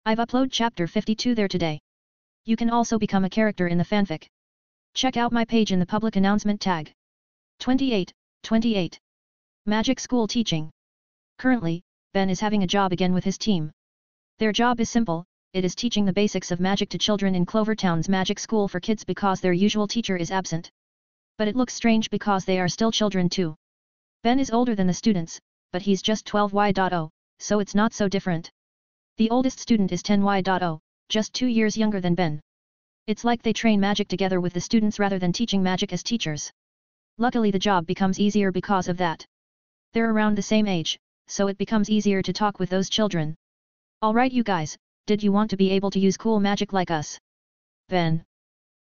I've uploaded chapter 52 there today. You can also become a character in the fanfic. Check out my page in the public announcement tag. 28. Magic School Teaching. Currently, Ben is having a job again with his team. Their job is simple, it is teaching the basics of magic to children in Clovertown's magic school for kids because their usual teacher is absent. But it looks strange because they are still children too. Ben is older than the students, but he's just 12Y.0, so it's not so different. The oldest student is 10Y.0, just 2 years younger than Ben. It's like they train magic together with the students rather than teaching magic as teachers. Luckily the job becomes easier because of that. They're around the same age, so it becomes easier to talk with those children. Alright you guys, did you want to be able to use cool magic like us? Ben.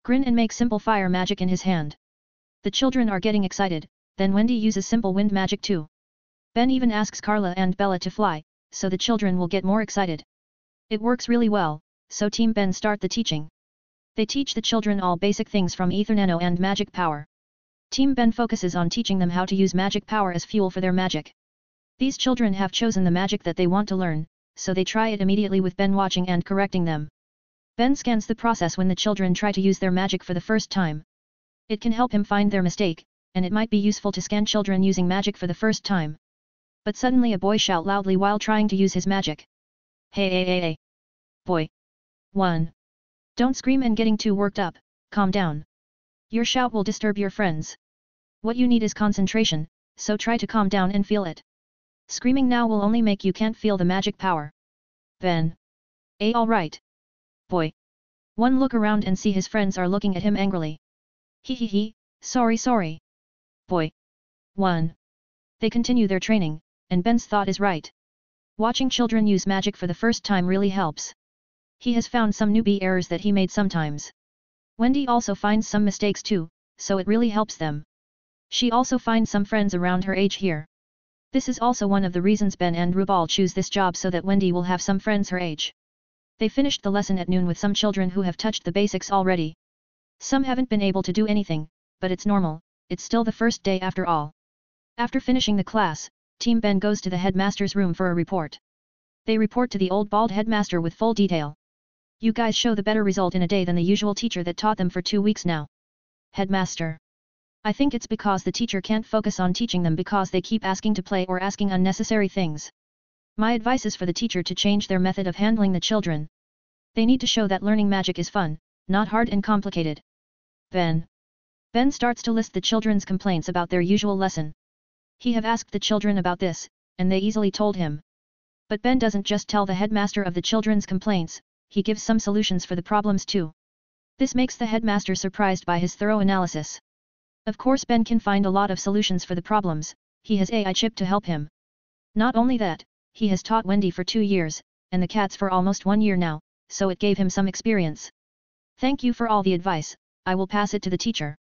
Grin and make simple fire magic in his hand. The children are getting excited, then Wendy uses simple wind magic too. Ben even asks Carla and Bella to fly, so the children will get more excited. It works really well, so Team Ben start the teaching. They teach the children all basic things from Ether Nano and magic power. Team Ben focuses on teaching them how to use magic power as fuel for their magic. These children have chosen the magic that they want to learn, so they try it immediately with Ben watching and correcting them. Ben scans the process when the children try to use their magic for the first time. It can help him find their mistake, and it might be useful to scan children using magic for the first time. But suddenly a boy shouts loudly while trying to use his magic. Hey hey hey hey! Boy! 1. Don't scream and getting too worked up, calm down. Your shout will disturb your friends. What you need is concentration, so try to calm down and feel it. Screaming now will only make you can't feel the magic power. Ben. Alright. Boy. 1 look around and see his friends are looking at him angrily. He, sorry. Boy. 1. They continue their training, and Ben's thought is right. Watching children use magic for the first time really helps. He has found some newbie errors that he made sometimes. Wendy also finds some mistakes too, so it really helps them. She also finds some friends around her age here. This is also one of the reasons Ben and Rubal choose this job so that Wendy will have some friends her age. They finished the lesson at noon with some children who have touched the basics already. Some haven't been able to do anything, but it's normal, it's still the first day after all. After finishing the class, Team Ben goes to the headmaster's room for a report. They report to the old bald headmaster with full detail. You guys show the better result in a day than the usual teacher that taught them for 2 weeks now. Headmaster. I think it's because the teacher can't focus on teaching them because they keep asking to play or asking unnecessary things. My advice is for the teacher to change their method of handling the children. They need to show that learning magic is fun, not hard and complicated. Ben. Ben starts to list the children's complaints about their usual lesson. He have asked the children about this, and they easily told him. But Ben doesn't just tell the headmaster of the children's complaints, he gives some solutions for the problems too. This makes the headmaster surprised by his thorough analysis. Of course Ben can find a lot of solutions for the problems, he has AI chip to help him. Not only that, he has taught Wendy for 2 years, and the cats for almost 1 year now, so it gave him some experience. Thank you for all the advice, I will pass it to the teacher.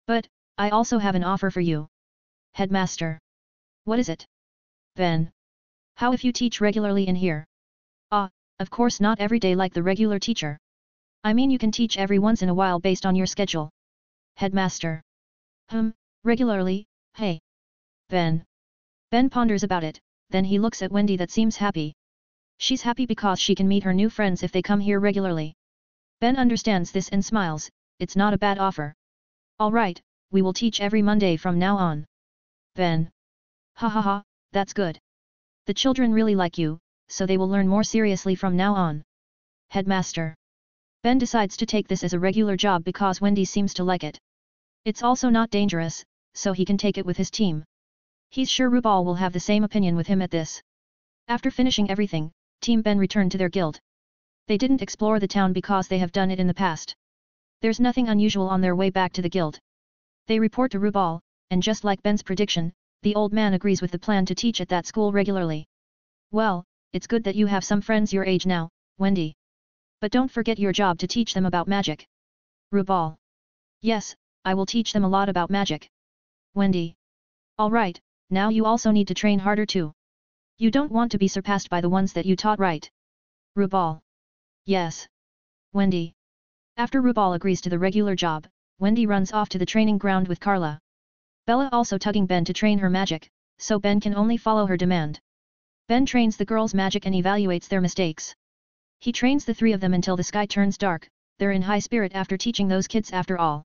But, I also have an offer for you. Headmaster. What is it? Ben. How if you teach regularly in here? Of course not every day like the regular teacher. I mean you can teach every once in a while based on your schedule. Headmaster. Regularly, hey. Ben. Ben ponders about it, then he looks at Wendy that seems happy. She's happy because she can meet her new friends if they come here regularly. Ben understands this and smiles, it's not a bad offer. Alright, we will teach every Monday from now on. Ben. Ha, that's good. The children really like you, so they will learn more seriously from now on. Headmaster. Ben decides to take this as a regular job because Wendy seems to like it. It's also not dangerous, so he can take it with his team. He's sure Rubal will have the same opinion with him at this. After finishing everything, Team Ben returned to their guild. They didn't explore the town because they have done it in the past. There's nothing unusual on their way back to the guild. They report to Rubal, and just like Ben's prediction, the old man agrees with the plan to teach at that school regularly. Well, it's good that you have some friends your age now, Wendy. But don't forget your job to teach them about magic. Rubal. Yes, I will teach them a lot about magic. Wendy. Alright, now you also need to train harder too. You don't want to be surpassed by the ones that you taught, right? Rubal. Yes. Wendy. After Rubal agrees to the regular job, Wendy runs off to the training ground with Carla. Bella also tugging Ben to train her magic, so Ben can only follow her demand. Ben trains the girls' magic and evaluates their mistakes. He trains the 3 of them until the sky turns dark, they're in high spirit after teaching those kids after all.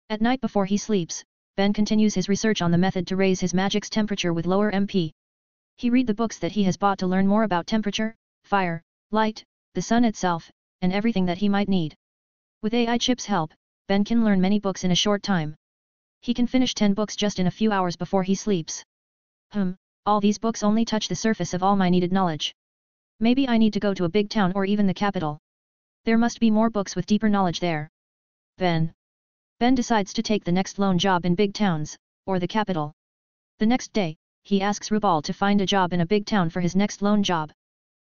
At night before he sleeps, Ben continues his research on the method to raise his magic's temperature with lower MP. He read the books that he has bought to learn more about temperature, fire, light, the sun itself, and everything that he might need. With AI chip's help, Ben can learn many books in a short time. He can finish 10 books just in a few hours before he sleeps. All these books only touch the surface of all my needed knowledge. Maybe I need to go to a big town or even the capital. There must be more books with deeper knowledge there. Then, Ben decides to take the next loan job in big towns, or the capital. The next day, he asks Rubal to find a job in a big town for his next loan job.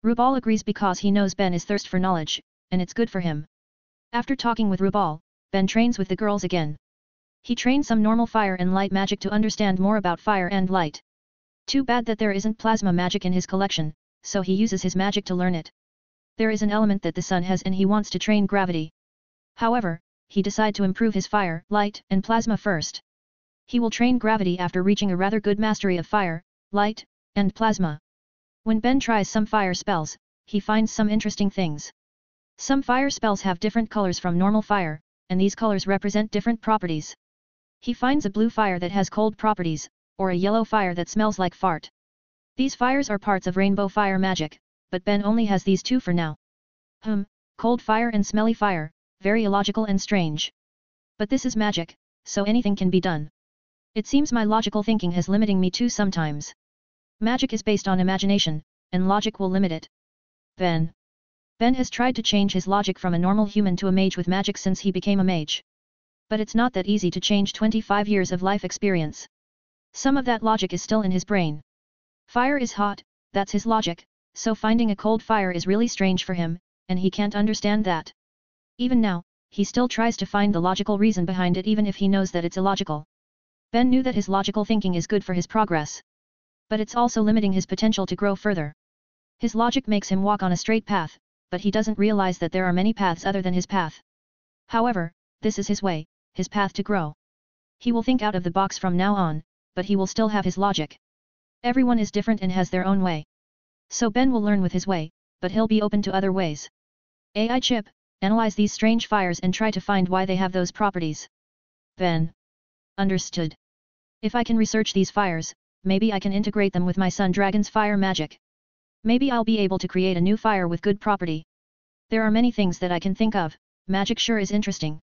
Rubal agrees because he knows Ben is thirst for knowledge, and it's good for him. After talking with Rubal, Ben trains with the girls again. He trains some normal fire and light magic to understand more about fire and light. Too bad that there isn't plasma magic in his collection, so he uses his magic to learn it. There is an element that the sun has and he wants to train gravity. However, he decides to improve his fire, light, and plasma first. He will train gravity after reaching a rather good mastery of fire, light, and plasma. When Ben tries some fire spells, he finds some interesting things. Some fire spells have different colors from normal fire, and these colors represent different properties. He finds a blue fire that has cold properties, or a yellow fire that smells like fart. These fires are parts of rainbow fire magic, but Ben only has these two for now. Cold fire and smelly fire, very illogical and strange. But this is magic, so anything can be done. It seems my logical thinking is limiting me too sometimes. Magic is based on imagination, and logic will limit it. Ben has tried to change his logic from a normal human to a mage with magic since he became a mage. But it's not that easy to change 25 years of life experience. Some of that logic is still in his brain. Fire is hot, that's his logic, so finding a cold fire is really strange for him, and he can't understand that. Even now, he still tries to find the logical reason behind it even if he knows that it's illogical. Ben knew that his logical thinking is good for his progress. But it's also limiting his potential to grow further. His logic makes him walk on a straight path, but he doesn't realize that there are many paths other than his path. However, this is his way, his path to grow. He will think out of the box from now on, but he will still have his logic. Everyone is different and has their own way. So Ben will learn with his way, but he'll be open to other ways. AI chip, analyze these strange fires and try to find why they have those properties. Ben understood. If I can research these fires, maybe I can integrate them with my Sun Dragon's fire magic. Maybe I'll be able to create a new fire with good property. There are many things that I can think of, magic sure is interesting.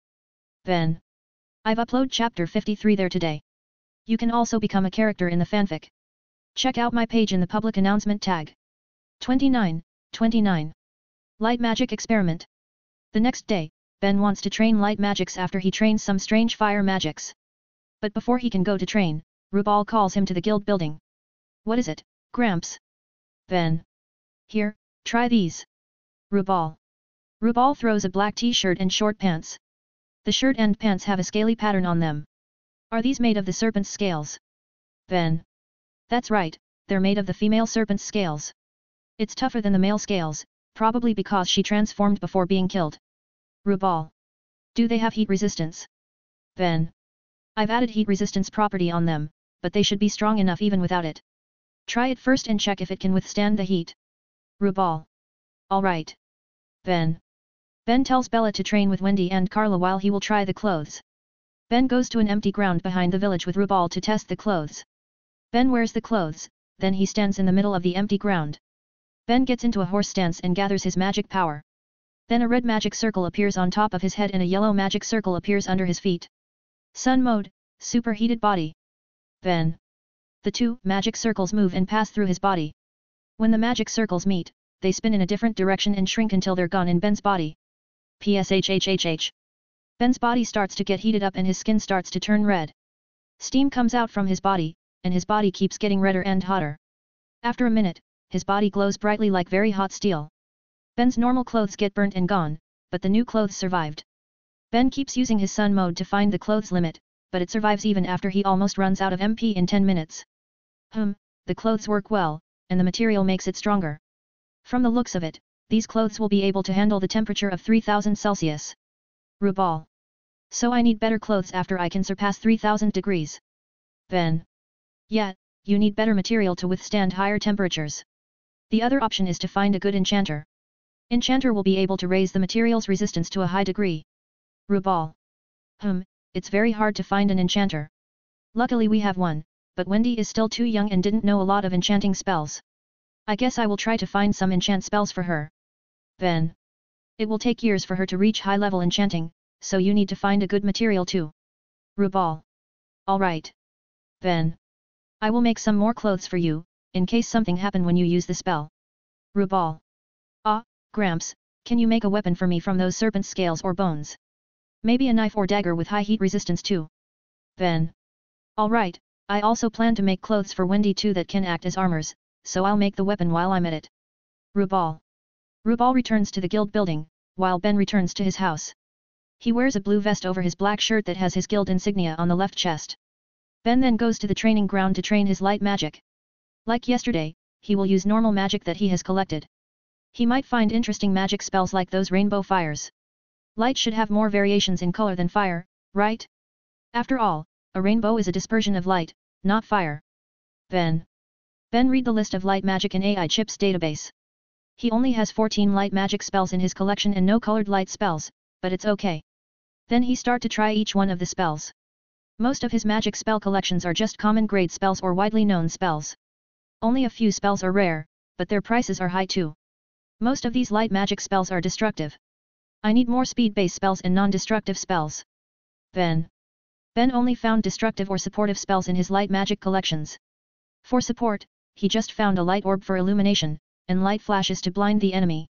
Ben. I've uploaded chapter 53 there today. You can also become a character in the fanfic. Check out my page in the public announcement tag. 29. Light magic experiment. The next day, Ben wants to train light magics after he trains some strange fire magics. But before he can go to train, Rubal calls him to the guild building. What is it, Gramps? Ben. Here, try these. Rubal. Rubal throws a black t-shirt and short pants. The shirt and pants have a scaly pattern on them. Are these made of the serpent's scales? Ben. That's right, they're made of the female serpent's scales. It's tougher than the male scales, probably because she transformed before being killed. Rubal. Do they have heat resistance? Ben. I've added heat resistance property on them, but they should be strong enough even without it. Try it first and check if it can withstand the heat. Rubal. Alright. Ben tells Bella to train with Wendy and Carla while he will try the clothes. Ben goes to an empty ground behind the village with Rubal to test the clothes. Ben wears the clothes, then he stands in the middle of the empty ground. Ben gets into a horse stance and gathers his magic power. Then a red magic circle appears on top of his head and a yellow magic circle appears under his feet. Sun mode, superheated body. Ben. The two magic circles move and pass through his body. When the magic circles meet, they spin in a different direction and shrink until they're gone in Ben's body. PSHHHH. Ben's body starts to get heated up and his skin starts to turn red. Steam comes out from his body, and his body keeps getting redder and hotter. After a minute, his body glows brightly like very hot steel. Ben's normal clothes get burnt and gone, but the new clothes survived. Ben keeps using his sun mode to find the clothes limit, but it survives even after he almost runs out of MP in 10 minutes. The clothes work well, and the material makes it stronger. From the looks of it, these clothes will be able to handle the temperature of 3000 Celsius. Rubal. So I need better clothes after I can surpass 3000 degrees. Ben. Yeah, you need better material to withstand higher temperatures. The other option is to find a good enchanter. Enchanter will be able to raise the material's resistance to a high degree. Rubal. It's very hard to find an enchanter. Luckily we have one, but Wendy is still too young and didn't know a lot of enchanting spells. I guess I will try to find some enchant spells for her. Ben. It will take years for her to reach high-level enchanting, so you need to find a good material too. Rubal. Alright. Ben. I will make some more clothes for you, in case something happen when you use the spell. Rubal. Gramps, can you make a weapon for me from those serpent scales or bones? Maybe a knife or dagger with high heat resistance too. Ben. Alright, I also plan to make clothes for Wendy too that can act as armors, so I'll make the weapon while I'm at it. Rubal. Rubal returns to the guild building, while Ben returns to his house. He wears a blue vest over his black shirt that has his guild insignia on the left chest. Ben then goes to the training ground to train his light magic. Like yesterday, he will use normal magic that he has collected. He might find interesting magic spells like those rainbow fires. Light should have more variations in color than fire, right? After all, a rainbow is a dispersion of light, not fire. Ben read the list of light magic in AI Chip's database. He only has 14 light magic spells in his collection and no colored light spells, but it's okay. Then he start to try each one of the spells. Most of his magic spell collections are just common grade spells or widely known spells. Only a few spells are rare, but their prices are high too. Most of these light magic spells are destructive. I need more speed-based spells and non-destructive spells. Ben only found destructive or supportive spells in his light magic collections. For support, he just found a light orb for illumination, and light flashes to blind the enemy.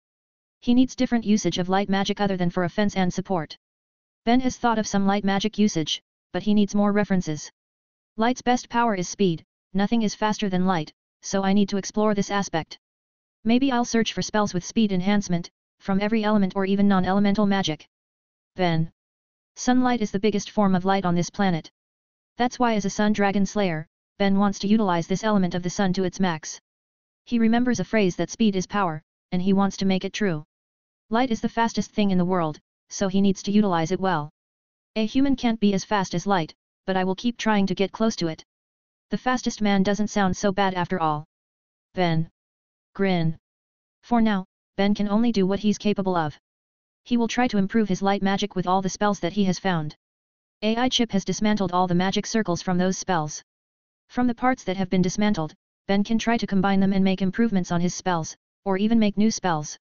He needs different usage of light magic other than for offense and support. Ben has thought of some light magic usage, but he needs more references. Light's best power is speed, nothing is faster than light, so I need to explore this aspect. Maybe I'll search for spells with speed enhancement, from every element or even non-elemental magic. Ben. Sunlight is the biggest form of light on this planet. That's why as a sun dragon slayer, Ben wants to utilize this element of the sun to its max. He remembers a phrase that speed is power, and he wants to make it true. Light is the fastest thing in the world, so he needs to utilize it well. A human can't be as fast as light, but I will keep trying to get close to it. The fastest man doesn't sound so bad after all. Ben. Grin. For now, Ben can only do what he's capable of. He will try to improve his light magic with all the spells that he has found. AI Chip has dismantled all the magic circles from those spells. From the parts that have been dismantled, Ben can try to combine them and make improvements on his spells, or even make new spells.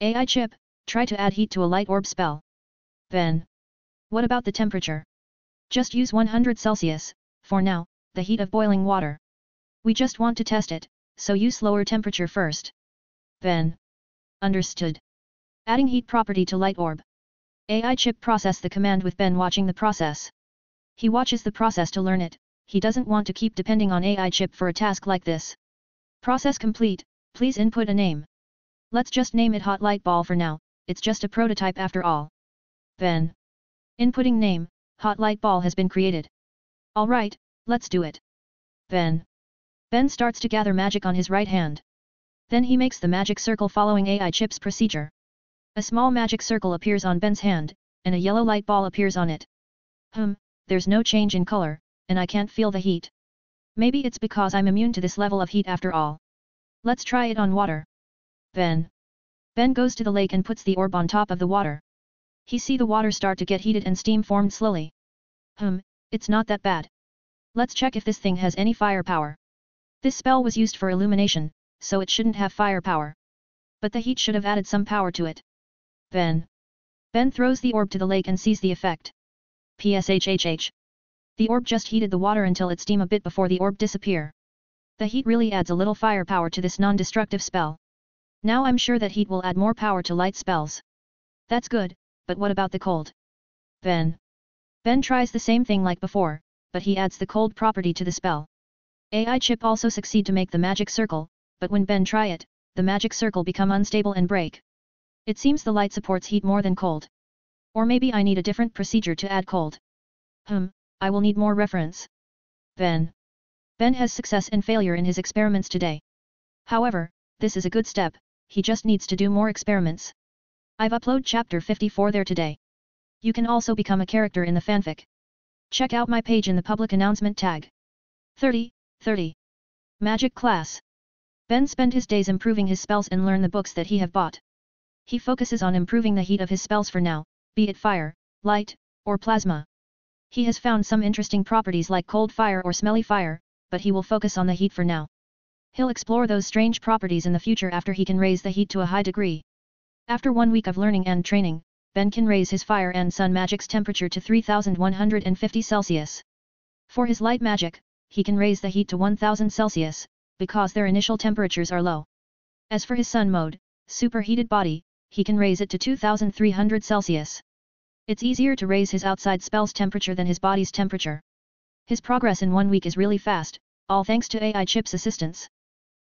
AI Chip, try to add heat to a light orb spell. Ben. What about the temperature? Just use 100 Celsius, for now, the heat of boiling water. We just want to test it, so use lower temperature first. Ben. Understood. Adding heat property to light orb. AI Chip process the command with Ben watching the process. He watches the process to learn it, he doesn't want to keep depending on AI Chip for a task like this. Process complete, please input a name. Let's just name it Hot Light Ball for now, it's just a prototype after all. Ben. Inputting name, Hot Light Ball has been created. Alright, let's do it. Ben starts to gather magic on his right hand. Then he makes the magic circle following AI Chip's procedure. A small magic circle appears on Ben's hand, and a yellow light ball appears on it. There's no change in color, and I can't feel the heat. Maybe it's because I'm immune to this level of heat after all. Let's try it on water. Ben goes to the lake and puts the orb on top of the water. He sees the water start to get heated and steam formed slowly. It's not that bad. Let's check if this thing has any firepower. This spell was used for illumination, so it shouldn't have firepower. But the heat should have added some power to it. Ben throws the orb to the lake and sees the effect. Pshhh. The orb just heated the water until it steam a bit before the orb disappear. The heat really adds a little firepower to this non-destructive spell. Now I'm sure that heat will add more power to light spells. That's good, but what about the cold? Ben tries the same thing like before, but he adds the cold property to the spell. AI Chip also succeed to make the magic circle, but when Ben try it, the magic circle become unstable and break. It seems the light supports heat more than cold. Or maybe I need a different procedure to add cold. I will need more reference. Ben has success and failure in his experiments today. However, this is a good step, he just needs to do more experiments. I've uploaded chapter 54 there today. You can also become a character in the fanfic. Check out my page in the public announcement tag. 30. Magic class. Ben spent his days improving his spells and learn the books that he have bought. He focuses on improving the heat of his spells for now, be it fire, light, or plasma. He has found some interesting properties like cold fire or smelly fire, but he will focus on the heat for now. He'll explore those strange properties in the future after he can raise the heat to a high degree. After 1 week of learning and training, Ben can raise his fire and sun magic's temperature to 3150 Celsius. For his light magic, he can raise the heat to 1000 Celsius, because their initial temperatures are low. As for his sun mode, superheated body, he can raise it to 2300 Celsius. It's easier to raise his outside spell's temperature than his body's temperature. His progress in 1 week is really fast, all thanks to AI chip's assistance.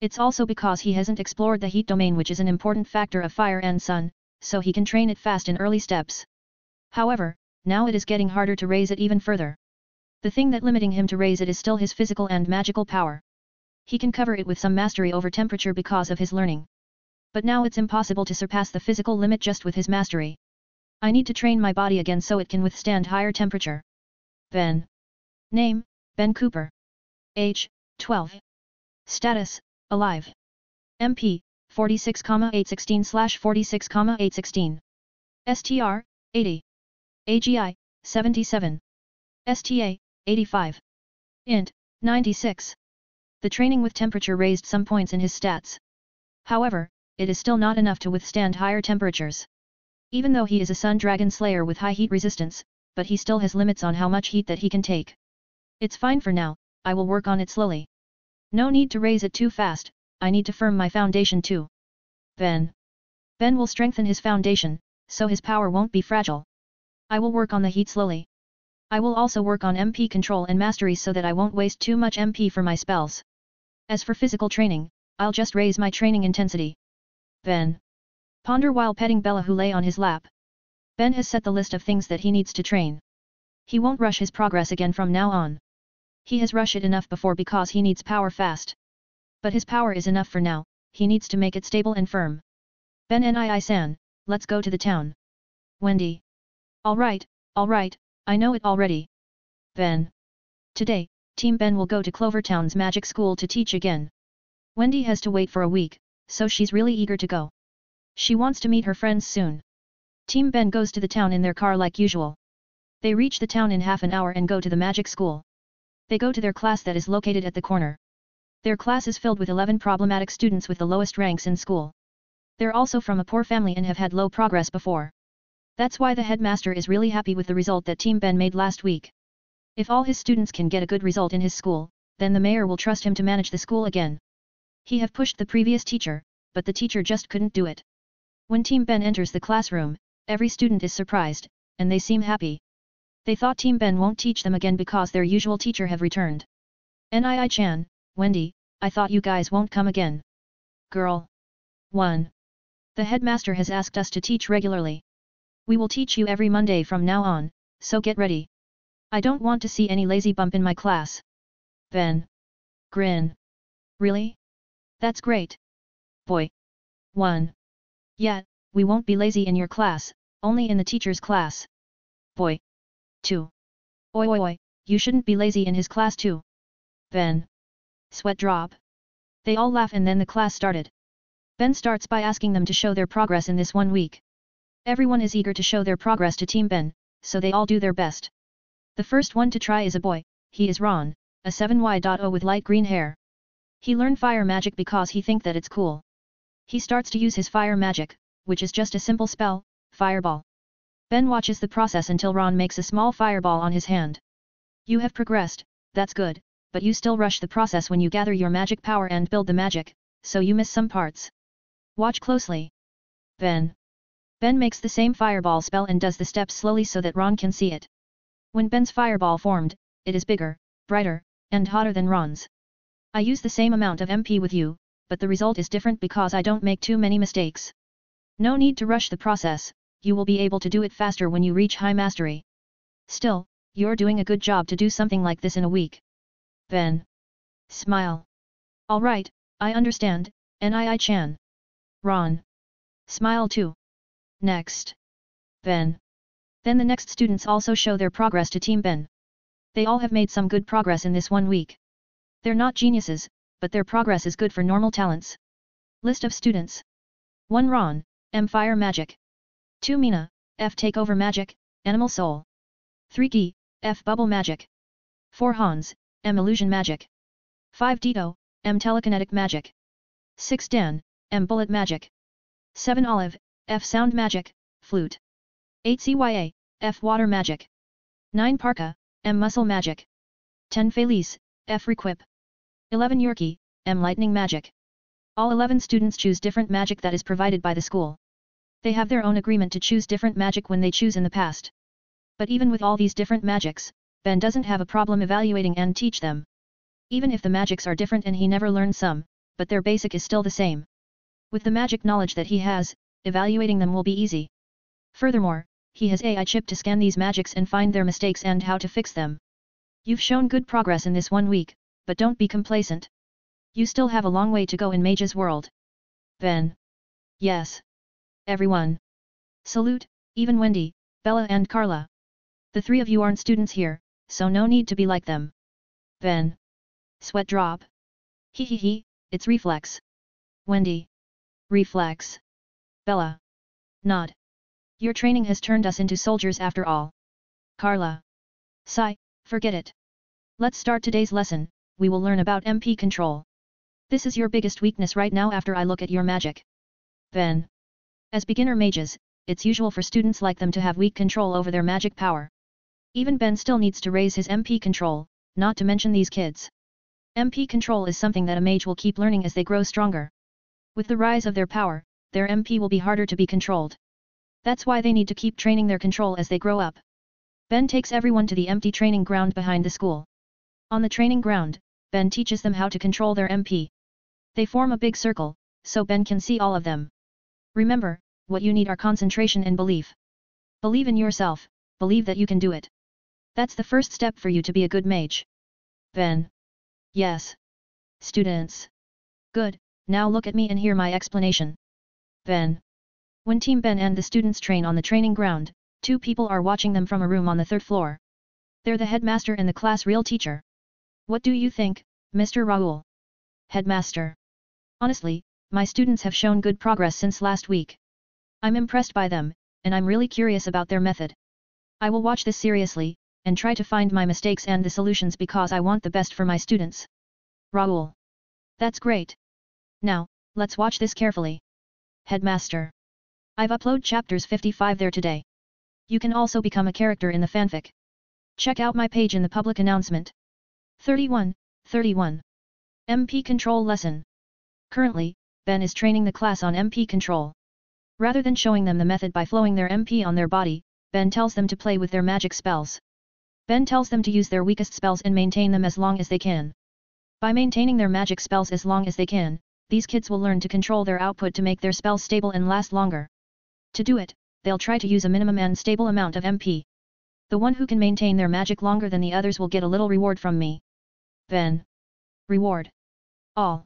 It's also because he hasn't explored the heat domain, which is an important factor of fire and sun, so he can train it fast in early steps. However, now it is getting harder to raise it even further. The thing that limiting him to raise it is still his physical and magical power. He can cover it with some mastery over temperature because of his learning. But now it's impossible to surpass the physical limit just with his mastery. I need to train my body again so it can withstand higher temperature. Ben. Name, Ben Cooper. Age, 12. Status, alive. MP, 46,816/46,816. STR, 80. AGI, 77. STA, 85. INT, 96. The training with temperature raised some points in his stats. However, it is still not enough to withstand higher temperatures. Even though he is a Sun Dragon Slayer with high heat resistance, but he still has limits on how much heat that he can take. It's fine for now, I will work on it slowly. No need to raise it too fast, I need to firm my foundation too. Ben will strengthen his foundation, so his power won't be fragile. I will work on the heat slowly. I will also work on MP control and mastery so that I won't waste too much MP for my spells. As for physical training, I'll just raise my training intensity. Ben. Ponder while petting Bella, who lay on his lap. Ben has set the list of things that he needs to train. He won't rush his progress again from now on. He has rushed it enough before because he needs power fast. But his power is enough for now, he needs to make it stable and firm. Ben Nii-san, let's go to the town. Wendy. Alright, I know it already. Ben. Today, Team Ben will go to Clovertown's magic school to teach again. Wendy has to wait for a week, so she's really eager to go. She wants to meet her friends soon. Team Ben goes to the town in their car like usual. They reach the town in half an hour and go to the magic school. They go to their class that is located at the corner. Their class is filled with 11 problematic students with the lowest ranks in school. They're also from a poor family and have had low progress before. That's why the headmaster is really happy with the result that Team Ben made last week. If all his students can get a good result in his school, then the mayor will trust him to manage the school again. He have pushed the previous teacher, but the teacher just couldn't do it. When Team Ben enters the classroom, every student is surprised, and they seem happy. They thought Team Ben won't teach them again because their usual teacher have returned. Nii-chan, Wendy, I thought you guys won't come again. Girl. 1. The headmaster has asked us to teach regularly. We will teach you every Monday from now on, so get ready. I don't want to see any lazy bump in my class. Ben. Grin. Really? That's great. Boy. 1. Yeah, we won't be lazy in your class, only in the teacher's class. Boy. 2. Oi, you shouldn't be lazy in his class too. Ben. Sweat drop. They all laugh and then the class started. Ben starts by asking them to show their progress in this 1 week. Everyone is eager to show their progress to Team Ben, so they all do their best. The first one to try is a boy, he is Ron, a 7Y.0 with light green hair. He learned fire magic because he think that it's cool. He starts to use his fire magic, which is just a simple spell, fireball. Ben watches the process until Ron makes a small fireball on his hand. You have progressed, that's good, but you still rush the process when you gather your magic power and build the magic, so you miss some parts. Watch closely. Ben makes the same fireball spell and does the steps slowly so that Ron can see it. When Ben's fireball formed, it is bigger, brighter, and hotter than Ron's. I use the same amount of MP with you, but the result is different because I don't make too many mistakes. No need to rush the process, you will be able to do it faster when you reach high mastery. Still, you're doing a good job to do something like this in a week. Ben. Smile. Alright, I understand, Nii-chan. Ron. Smile too. Next. Ben. Then the next students also show their progress to Team Ben. They all have made some good progress in this 1 week. They're not geniuses, but their progress is good for normal talents. List of students. 1 Ron, M Fire Magic. 2 Mina, F Takeover Magic, Animal Soul. 3 Gi, F Bubble Magic. 4 Hans, M Illusion Magic. 5 Dito, M Telekinetic Magic. 6 Dan, M Bullet Magic. 7 Olive, F Sound Magic, Flute. 8 Cya, F Water Magic. 9 Parka, M Muscle Magic. 10 Felice, F Requip. 11 Yorkie, M Lightning Magic. All 11 students choose different magic that is provided by the school. They have their own agreement to choose different magic when they choose in the past. But even with all these different magics, Ben doesn't have a problem evaluating and teach them. Even if the magics are different and he never learned some, but their basic is still the same. With the magic knowledge that he has, evaluating them will be easy. Furthermore, he has AI chip to scan these magics and find their mistakes and how to fix them. You've shown good progress in this 1 week, but don't be complacent. You still have a long way to go in Mage's world. Ben. Yes. Everyone. Salute, even Wendy, Bella and Carla. The 3 of you aren't students here, so no need to be like them. Ben. Sweat drop. Hee, it's reflex. Wendy. Reflex. Bella. Nod. Your training has turned us into soldiers after all. Carla. Sigh, forget it. Let's start today's lesson. We will learn about MP control. This is your biggest weakness right now after I look at your magic. Ben. As beginner mages, it's usual for students like them to have weak control over their magic power. Even Ben still needs to raise his MP control, not to mention these kids. MP control is something that a mage will keep learning as they grow stronger. With the rise of their power, their MP will be harder to be controlled. That's why they need to keep training their control as they grow up. Ben takes everyone to the empty training ground behind the school. On the training ground, Ben teaches them how to control their MP. They form a big circle, so Ben can see all of them. Remember, what you need are concentration and belief. Believe in yourself, believe that you can do it. That's the first step for you to be a good mage. Ben. Yes. Students. Good, now look at me and hear my explanation. Ben. When Team Ben and the students train on the training ground, 2 people are watching them from a room on the 3rd floor. They're the headmaster and the class real teacher. What do you think, Mr. Raoul? Headmaster. Honestly, my students have shown good progress since last week. I'm impressed by them, and I'm really curious about their method. I will watch this seriously, and try to find my mistakes and the solutions because I want the best for my students. Raoul. That's great. Now, let's watch this carefully. Headmaster. I've uploaded chapters 55 there today. You can also become a character in the fanfic. Check out my page in the public announcement. 31. MP Control Lesson. Currently, Ben is training the class on MP control. Rather than showing them the method by flowing their MP on their body, Ben tells them to play with their magic spells. Ben tells them to use their weakest spells and maintain them as long as they can. By maintaining their magic spells as long as they can, these kids will learn to control their output to make their spells stable and last longer. To do it, they'll try to use a minimum and stable amount of MP. The one who can maintain their magic longer than the others will get a little reward from me. Ben. Reward. All.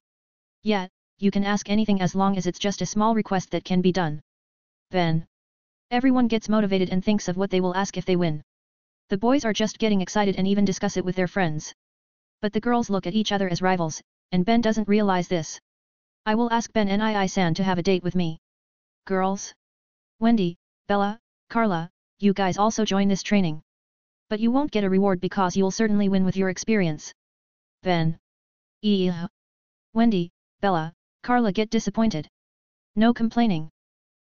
Yeah, you can ask anything as long as it's just a small request that can be done. Ben. Everyone gets motivated and thinks of what they will ask if they win. The boys are just getting excited and even discuss it with their friends. But the girls look at each other as rivals, and Ben doesn't realize this. I will ask Ben and to have a date with me. Girls? Wendy, Bella, Carla, you guys also join this training. But you won't get a reward because you'll certainly win with your experience. Ben. Wendy, Bella, Carla get disappointed. No complaining.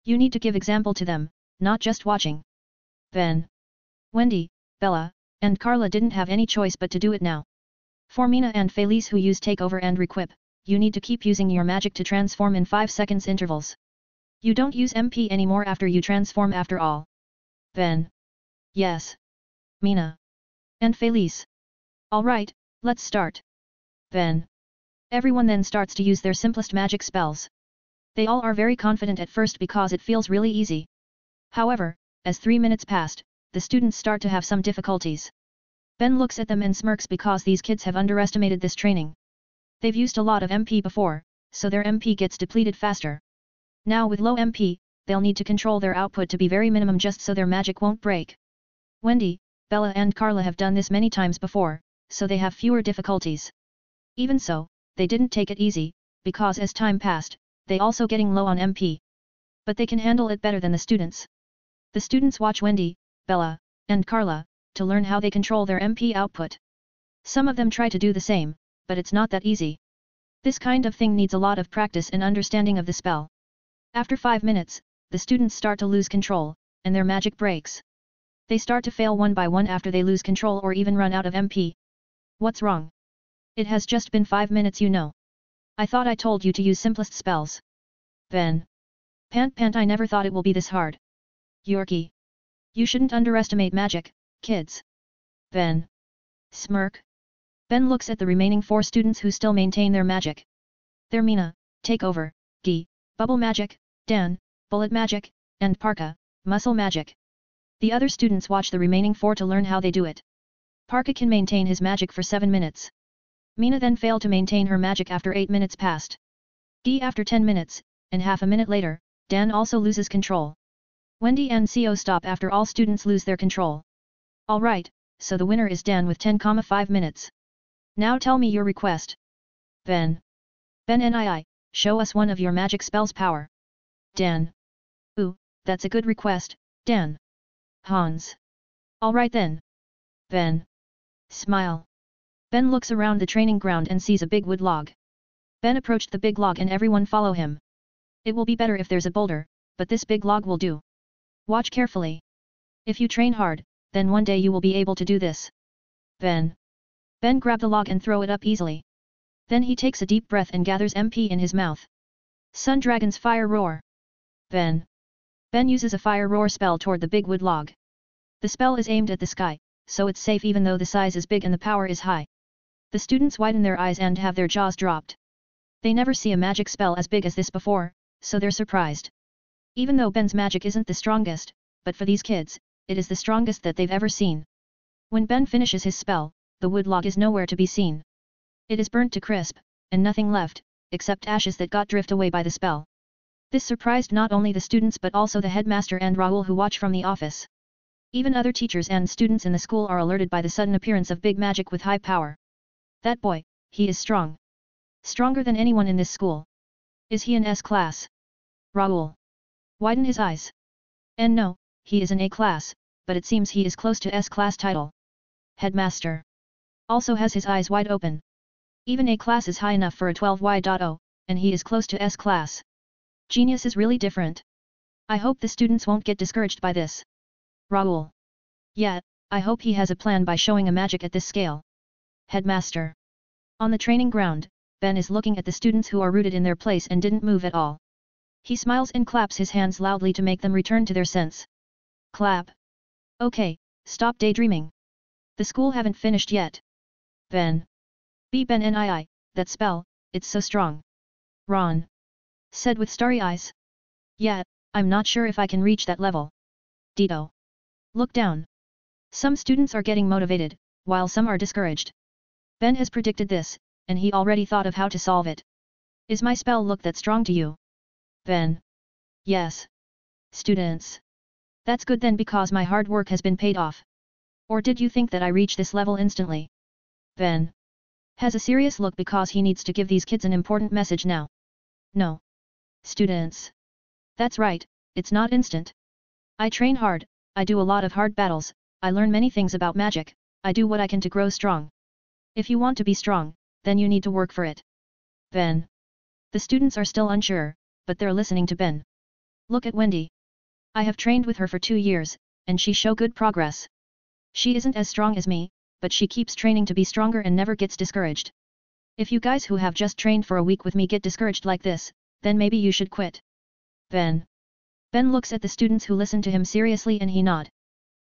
You need to give example to them, not just watching. Ben. Wendy, Bella, and Carla didn't have any choice but to do it now. For Mina and Felice who use takeover and requip, you need to keep using your magic to transform in 5 seconds intervals. You don't use MP anymore after you transform after all. Ben. Yes. Mina. And Felice. Alright, let's start. Ben. Everyone then starts to use their simplest magic spells. They all are very confident at first because it feels really easy. However, as 3 minutes passed, the students start to have some difficulties. Ben looks at them and smirks because these kids have underestimated this training. They've used a lot of MP before, so their MP gets depleted faster. Now with low MP, they'll need to control their output to be very minimum just so their magic won't break. Wendy, Bella and Carla have done this many times before, so they have fewer difficulties. Even so, they didn't take it easy, because as time passed, they also getting low on MP. But they can handle it better than the students. The students watch Wendy, Bella, and Carla, to learn how they control their MP output. Some of them try to do the same, but it's not that easy. This kind of thing needs a lot of practice and understanding of the spell. After 5 minutes, the students start to lose control, and their magic breaks. They start to fail one by one after they lose control or even run out of MP. What's wrong? It has just been 5 minutes, you know. I thought I told you to use simplest spells. Ben. Pant, I never thought it will be this hard. Yorkie. You shouldn't underestimate magic, kids. Ben. Smirk. Ben looks at the remaining 4 students who still maintain their magic. They're Mina, Take Over, Gi, Bubble Magic, Dan, Bullet Magic, and Parka, Muscle Magic. The other students watch the remaining 4 to learn how they do it. Parka can maintain his magic for 7 minutes. Mina then failed to maintain her magic after 8 minutes passed. Gi after 10 minutes, and half a minute later, Dan also loses control. Wendy and Co stop after all students lose their control. Alright, so the winner is Dan with 10,5 minutes. Now tell me your request. Ben. Ben Nii, show us one of your magic spells power. Dan. Ooh, that's a good request, Dan. Hans. Alright then. Ben. Smile. Ben looks around the training ground and sees a big wood log. Ben approached the big log and everyone follow him. It will be better if there's a boulder, but this big log will do. Watch carefully. If you train hard, then one day you will be able to do this. Ben. Ben grab the log and throw it up easily. Then he takes a deep breath and gathers MP in his mouth. Sun Dragon's Fire Roar. Ben. Ben uses a fire roar spell toward the big wood log. The spell is aimed at the sky, so it's safe even though the size is big and the power is high. The students widen their eyes and have their jaws dropped. They never see a magic spell as big as this before, so they're surprised. Even though Ben's magic isn't the strongest, but for these kids, it is the strongest that they've ever seen. When Ben finishes his spell, the wood log is nowhere to be seen. It is burnt to crisp, and nothing left, except ashes that got drift away by the spell. This surprised not only the students but also the headmaster and Raoul who watch from the office. Even other teachers and students in the school are alerted by the sudden appearance of big magic with high power. That boy, he is strong. Stronger than anyone in this school. Is he an S class? Raoul. Widen his eyes. And no, he is an A class, but it seems he is close to S class title. Headmaster. Also has his eyes wide open. Even A class is high enough for a 12Y.0, and he is close to S class. Genius is really different. I hope the students won't get discouraged by this. Raoul. Yeah, I hope he has a plan by showing a magic at this scale. Headmaster. On the training ground, Ben is looking at the students who are rooted in their place and didn't move at all. He smiles and claps his hands loudly to make them return to their sense. Clap. Okay, stop daydreaming. The school haven't finished yet. Ben. Ben Nii, that spell, it's so strong. Ron. Said with starry eyes. Yeah, I'm not sure if I can reach that level. Dito. Look down. Some students are getting motivated, while some are discouraged. Ben has predicted this, and he already thought of how to solve it. Is my spell look that strong to you? Ben. Yes. Students. That's good then because my hard work has been paid off. Or did you think that I reach this level instantly? Ben. Has a serious look because he needs to give these kids an important message now. No. Students. That's right, it's not instant. I train hard, I do a lot of hard battles, I learn many things about magic, I do what I can to grow strong. If you want to be strong, then you need to work for it. Ben. The students are still unsure, but they're listening to Ben. Look at Wendy. I have trained with her for 2 years, and she show good progress. She isn't as strong as me, but she keeps training to be stronger and never gets discouraged. If you guys who have just trained for a week with me get discouraged like this, then maybe you should quit. Ben. Ben looks at the students who listen to him seriously and he nod.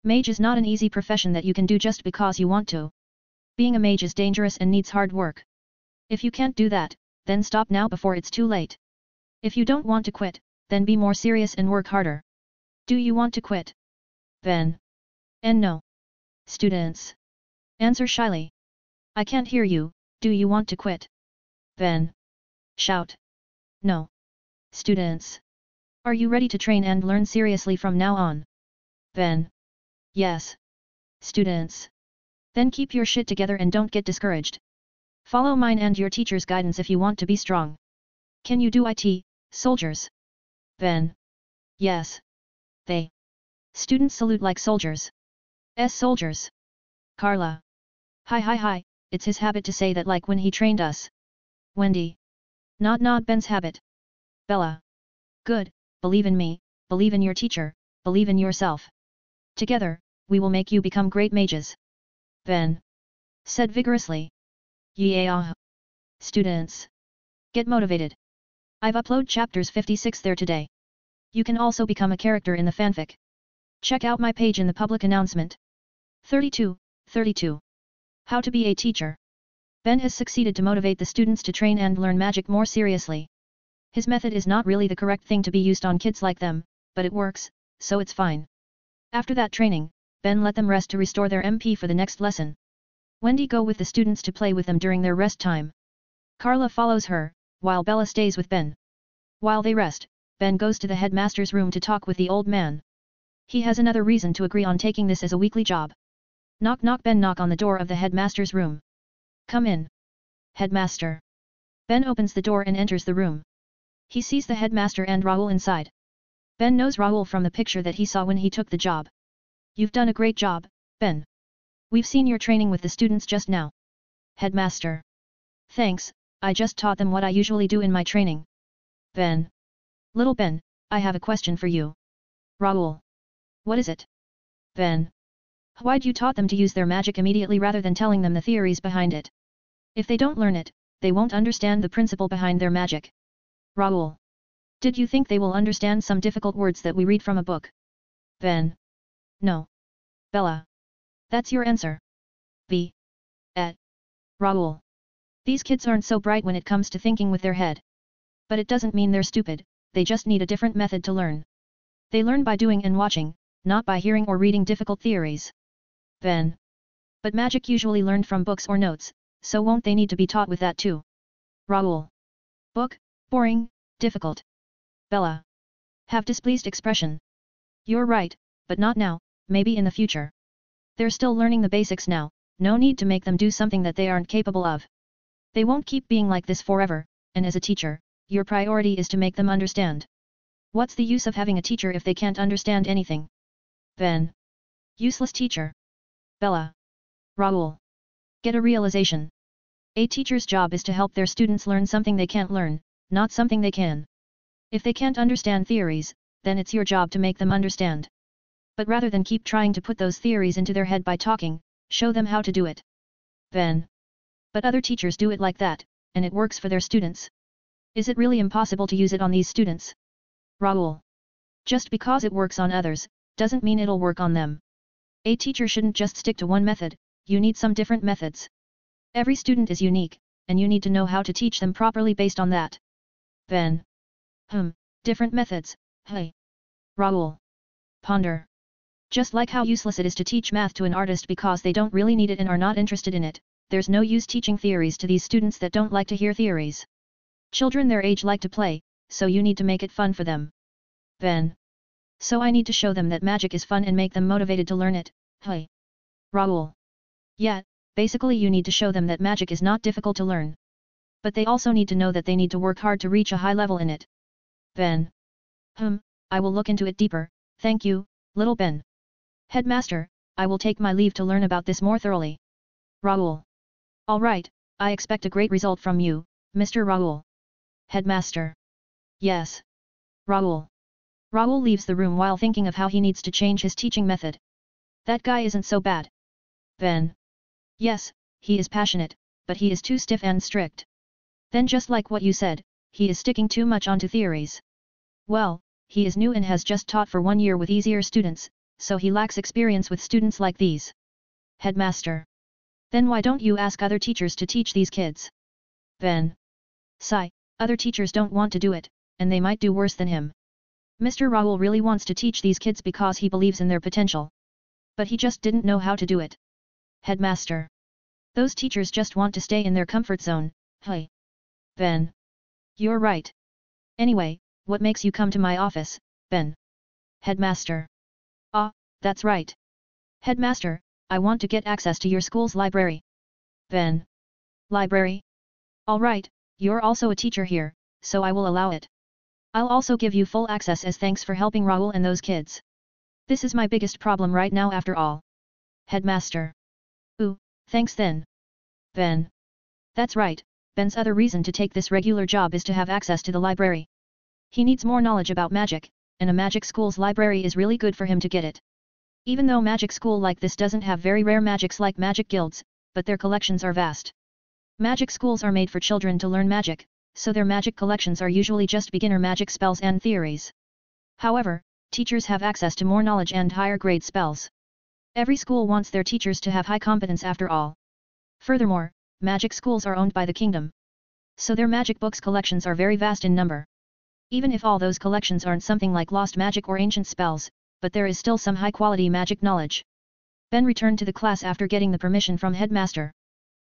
Mage is not an easy profession that you can do just because you want to. Being a mage is dangerous and needs hard work. If you can't do that, then stop now before it's too late. If you don't want to quit, then be more serious and work harder. Do you want to quit? Ben. And no. Students. Answer shyly. I can't hear you, do you want to quit? Ben. Shout. No. Students. Are you ready to train and learn seriously from now on? Ben. Yes. Students. Then keep your shit together and don't get discouraged. Follow mine and your teacher's guidance if you want to be strong. Can you do it, soldiers? Ben. Yes. They. Students salute like soldiers. Soldiers. Carla. Hi, it's his habit to say that like when he trained us. Wendy. Nod Ben's habit. Bella. Good, believe in me, believe in your teacher, believe in yourself. Together, we will make you become great mages. Ben. Said vigorously. Yeah. Students. Get motivated. I've uploaded chapters 56 there today. You can also become a character in the fanfic. Check out my page in the public announcement. 32. How to be a teacher. Ben has succeeded to motivate the students to train and learn magic more seriously. His method is not really the correct thing to be used on kids like them, but it works, so it's fine. After that training, Ben let them rest to restore their MP for the next lesson. Wendy go with the students to play with them during their rest time. Carla follows her, while Bella stays with Ben. While they rest, Ben goes to the headmaster's room to talk with the old man. He has another reason to agree on taking this as a weekly job. Knock knock. Ben knock on the door of the headmaster's room. Come in. Headmaster. Ben opens the door and enters the room. He sees the headmaster and Raoul inside. Ben knows Raoul from the picture that he saw when he took the job. You've done a great job, Ben. We've seen your training with the students just now. Headmaster. Thanks, I just taught them what I usually do in my training. Ben. Little Ben, I have a question for you. Raoul. What is it? Ben. Why'd you taught them to use their magic immediately rather than telling them the theories behind it? If they don't learn it, they won't understand the principle behind their magic. Raoul. Did you think they will understand some difficult words that we read from a book? Ben. No. Bella. That's your answer. B. Et. Raoul. These kids aren't so bright when it comes to thinking with their head. But it doesn't mean they're stupid, they just need a different method to learn. They learn by doing and watching, not by hearing or reading difficult theories. Ben. But magic usually learned from books or notes, so won't they need to be taught with that too? Raoul. Book, boring, difficult. Bella. Have displeased expression. You're right, but not now, maybe in the future. They're still learning the basics now, no need to make them do something that they aren't capable of. They won't keep being like this forever, and as a teacher, your priority is to make them understand. What's the use of having a teacher if they can't understand anything? Ben. Useless teacher. Bella. Raoul. Get a realization. A teacher's job is to help their students learn something they can't learn, not something they can. If they can't understand theories, then it's your job to make them understand. But rather than keep trying to put those theories into their head by talking, show them how to do it. Ben. But other teachers do it like that, and it works for their students. Is it really impossible to use it on these students? Raoul. Just because it works on others, doesn't mean it'll work on them. A teacher shouldn't just stick to one method, you need some different methods. Every student is unique, and you need to know how to teach them properly based on that. Ben. Different methods, hey. Raoul. Ponder. Just like how useless it is to teach math to an artist because they don't really need it and are not interested in it, there's no use teaching theories to these students that don't like to hear theories. Children their age like to play, so you need to make it fun for them. Ben. So I need to show them that magic is fun and make them motivated to learn it, hey. Raoul. Yeah, basically you need to show them that magic is not difficult to learn. But they also need to know that they need to work hard to reach a high level in it. Ben. I will look into it deeper, thank you, little Ben. Headmaster, I will take my leave to learn about this more thoroughly. Raoul. Alright, I expect a great result from you, Mr. Raoul. Headmaster. Yes. Raoul. Raoul leaves the room while thinking of how he needs to change his teaching method. That guy isn't so bad. Ben. Yes, he is passionate, but he is too stiff and strict. Then just like what you said, he is sticking too much onto theories. Well, he is new and has just taught for 1 year with easier students, so he lacks experience with students like these. Headmaster. Then why don't you ask other teachers to teach these kids? Ben. Sigh, other teachers don't want to do it, and they might do worse than him. Mr. Raoul really wants to teach these kids because he believes in their potential. But he just didn't know how to do it. Headmaster. Those teachers just want to stay in their comfort zone, hey. Ben. You're right. Anyway, what makes you come to my office, Ben? Headmaster. Ah, that's right. Headmaster, I want to get access to your school's library. Ben. Library? Alright, you're also a teacher here, so I will allow it. I'll also give you full access as thanks for helping Raoul and those kids. This is my biggest problem right now after all. Headmaster. Ooh, thanks then. Ben. That's right, Ben's other reason to take this regular job is to have access to the library. He needs more knowledge about magic, and a magic school's library is really good for him to get it. Even though magic school like this doesn't have very rare magics like magic guilds, but their collections are vast. Magic schools are made for children to learn magic, so their magic collections are usually just beginner magic spells and theories. However, teachers have access to more knowledge and higher grade spells. Every school wants their teachers to have high competence after all. Furthermore, magic schools are owned by the kingdom. So their magic books collections are very vast in number. Even if all those collections aren't something like lost magic or ancient spells, but there is still some high-quality magic knowledge. Ben returned to the class after getting the permission from headmaster.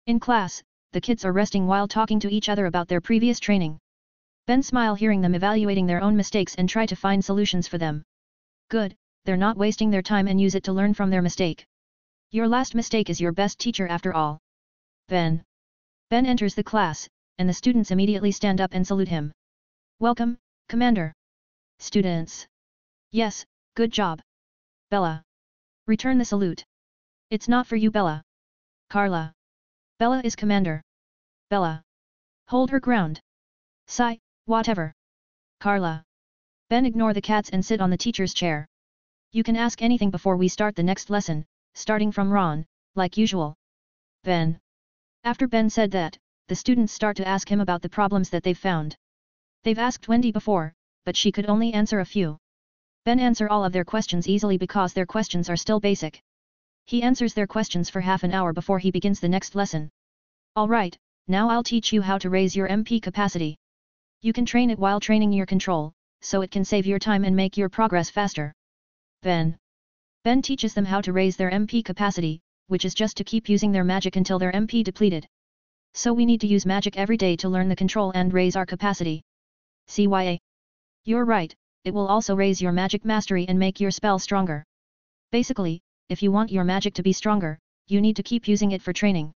In class, the kids are resting while talking to each other about their previous training. Ben smiled hearing them evaluating their own mistakes and try to find solutions for them. Good, they're not wasting their time and use it to learn from their mistake. Your last mistake is your best teacher after all. Ben. Ben enters the class, and the students immediately stand up and salute him. Welcome, Commander. Students. Yes, good job. Bella. Return the salute. It's not for you, Bella. Carla. Bella is Commander. Bella. Hold her ground. Sigh, whatever. Carla. Ben ignore the cats and sit on the teacher's chair. You can ask anything before we start the next lesson, starting from Ron, like usual. Ben. After Ben said that, the students start to ask him about the problems that they've found. They've asked Wendy before, but she could only answer a few. Ben answers all of their questions easily because their questions are still basic. He answers their questions for half an hour before he begins the next lesson. Alright, now I'll teach you how to raise your MP capacity. You can train it while training your control, so it can save your time and make your progress faster. Ben. Ben teaches them how to raise their MP capacity, which is just to keep using their magic until their MP depleted. So we need to use magic every day to learn the control and raise our capacity. CYA. You're right, it will also raise your magic mastery and make your spell stronger. Basically, if you want your magic to be stronger, you need to keep using it for training.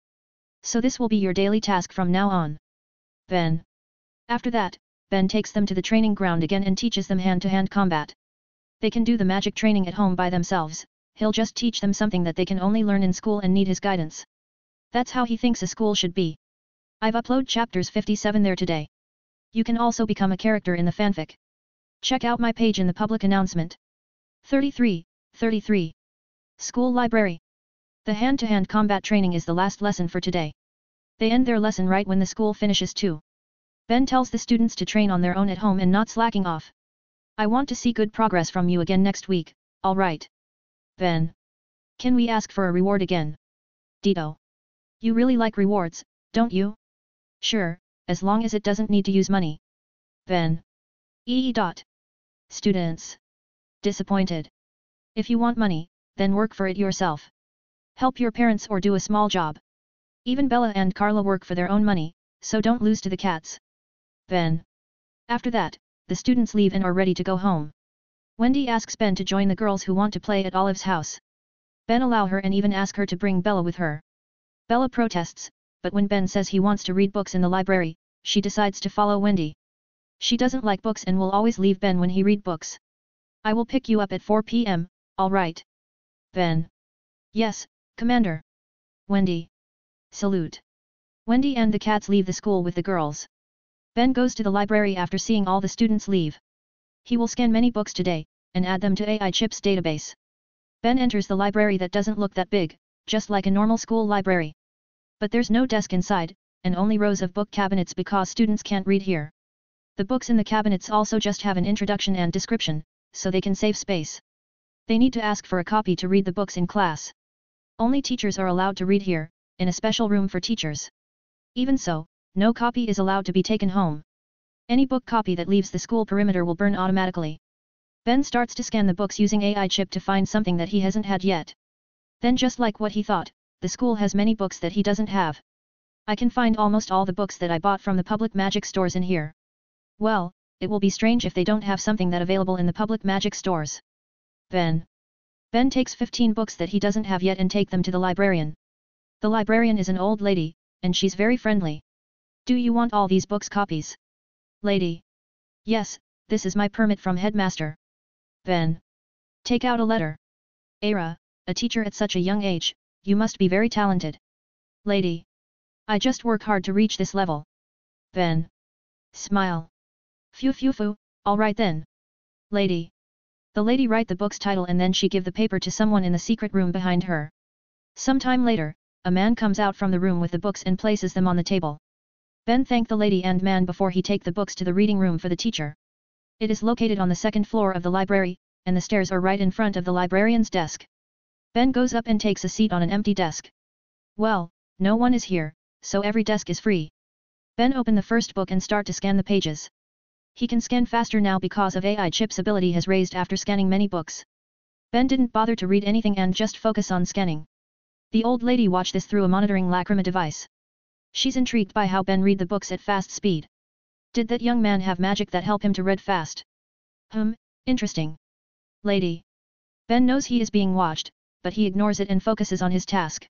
So this will be your daily task from now on. Ben. After that, Ben takes them to the training ground again and teaches them hand-to-hand combat. They can do the magic training at home by themselves, he'll just teach them something that they can only learn in school and need his guidance. That's how he thinks a school should be. I've uploaded chapters 57 there today. You can also become a character in the fanfic. Check out my page in the public announcement. 33. School Library. The hand-to-hand combat training is the last lesson for today. They end their lesson right when the school finishes too. Ben tells the students to train on their own at home and not slacking off. I want to see good progress from you again next week, alright. Ben. Can we ask for a reward again? Dito. You really like rewards, don't you? Sure, as long as it doesn't need to use money. Ben. Students. Disappointed. If you want money, then work for it yourself. Help your parents or do a small job. Even Bella and Carla work for their own money, so don't lose to the cats. Ben. After that, the students leave and are ready to go home. Wendy asks Ben to join the girls who want to play at Olive's house. Ben allows her and even asks her to bring Bella with her. Bella protests, but when Ben says he wants to read books in the library, she decides to follow Wendy. She doesn't like books and will always leave Ben when he read books. I will pick you up at 4 p.m., alright. Ben. Yes, Commander. Wendy. Salute. Wendy and the cats leave the school with the girls. Ben goes to the library after seeing all the students leave. He will scan many books today, and add them to AI Chip's database. Ben enters the library that doesn't look that big, just like a normal school library. But there's no desk inside, and only rows of book cabinets because students can't read here. The books in the cabinets also just have an introduction and description, so they can save space. They need to ask for a copy to read the books in class. Only teachers are allowed to read here, in a special room for teachers. Even so, no copy is allowed to be taken home. Any book copy that leaves the school perimeter will burn automatically. Ben starts to scan the books using AI Chip to find something that he hasn't had yet. Then just like what he thought, the school has many books that he doesn't have. I can find almost all the books that I bought from the public magic stores in here. Well, it will be strange if they don't have something that available in the public magic stores. Ben. Ben takes 15 books that he doesn't have yet and take them to the librarian. The librarian is an old lady, and she's very friendly. Do you want all these books copies? Lady. Yes, this is my permit from headmaster. Ben. Take out a letter. Ara, a teacher at such a young age, you must be very talented. Lady. I just work hard to reach this level. Ben. Smile. Phew, alright then. Lady. The lady write the book's title and then she give the paper to someone in the secret room behind her. Some time later, a man comes out from the room with the books and places them on the table. Ben thank the lady and man before he take the books to the reading room for the teacher. It is located on the second floor of the library, and the stairs are right in front of the librarian's desk. Ben goes up and takes a seat on an empty desk. Well, no one is here, so every desk is free. Ben open the first book and start to scan the pages. He can scan faster now because of AI chip's ability has raised after scanning many books. Ben didn't bother to read anything and just focus on scanning. The old lady watched this through a monitoring lacrima device. She's intrigued by how Ben read the books at fast speed. Did that young man have magic that help him to read fast? Interesting. Lady. Ben knows he is being watched, but he ignores it and focuses on his task.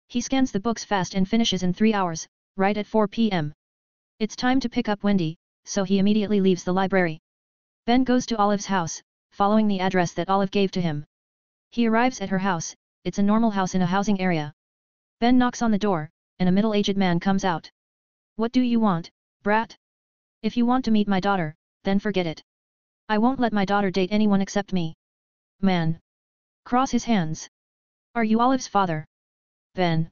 He scans the books fast and finishes in 3 hours, right at 4 p.m. It's time to pick up Wendy, so he immediately leaves the library. Ben goes to Olive's house, following the address that Olive gave to him. He arrives at her house. It's a normal house in a housing area. Ben knocks on the door, and a middle-aged man comes out. What do you want, brat? If you want to meet my daughter, then forget it. I won't let my daughter date anyone except me. Man. Cross his hands. Are you Olive's father? Ben.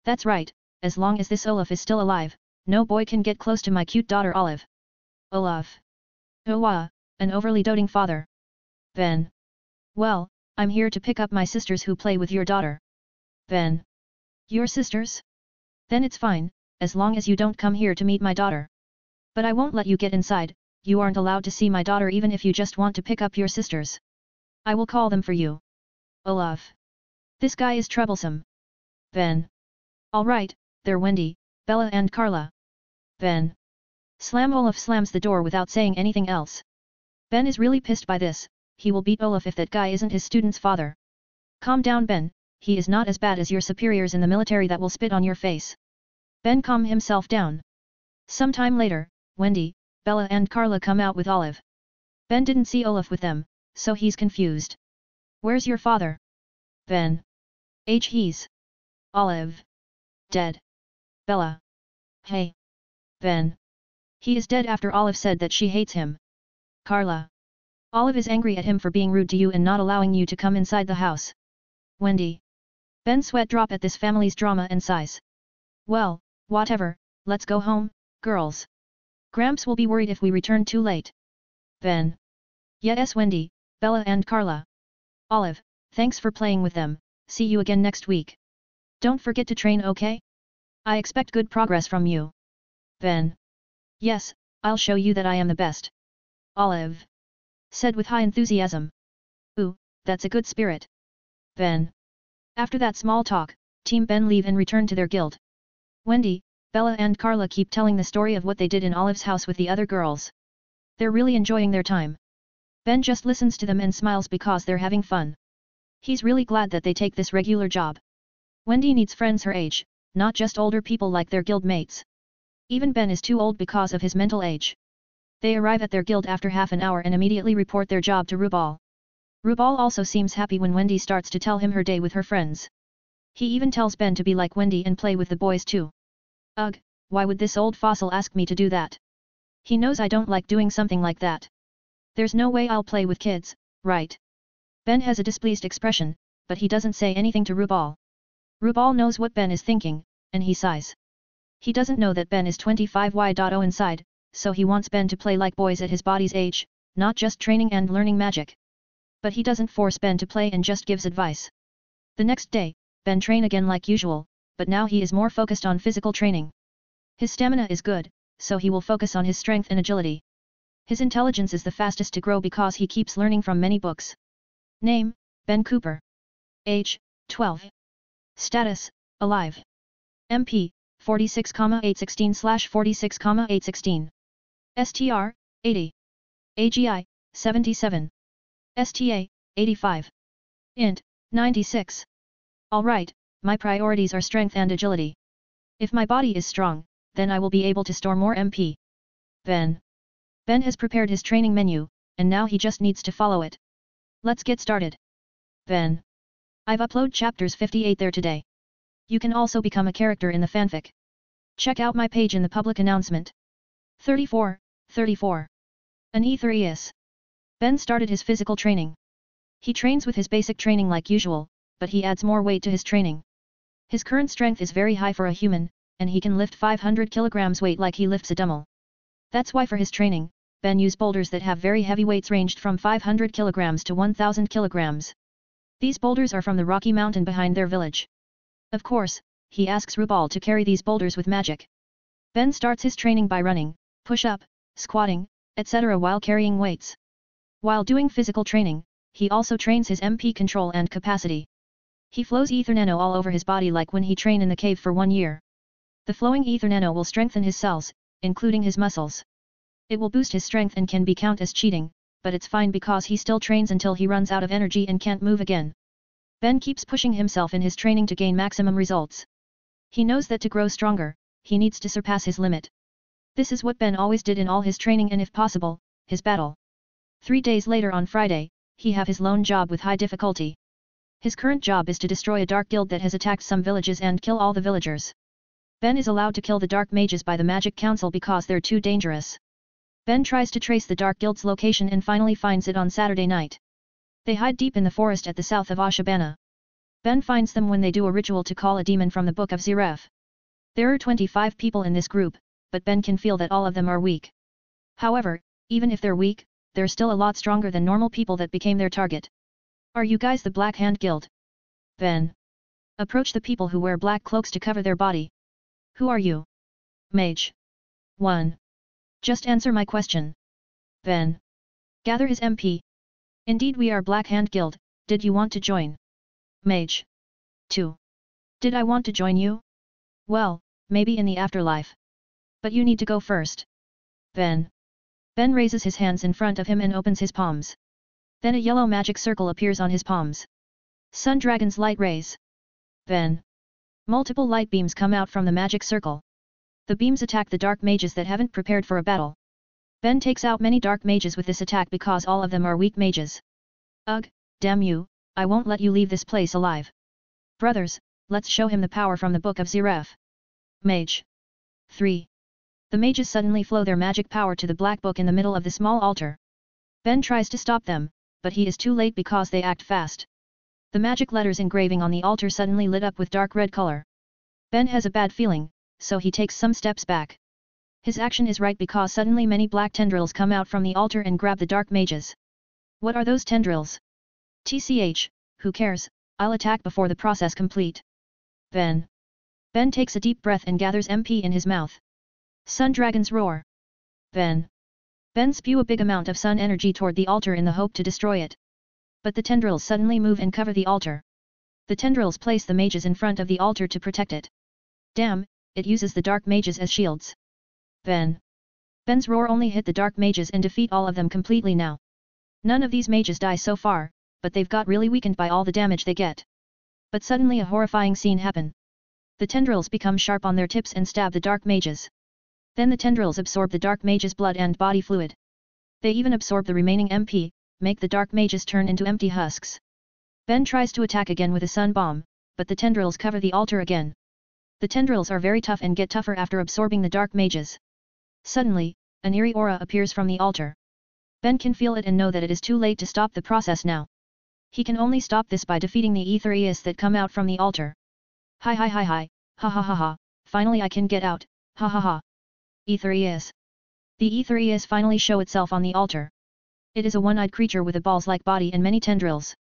That's right, as long as this Olaf is still alive, no boy can get close to my cute daughter Olive. Olaf. Oh an overly doting father. Ben. Well, I'm here to pick up my sisters who play with your daughter. Ben. Your sisters? Then it's fine, as long as you don't come here to meet my daughter. But I won't let you get inside, you aren't allowed to see my daughter even if you just want to pick up your sisters. I will call them for you. Olaf. This guy is troublesome. Ben. Alright, they're Wendy, Bella and Carla. Ben. Slam. Olaf slams the door without saying anything else. Ben is really pissed by this. He will beat Olaf if that guy isn't his student's father. Calm down, Ben, he is not as bad as your superiors in the military that will spit on your face. Ben calm himself down. Sometime later, Wendy, Bella and Carla come out with Olive. Ben didn't see Olaf with them, so he's confused. Where's your father? Ben. He's. Olive. Dead. Bella. Hey. Ben. He is dead after Olive said that she hates him. Carla. Olive is angry at him for being rude to you and not allowing you to come inside the house. Wendy. Ben's sweat drop at this family's drama and sighs. Well, whatever, let's go home, girls. Gramps will be worried if we return too late. Ben. Yes, Wendy, Bella and Carla. Olive, thanks for playing with them, see you again next week. Don't forget to train, okay? I expect good progress from you. Ben. Yes, I'll show you that I am the best. Olive. Said with high enthusiasm. Ooh, that's a good spirit. Ben. After that small talk, Team Ben leave and return to their guild. Wendy, Bella and Carla keep telling the story of what they did in Olive's house with the other girls. They're really enjoying their time. Ben just listens to them and smiles because they're having fun. He's really glad that they take this regular job. Wendy needs friends her age, not just older people like their guild mates. Even Ben is too old because of his mental age. They arrive at their guild after half an hour and immediately report their job to Rubal. Rubal also seems happy when Wendy starts to tell him her day with her friends. He even tells Ben to be like Wendy and play with the boys too. Ugh, why would this old fossil ask me to do that? He knows I don't like doing something like that. There's no way I'll play with kids, right? Ben has a displeased expression, but he doesn't say anything to Rubal. Rubal knows what Ben is thinking, and he sighs. He doesn't know that Ben is 25Y.0 inside, so he wants Ben to play like boys at his body's age, not just training and learning magic. But he doesn't force Ben to play and just gives advice. The next day, Ben train again like usual, but now he is more focused on physical training. His stamina is good, so he will focus on his strength and agility. His intelligence is the fastest to grow because he keeps learning from many books. Name, Ben Cooper. Age, 12. Status, alive. MP, 46,816/46,816. STR, 80. AGI, 77. STA, 85. Int, 96. Alright, my priorities are strength and agility. If my body is strong, then I will be able to store more MP. Ben. Ben has prepared his training menu, and now he just needs to follow it. Let's get started. Ben. I've uploaded chapters 58 there today. You can also become a character in the fanfic. Check out my page in the public announcement. 34. An Aetherius. Ben started his physical training. He trains with his basic training like usual, but he adds more weight to his training. His current strength is very high for a human, and he can lift 500 kilograms weight like he lifts a dumbbell. That's why for his training, Ben used boulders that have very heavy weights ranged from 500 kilograms to 1000 kilograms. These boulders are from the rocky mountain behind their village. Of course, he asks Rubal to carry these boulders with magic. Ben starts his training by running, push-up, squatting, etc. while carrying weights. While doing physical training, he also trains his MP control and capacity. He flows ether nano all over his body like when he trained in the cave for 1 year. The flowing ether nano will strengthen his cells, including his muscles. It will boost his strength and can be counted as cheating, but it's fine because he still trains until he runs out of energy and can't move again. Ben keeps pushing himself in his training to gain maximum results. He knows that to grow stronger, he needs to surpass his limit. This is what Ben always did in all his training and if possible, his battle. 3 days later on Friday, he have his lone job with high difficulty. His current job is to destroy a dark guild that has attacked some villages and kill all the villagers. Ben is allowed to kill the dark mages by the Magic Council because they're too dangerous. Ben tries to trace the Dark Guild's location and finally finds it on Saturday night. They hide deep in the forest at the south of Ashtabana. Ben finds them when they do a ritual to call a demon from the Book of Zeref. There are 25 people in this group, but Ben can feel that all of them are weak. However, even if they're weak, they're still a lot stronger than normal people that became their target. Are you guys the Black Hand Guild? Ben. Approach the people who wear black cloaks to cover their body. Who are you? Mage. 1. Just answer my question. Ben. Gather his MP. Indeed we are Black Hand Guild, did you want to join? Mage. 2. Did I want to join you? Well, maybe in the afterlife. But you need to go first. Ben. Ben raises his hands in front of him and opens his palms. Then a yellow magic circle appears on his palms. Sun Dragon's light rays. Ben. Multiple light beams come out from the magic circle. The beams attack the dark mages that haven't prepared for a battle. Ben takes out many dark mages with this attack because all of them are weak mages. Ugh, damn you, I won't let you leave this place alive. Brothers, let's show him the power from the Book of Zeref. Mage. 3. The mages suddenly flow their magic power to the black book in the middle of the small altar. Ben tries to stop them, but he is too late because they act fast. The magic letters engraving on the altar suddenly lit up with dark red color. Ben has a bad feeling, so he takes some steps back. His action is right because suddenly many black tendrils come out from the altar and grab the dark mages. What are those tendrils? TCH, who cares, I'll attack before the process complete. Ben. Ben takes a deep breath and gathers MP in his mouth. Sun Dragon's roar. Ben. Ben spew a big amount of sun energy toward the altar in the hope to destroy it. But the tendrils suddenly move and cover the altar. The tendrils place the mages in front of the altar to protect it. Damn, it uses the dark mages as shields. Ben. Ben's roar only hit the dark mages and defeat all of them completely now. None of these mages die so far, but they've got really weakened by all the damage they get. But suddenly a horrifying scene happen. The tendrils become sharp on their tips and stab the dark mages. Then the tendrils absorb the dark mages' blood and body fluid. They even absorb the remaining MP, make the dark mages turn into empty husks. Ben tries to attack again with a sun bomb, but the tendrils cover the altar again. The tendrils are very tough and get tougher after absorbing the dark mages. Suddenly, an eerie aura appears from the altar. Ben can feel it and know that it is too late to stop the process now. He can only stop this by defeating the Aetherius that come out from the altar. Hi, ha ha ha ha, finally I can get out, ha ha ha. Aetherius. The Aetherius finally show itself on the altar. It is a one-eyed creature with a balls-like body and many tendrils.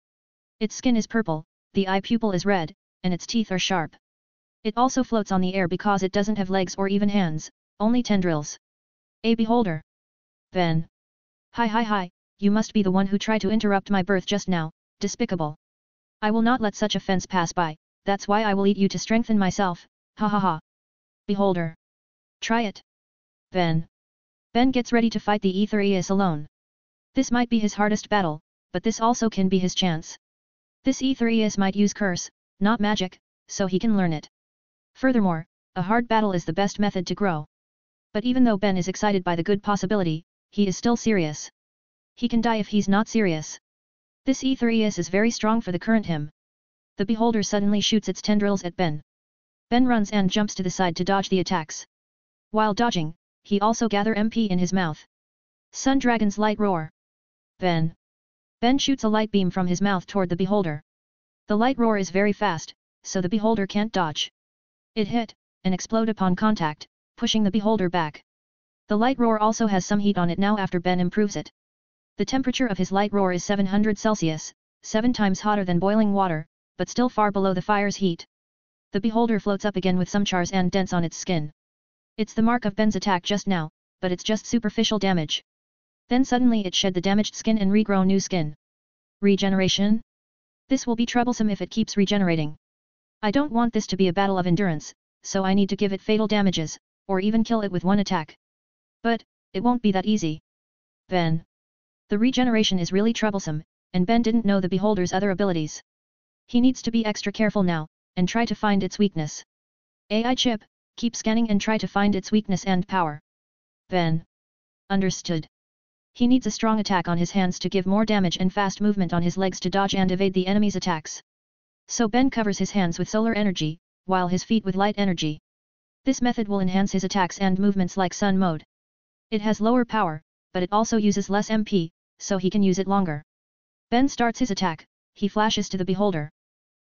Its skin is purple, the eye pupil is red, and its teeth are sharp. It also floats on the air because it doesn't have legs or even hands, only tendrils. A beholder. Ben. Hi, you must be the one who tried to interrupt my birth just now, despicable. I will not let such offense pass by, that's why I will eat you to strengthen myself, ha ha ha. Beholder. Try it. Ben. Ben gets ready to fight the Aetherius alone. This might be his hardest battle, but this also can be his chance. This Aetherius might use curse, not magic, so he can learn it. Furthermore, a hard battle is the best method to grow. But even though Ben is excited by the good possibility, he is still serious. He can die if he's not serious. This Aetherius is very strong for the current him. The beholder suddenly shoots its tendrils at Ben. Ben runs and jumps to the side to dodge the attacks. While dodging, he also gather MP in his mouth. Sun Dragon's light roar. Ben. Ben shoots a light beam from his mouth toward the beholder. The light roar is very fast, so the beholder can't dodge. It hit, and explode upon contact, pushing the beholder back. The light roar also has some heat on it now after Ben improves it. The temperature of his light roar is 700 Celsius, 7 times hotter than boiling water, but still far below the fire's heat. The beholder floats up again with some chars and dents on its skin. It's the mark of Ben's attack just now, but it's just superficial damage. Then suddenly it shed the damaged skin and regrow new skin. Regeneration? This will be troublesome if it keeps regenerating. I don't want this to be a battle of endurance, so I need to give it fatal damages, or even kill it with one attack. But, it won't be that easy. Ben. The regeneration is really troublesome, and Ben didn't know the beholder's other abilities. He needs to be extra careful now, and try to find its weakness. AI chip, keep scanning and try to find its weakness and power. Ben. Understood. He needs a strong attack on his hands to give more damage and fast movement on his legs to dodge and evade the enemy's attacks. So Ben covers his hands with solar energy, while his feet with light energy. This method will enhance his attacks and movements like sun mode. It has lower power, but it also uses less MP, so he can use it longer. Ben starts his attack, he flashes to the beholder.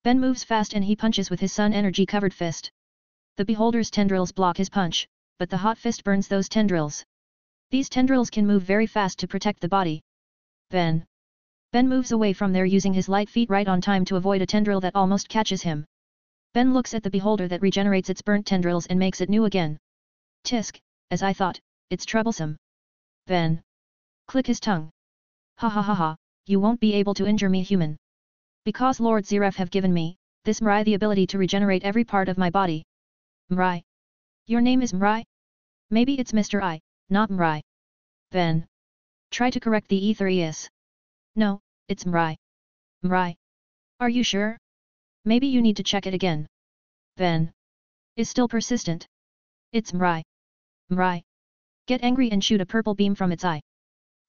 Ben moves fast and he punches with his sun energy covered fist. The beholder's tendrils block his punch, but the hot fist burns those tendrils. These tendrils can move very fast to protect the body. Ben moves away from there using his light feet right on time to avoid a tendril that almost catches him. Ben looks at the beholder that regenerates its burnt tendrils and makes it new again. Tisk, as I thought, it's troublesome. Ben. Click his tongue. Ha ha ha ha, you won't be able to injure me human. Because Lord Zeref have given me, this Mrai the ability to regenerate every part of my body. Mrai. Your name is Mrai? Maybe it's Mr. I, not Mrai. Ben. Try to correct the Aetherius. No, it's Mrai. Mrai. Are you sure? Maybe you need to check it again. Ben. Is still persistent. It's Mrai. Mrai. Get angry and shoot a purple beam from its eye.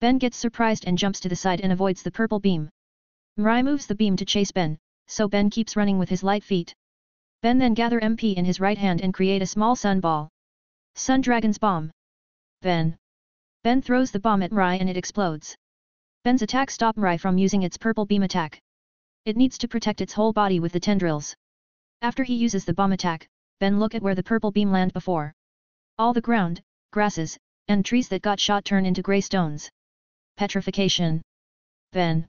Ben gets surprised and jumps to the side and avoids the purple beam. Mrai moves the beam to chase Ben, so Ben keeps running with his light feet. Ben then gather MP in his right hand and create a small sun ball. Sun Dragon's Bomb. Ben throws the bomb at Mrai and it explodes. Ben's attack stops Mrai from using its purple beam attack. It needs to protect its whole body with the tendrils. After he uses the bomb attack, Ben look at where the purple beam landed before. All the ground, grasses, and trees that got shot turn into grey stones. Petrification. Ben.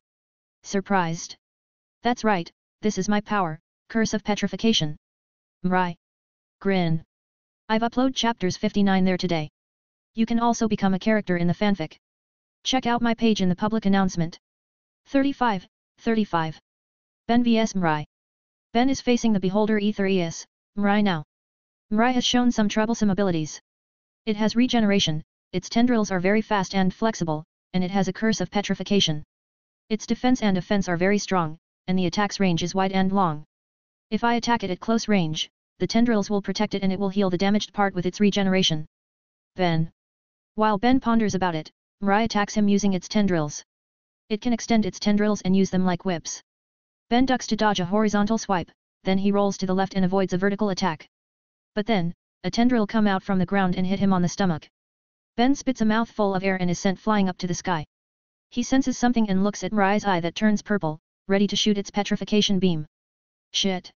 Surprised. That's right, this is my power, Curse of Petrification. Mrai. Grin. I've uploaded chapters 59 there today. You can also become a character in the fanfic. Check out my page in the public announcement. 35. Ben vs Mrai. Ben is facing the beholder Aetherius, Mrai now. Mrai has shown some troublesome abilities. It has regeneration, its tendrils are very fast and flexible, and it has a curse of petrification. Its defense and offense are very strong, and the attack's range is wide and long. If I attack it at close range, the tendrils will protect it and it will heal the damaged part with its regeneration. Ben. While Ben ponders about it, Mrai attacks him using its tendrils. It can extend its tendrils and use them like whips. Ben ducks to dodge a horizontal swipe, then he rolls to the left and avoids a vertical attack. But then, a tendril come out from the ground and hit him on the stomach. Ben spits a mouthful of air and is sent flying up to the sky. He senses something and looks at Mrai's eye that turns purple, ready to shoot its petrification beam. Shit.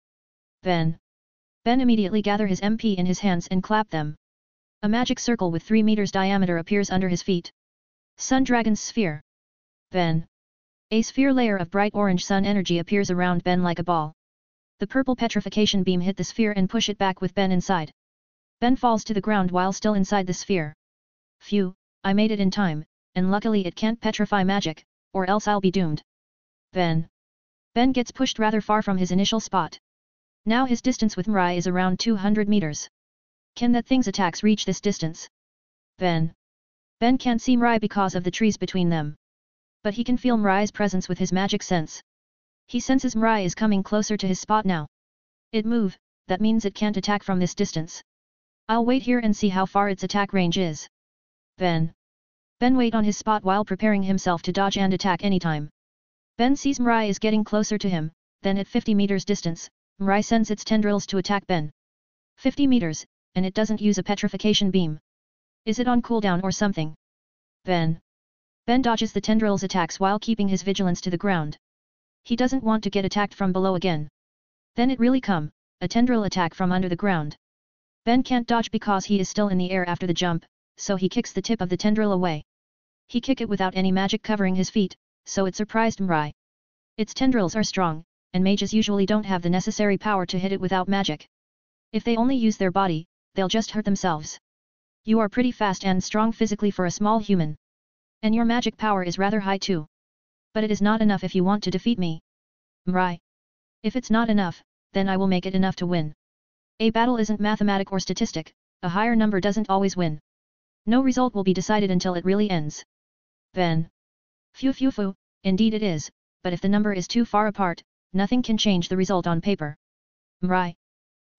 Ben immediately gather his MP in his hands and clap them. A magic circle with 3 meters diameter appears under his feet. Sun Dragon's Sphere. Ben. A sphere layer of bright orange sun energy appears around Ben like a ball. The purple petrification beam hit the sphere and push it back with Ben inside. Ben falls to the ground while still inside the sphere. Phew, I made it in time, and luckily it can't petrify magic, or else I'll be doomed. Ben gets pushed rather far from his initial spot. Now his distance with Mrai is around 200 meters. Can that thing's attacks reach this distance? Ben can't see Mrai because of the trees between them. But he can feel Mrai's presence with his magic sense. He senses Mrai is coming closer to his spot now. It move, that means it can't attack from this distance. I'll wait here and see how far its attack range is. Ben wait on his spot while preparing himself to dodge and attack anytime. Ben sees Mrai is getting closer to him, then at 50 meters distance, Mrai sends its tendrils to attack Ben. 50 meters, and it doesn't use a petrification beam. Is it on cooldown or something? Ben dodges the tendrils' attacks while keeping his vigilance to the ground. He doesn't want to get attacked from below again. Then it really come, a tendril attack from under the ground. Ben can't dodge because he is still in the air after the jump, so he kicks the tip of the tendril away. He kick it without any magic covering his feet, so it surprised Mirai. Its tendrils are strong, and mages usually don't have the necessary power to hit it without magic. If they only use their body, they'll just hurt themselves. You are pretty fast and strong physically for a small human. And your magic power is rather high too. But it is not enough if you want to defeat me. Mirai. If it's not enough, then I will make it enough to win. A battle isn't mathematic or statistic, a higher number doesn't always win. No result will be decided until it really ends. Then. Phew, indeed it is, but if the number is too far apart, nothing can change the result on paper. Mirai.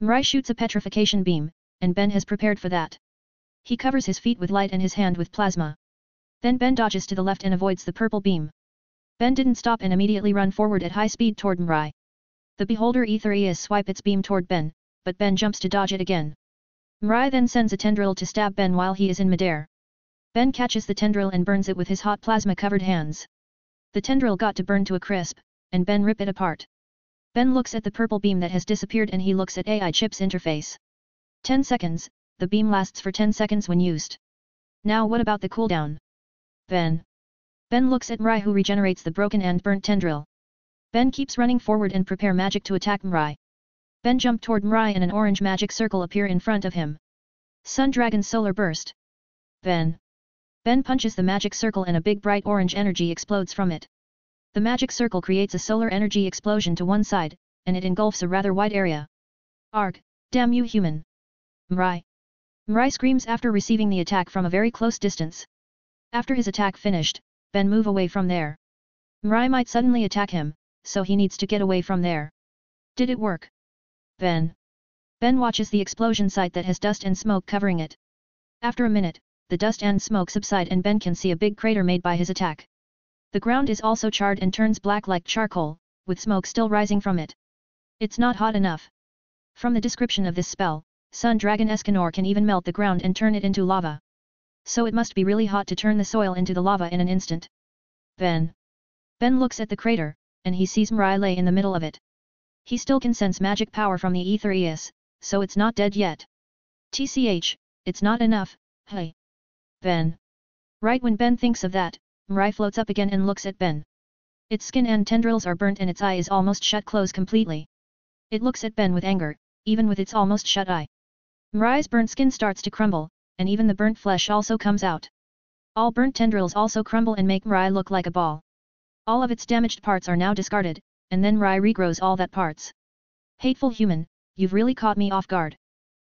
Mirai shoots a petrification beam, and Ben has prepared for that. He covers his feet with light and his hand with plasma. Then Ben dodges to the left and avoids the purple beam. Ben didn't stop and immediately run forward at high speed toward Mirai. The beholder Aetherius swipe its beam toward Ben, but Ben jumps to dodge it again. Mirai then sends a tendril to stab Ben while he is in midair. Ben catches the tendril and burns it with his hot plasma-covered hands. The tendril got to burn to a crisp, and Ben rip it apart. Ben looks at the purple beam that has disappeared and he looks at AI chip's interface. 10 seconds, the beam lasts for 10 seconds when used. Now what about the cooldown? Ben looks at Mirai who regenerates the broken and burnt tendril. Ben keeps running forward and prepare magic to attack Mirai. Ben jumped toward Mirai and an orange magic circle appear in front of him. Sun Dragon Solar Burst. Ben punches the magic circle and a big bright orange energy explodes from it. The magic circle creates a solar energy explosion to one side, and it engulfs a rather wide area. Arg, damn you human! Mirai screams after receiving the attack from a very close distance. After his attack finished, Ben move away from there. Mirai might suddenly attack him, so he needs to get away from there. Did it work? Ben watches the explosion site that has dust and smoke covering it. After a minute, the dust and smoke subside and Ben can see a big crater made by his attack. The ground is also charred and turns black like charcoal, with smoke still rising from it. It's not hot enough. From the description of this spell, Sun Dragon Escanor can even melt the ground and turn it into lava. So it must be really hot to turn the soil into the lava in an instant. Ben looks at the crater, and he sees Mirai lay in the middle of it. He still can sense magic power from the Aetherius, so it's not dead yet. TCH, it's not enough, hey. Ben. Right when Ben thinks of that, Mirai floats up again and looks at Ben. Its skin and tendrils are burnt and its eye is almost shut closed completely. It looks at Ben with anger, even with its almost shut eye. Mirai's burnt skin starts to crumble, and even the burnt flesh also comes out. All burnt tendrils also crumble and make Mirai look like a ball. All of its damaged parts are now discarded, and then Mirai regrows all that parts. Hateful human, you've really caught me off guard.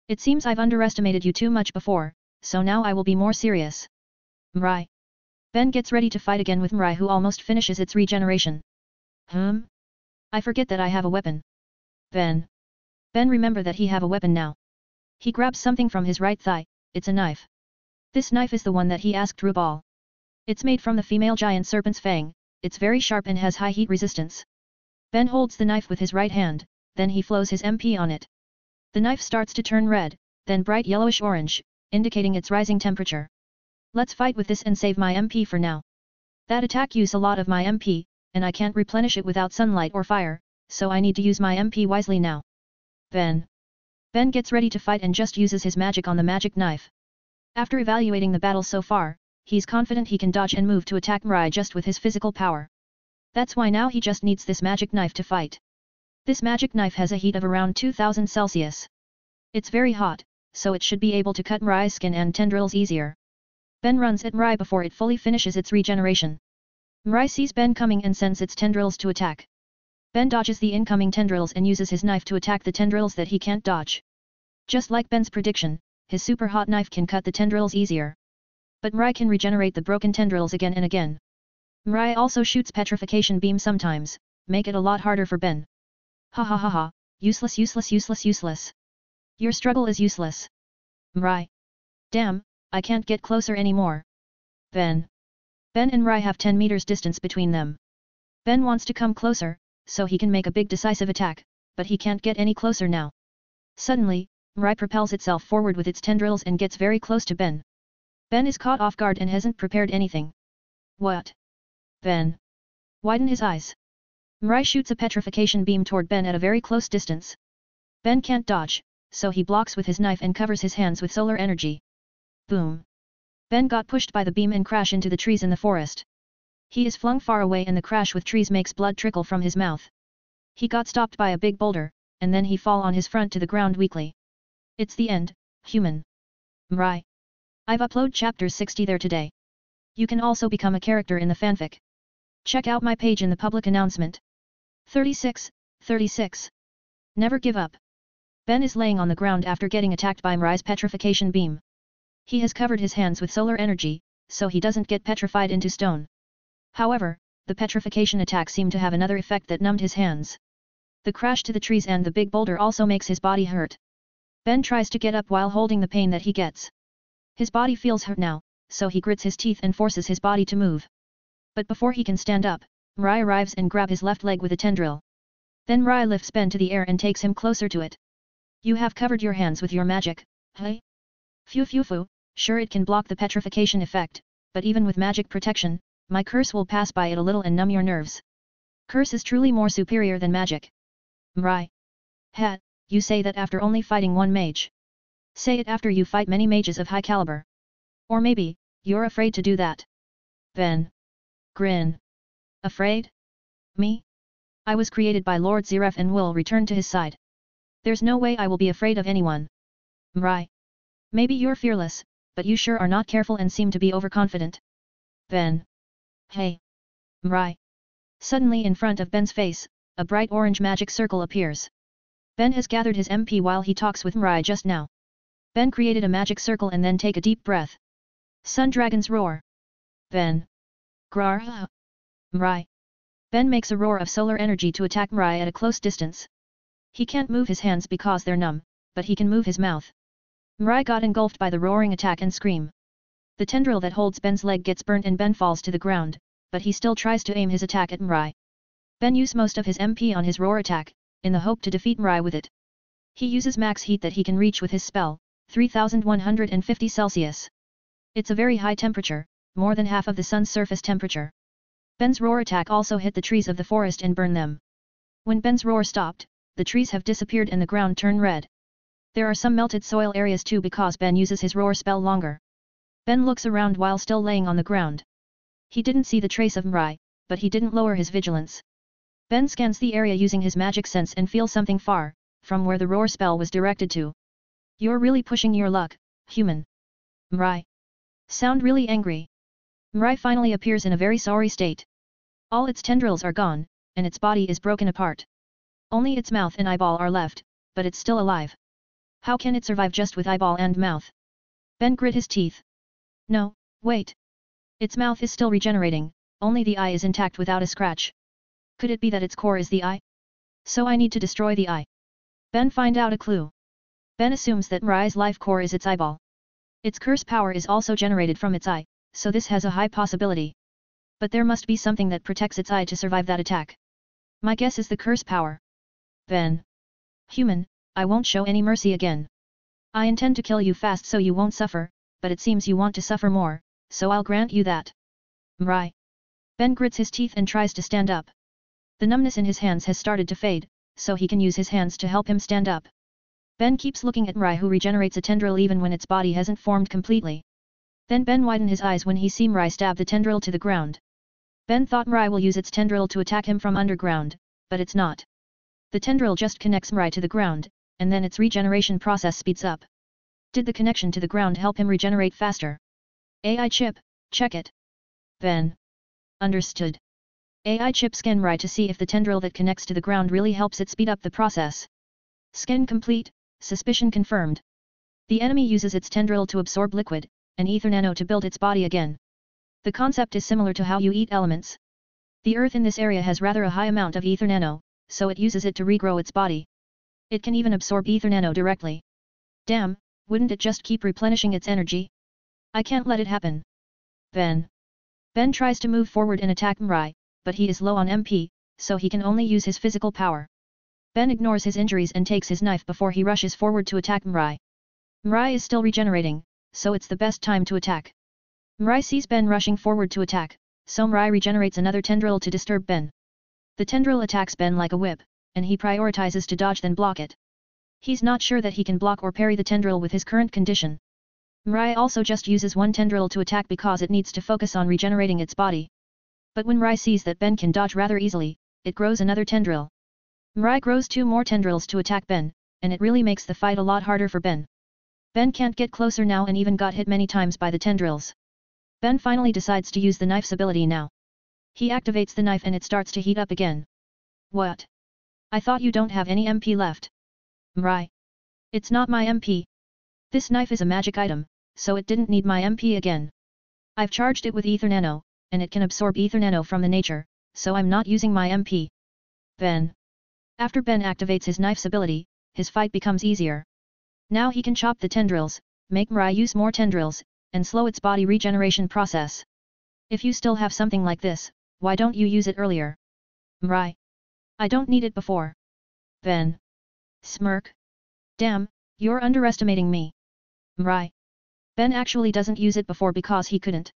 It seems I've underestimated you too much before, so now I will be more serious. Mirai. Ben gets ready to fight again with Mirai who almost finishes its regeneration. I forget that I have a weapon. Ben remember that he have a weapon now. He grabs something from his right thigh, it's a knife. This knife is the one that he asked Rubal. It's made from the female giant serpent's fang, it's very sharp and has high heat resistance. Ben holds the knife with his right hand, then he flows his MP on it. The knife starts to turn red, then bright yellowish orange, indicating its rising temperature. Let's fight with this and save my MP for now. That attack used a lot of my MP, and I can't replenish it without sunlight or fire, so I need to use my MP wisely now. Ben gets ready to fight and just uses his magic on the magic knife. After evaluating the battle so far, he's confident he can dodge and move to attack Mirai just with his physical power. That's why now he just needs this magic knife to fight. This magic knife has a heat of around 2000 Celsius. It's very hot, so it should be able to cut Mirai's skin and tendrils easier. Ben runs at Mirai before it fully finishes its regeneration. Mirai sees Ben coming and sends its tendrils to attack. Ben dodges the incoming tendrils and uses his knife to attack the tendrils that he can't dodge. Just like Ben's prediction, his super hot knife can cut the tendrils easier. But Mirai can regenerate the broken tendrils again and again. Mirai also shoots petrification beam sometimes, make it a lot harder for Ben. Ha, useless. Your struggle is useless. Mirai. Damn, I can't get closer anymore. Ben and Mirai have 10 meters distance between them. Ben wants to come closer, so he can make a big decisive attack, but he can't get any closer now. Suddenly, Mirai propels itself forward with its tendrils and gets very close to Ben. Ben is caught off guard and hasn't prepared anything. What? Ben widen his eyes. Mirai shoots a petrification beam toward Ben at a very close distance. Ben can't dodge, so he blocks with his knife and covers his hands with solar energy. Boom. Ben got pushed by the beam and crash into the trees in the forest. He is flung far away and the crash with trees makes blood trickle from his mouth. He got stopped by a big boulder, and then he fall on his front to the ground weakly. It's the end, human. Mrai. I've uploaded chapter 60 there today. You can also become a character in the fanfic. Check out my page in the public announcement. 36. Never give up. Ben is laying on the ground after getting attacked by Mrai's petrification beam. He has covered his hands with solar energy, so he doesn't get petrified into stone. However, the petrification attack seemed to have another effect that numbed his hands. The crash to the trees and the big boulder also makes his body hurt. Ben tries to get up while holding the pain that he gets. His body feels hurt now, so he grits his teeth and forces his body to move. But before he can stand up, Mrai arrives and grabs his left leg with a tendril. Then Mrai lifts Ben to the air and takes him closer to it. You have covered your hands with your magic, hey? Phew, sure it can block the petrification effect, but even with magic protection, my curse will pass by it a little and numb your nerves. Curse is truly more superior than magic. Mrai. Ha, you say that after only fighting one mage. Say it after you fight many mages of high caliber. Or maybe, you're afraid to do that. Ben. Grin. Afraid? Me? I was created by Lord Zeref and will return to his side. There's no way I will be afraid of anyone. Mrai. Maybe you're fearless, but you sure are not careful and seem to be overconfident. Ben. Hey. Mrai. Suddenly in front of Ben's face, a bright orange magic circle appears. Ben has gathered his MP while he talks with Mrai just now. Ben created a magic circle and then take a deep breath. Sun Dragon's roar. Ben. Grar. Mrai. Ben makes a roar of solar energy to attack Mrai at a close distance. He can't move his hands because they're numb, but he can move his mouth. Mrai got engulfed by the roaring attack and scream. The tendril that holds Ben's leg gets burnt and Ben falls to the ground, but he still tries to aim his attack at Mrai. Ben used most of his MP on his roar attack, in the hope to defeat Mrai with it. He uses max heat that he can reach with his spell, 3150 Celsius. It's a very high temperature, more than half of the sun's surface temperature. Ben's roar attack also hit the trees of the forest and burned them. When Ben's roar stopped, the trees have disappeared and the ground turned red. There are some melted soil areas too because Ben uses his roar spell longer. Ben looks around while still laying on the ground. He didn't see the trace of Mrai, but he didn't lower his vigilance. Ben scans the area using his magic sense and feels something far, from where the roar spell was directed to. You're really pushing your luck, human. Mrai. Sound really angry. Mrai finally appears in a very sorry state. All its tendrils are gone, and its body is broken apart. Only its mouth and eyeball are left, but it's still alive. How can it survive just with eyeball and mouth? Ben grit his teeth. No, wait. Its mouth is still regenerating, only the eye is intact without a scratch. Could it be that its core is the eye? So I need to destroy the eye. Ben find out a clue. Ben assumes that Mrai's life core is its eyeball. Its curse power is also generated from its eye, so this has a high possibility. But there must be something that protects its eye to survive that attack. My guess is the curse power. Ben. Human, I won't show any mercy again. I intend to kill you fast so you won't suffer, but it seems you want to suffer more, so I'll grant you that. Mrai. Ben grits his teeth and tries to stand up. The numbness in his hands has started to fade, so he can use his hands to help him stand up. Ben keeps looking at Mrai who regenerates a tendril even when its body hasn't formed completely. Then Ben widens his eyes when he sees Mrai stab the tendril to the ground. Ben thought Mrai will use its tendril to attack him from underground, but it's not. The tendril just connects Mrai to the ground, and then its regeneration process speeds up. Did the connection to the ground help him regenerate faster? AI chip, check it. Ben. Understood. AI chip scan Mrai to see if the tendril that connects to the ground really helps it speed up the process. Scan complete, suspicion confirmed. The enemy uses its tendril to absorb liquid, and ether nano to build its body again. The concept is similar to how you eat elements. The earth in this area has rather a high amount of ether nano, so it uses it to regrow its body. It can even absorb ether nano directly. Damn, wouldn't it just keep replenishing its energy? I can't let it happen. Ben. Ben tries to move forward and attack Mrai, but he is low on MP, so he can only use his physical power. Ben ignores his injuries and takes his knife before he rushes forward to attack Mrai. Mrai is still regenerating, so it's the best time to attack. Mrai sees Ben rushing forward to attack, so Mrai regenerates another tendril to disturb Ben. The tendril attacks Ben like a whip, and he prioritizes to dodge then block it. He's not sure that he can block or parry the tendril with his current condition. Mirai also just uses one tendril to attack because it needs to focus on regenerating its body. But when Mirai sees that Ben can dodge rather easily, it grows another tendril. Mirai grows 2 more tendrils to attack Ben, and it really makes the fight a lot harder for Ben. Ben can't get closer now and even got hit many times by the tendrils. Ben finally decides to use the knife's ability now. He activates the knife and it starts to heat up again. What? I thought you don't have any MP left. Mirai. It's not my MP. This knife is a magic item, so it didn't need my MP again. I've charged it with Ether Nano, and it can absorb Ether Nano from the nature, so I'm not using my MP. Ben. After Ben activates his knife's ability, his fight becomes easier. Now he can chop the tendrils, make Mirai use more tendrils, and slow its body regeneration process. If you still have something like this, why don't you use it earlier? Mirai. I don't need it before. Ben. Smirk. Damn, you're underestimating me. Mirai. Ben actually doesn't use it before because he couldn't.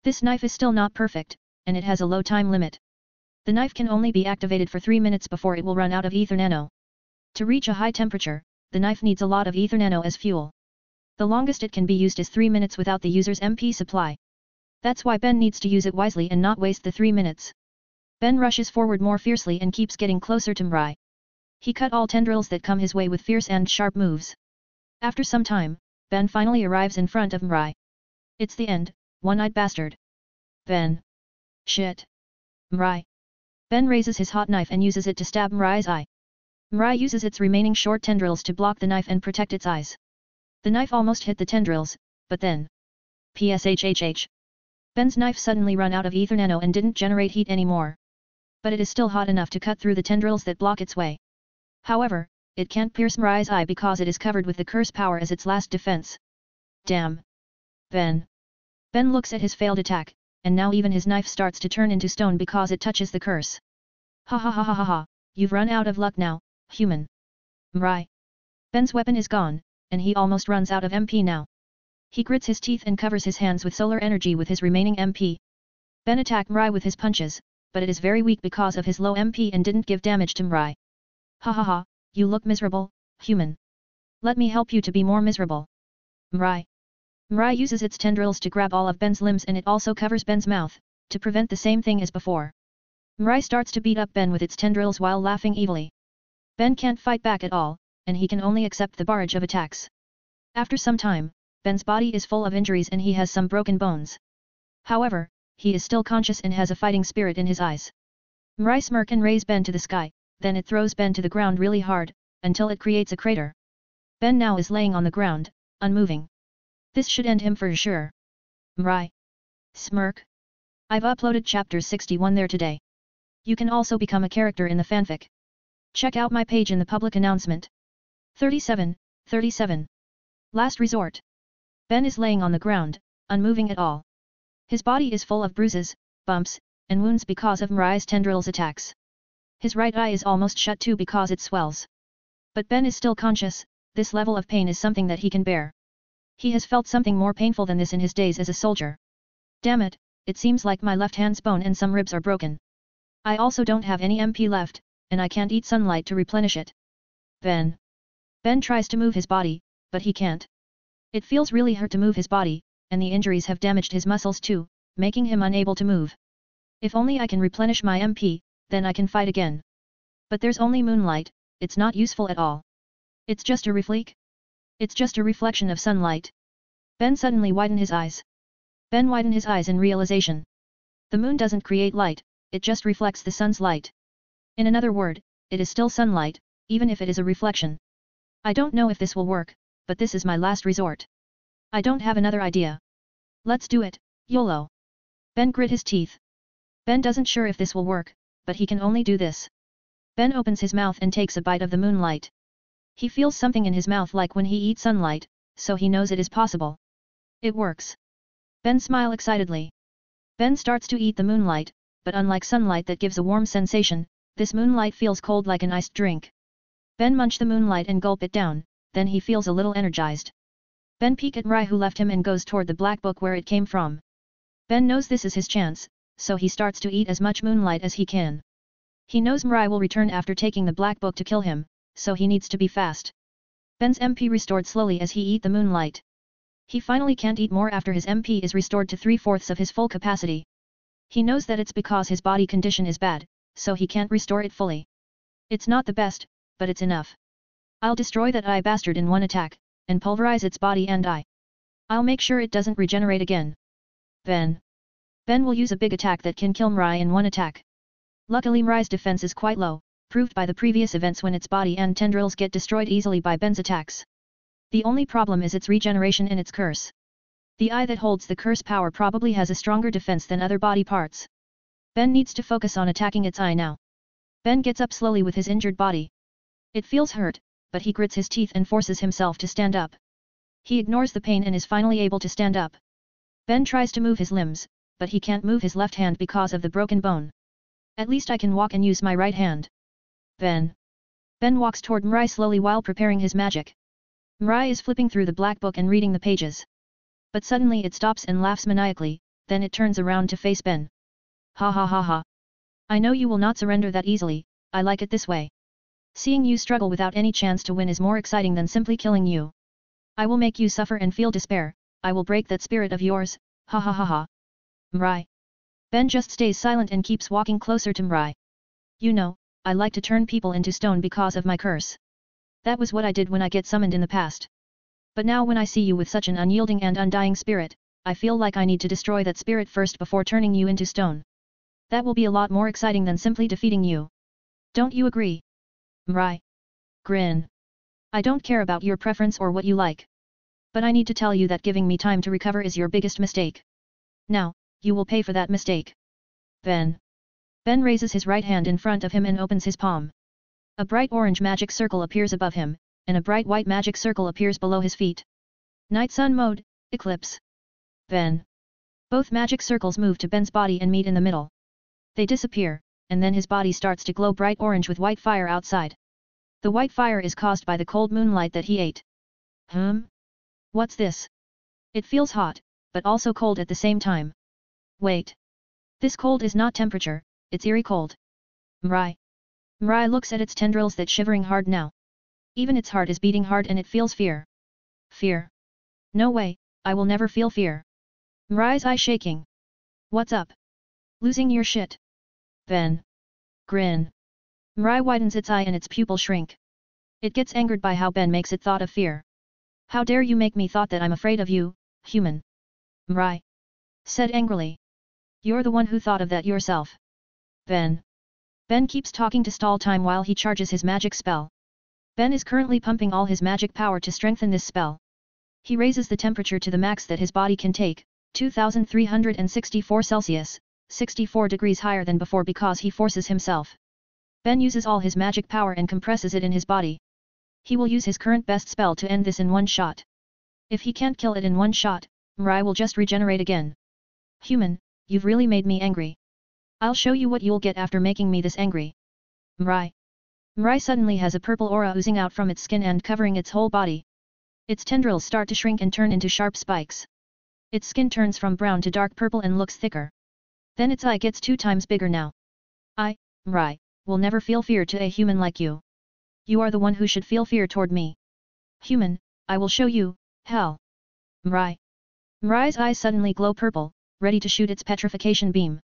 This knife is still not perfect, and it has a low time limit. The knife can only be activated for 3 minutes before it will run out of Ether Nano. To reach a high temperature, the knife needs a lot of Ether Nano as fuel. The longest it can be used is 3 minutes without the user's MP supply. That's why Ben needs to use it wisely and not waste the 3 minutes. Ben rushes forward more fiercely and keeps getting closer to Mirai. He cut all tendrils that come his way with fierce and sharp moves. After some time, Ben finally arrives in front of Mirai. It's the end, one-eyed bastard. Ben. Shit. Mirai. Ben raises his hot knife and uses it to stab Mirai's eye. Mirai uses its remaining short tendrils to block the knife and protect its eyes. The knife almost hit the tendrils, but then. PSHHH. Ben's knife suddenly ran out of Ether Nano and didn't generate heat anymore. But it is still hot enough to cut through the tendrils that block its way. However, it can't pierce Mirai's eye because it is covered with the curse power as its last defense. Damn. Ben. Ben looks at his failed attack, and now even his knife starts to turn into stone because it touches the curse. Ha ha ha ha ha ha, you've run out of luck now, human. Mirai. Ben's weapon is gone, and he almost runs out of MP now. He grits his teeth and covers his hands with solar energy with his remaining MP. Ben attacked Mirai with his punches, but it is very weak because of his low MP and didn't give damage to Mirai. Ha ha ha, you look miserable, human. Let me help you to be more miserable. Mirai. Mirai uses its tendrils to grab all of Ben's limbs and it also covers Ben's mouth, to prevent the same thing as before. Mirai starts to beat up Ben with its tendrils while laughing evilly. Ben can't fight back at all, and he can only accept the barrage of attacks. After some time, Ben's body is full of injuries and he has some broken bones. However, he is still conscious and has a fighting spirit in his eyes. Mirai smirks and raises Ben to the sky, then it throws Ben to the ground really hard, until it creates a crater. Ben now is laying on the ground, unmoving. This should end him for sure. Mirai. Smirk. I've uploaded chapter 61 there today. You can also become a character in the fanfic. Check out my page in the public announcement. 37. Last resort. Ben is laying on the ground, unmoving at all. His body is full of bruises, bumps, and wounds because of Mirai's tendrils attacks. His right eye is almost shut too because it swells. But Ben is still conscious, this level of pain is something that he can bear. He has felt something more painful than this in his days as a soldier. Damn it, it seems like my left hand's bone and some ribs are broken. I also don't have any MP left, and I can't eat sunlight to replenish it. Ben. Ben tries to move his body, but he can't. It feels really hurt to move his body, and the injuries have damaged his muscles too, making him unable to move. If only I can replenish my MP, then I can fight again. But there's only moonlight, it's not useful at all. It's just a reflex? It's just a reflection of sunlight. Ben suddenly widened his eyes. Ben widened his eyes in realization. The moon doesn't create light, it just reflects the sun's light. In another word, it is still sunlight, even if it is a reflection. I don't know if this will work, but this is my last resort. I don't have another idea. Let's do it, YOLO. Ben grit his teeth. Ben doesn't sure if this will work, but he can only do this. Ben opens his mouth and takes a bite of the moonlight. He feels something in his mouth like when he eats sunlight, so he knows it is possible. It works. Ben smiles excitedly. Ben starts to eat the moonlight, but unlike sunlight that gives a warm sensation, this moonlight feels cold like an iced drink. Ben munch the moonlight and gulp it down, then he feels a little energized. Ben peek at Mirai who left him and goes toward the black book where it came from. Ben knows this is his chance, so he starts to eat as much moonlight as he can. He knows Mirai will return after taking the black book to kill him, so he needs to be fast. Ben's MP restored slowly as he eat the moonlight. He finally can't eat more after his MP is restored to 3/4 of his full capacity. He knows that it's because his body condition is bad, so he can't restore it fully. It's not the best, but it's enough. I'll destroy that eye bastard in one attack, and pulverize its body and eye. I'll make sure it doesn't regenerate again. Ben will use a big attack that can kill Mirai in one attack. Luckily Mirai's defense is quite low, proved by the previous events when its body and tendrils get destroyed easily by Ben's attacks. The only problem is its regeneration and its curse. The eye that holds the curse power probably has a stronger defense than other body parts. Ben needs to focus on attacking its eye now. Ben gets up slowly with his injured body. It feels hurt, but he grits his teeth and forces himself to stand up. He ignores the pain and is finally able to stand up. Ben tries to move his limbs, but he can't move his left hand because of the broken bone. At least I can walk and use my right hand. Ben walks toward Mirai slowly while preparing his magic. Mirai is flipping through the black book and reading the pages. But suddenly it stops and laughs maniacally, then it turns around to face Ben. Ha ha ha ha. I know you will not surrender that easily, I like it this way. Seeing you struggle without any chance to win is more exciting than simply killing you. I will make you suffer and feel despair, I will break that spirit of yours, ha ha ha ha. Mirai. Ben just stays silent and keeps walking closer to Mirai. You know, I like to turn people into stone because of my curse. That was what I did when I get summoned in the past. But now when I see you with such an unyielding and undying spirit, I feel like I need to destroy that spirit first before turning you into stone. That will be a lot more exciting than simply defeating you. Don't you agree? Mirai. Grin. I don't care about your preference or what you like. But I need to tell you that giving me time to recover is your biggest mistake. Now, you will pay for that mistake. Ben raises his right hand in front of him and opens his palm. A bright orange magic circle appears above him, and a bright white magic circle appears below his feet. Night Sun Mode, Eclipse. Ben. Both magic circles move to Ben's body and meet in the middle. They disappear, and then his body starts to glow bright orange with white fire outside. The white fire is caused by the cold moonlight that he ate. What's this? It feels hot, but also cold at the same time. Wait. This cold is not temperature, it's eerie cold. Mirai looks at its tendrils that shivering hard now. Even its heart is beating hard and it feels fear. Fear? No way, I will never feel fear. Mirai's eye shaking. What's up? Losing your shit? Ben. Grin. Mirai widens its eye and its pupil shrink. It gets angered by how Ben makes it thought of fear. How dare you make me thought that I'm afraid of you, human? Mirai said angrily. You're the one who thought of that yourself. Ben keeps talking to stall time while he charges his magic spell. Ben is currently pumping all his magic power to strengthen this spell. He raises the temperature to the max that his body can take, 2364 Celsius, 64 degrees higher than before because he forces himself. Ben uses all his magic power and compresses it in his body. He will use his current best spell to end this in one shot. If he can't kill it in one shot, Mirai will just regenerate again. Human, you've really made me angry. I'll show you what you'll get after making me this angry. Mirai suddenly has a purple aura oozing out from its skin and covering its whole body. Its tendrils start to shrink and turn into sharp spikes. Its skin turns from brown to dark purple and looks thicker. Then its eye gets 2 times bigger now. I, Mirai, will never feel fear to a human like you. You are the one who should feel fear toward me. Human, I will show you, hell. Mirai's eyes suddenly glow purple, ready to shoot its petrification beam.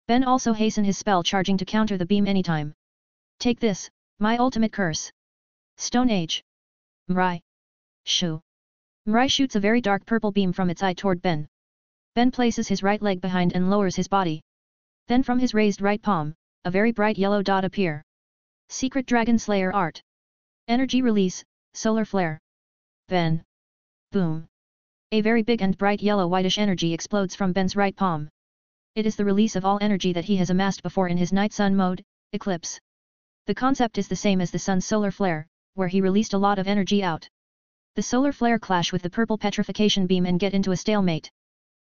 Ben also hasten his spell charging to counter the beam anytime. Take this, my ultimate curse. Stone Age. Mirai. Shoo. Mirai shoots a very dark purple beam from its eye toward Ben. Ben places his right leg behind and lowers his body. Then from his raised right palm, a very bright yellow dot appear. Secret Dragon Slayer Art. Energy Release, Solar Flare. Ben. Boom. A very big and bright yellow whitish energy explodes from Ben's right palm. It is the release of all energy that he has amassed before in his Night Sun Mode, Eclipse. The concept is the same as the Sun's solar flare, where he released a lot of energy out. The solar flare clash with the purple petrification beam and get into a stalemate.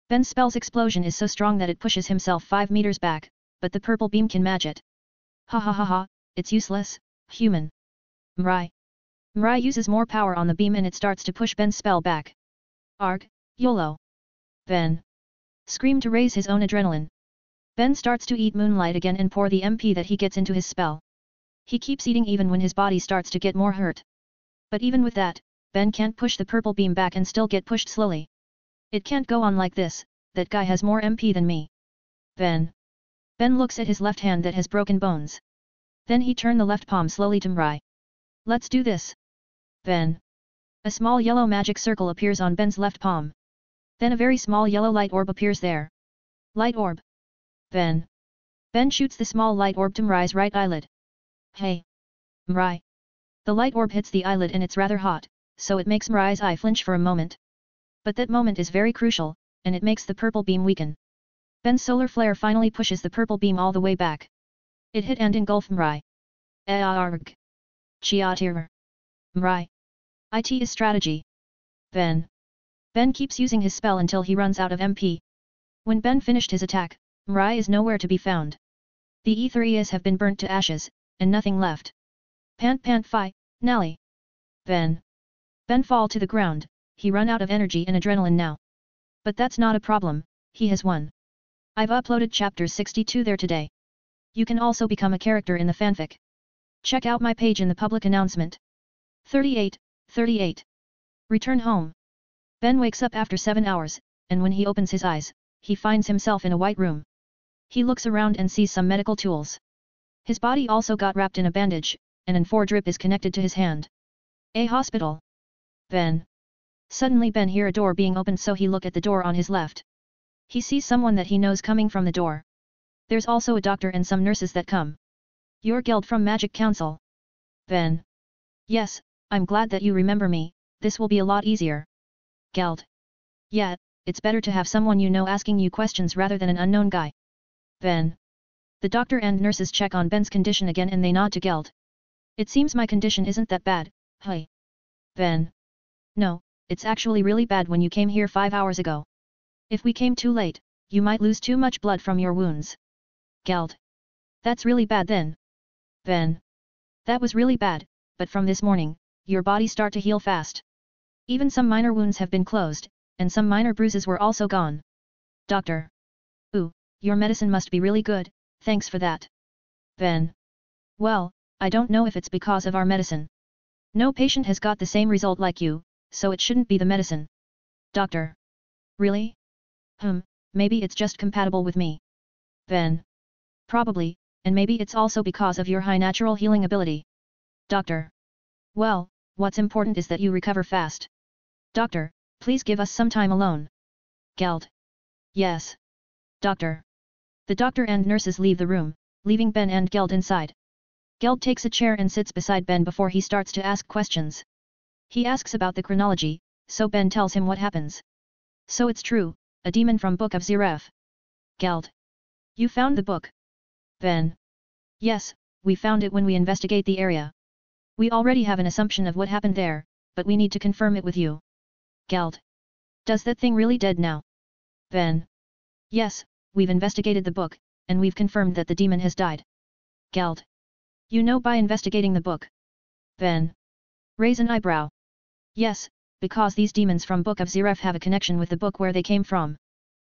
Ben's spell's explosion is so strong that it pushes himself 5 meters back, but the purple beam can match it. Ha ha ha ha, it's useless, human. Mirai uses more power on the beam and it starts to push Ben's spell back. Arg, YOLO. Ben screamed to raise his own adrenaline. Ben starts to eat moonlight again and pour the MP that he gets into his spell. He keeps eating even when his body starts to get more hurt. But even with that, Ben can't push the purple beam back and still get pushed slowly. It can't go on like this, that guy has more MP than me. Ben looks at his left hand that has broken bones. Then he turned the left palm slowly to Mirai. Let's do this. Ben. A small yellow magic circle appears on Ben's left palm. Then a very small yellow light orb appears there. Light orb. Ben shoots the small light orb to Mirai's right eyelid. Hey! Mirai. The light orb hits the eyelid and it's rather hot, so it makes Mirai's eye flinch for a moment. But that moment is very crucial, and it makes the purple beam weaken. Ben's solar flare finally pushes the purple beam all the way back. It hit and engulfed Mirai. Aargh. Chiatir. Mirai. It is strategy. Ben keeps using his spell until he runs out of MP. When Ben finished his attack, Mirai is nowhere to be found. The ether ears have been burnt to ashes, and nothing left. Pant fi, Nally. Ben fall to the ground, he run out of energy and adrenaline now. But that's not a problem, he has won. I've uploaded chapters 62 there today. You can also become a character in the fanfic. Check out my page in the public announcement. 38. Return home. Ben wakes up after 7 hours, and when he opens his eyes, he finds himself in a white room. He looks around and sees some medical tools. His body also got wrapped in a bandage, and an 4 drip is connected to his hand. A hospital. Ben. Suddenly Ben hear a door being opened, so he look at the door on his left. He sees someone that he knows coming from the door. There's also a doctor and some nurses that come. You're Geld from Magic Council. Ben. Yes, I'm glad that you remember me, this will be a lot easier. Geld. Yeah, it's better to have someone you know asking you questions rather than an unknown guy. Ben. The doctor and nurses check on Ben's condition again and they nod to Geld. It seems my condition isn't that bad, hey. Ben. No, it's actually really bad when you came here 5 hours ago. If we came too late, you might lose too much blood from your wounds. Geld. That's really bad then. Ben. That was really bad, but from this morning, your body start to heal fast. Even some minor wounds have been closed, and some minor bruises were also gone. Doctor. Ooh, your medicine must be really good, thanks for that. Ben. Well, I don't know if it's because of our medicine. No patient has got the same result like you, so it shouldn't be the medicine. Doctor. Really? Maybe it's just compatible with me. Ben. Probably, and maybe it's also because of your high natural healing ability. Doctor. Well, what's important is that you recover fast. Doctor, please give us some time alone. Geld. Yes. Doctor. The doctor and nurses leave the room, leaving Ben and Geld inside. Geld takes a chair and sits beside Ben before he starts to ask questions. He asks about the chronology, so Ben tells him what happens. So it's true, a demon from Book of Zeref. Geld. You found the book. Ben. Yes, we found it when we investigate the area. We already have an assumption of what happened there, but we need to confirm it with you. Geld. Does that thing really dead now? Ben. Yes, we've investigated the book, and we've confirmed that the demon has died. Geld. You know by investigating the book. Ben. Raise an eyebrow. Yes, because these demons from Book of Zeref have a connection with the book where they came from.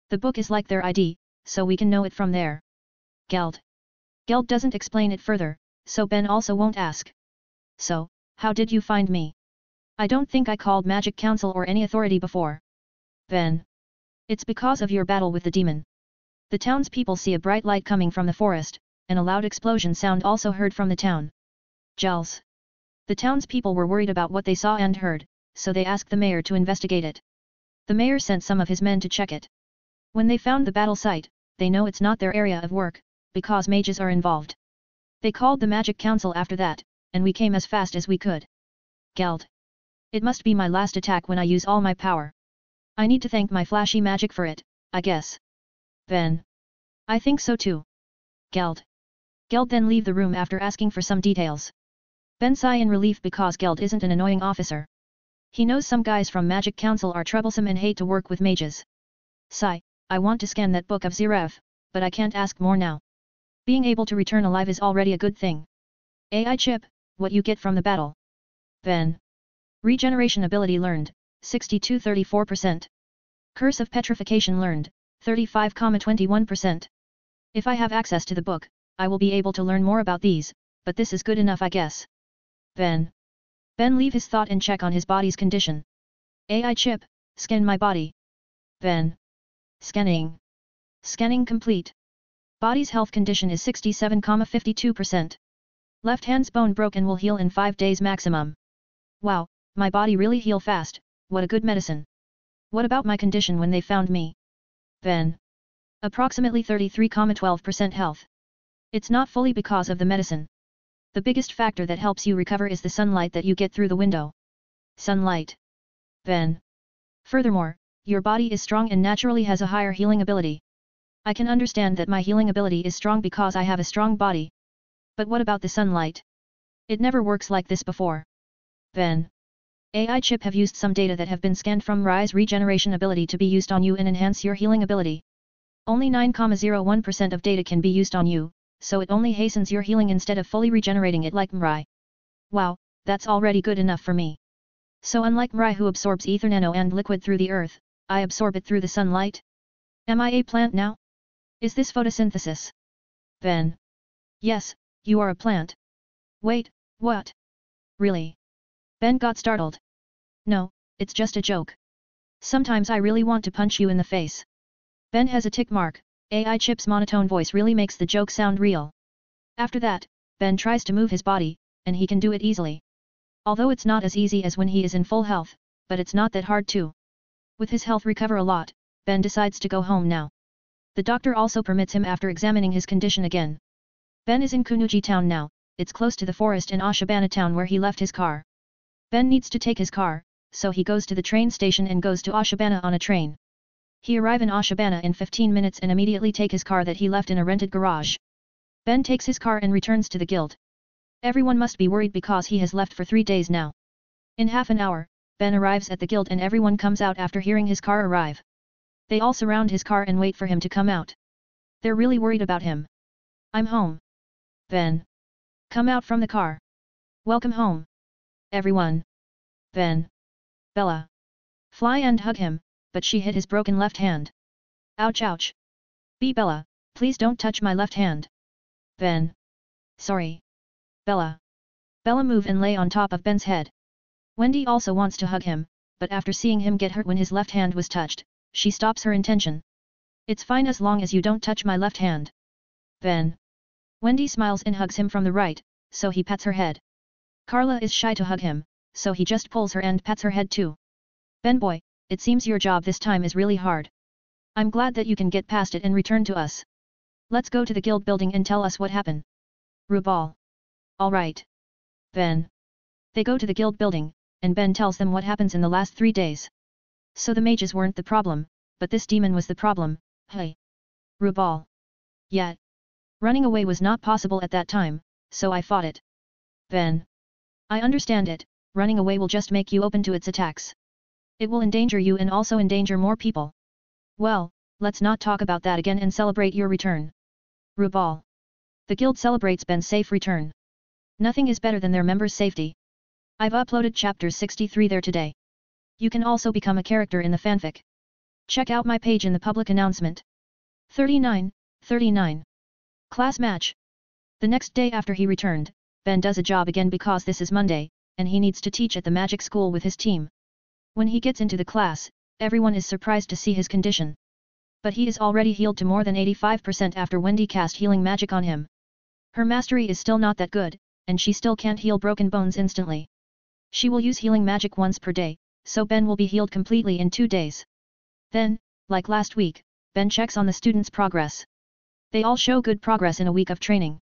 The book is like their ID, so we can know it from there. Geld. Geld doesn't explain it further, so Ben also won't ask. So, how did you find me? I don't think I called Magic Council or any authority before. Ben. It's because of your battle with the demon. The townspeople see a bright light coming from the forest, and a loud explosion sound also heard from the town. Gels. The townspeople were worried about what they saw and heard, so they asked the mayor to investigate it. The mayor sent some of his men to check it. When they found the battle site, they know it's not their area of work, because mages are involved. They called the Magic Council after that, and we came as fast as we could. Geld. It must be my last attack when I use all my power. I need to thank my flashy magic for it, I guess. Ben. I think so too. Geld. Geld then leave the room after asking for some details. Ben sigh in relief because Geld isn't an annoying officer. He knows some guys from Magic Council are troublesome and hate to work with mages. Sigh, I want to scan that Book of Zeref, but I can't ask more now. Being able to return alive is already a good thing. AI chip, what you get from the battle. Ben. Regeneration ability learned, 62-34%. Curse of Petrification learned, 35,21%. If I have access to the book, I will be able to learn more about these, but this is good enough I guess. Ben. Ben leave his thought and check on his body's condition. AI chip, scan my body. Ben. Scanning. Scanning complete. Body's health condition is 67,52%. Left hand's bone broke and will heal in 5 days maximum. Wow, my body really heal fast, what a good medicine. What about my condition when they found me? Ben. Approximately 33,12% health. It's not fully because of the medicine. The biggest factor that helps you recover is the sunlight that you get through the window. Sunlight. Ben. Furthermore, your body is strong and naturally has a higher healing ability. I can understand that my healing ability is strong because I have a strong body. But what about the sunlight? It never works like this before. Ben. AI chip have used some data that have been scanned from Rise regeneration ability to be used on you and enhance your healing ability. Only 9,01% of data can be used on you, so it only hastens your healing instead of fully regenerating it like Mirai. Wow, that's already good enough for me. So unlike Mirai who absorbs ether nano and liquid through the earth, I absorb it through the sunlight? Am I a plant now? Is this photosynthesis? Ben. Yes, you are a plant. Wait, what? Really? Ben got startled. No, it's just a joke. Sometimes I really want to punch you in the face. Ben has a tick mark. AI chip's monotone voice really makes the joke sound real. After that, Ben tries to move his body, and he can do it easily. Although it's not as easy as when he is in full health, but it's not that hard too. With his health recover a lot, Ben decides to go home now. The doctor also permits him after examining his condition again. Ben is in Kunuji town now, it's close to the forest in Ashibana town where he left his car. Ben needs to take his car, so he goes to the train station and goes to Ashibana on a train. He arrive in Ashibana in 15 minutes and immediately take his car that he left in a rented garage. Ben takes his car and returns to the guild. Everyone must be worried because he has left for 3 days now. In half an hour, Ben arrives at the guild and everyone comes out after hearing his car arrive. They all surround his car and wait for him to come out. They're really worried about him. I'm home. Ben. Come out from the car. Welcome home. Everyone. Ben. Bella. Fly and hug him, but she hit his broken left hand. Ouch ouch. Bella, please don't touch my left hand. Ben. Sorry. Bella. Bella move and lay on top of Ben's head. Wendy also wants to hug him, but after seeing him get hurt when his left hand was touched, she stops her intention. It's fine as long as you don't touch my left hand. Ben. Wendy smiles and hugs him from the right, so he pats her head. Carla is shy to hug him, so he just pulls her and pats her head too. Ben boy, it seems your job this time is really hard. I'm glad that you can get past it and return to us. Let's go to the guild building and tell us what happened. Rubal. Alright. Ben. They go to the guild building, and Ben tells them what happens in the last 3 days. So the mages weren't the problem, but this demon was the problem, hey. Rubal. Yeah. Running away was not possible at that time, so I fought it. Ben. I understand it, running away will just make you open to its attacks. It will endanger you and also endanger more people. Well, let's not talk about that again and celebrate your return. Rubal. The guild celebrates Ben's safe return. Nothing is better than their members' safety. I've uploaded chapter 63 there today. You can also become a character in the fanfic. Check out my page in the public announcement. 39. Class match. The next day after he returned, Ben does a job again because this is Monday, and he needs to teach at the magic school with his team. When he gets into the class, everyone is surprised to see his condition. But he is already healed to more than 85% after Wendy cast healing magic on him. Her mastery is still not that good, and she still can't heal broken bones instantly. She will use healing magic once per day, so Ben will be healed completely in 2 days. Then, like last week, Ben checks on the students' progress. They all show good progress in a week of training.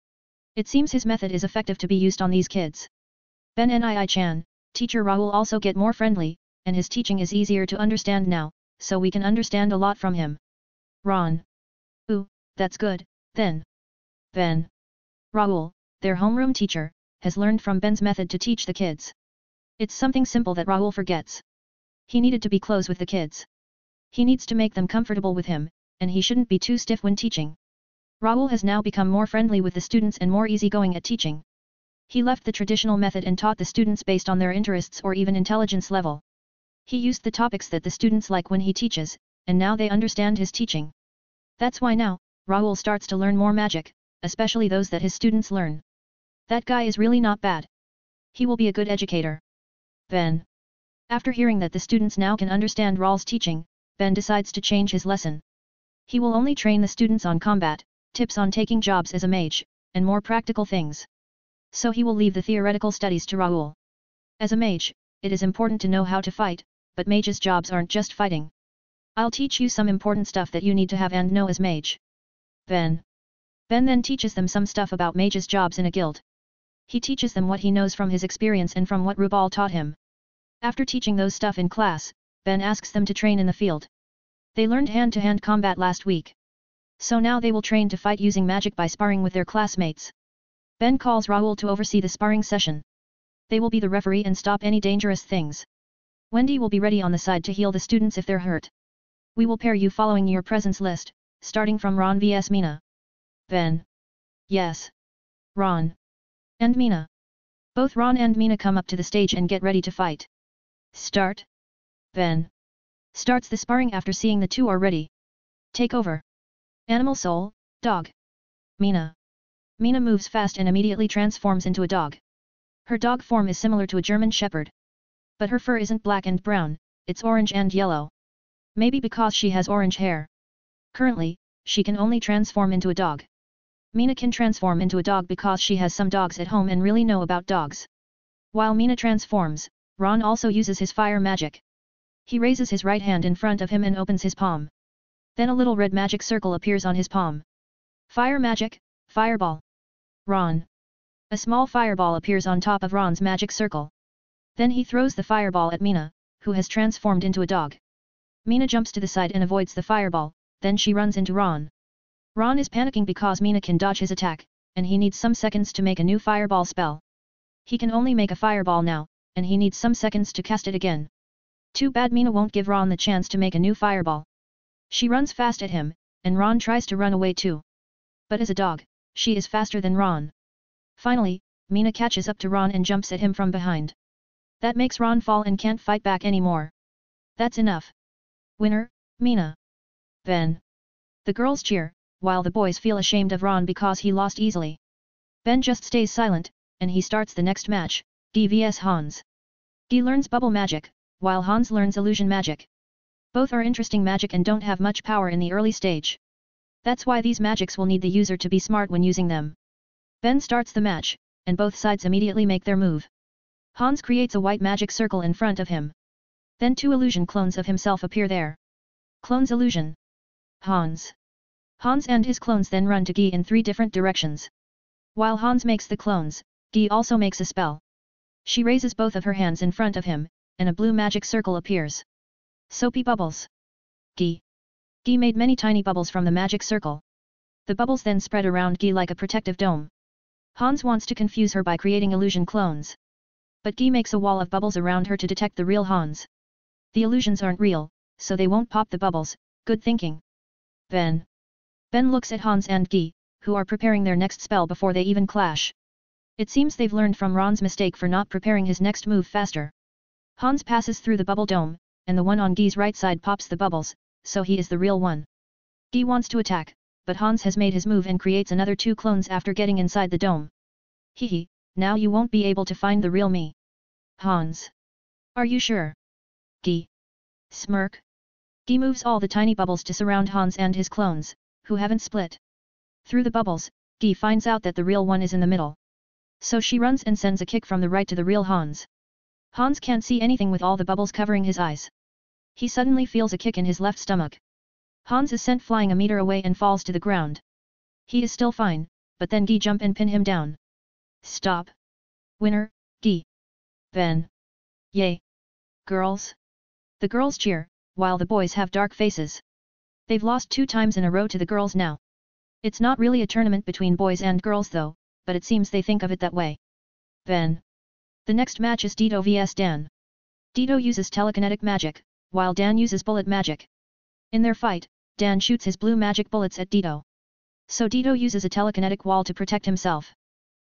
It seems his method is effective to be used on these kids. Ben and Chan, teacher Rahul also get more friendly, and his teaching is easier to understand now, so we can understand a lot from him. Ron. Ooh, that's good, then. Ben. Rahul, their homeroom teacher, has learned from Ben's method to teach the kids. It's something simple that Rahul forgets. He needed to be close with the kids. He needs to make them comfortable with him, and he shouldn't be too stiff when teaching. Rahul has now become more friendly with the students and more easygoing at teaching. He left the traditional method and taught the students based on their interests or even intelligence level. He used the topics that the students like when he teaches, and now they understand his teaching. That's why now, Rahul starts to learn more magic, especially those that his students learn. That guy is really not bad. He will be a good educator. Ben. After hearing that the students now can understand Rawls' teaching, Ben decides to change his lesson. He will only train the students on combat, tips on taking jobs as a mage, and more practical things. So he will leave the theoretical studies to Raoul. As a mage, it is important to know how to fight, but mages' jobs aren't just fighting. I'll teach you some important stuff that you need to have and know as mage. Ben. Ben then teaches them some stuff about mages' jobs in a guild. He teaches them what he knows from his experience and from what Rubal taught him. After teaching those stuff in class, Ben asks them to train in the field. They learned hand-to-hand combat last week. So now they will train to fight using magic by sparring with their classmates. Ben calls Raoul to oversee the sparring session. They will be the referee and stop any dangerous things. Wendy will be ready on the side to heal the students if they're hurt. We will pair you following your presence list, starting from Ron vs Mina. Ben. Yes. Ron. And Mina. Both Ron and Mina come up to the stage and get ready to fight. Start. Ben. Starts the sparring after seeing the two are ready. Take over. Animal soul, dog. Mina. Mina moves fast and immediately transforms into a dog. Her dog form is similar to a German Shepherd. But her fur isn't black and brown, it's orange and yellow. Maybe because she has orange hair. Currently, she can only transform into a dog. Mina can transform into a dog because she has some dogs at home and really know about dogs. While Mina transforms, Ron also uses his fire magic. He raises his right hand in front of him and opens his palm. Then a little red magic circle appears on his palm. Fire magic, fireball. Ron. A small fireball appears on top of Ron's magic circle. Then he throws the fireball at Mina, who has transformed into a dog. Mina jumps to the side and avoids the fireball, then she runs into Ron. Ron is panicking because Mina can dodge his attack, and he needs some seconds to make a new fireball spell. He can only make a fireball now, and he needs some seconds to cast it again. Too bad Mina won't give Ron the chance to make a new fireball. She runs fast at him, and Ron tries to run away too. But as a dog, she is faster than Ron. Finally, Mina catches up to Ron and jumps at him from behind. That makes Ron fall and can't fight back anymore. That's enough. Winner, Mina. Ben. The girls cheer, while the boys feel ashamed of Ron because he lost easily. Ben just stays silent, and he starts the next match, Guy vs Hans. Guy learns bubble magic, while Hans learns illusion magic. Both are interesting magic and don't have much power in the early stage. That's why these magics will need the user to be smart when using them. Ben starts the match, and both sides immediately make their move. Hans creates a white magic circle in front of him. Then two illusion clones of himself appear there. Clones illusion. Hans. Hans and his clones then run to Guy in 3 different directions. While Hans makes the clones, Guy also makes a spell. She raises both of her hands in front of him, and a blue magic circle appears. Soapy bubbles. Guy. Guy made many tiny bubbles from the magic circle. The bubbles then spread around Guy like a protective dome. Hans wants to confuse her by creating illusion clones. But Guy makes a wall of bubbles around her to detect the real Hans. The illusions aren't real, so they won't pop the bubbles, good thinking. Ben. Ben looks at Hans and Guy, who are preparing their next spell before they even clash. It seems they've learned from Ron's mistake for not preparing his next move faster. Hans passes through the bubble dome, and the one on Guy's right side pops the bubbles, so he is the real one. Guy wants to attack, but Hans has made his move and creates another 2 clones after getting inside the dome. Hehe, now you won't be able to find the real me. Hans. Are you sure? Guy. Smirk. Guy moves all the tiny bubbles to surround Hans and his clones, who haven't split. Through the bubbles, Guy finds out that the real one is in the middle. So she runs and sends a kick from the right to the real Hans. Hans can't see anything with all the bubbles covering his eyes. He suddenly feels a kick in his left stomach. Hans is sent flying a meter away and falls to the ground. He is still fine, but then Guy jump and pin him down. Stop. Winner, Guy. Ben. Yay. Girls. The girls cheer, while the boys have dark faces. They've lost 2 times in a row to the girls now. It's not really a tournament between boys and girls though, but it seems they think of it that way. Ben. The next match is Dito vs Dan. Dito uses telekinetic magic, while Dan uses bullet magic. In their fight, Dan shoots his blue magic bullets at Dito. So Dito uses a telekinetic wall to protect himself.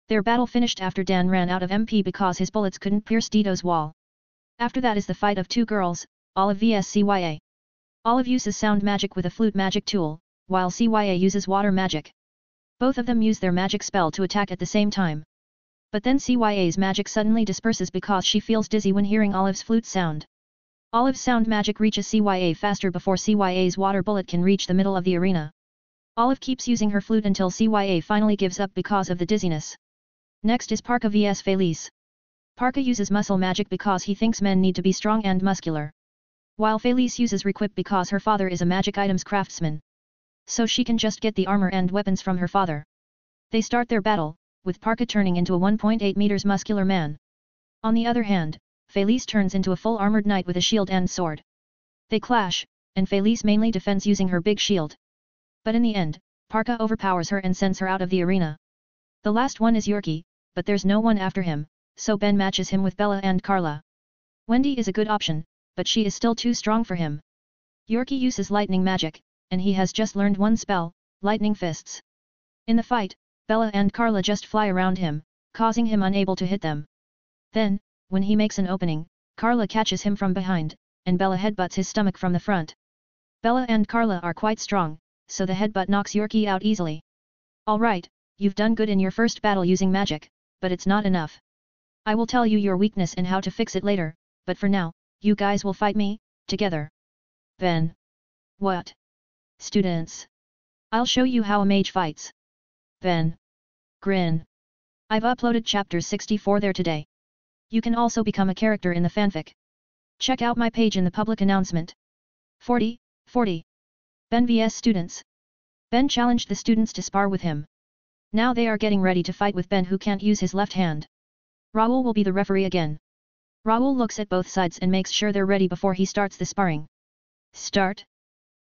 Their battle finished after Dan ran out of MP because his bullets couldn't pierce Dito's wall. After that is the fight of 2 girls, Olive vs CYA. Olive uses sound magic with a flute magic tool, while CYA uses water magic. Both of them use their magic spell to attack at the same time. But then CYA's magic suddenly disperses because she feels dizzy when hearing Olive's flute sound. Olive's sound magic reaches CYA faster before CYA's water bullet can reach the middle of the arena. Olive keeps using her flute until CYA finally gives up because of the dizziness. Next is Parka vs Felice. Parka uses muscle magic because he thinks men need to be strong and muscular. While Felice uses Requip because her father is a magic items craftsman. So she can just get the armor and weapons from her father. They start their battle, with Parka turning into a 1.8 meters muscular man. On the other hand, Felice turns into a full armored knight with a shield and sword. They clash, and Felice mainly defends using her big shield. But in the end, Parka overpowers her and sends her out of the arena. The last one is Yorkie, but there's no one after him, so Ben matches him with Bella and Carla. Wendy is a good option, but she is still too strong for him. Yorkie uses lightning magic, and he has just learned one spell, Lightning Fists. In the fight, Bella and Carla just fly around him, causing him unable to hit them. Then, when he makes an opening, Carla catches him from behind, and Bella headbutts his stomach from the front. Bella and Carla are quite strong, so the headbutt knocks Yorkie out easily. Alright, you've done good in your first battle using magic, but it's not enough. I will tell you your weakness and how to fix it later, but for now, you guys will fight me, together. Ben. What? Students. I'll show you how a mage fights. Ben. Grin. I've uploaded chapter 64 there today. You can also become a character in the fanfic. Check out my page in the public announcement. 40. Ben vs students. Ben challenged the students to spar with him. Now they are getting ready to fight with Ben, who can't use his left hand. Raoul will be the referee again. Raoul looks at both sides and makes sure they're ready before he starts the sparring. Start.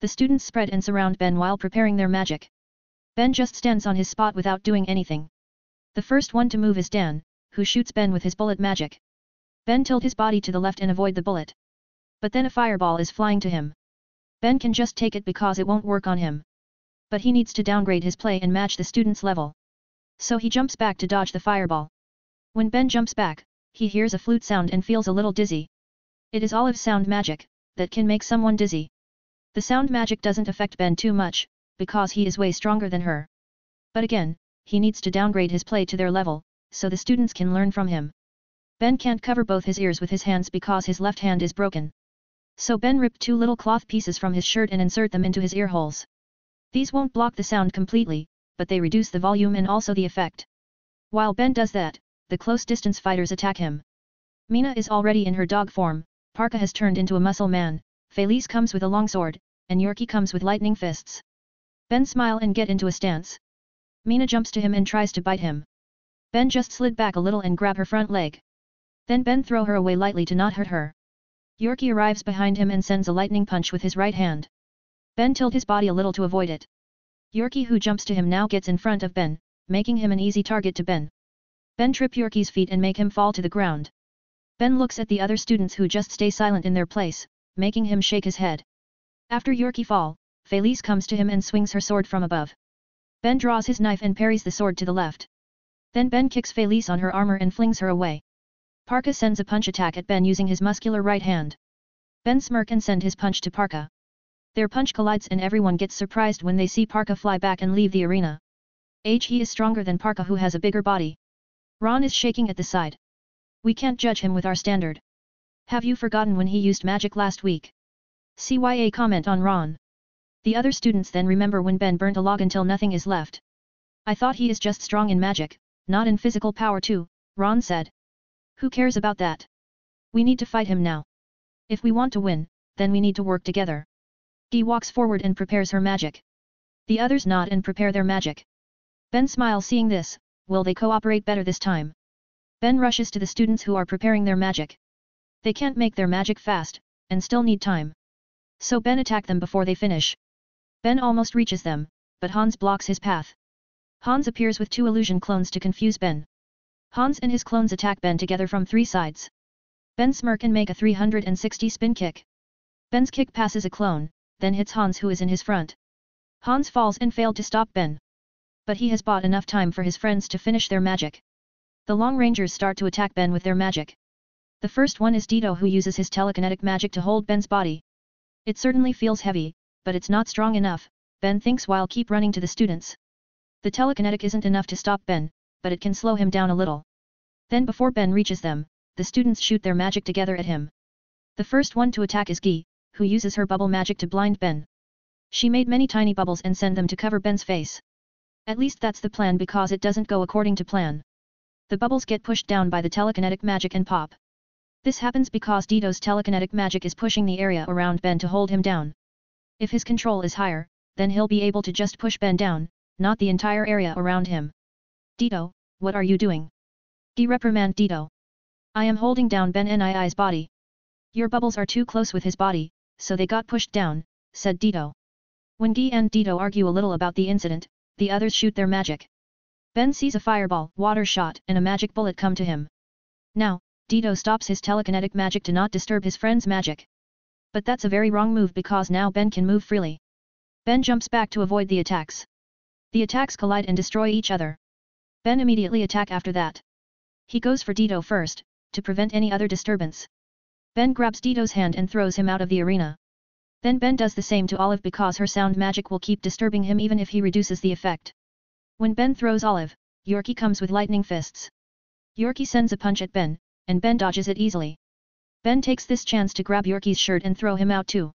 The students spread and surround Ben while preparing their magic. Ben just stands on his spot without doing anything. The first one to move is Dan, who shoots Ben with his bullet magic. Ben tilts his body to the left and avoid the bullet. But then a fireball is flying to him. Ben can just take it because it won't work on him. But he needs to downgrade his play and match the student's level. So he jumps back to dodge the fireball. When Ben jumps back, he hears a flute sound and feels a little dizzy. It is Olive's sound magic that can make someone dizzy. The sound magic doesn't affect Ben too much, because he is way stronger than her. But again, he needs to downgrade his play to their level, so the students can learn from him. Ben can't cover both his ears with his hands because his left hand is broken. So Ben ripped two little cloth pieces from his shirt and insert them into his ear holes. These won't block the sound completely, but they reduce the volume and also the effect. While Ben does that, the close-distance fighters attack him. Mina is already in her dog form, Parka has turned into a muscle man, Felice comes with a longsword, and Yorkie comes with lightning fists. Ben smile and get into a stance. Mina jumps to him and tries to bite him. Ben just slid back a little and grab her front leg. Then Ben throw her away lightly to not hurt her. Yorkie arrives behind him and sends a lightning punch with his right hand. Ben tilted his body a little to avoid it. Yorkie, who jumps to him now, gets in front of Ben, making him an easy target to Ben. Ben trip Yorkie's feet and make him fall to the ground. Ben looks at the other students who just stay silent in their place, making him shake his head. After Yorkie fall, Felice comes to him and swings her sword from above. Ben draws his knife and parries the sword to the left. Then Ben kicks Felice on her armor and flings her away. Parka sends a punch attack at Ben using his muscular right hand. Ben smirk and send his punch to Parka. Their punch collides and everyone gets surprised when they see Parka fly back and leave the arena. He is stronger than Parka, who has a bigger body. Ron is shaking at the side. We can't judge him with our standard. Have you forgotten when he used magic last week? CYA comment on Ron. The other students then remember when Ben burnt a log until nothing is left. I thought he is just strong in magic, not in physical power too, Ron said. Who cares about that? We need to fight him now. If we want to win, then we need to work together. Dee walks forward and prepares her magic. The others nod and prepare their magic. Ben smiles seeing this. Will they cooperate better this time? Ben rushes to the students who are preparing their magic. They can't make their magic fast, and still need time. So Ben attacks them before they finish. Ben almost reaches them, but Hans blocks his path. Hans appears with two illusion clones to confuse Ben. Hans and his clones attack Ben together from three sides. Ben smirk and make a 360 spin kick. Ben's kick passes a clone, then hits Hans, who is in his front. Hans falls and failed to stop Ben. But he has bought enough time for his friends to finish their magic. The Long Rangers start to attack Ben with their magic. The first one is Dito, who uses his telekinetic magic to hold Ben's body. It certainly feels heavy, but it's not strong enough, Ben thinks while keep running to the students. The telekinetic isn't enough to stop Ben, but it can slow him down a little. Then before Ben reaches them, the students shoot their magic together at him. The first one to attack is Gi, who uses her bubble magic to blind Ben. She made many tiny bubbles and send them to cover Ben's face. At least that's the plan because it doesn't go according to plan. The bubbles get pushed down by the telekinetic magic and pop. This happens because Dito's telekinetic magic is pushing the area around Ben to hold him down. If his control is higher, then he'll be able to just push Ben down, not the entire area around him. Dito, what are you doing? Gi reprimanded Dito. I am holding down Ben Nii's body. Your bubbles are too close with his body, so they got pushed down, said Dito. When Gi and Dito argue a little about the incident, the others shoot their magic. Ben sees a fireball, water shot and a magic bullet come to him. Now, Dito stops his telekinetic magic to not disturb his friend's magic. But that's a very wrong move because now Ben can move freely. Ben jumps back to avoid the attacks. The attacks collide and destroy each other. Ben immediately attack after that. He goes for Dito first, to prevent any other disturbance. Ben grabs Dito's hand and throws him out of the arena. Then Ben does the same to Olive because her sound magic will keep disturbing him even if he reduces the effect. When Ben throws Olive, Yorkie comes with lightning fists. Yorkie sends a punch at Ben, and Ben dodges it easily. Ben takes this chance to grab Yorkie's shirt and throw him out too.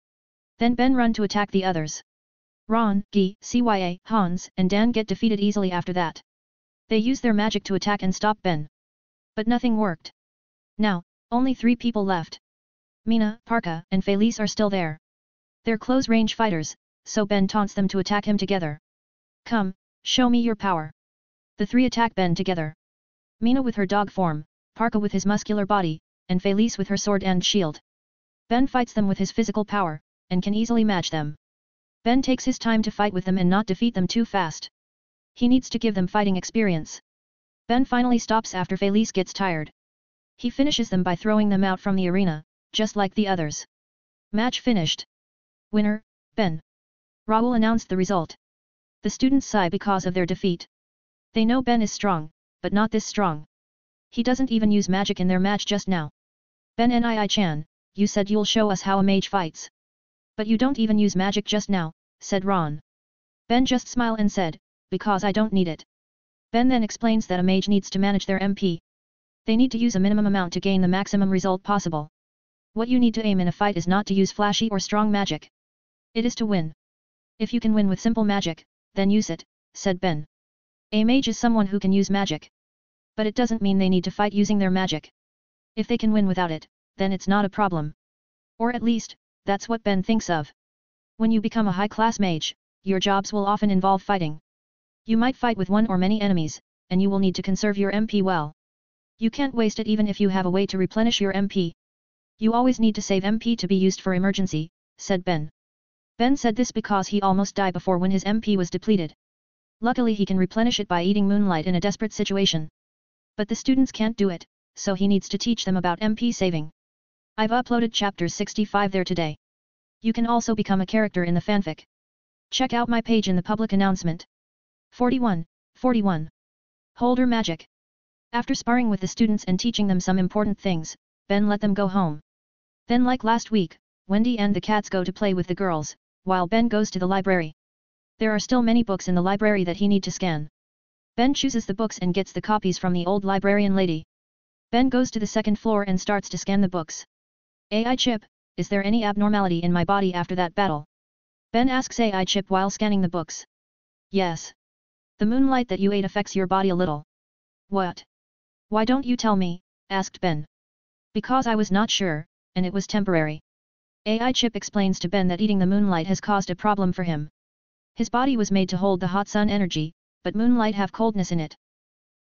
Then Ben run to attack the others. Ron, Gi, Cya, Hans, and Dan get defeated easily after that. They use their magic to attack and stop Ben. But nothing worked. Now, only 3 people left. Mina, Parka, and Felice are still there. They're close-range fighters, so Ben taunts them to attack him together. Come, show me your power. The 3 attack Ben together. Mina with her dog form, Parka with his muscular body, and Felice with her sword and shield. Ben fights them with his physical power, and can easily match them. Ben takes his time to fight with them and not defeat them too fast. He needs to give them fighting experience. Ben finally stops after Felice gets tired. He finishes them by throwing them out from the arena, just like the others. Match finished. Winner, Ben. Raoul announced the result. The students sigh because of their defeat. They know Ben is strong, but not this strong. He doesn't even use magic in their match just now. Ben Nii-chan, you said you'll show us how a mage fights. But you don't even use magic just now, said Ron. Ben just smiled and said, because I don't need it. Ben then explains that a mage needs to manage their MP. They need to use a minimum amount to gain the maximum result possible. What you need to aim in a fight is not to use flashy or strong magic. It is to win. If you can win with simple magic, then use it, said Ben. A mage is someone who can use magic. But it doesn't mean they need to fight using their magic. If they can win without it, then it's not a problem. Or at least, that's what Ben thinks of. When you become a high-class mage, your jobs will often involve fighting. You might fight with one or many enemies, and you will need to conserve your MP well. You can't waste it even if you have a way to replenish your MP. You always need to save MP to be used for emergency, said Ben. Ben said this because he almost died before when his MP was depleted. Luckily he can replenish it by eating moonlight in a desperate situation. But the students can't do it, so he needs to teach them about MP saving. I've uploaded chapter 65 there today. You can also become a character in the fanfic. Check out my page in the public announcement. 41. Holder Magic. After sparring with the students and teaching them some important things, Ben let them go home. Then like last week, Wendy and the cats go to play with the girls, while Ben goes to the library. There are still many books in the library that he need to scan. Ben chooses the books and gets the copies from the old librarian lady. Ben goes to the second floor and starts to scan the books. AI Chip, is there any abnormality in my body after that battle? Ben asks AI Chip while scanning the books. Yes. The moonlight that you ate affects your body a little. What? Why don't you tell me? Asked Ben. Because I was not sure, and it was temporary. AI Chip explains to Ben that eating the moonlight has caused a problem for him. His body was made to hold the hot sun energy, but moonlight have coldness in it.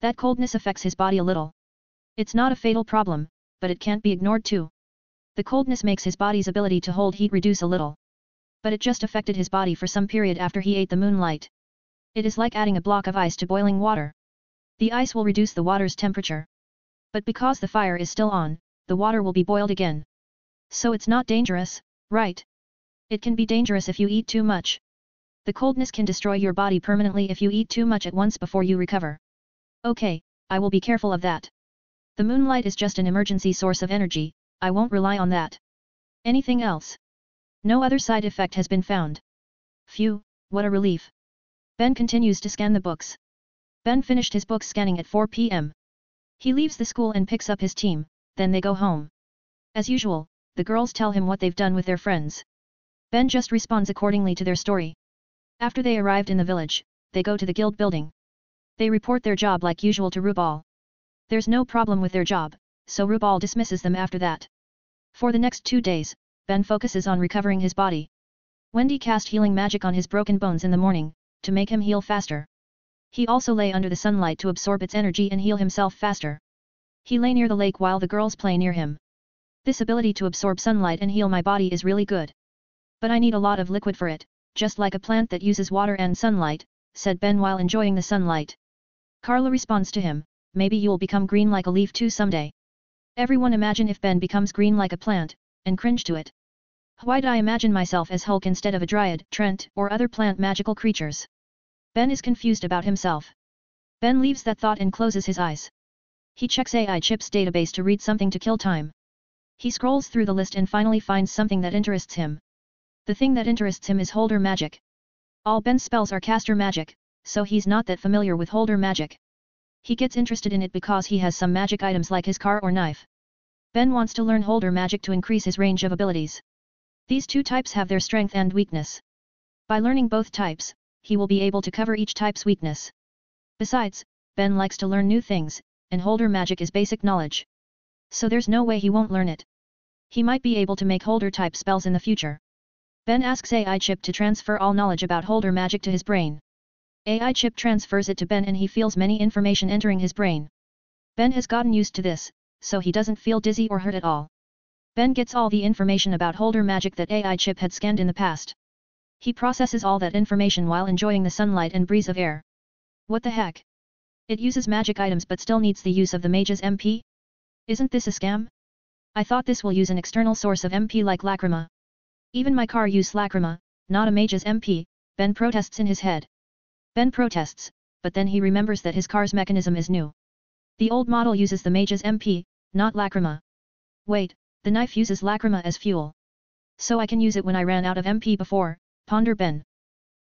That coldness affects his body a little. It's not a fatal problem, but it can't be ignored too. The coldness makes his body's ability to hold heat reduce a little. But it just affected his body for some period after he ate the moonlight. It is like adding a block of ice to boiling water. The ice will reduce the water's temperature. But because the fire is still on, the water will be boiled again. So it's not dangerous, right? It can be dangerous if you eat too much. The coldness can destroy your body permanently if you eat too much at once before you recover. Okay, I will be careful of that. The moonlight is just an emergency source of energy, I won't rely on that. Anything else? No other side effect has been found. Phew, what a relief. Ben continues to scan the books. Ben finished his book scanning at 4 p.m. He leaves the school and picks up his team, then they go home. As usual, the girls tell him what they've done with their friends. Ben just responds accordingly to their story. After they arrived in the village, they go to the guild building. They report their job like usual to Rubal. There's no problem with their job, so Rubal dismisses them after that. For the next 2 days, Ben focuses on recovering his body. Wendy cast healing magic on his broken bones in the morning, to make him heal faster. He also lay under the sunlight to absorb its energy and heal himself faster. He lay near the lake while the girls play near him. This ability to absorb sunlight and heal my body is really good. But I need a lot of liquid for it, just like a plant that uses water and sunlight, said Ben while enjoying the sunlight. Carla responds to him, maybe you'll become green like a leaf too someday. Everyone imagine if Ben becomes green like a plant, and cringe to it. Why'd I imagine myself as Hulk instead of a Dryad, Trent, or other plant magical creatures? Ben is confused about himself. Ben leaves that thought and closes his eyes. He checks AI Chip's database to read something to kill time. He scrolls through the list and finally finds something that interests him. The thing that interests him is Holder magic. All Ben's spells are caster magic, so he's not that familiar with Holder magic. He gets interested in it because he has some magic items like his car or knife. Ben wants to learn Holder magic to increase his range of abilities. These two types have their strength and weakness. By learning both types, he will be able to cover each type's weakness. Besides, Ben likes to learn new things, and Holder magic is basic knowledge. So there's no way he won't learn it. He might be able to make Holder type spells in the future. Ben asks AI Chip to transfer all knowledge about Holder magic to his brain. AI Chip transfers it to Ben and he feels many information entering his brain. Ben has gotten used to this, so he doesn't feel dizzy or hurt at all. Ben gets all the information about Holder magic that AI Chip had scanned in the past. He processes all that information while enjoying the sunlight and breeze of air. What the heck? It uses magic items but still needs the use of the mage's MP? Isn't this a scam? I thought this will use an external source of MP like Lacrima. Even my car use Lacrima, not a mage's MP, Ben protests in his head. Ben protests, but then he remembers that his car's mechanism is new. The old model uses the mage's MP, not Lacrima. Wait, the knife uses Lacrima as fuel. So I can use it when I ran out of MP before, ponder Ben.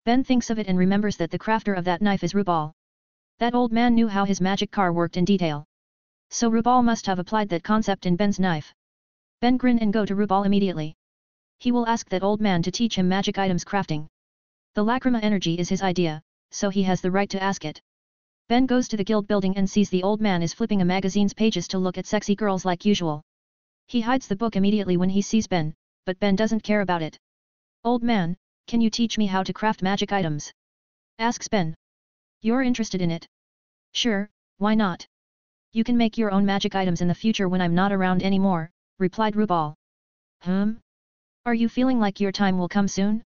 Ben thinks of it and remembers that the crafter of that knife is Rubal. That old man knew how his magic car worked in detail. So Rubal must have applied that concept in Ben's knife. Ben grin and go to Rubal immediately. He will ask that old man to teach him magic items crafting. The Lacrima energy is his idea, so he has the right to ask it. Ben goes to the guild building and sees the old man is flipping a magazine's pages to look at sexy girls like usual. He hides the book immediately when he sees Ben, but Ben doesn't care about it. Old man, can you teach me how to craft magic items? Asks Ben. You're interested in it? Sure, why not? You can make your own magic items in the future when I'm not around anymore, replied Rubal. Are you feeling like your time will come soon?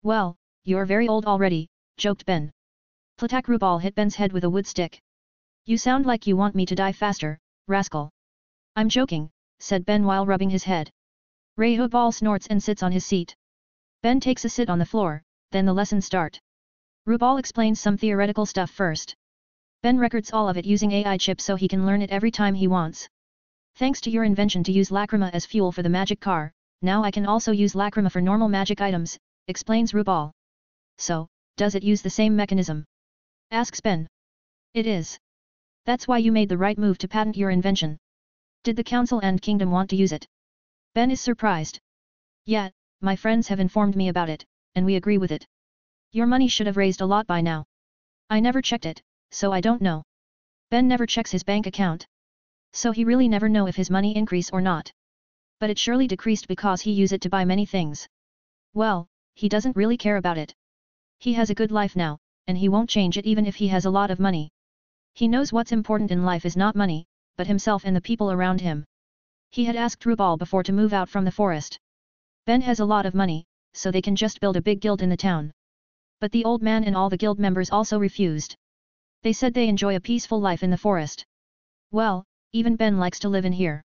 Well, you're very old already, joked Ben. Platak Rubal hit Ben's head with a wood stick. You sound like you want me to die faster, rascal. I'm joking, said Ben while rubbing his head. Rubal snorts and sits on his seat. Ben takes a sit on the floor, then the lessons start. Rubal explains some theoretical stuff first. Ben records all of it using AI Chip so he can learn it every time he wants. Thanks to your invention to use Lacrima as fuel for the magic car, now I can also use Lacrima for normal magic items, explains Rubal. So, does it use the same mechanism? Asks Ben. It is. That's why you made the right move to patent your invention. Did the council and kingdom want to use it? Ben is surprised. Yeah, my friends have informed me about it, and we agree with it. Your money should have raised a lot by now. I never checked it, so I don't know. Ben never checks his bank account. So he really never know if his money increase or not. But it surely decreased because he used it to buy many things. Well, he doesn't really care about it. He has a good life now, and he won't change it even if he has a lot of money. He knows what's important in life is not money, but himself and the people around him. He had asked Rubal before to move out from the forest. Ben has a lot of money, so they can just build a big guild in the town. But the old man and all the guild members also refused. They said they enjoy a peaceful life in the forest. Well, even Ben likes to live in here.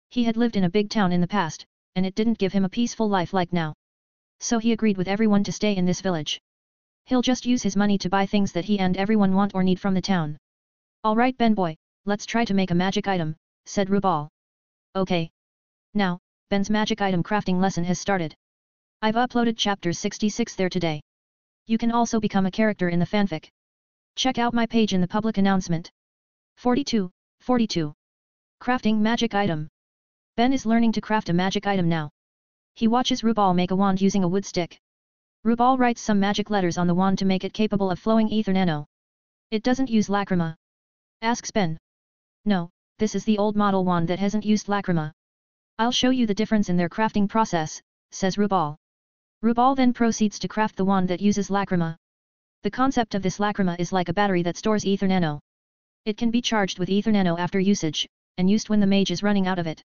He had lived in a big town in the past, and it didn't give him a peaceful life like now. So he agreed with everyone to stay in this village. He'll just use his money to buy things that he and everyone want or need from the town. Alright Ben boy, let's try to make a magic item, said Rubal. Okay. Now, Ben's magic item crafting lesson has started. I've uploaded chapter 66 there today. You can also become a character in the fanfic. Check out my page in the public announcement. 42. 42. Crafting magic item. Ben is learning to craft a magic item now. He watches Rubal make a wand using a wood stick. Rubal writes some magic letters on the wand to make it capable of flowing ether nano. It doesn't use lacrima? Asks Ben. No, this is the old model wand that hasn't used lacrima. I'll show you the difference in their crafting process, says Rubal. Rubal then proceeds to craft the wand that uses lacrima. The concept of this lacrima is like a battery that stores ether nano. It can be charged with ether nano after usage, and used when the mage is running out of it.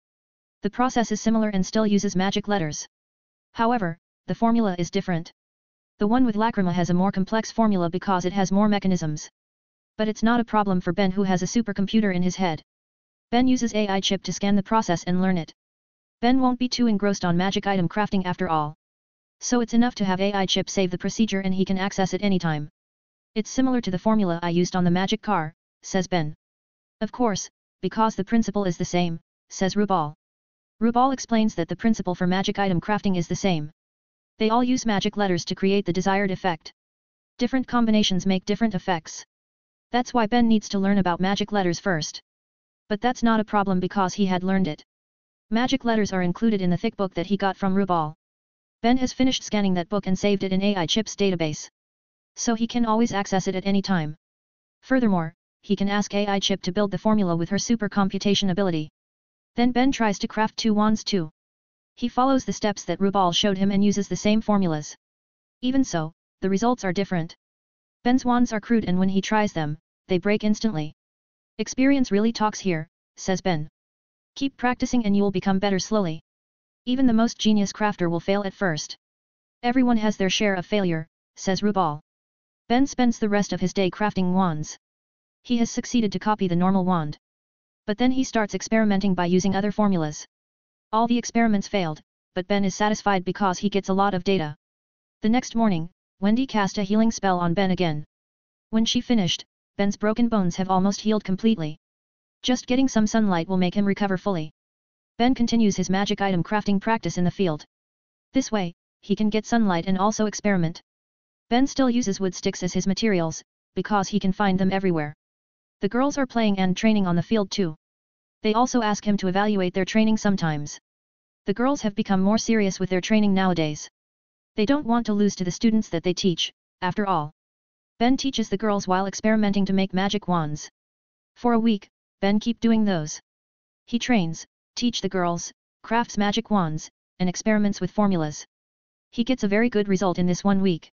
The process is similar and still uses magic letters. However, the formula is different. The one with lacrima has a more complex formula because it has more mechanisms. But it's not a problem for Ben, who has a supercomputer in his head. Ben uses AI chip to scan the process and learn it. Ben won't be too engrossed on magic item crafting after all. So it's enough to have AI chip save the procedure and he can access it anytime. It's similar to the formula I used on the magic car, says Ben. Of course, because the principle is the same, says Rubal. Rubal explains that the principle for magic item crafting is the same. They all use magic letters to create the desired effect. Different combinations make different effects. That's why Ben needs to learn about magic letters first. But that's not a problem because he had learned it. Magic letters are included in the thick book that he got from Rubal. Ben has finished scanning that book and saved it in AI Chip's database. So he can always access it at any time. Furthermore, he can ask AI Chip to build the formula with her supercomputation ability. Then Ben tries to craft 2 wands too. He follows the steps that Rubal showed him and uses the same formulas. Even so, the results are different. Ben's wands are crude and when he tries them, they break instantly. Experience really talks here, says Ben. Keep practicing and you'll become better slowly. Even the most genius crafter will fail at first. Everyone has their share of failure, says Rubal. Ben spends the rest of his day crafting wands. He has succeeded to copy the normal wand. But then he starts experimenting by using other formulas. All the experiments failed, but Ben is satisfied because he gets a lot of data. The next morning, Wendy cast a healing spell on Ben again. When she finished, Ben's broken bones have almost healed completely. Just getting some sunlight will make him recover fully. Ben continues his magic item crafting practice in the field. This way, he can get sunlight and also experiment. Ben still uses wood sticks as his materials, because he can find them everywhere. The girls are playing and training on the field too. They also ask him to evaluate their training sometimes. The girls have become more serious with their training nowadays. They don't want to lose to the students that they teach, after all. Ben teaches the girls while experimenting to make magic wands. For a week, Ben keep doing those. He trains, teach the girls, crafts magic wands, and experiments with formulas. He gets a very good result in this 1 week.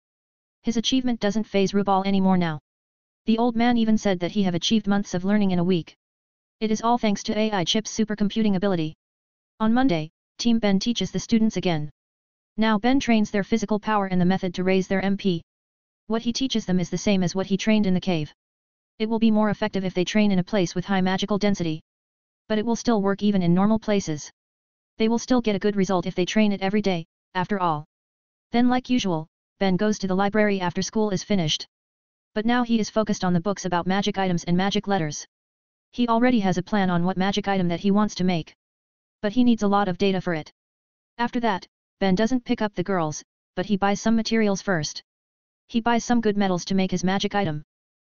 His achievement doesn't faze Rubal anymore now. The old man even said that he have achieved months of learning in a week. It is all thanks to AI Chip's supercomputing ability. On Monday, Team Ben teaches the students again. Now Ben trains their physical power and the method to raise their MP. What he teaches them is the same as what he trained in the cave. It will be more effective if they train in a place with high magical density. But it will still work even in normal places. They will still get a good result if they train it every day, after all. Then like usual, Ben goes to the library after school is finished. But now he is focused on the books about magic items and magic letters. He already has a plan on what magic item that he wants to make. But he needs a lot of data for it. After that, Ben doesn't pick up the girls, but he buys some materials first. He buys some good metals to make his magic item.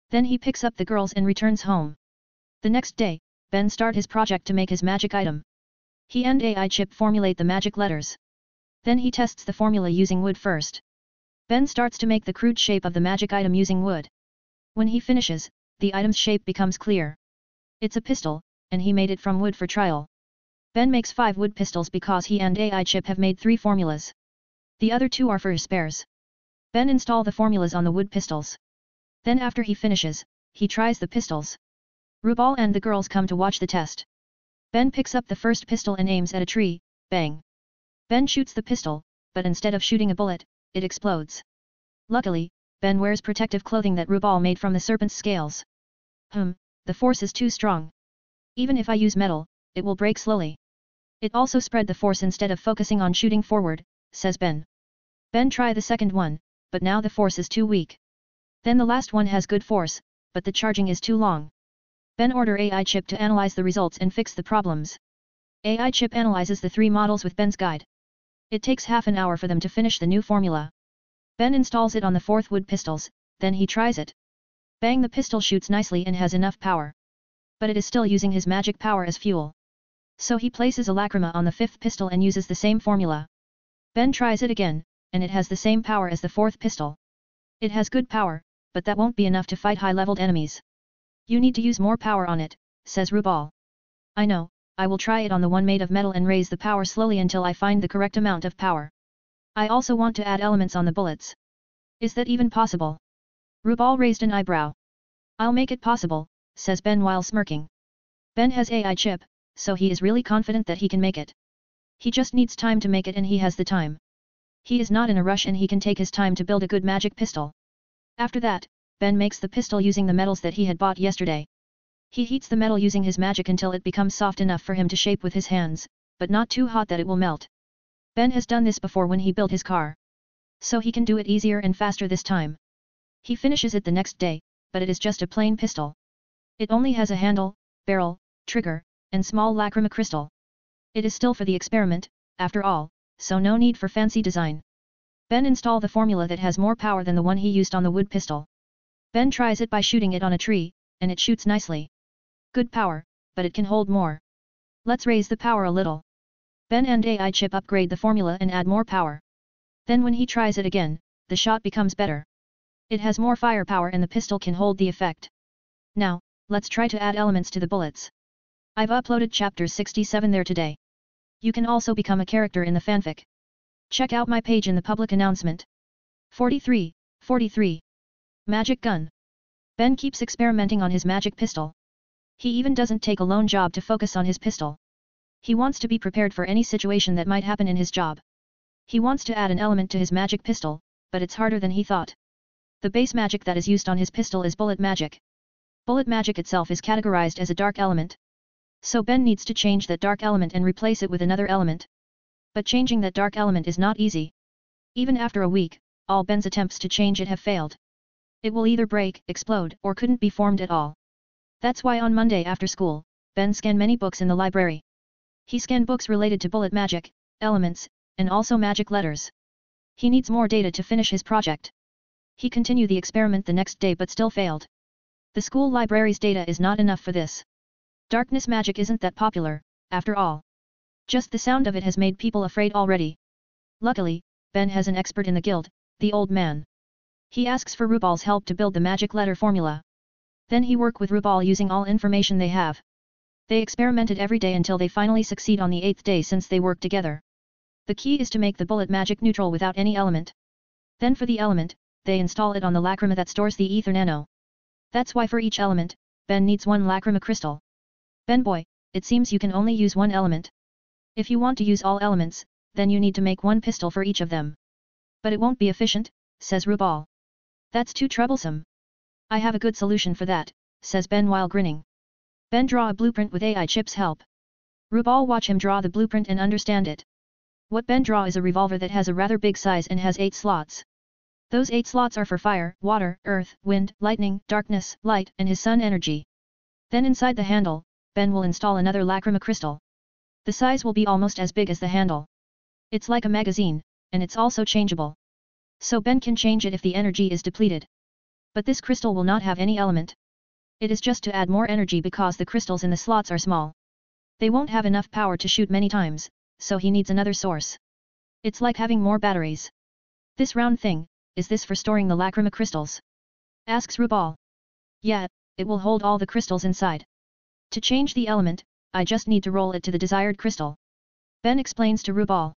Then he picks up the girls and returns home. The next day, Ben starts his project to make his magic item. He and AI Chip formulate the magic letters. Then he tests the formula using wood first. Ben starts to make the crude shape of the magic item using wood. When he finishes, the item's shape becomes clear. It's a pistol, and he made it from wood for trial. Ben makes 5 wood pistols because he and AI Chip have made 3 formulas. The other 2 are for his spares. Ben install the formulas on the wood pistols. Then after he finishes, he tries the pistols. Rubal and the girls come to watch the test. Ben picks up the first pistol and aims at a tree, bang. Ben shoots the pistol, but instead of shooting a bullet, it explodes. Luckily, Ben wears protective clothing that Rubal made from the serpent's scales. The force is too strong. Even if I use metal, it will break slowly. It also spread the force instead of focusing on shooting forward, says Ben. Ben try the second one, but now the force is too weak. Then the last one has good force, but the charging is too long. Ben order AI Chip to analyze the results and fix the problems. AI Chip analyzes the 3 models with Ben's guide. It takes half an hour for them to finish the new formula. Ben installs it on the 4th wood pistols, then he tries it. Bang, the pistol shoots nicely and has enough power. But it is still using his magic power as fuel. So he places a lacrima on the 5th pistol and uses the same formula. Ben tries it again, and it has the same power as the 4th pistol. It has good power, but that won't be enough to fight high-leveled enemies. You need to use more power on it, says Rubal. I know, I will try it on the one made of metal and raise the power slowly until I find the correct amount of power. I also want to add elements on the bullets. Is that even possible? Rubal raised an eyebrow. I'll make it possible, says Ben while smirking. Ben has AI chip, so he is really confident that he can make it. He just needs time to make it and he has the time. He is not in a rush and he can take his time to build a good magic pistol. After that, Ben makes the pistol using the metals that he had bought yesterday. He heats the metal using his magic until it becomes soft enough for him to shape with his hands, but not too hot that it will melt. Ben has done this before when he built his car. So he can do it easier and faster this time. He finishes it the next day, but it is just a plain pistol. It only has a handle, barrel, trigger, and small lacrima crystal. It is still for the experiment, after all, so no need for fancy design. Ben install the formula that has more power than the one he used on the wood pistol. Ben tries it by shooting it on a tree, and it shoots nicely. Good power, but it can hold more. Let's raise the power a little. Ben and AI chip upgrade the formula and add more power. Then when he tries it again, the shot becomes better. It has more firepower and the pistol can hold the effect. Now, let's try to add elements to the bullets. I've uploaded chapter 67 there today. You can also become a character in the fanfic. Check out my page in the public announcement. 43. Magic gun. Ben keeps experimenting on his magic pistol. He even doesn't take a lone job to focus on his pistol. He wants to be prepared for any situation that might happen in his job. He wants to add an element to his magic pistol, but it's harder than he thought. The base magic that is used on his pistol is bullet magic. Bullet magic itself is categorized as a dark element. So Ben needs to change that dark element and replace it with another element. But changing that dark element is not easy. Even after a week, all Ben's attempts to change it have failed. It will either break, explode, or couldn't be formed at all. That's why on Monday after school, Ben scanned many books in the library. He scanned books related to bullet magic, elements, and also magic letters. He needs more data to finish his project. He continued the experiment the next day but still failed. The school library's data is not enough for this. Darkness magic isn't that popular, after all. Just the sound of it has made people afraid already. Luckily, Ben has an expert in the guild, the old man. He asks for Rubal's help to build the magic letter formula. Then he work with Rubal using all information they have. They experimented every day until they finally succeed on the 8th day since they work together. The key is to make the bullet magic neutral without any element. Then for the element, they install it on the lacrima that stores the ether nano. That's why for each element, Ben needs one lacrima crystal. Ben boy, it seems you can only use one element. If you want to use all elements, then you need to make one pistol for each of them. But it won't be efficient, says Rubal. That's too troublesome. I have a good solution for that, says Ben while grinning. Ben draw a blueprint with AI chip's help. Rubal watch him draw the blueprint and understand it. What Ben draw is a revolver that has a rather big size and has 8 slots. Those 8 slots are for fire, water, earth, wind, lightning, darkness, light, and his sun energy. Then inside the handle, Ben will install another lacrima crystal. The size will be almost as big as the handle. It's like a magazine, and it's also changeable. So Ben can change it if the energy is depleted. But this crystal will not have any element. It is just to add more energy because the crystals in the slots are small. They won't have enough power to shoot many times, so he needs another source. It's like having more batteries. This round thing, is this for storing the lacrima crystals? Asks Rubal. Yeah, it will hold all the crystals inside. To change the element, I just need to roll it to the desired crystal. Ben explains to Rubal.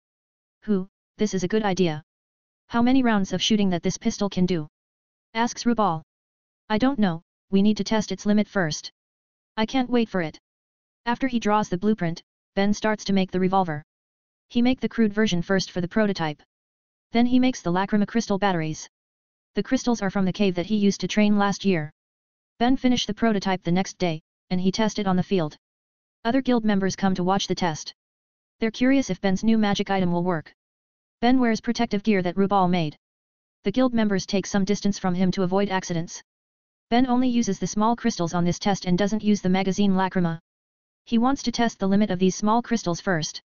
This is a good idea. How many rounds of shooting that this pistol can do? Asks Rubal. I don't know, we need to test its limit first. I can't wait for it. After he draws the blueprint, Ben starts to make the revolver. He make the crude version first for the prototype. Then he makes the lacrima crystal batteries. The crystals are from the cave that he used to train last year. Ben finished the prototype the next day, and he tested on the field. Other guild members come to watch the test. They're curious if Ben's new magic item will work. Ben wears protective gear that Rubal made. The guild members take some distance from him to avoid accidents. Ben only uses the small crystals on this test and doesn't use the magazine lacrima. He wants to test the limit of these small crystals first.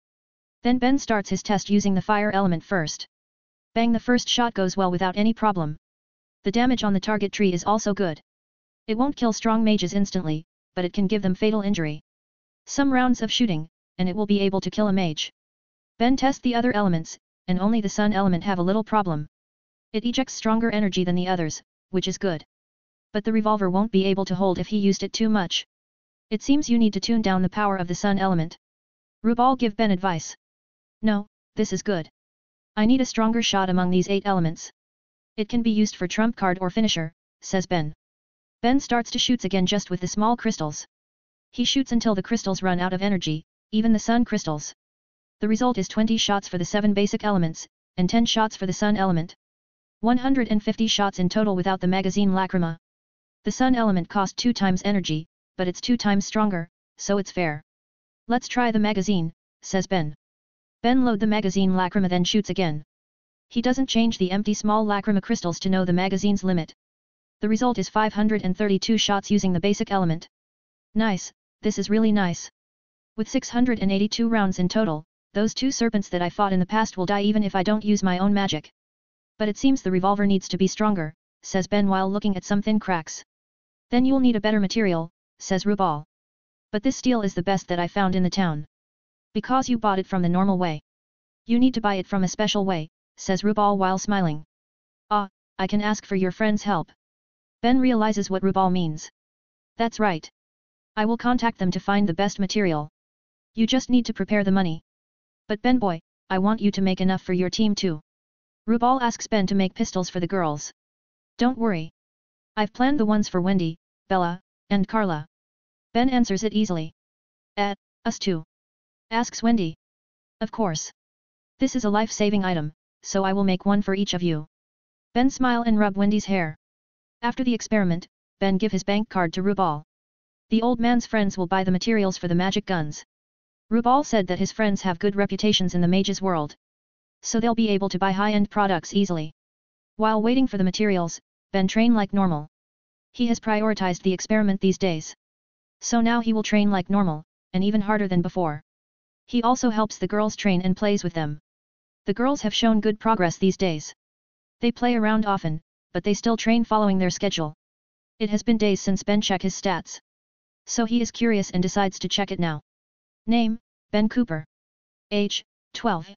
Then Ben starts his test using the fire element first. Bang, the first shot goes well without any problem. The damage on the target tree is also good. It won't kill strong mages instantly, but it can give them fatal injury. Some rounds of shooting, and it will be able to kill a mage. Ben tests the other elements, and only the sun element have a little problem. It ejects stronger energy than the others, which is good. But the revolver won't be able to hold if he used it too much. It seems you need to tune down the power of the sun element. Rubal give Ben advice. No, this is good. I need a stronger shot among these 8 elements. It can be used for trump card or finisher, says Ben. Ben starts to shoot again just with the small crystals. He shoots until the crystals run out of energy, even the sun crystals. The result is 20 shots for the 7 basic elements, and 10 shots for the sun element. 150 shots in total without the magazine lacrima. The sun element cost 2 times energy, but it's 2 times stronger, so it's fair. Let's try the magazine, says Ben. Ben load the magazine lacrima then shoots again. He doesn't change the empty small lacrima crystals to know the magazine's limit. The result is 532 shots using the basic element. Nice, this is really nice. With 682 rounds in total, those 2 serpents that I fought in the past will die even if I don't use my own magic. But it seems the revolver needs to be stronger, says Ben while looking at some thin cracks. Then you'll need a better material, says Rubal. But this steel is the best that I found in the town. Because you bought it from the normal way. You need to buy it from a special way, says Rubal while smiling. Ah, I can ask for your friend's help. Ben realizes what Rubal means. That's right. I will contact them to find the best material. You just need to prepare the money. But Ben boy, I want you to make enough for your team too. Rubal asks Ben to make pistols for the girls. Don't worry. I've planned the ones for Wendy, Bella, and Carla. Ben answers it easily. Us too? Asks Wendy. Of course. This is a life-saving item, so I will make one for each of you. Ben smile and rub Wendy's hair. After the experiment, Ben give his bank card to Rubal. The old man's friends will buy the materials for the magic guns. Rubal said that his friends have good reputations in the mage's world. So they'll be able to buy high-end products easily. While waiting for the materials, Ben train like normal. He has prioritized the experiment these days. So now he will train like normal, and even harder than before. He also helps the girls train and plays with them. The girls have shown good progress these days. They play around often, but they still train following their schedule. It has been days since Ben checked his stats. So he is curious and decides to check it now. Name, Ben Cooper. Age, 12.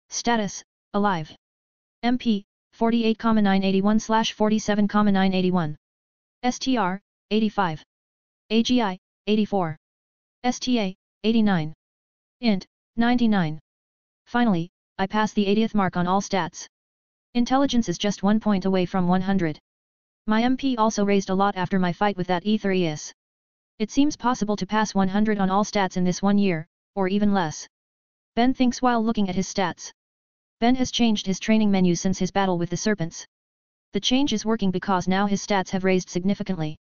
Status, alive. MP, 48,981/47,981. STR, 85. AGI, 84. STA, 89. Int, 99. Finally, I pass the 80th mark on all stats. Intelligence is just 1 point away from 100. My MP also raised a lot after my fight with that Aetherius. It seems possible to pass 100 on all stats in this 1 year, or even less. Ben thinks while looking at his stats. Ben has changed his training menu since his battle with the serpents. The change is working because now his stats have raised significantly.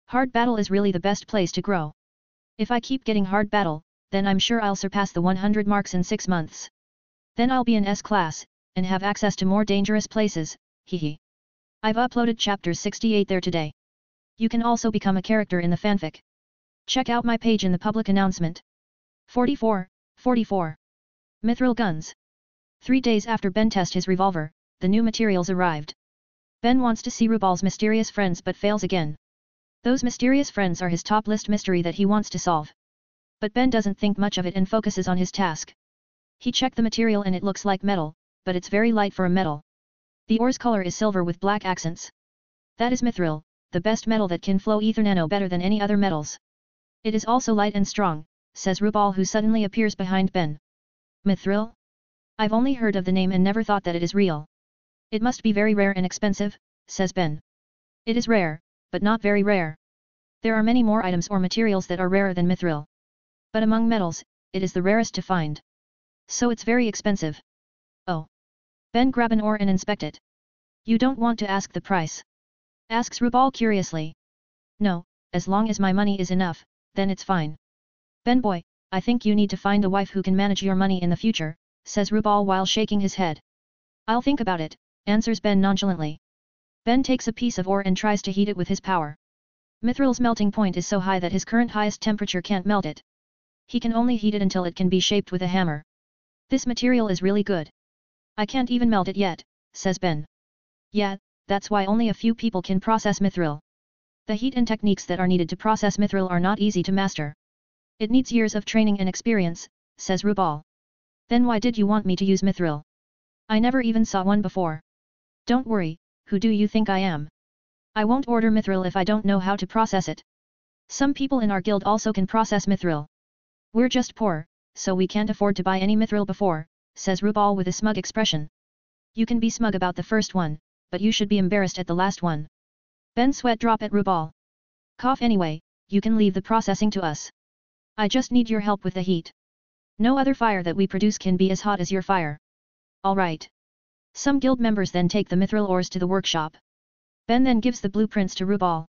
Hard battle is really the best place to grow. If I keep getting hard battle, then I'm sure I'll surpass the 100 marks in 6 months. Then I'll be in S class, and have access to more dangerous places, hehe. I've uploaded chapter 68 there today. You can also become a character in the fanfic. Check out my page in the public announcement. 44. Mithril guns. 3 days after Ben tested his revolver, the new materials arrived. Ben wants to see Rubal's mysterious friends but fails again. Those mysterious friends are his top list mystery that he wants to solve. But Ben doesn't think much of it and focuses on his task. He checked the material and it looks like metal, but it's very light for a metal. The ore's color is silver with black accents. That is mithril, the best metal that can flow ether nano better than any other metals. It is also light and strong, says Rubal who suddenly appears behind Ben. Mithril? I've only heard of the name and never thought that it is real. It must be very rare and expensive, says Ben. It is rare, but not very rare. There are many more items or materials that are rarer than mithril. But among metals, it is the rarest to find. So it's very expensive. Oh. Ben grab an ore and inspect it. You don't want to ask the price? Asks Rubal curiously. No, as long as my money is enough, then it's fine. Ben boy, I think you need to find a wife who can manage your money in the future, says Rubal while shaking his head. I'll think about it, answers Ben nonchalantly. Ben takes a piece of ore and tries to heat it with his power. Mithril's melting point is so high that his current highest temperature can't melt it. He can only heat it until it can be shaped with a hammer. This material is really good. I can't even melt it yet, says Ben. Yeah, that's why only a few people can process mithril. The heat and techniques that are needed to process mithril are not easy to master. It needs years of training and experience, says Rubal. Then why did you want me to use mithril? I never even saw one before. Don't worry, who do you think I am? I won't order mithril if I don't know how to process it. Some people in our guild also can process mithril. We're just poor, so we can't afford to buy any mithril before, says Rubal with a smug expression. You can be smug about the first one, but you should be embarrassed at the last one. Ben's sweat drop at Rubal. Cough anyway, you can leave the processing to us. I just need your help with the heat. No other fire that we produce can be as hot as your fire. Alright. Some guild members then take the mithril ores to the workshop. Ben then gives the blueprints to Rubal.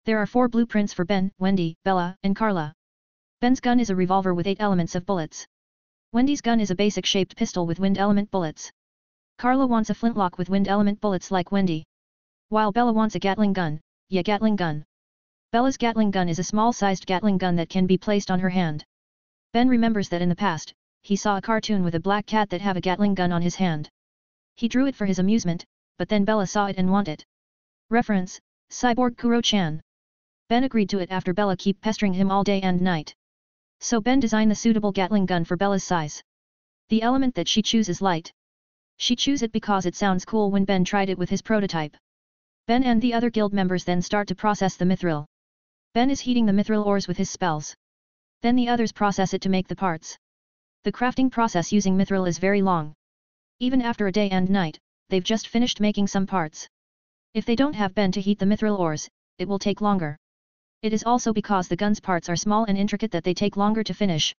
There are 4 blueprints for Ben, Wendy, Bella, and Carla. Ben's gun is a revolver with 8 elements of bullets. Wendy's gun is a basic shaped pistol with wind element bullets. Carla wants a flintlock with wind element bullets like Wendy. While Bella wants a Gatling gun, Gatling gun. Bella's Gatling gun is a small-sized Gatling gun that can be placed on her hand. Ben remembers that in the past, he saw a cartoon with a black cat that have a Gatling gun on his hand. He drew it for his amusement, but then Bella saw it and want it. Reference, Cyborg Kuro-chan. Ben agreed to it after Bella keep pestering him all day and night. So Ben designed the suitable Gatling gun for Bella's size. The element that she chooses is light. She choose it because it sounds cool when Ben tried it with his prototype. Ben and the other guild members then start to process the mithril. Ben is heating the mithril ores with his spells. Then the others process it to make the parts. The crafting process using mithril is very long. Even after a day and night, they've just finished making some parts. If they don't have Ben to heat the mithril ores, it will take longer. It is also because the gun's parts are small and intricate that they take longer to finish.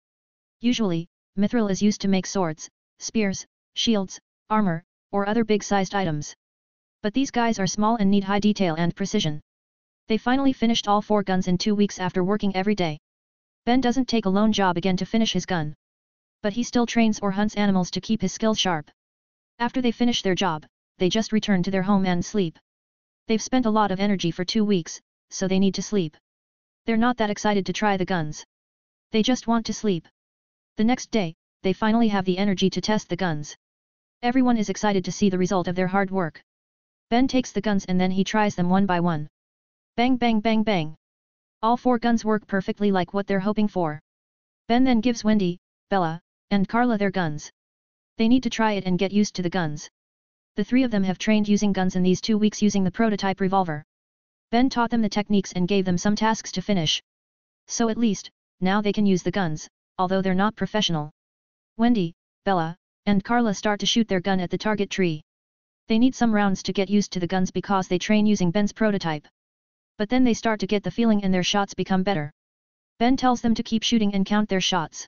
Usually, mithril is used to make swords, spears, shields, armor, or other big-sized items. But these guys are small and need high detail and precision. They finally finished all 4 guns in 2 weeks after working every day. Ben doesn't take a lone job again to finish his gun. But he still trains or hunts animals to keep his skill sharp. After they finish their job, they just return to their home and sleep. They've spent a lot of energy for 2 weeks, so they need to sleep. They're not that excited to try the guns. They just want to sleep. The next day, they finally have the energy to test the guns. Everyone is excited to see the result of their hard work. Ben takes the guns and then he tries them one by one. Bang bang bang bang. All 4 guns work perfectly like what they're hoping for. Ben then gives Wendy, Bella, and Carla their guns. They need to try it and get used to the guns. The 3 of them have trained using guns in these 2 weeks using the prototype revolver. Ben taught them the techniques and gave them some tasks to finish. So at least, now they can use the guns, although they're not professional. Wendy, Bella, and Carla start to shoot their gun at the target tree. They need some rounds to get used to the guns because they train using Ben's prototype. But then they start to get the feeling and their shots become better. Ben tells them to keep shooting and count their shots.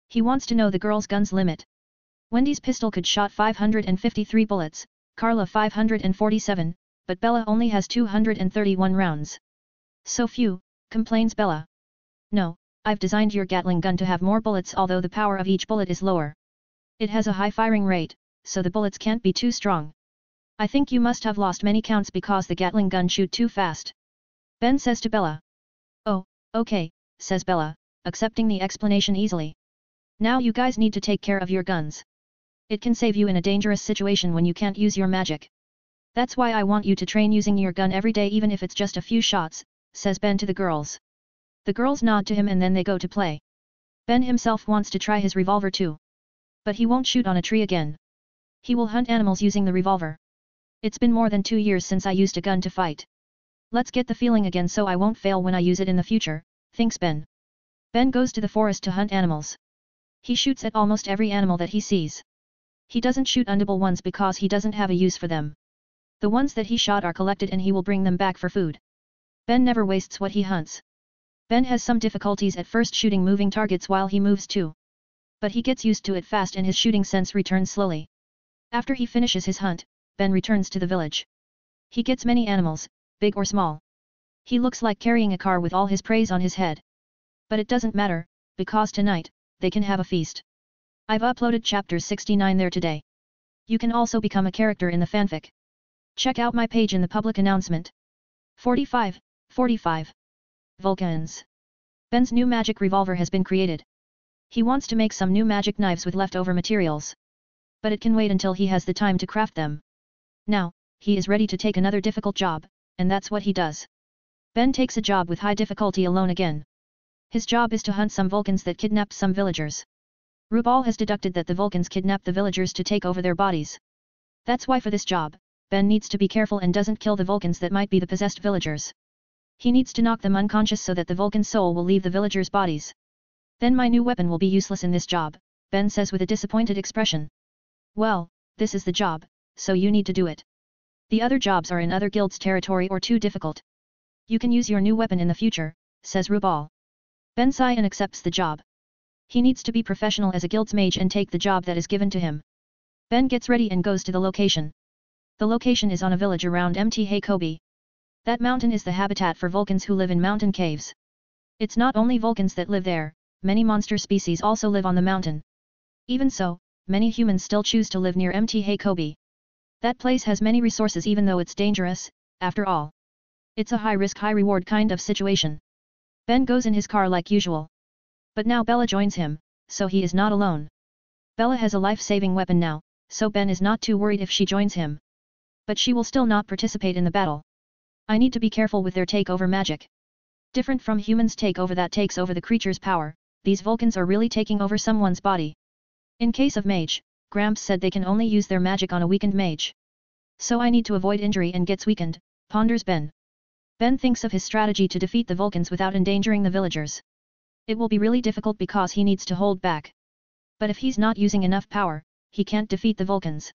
He wants to know the girls' gun's limit. Wendy's pistol could shot 553 bullets, Carla 547, but Bella only has 231 rounds. So few, complains Bella. No, I've designed your Gatling gun to have more bullets although the power of each bullet is lower. It has a high firing rate, so the bullets can't be too strong. I think you must have lost many counts because the Gatling gun shoot too fast. Ben says to Bella. Oh, okay, says Bella, accepting the explanation easily. Now you guys need to take care of your guns. It can save you in a dangerous situation when you can't use your magic. That's why I want you to train using your gun every day even if it's just a few shots, says Ben to the girls. The girls nod to him and then they go to play. Ben himself wants to try his revolver too. But he won't shoot on a tree again. He will hunt animals using the revolver. It's been more than 2 years since I used a gun to fight. Let's get the feeling again so I won't fail when I use it in the future, thinks Ben. Ben goes to the forest to hunt animals. He shoots at almost every animal that he sees. He doesn't shoot unedible ones because he doesn't have a use for them. The ones that he shot are collected and he will bring them back for food. Ben never wastes what he hunts. Ben has some difficulties at first shooting moving targets while he moves too. But he gets used to it fast and his shooting sense returns slowly. After he finishes his hunt, Ben returns to the village. He gets many animals, big or small. He looks like carrying a car with all his prey on his head. But it doesn't matter, because tonight, they can have a feast. I've uploaded chapters 69 there today. You can also become a character in the fanfic. Check out my page in the public announcement. 45. Vulcans. Ben's new magic revolver has been created. He wants to make some new magic knives with leftover materials. But it can wait until he has the time to craft them. Now, he is ready to take another difficult job, and that's what he does. Ben takes a job with high difficulty alone again. His job is to hunt some Vulcans that kidnapped some villagers. Rubal has deducted that the Vulcans kidnapped the villagers to take over their bodies. That's why for this job, Ben needs to be careful and doesn't kill the Vulcans that might be the possessed villagers. He needs to knock them unconscious so that the Vulcan soul will leave the villagers' bodies. Then my new weapon will be useless in this job, Ben says with a disappointed expression. Well, this is the job, so you need to do it. The other jobs are in other guilds' territory or too difficult. You can use your new weapon in the future, says Rubal. Ben sighs and accepts the job. He needs to be professional as a guild's mage and take the job that is given to him. Ben gets ready and goes to the location. The location is on a village around Mt. Hakobi. That mountain is the habitat for Vulcans who live in mountain caves. It's not only Vulcans that live there, many monster species also live on the mountain. Even so, many humans still choose to live near Mt. Hakobi. That place has many resources even though it's dangerous, after all. It's a high-risk high-reward kind of situation. Ben goes in his car like usual. But now Bella joins him, so he is not alone. Bella has a life-saving weapon now, so Ben is not too worried if she joins him. But she will still not participate in the battle. I need to be careful with their takeover magic. Different from humans' takeover that takes over the creature's power, these Vulcans are really taking over someone's body. In case of mage, Gramps said they can only use their magic on a weakened mage. So I need to avoid injury and gets weakened, ponders Ben. Ben thinks of his strategy to defeat the Vulcans without endangering the villagers. It will be really difficult because he needs to hold back. But if he's not using enough power, he can't defeat the Vulcans.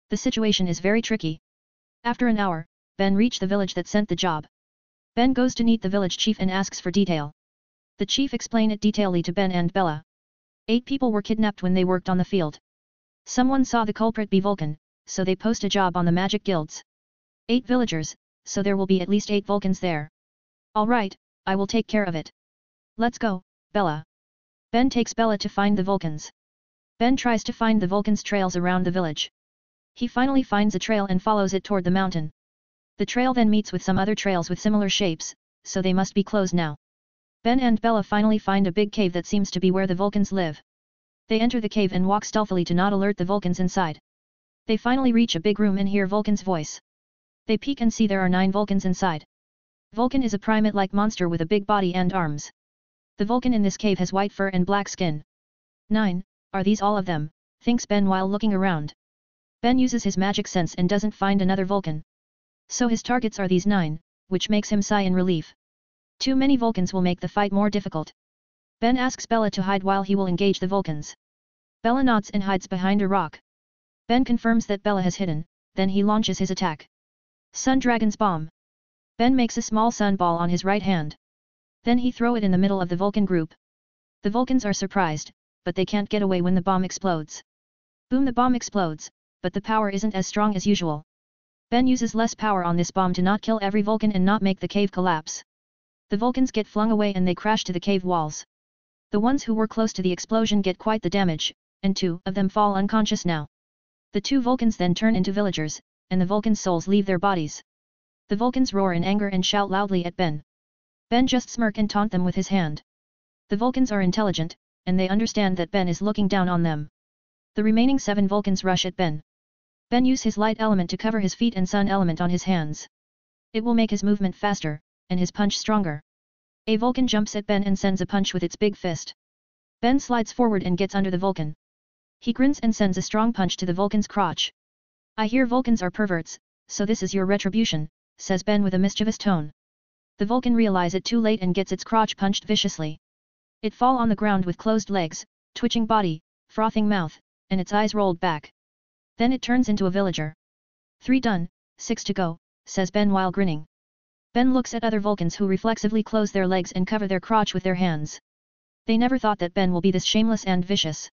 The situation is very tricky. After an hour, Ben reached the village that sent the job. Ben goes to meet the village chief and asks for detail. The chief explained it detailedly to Ben and Bella. 8 people were kidnapped when they worked on the field. Someone saw the culprit be Vulcan, so they post a job on the magic guilds. 8 villagers, so there will be at least 8 Vulcans there. Alright, I will take care of it. Let's go, Bella. Ben takes Bella to find the Vulcans. Ben tries to find the Vulcans' trails around the village. He finally finds a trail and follows it toward the mountain. The trail then meets with some other trails with similar shapes, so they must be closed now. Ben and Bella finally find a big cave that seems to be where the Vulcans live. They enter the cave and walk stealthily to not alert the Vulcans inside. They finally reach a big room and hear Vulcan's voice. They peek and see there are 9 Vulcans inside. Vulcan is a primate-like monster with a big body and arms. The Vulcan in this cave has white fur and black skin. 9, are these all of them, thinks Ben while looking around. Ben uses his magic sense and doesn't find another Vulcan. So his targets are these 9, which makes him sigh in relief. Too many Vulcans will make the fight more difficult. Ben asks Bella to hide while he will engage the Vulcans. Bella nods and hides behind a rock. Ben confirms that Bella has hidden, then he launches his attack. Sun Dragon's Bomb. Ben makes a small sun ball on his right hand. Then he throws it in the middle of the Vulcan group. The Vulcans are surprised, but they can't get away when the bomb explodes. Boom, the bomb explodes, but the power isn't as strong as usual. Ben uses less power on this bomb to not kill every Vulcan and not make the cave collapse. The Vulcans get flung away and they crash to the cave walls. The ones who were close to the explosion get quite the damage, and 2 of them fall unconscious now. The 2 Vulcans then turn into villagers, and the Vulcans' souls leave their bodies. The Vulcans roar in anger and shout loudly at Ben. Ben just smirk and taunt them with his hand. The Vulcans are intelligent, and they understand that Ben is looking down on them. The remaining 7 Vulcans rush at Ben. Ben uses his light element to cover his feet and sun element on his hands. It will make his movement faster, and his punch stronger. A Vulcan jumps at Ben and sends a punch with its big fist. Ben slides forward and gets under the Vulcan. He grins and sends a strong punch to the Vulcan's crotch. I hear Vulcans are perverts, so this is your retribution, says Ben with a mischievous tone. The Vulcan realizes it too late and gets its crotch punched viciously. It falls on the ground with closed legs, twitching body, frothing mouth, and its eyes rolled back. Then it turns into a villager. 3 done, 6 to go, says Ben while grinning. Ben looks at other Vulcans who reflexively close their legs and cover their crotch with their hands. They never thought that Ben will be this shameless and vicious.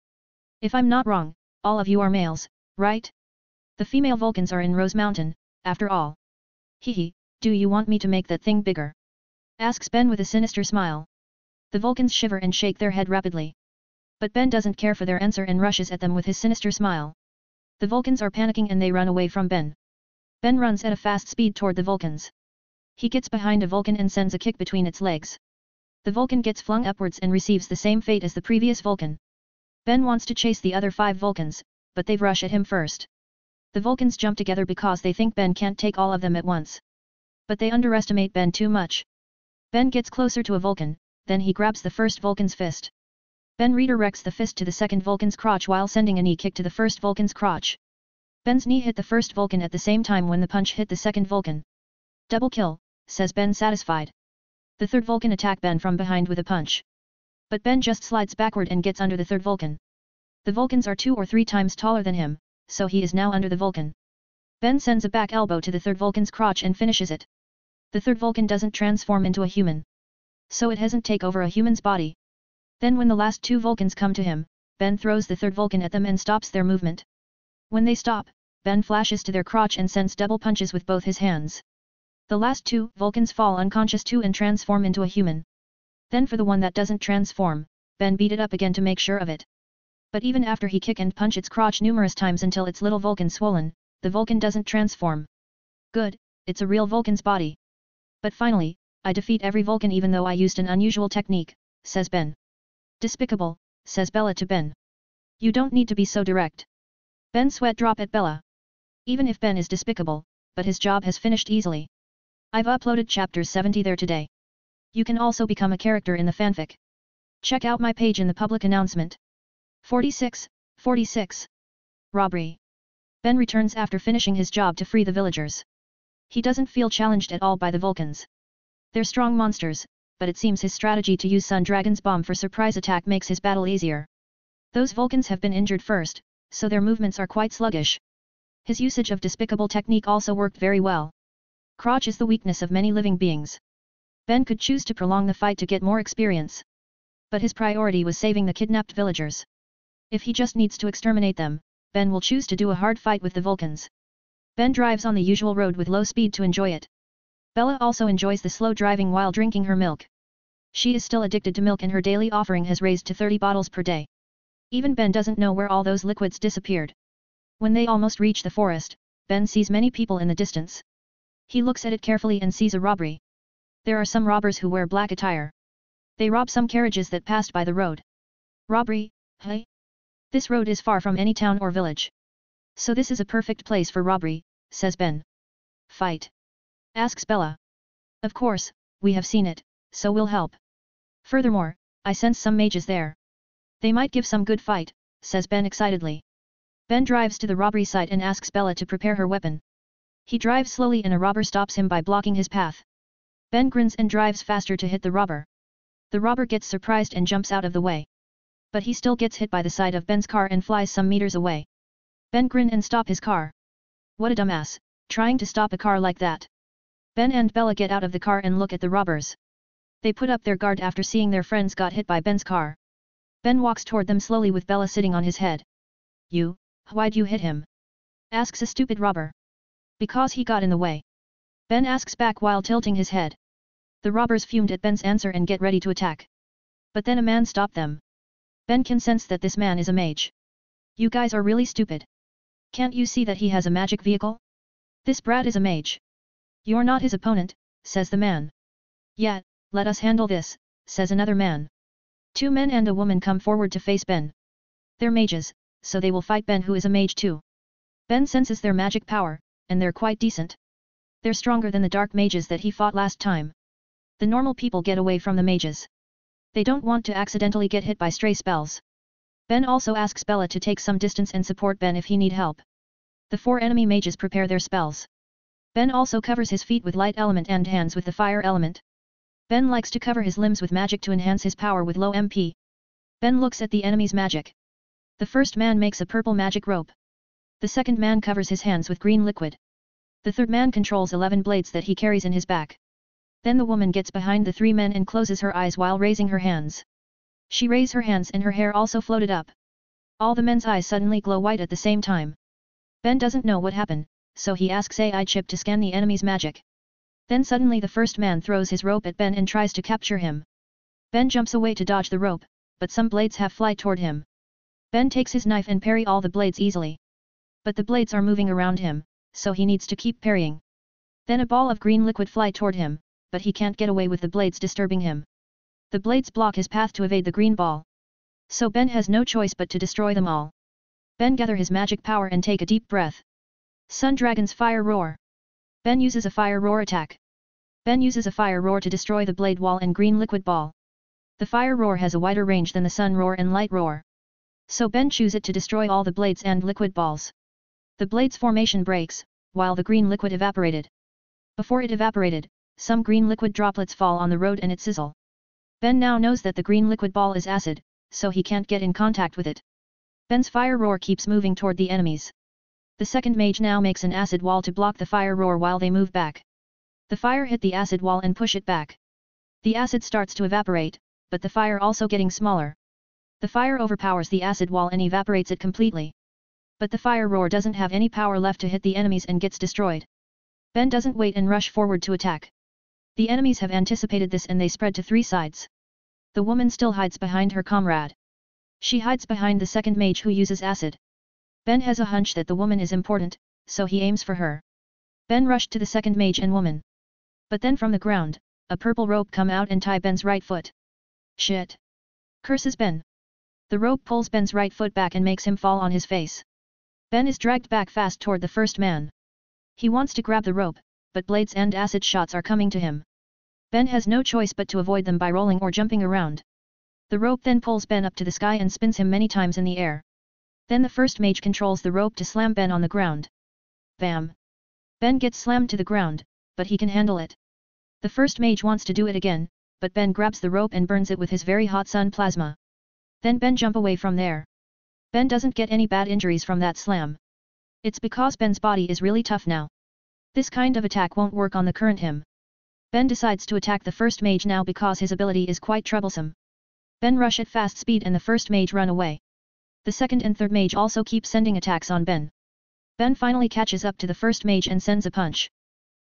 If I'm not wrong, all of you are males, right? The female Vulcans are in Rose Mountain, after all. Hehe, do you want me to make that thing bigger? Asks Ben with a sinister smile. The Vulcans shiver and shake their head rapidly. But Ben doesn't care for their answer and rushes at them with his sinister smile. The Vulcans are panicking and they run away from Ben. Ben runs at a fast speed toward the Vulcans. He gets behind a Vulcan and sends a kick between its legs. The Vulcan gets flung upwards and receives the same fate as the previous Vulcan. Ben wants to chase the other 5 Vulcans, but they rush at him first. The Vulcans jump together because they think Ben can't take all of them at once. But they underestimate Ben too much, Ben gets closer to a Vulcan, then he grabs the first Vulcan's fist. Ben redirects the fist to the second Vulcan's crotch while sending a knee kick to the first Vulcan's crotch. Ben's knee hit the first Vulcan at the same time when the punch hit the second Vulcan. Double kill, says Ben satisfied. The third Vulcan attacked Ben from behind with a punch. But Ben just slides backward and gets under the third Vulcan. The Vulcans are 2 or 3 times taller than him, so he is now under the Vulcan. Ben sends a back elbow to the third Vulcan's crotch and finishes it. The third Vulcan doesn't transform into a human. So it hasn't take over a human's body. Then when the last 2 Vulcans come to him, Ben throws the third Vulcan at them and stops their movement. When they stop, Ben flashes to their crotch and sends double punches with both his hands. The last 2 Vulcans fall unconscious too and transform into a human. Then for the one that doesn't transform, Ben beat it up again to make sure of it. But even after he kick and punch its crotch numerous times until its little Vulcan swollen, the Vulcan doesn't transform. Good, it's a real Vulcan's body. But finally, I defeat every Vulcan even though I used an unusual technique, says Ben. Despicable, says Bella to Ben. You don't need to be so direct. Ben's sweat drop at Bella. Even if Ben is despicable, but his job has finished easily. I've uploaded chapters 70 there today. You can also become a character in the fanfic. Check out my page in the public announcement. 46. Robbery. Ben returns after finishing his job to free the villagers. He doesn't feel challenged at all by the Vulcans. They're strong monsters, but it seems his strategy to use Sun Dragon's bomb for surprise attack makes his battle easier. Those Vulcans have been injured first, so their movements are quite sluggish. His usage of despicable technique also worked very well. Crotch is the weakness of many living beings. Ben could choose to prolong the fight to get more experience. But his priority was saving the kidnapped villagers. If he just needs to exterminate them, Ben will choose to do a hard fight with the Vulcans. Ben drives on the usual road with low speed to enjoy it. Bella also enjoys the slow driving while drinking her milk. She is still addicted to milk and her daily offering has raised to 30 bottles per day. Even Ben doesn't know where all those liquids disappeared. When they almost reach the forest, Ben sees many people in the distance. He looks at it carefully and sees a robbery. There are some robbers who wear black attire. They rob some carriages that passed by the road. Robbery, hey? This road is far from any town or village. So this is a perfect place for robbery, says Ben. Fight? Asks Bella. Of course, we have seen it, so we'll help. Furthermore, I sense some mages there. They might give some good fight, says Ben excitedly. Ben drives to the robbery site and asks Bella to prepare her weapon. He drives slowly and a robber stops him by blocking his path. Ben grins and drives faster to hit the robber. The robber gets surprised and jumps out of the way. But he still gets hit by the side of Ben's car and flies some meters away. Ben grins and stops his car. What a dumbass, trying to stop a car like that. Ben and Bella get out of the car and look at the robbers. They put up their guard after seeing their friends got hit by Ben's car. Ben walks toward them slowly with Bella sitting on his head. Why'd you hit him? Asks a stupid robber. Because he got in the way. Ben asks back while tilting his head. The robbers fumed at Ben's answer and get ready to attack. But then a man stopped them. Ben can sense that this man is a mage. You guys are really stupid. Can't you see that he has a magic vehicle? This brat is a mage. You're not his opponent, says the man. Yeah, let us handle this, says another man. 2 men and a woman come forward to face Ben. They're mages, so they will fight Ben who is a mage too. Ben senses their magic power, and they're quite decent. They're stronger than the dark mages that he fought last time. The normal people get away from the mages. They don't want to accidentally get hit by stray spells. Ben also asks Bella to take some distance and support Ben if he need help. The 4 enemy mages prepare their spells. Ben also covers his feet with light element and hands with the fire element. Ben likes to cover his limbs with magic to enhance his power with low MP. Ben looks at the enemy's magic. The first man makes a purple magic rope. The second man covers his hands with green liquid. The third man controls 11 blades that he carries in his back. Then the woman gets behind the 3 men and closes her eyes while raising her hands. She raised her hands and her hair also floated up. All the men's eyes suddenly glow white at the same time. Ben doesn't know what happened, so he asks AI chip to scan the enemy's magic. Then suddenly the first man throws his rope at Ben and tries to capture him. Ben jumps away to dodge the rope, but some blades have fly toward him. Ben takes his knife and parry all the blades easily. But the blades are moving around him, so he needs to keep parrying. Then a ball of green liquid fly toward him, but he can't get away with the blades disturbing him. The blades block his path to evade the green ball. So Ben has no choice but to destroy them all. Ben gather his magic power and take a deep breath. Sun Dragon's Fire Roar. Ben uses a Fire Roar attack. Ben uses a fire roar to destroy the blade wall and green liquid ball. The fire roar has a wider range than the sun roar and light roar. So Ben chooses it to destroy all the blades and liquid balls. The blade's formation breaks, while the green liquid evaporated. Before it evaporated, some green liquid droplets fall on the road and it sizzle. Ben now knows that the green liquid ball is acid, so he can't get in contact with it. Ben's fire roar keeps moving toward the enemies. The second mage now makes an acid wall to block the fire roar while they move back. The fire hit the acid wall and push it back. The acid starts to evaporate, but the fire also getting smaller. The fire overpowers the acid wall and evaporates it completely. But the fire roar doesn't have any power left to hit the enemies and gets destroyed. Ben doesn't wait and rush forward to attack. The enemies have anticipated this and they spread to three sides. The woman still hides behind her comrade. She hides behind the second mage who uses acid. Ben has a hunch that the woman is important, so he aims for her. Ben rushed to the second mage and woman. But then from the ground, a purple rope come out and tie Ben's right foot. Shit! Curses Ben. The rope pulls Ben's right foot back and makes him fall on his face. Ben is dragged back fast toward the first man. He wants to grab the rope, but blades and acid shots are coming to him. Ben has no choice but to avoid them by rolling or jumping around. The rope then pulls Ben up to the sky and spins him many times in the air. Then the first mage controls the rope to slam Ben on the ground. Bam! Ben gets slammed to the ground, but he can handle it. The first mage wants to do it again, but Ben grabs the rope and burns it with his very hot sun plasma. Then Ben jump away from there. Ben doesn't get any bad injuries from that slam. It's because Ben's body is really tough now. This kind of attack won't work on the current him. Ben decides to attack the first mage now because his ability is quite troublesome. Ben rush at fast speed and the first mage run away. The second and third mage also keep sending attacks on Ben. Ben finally catches up to the first mage and sends a punch.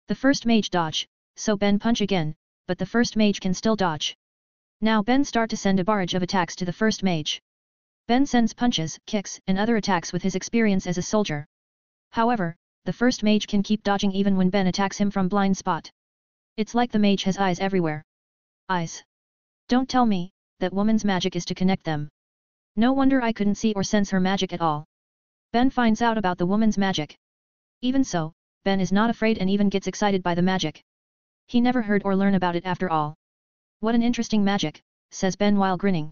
The first mage dodge, so Ben punch again, but the first mage can still dodge. Now Ben start to send a barrage of attacks to the first mage. Ben sends punches, kicks and other attacks with his experience as a soldier. However, the first mage can keep dodging even when Ben attacks him from blind spot. It's like the mage has eyes everywhere. Eyes. Don't tell me, that woman's magic is to connect them. No wonder I couldn't see or sense her magic at all. Ben finds out about the woman's magic. Even so, Ben is not afraid and even gets excited by the magic. He never heard or learned about it after all. What an interesting magic, says Ben while grinning.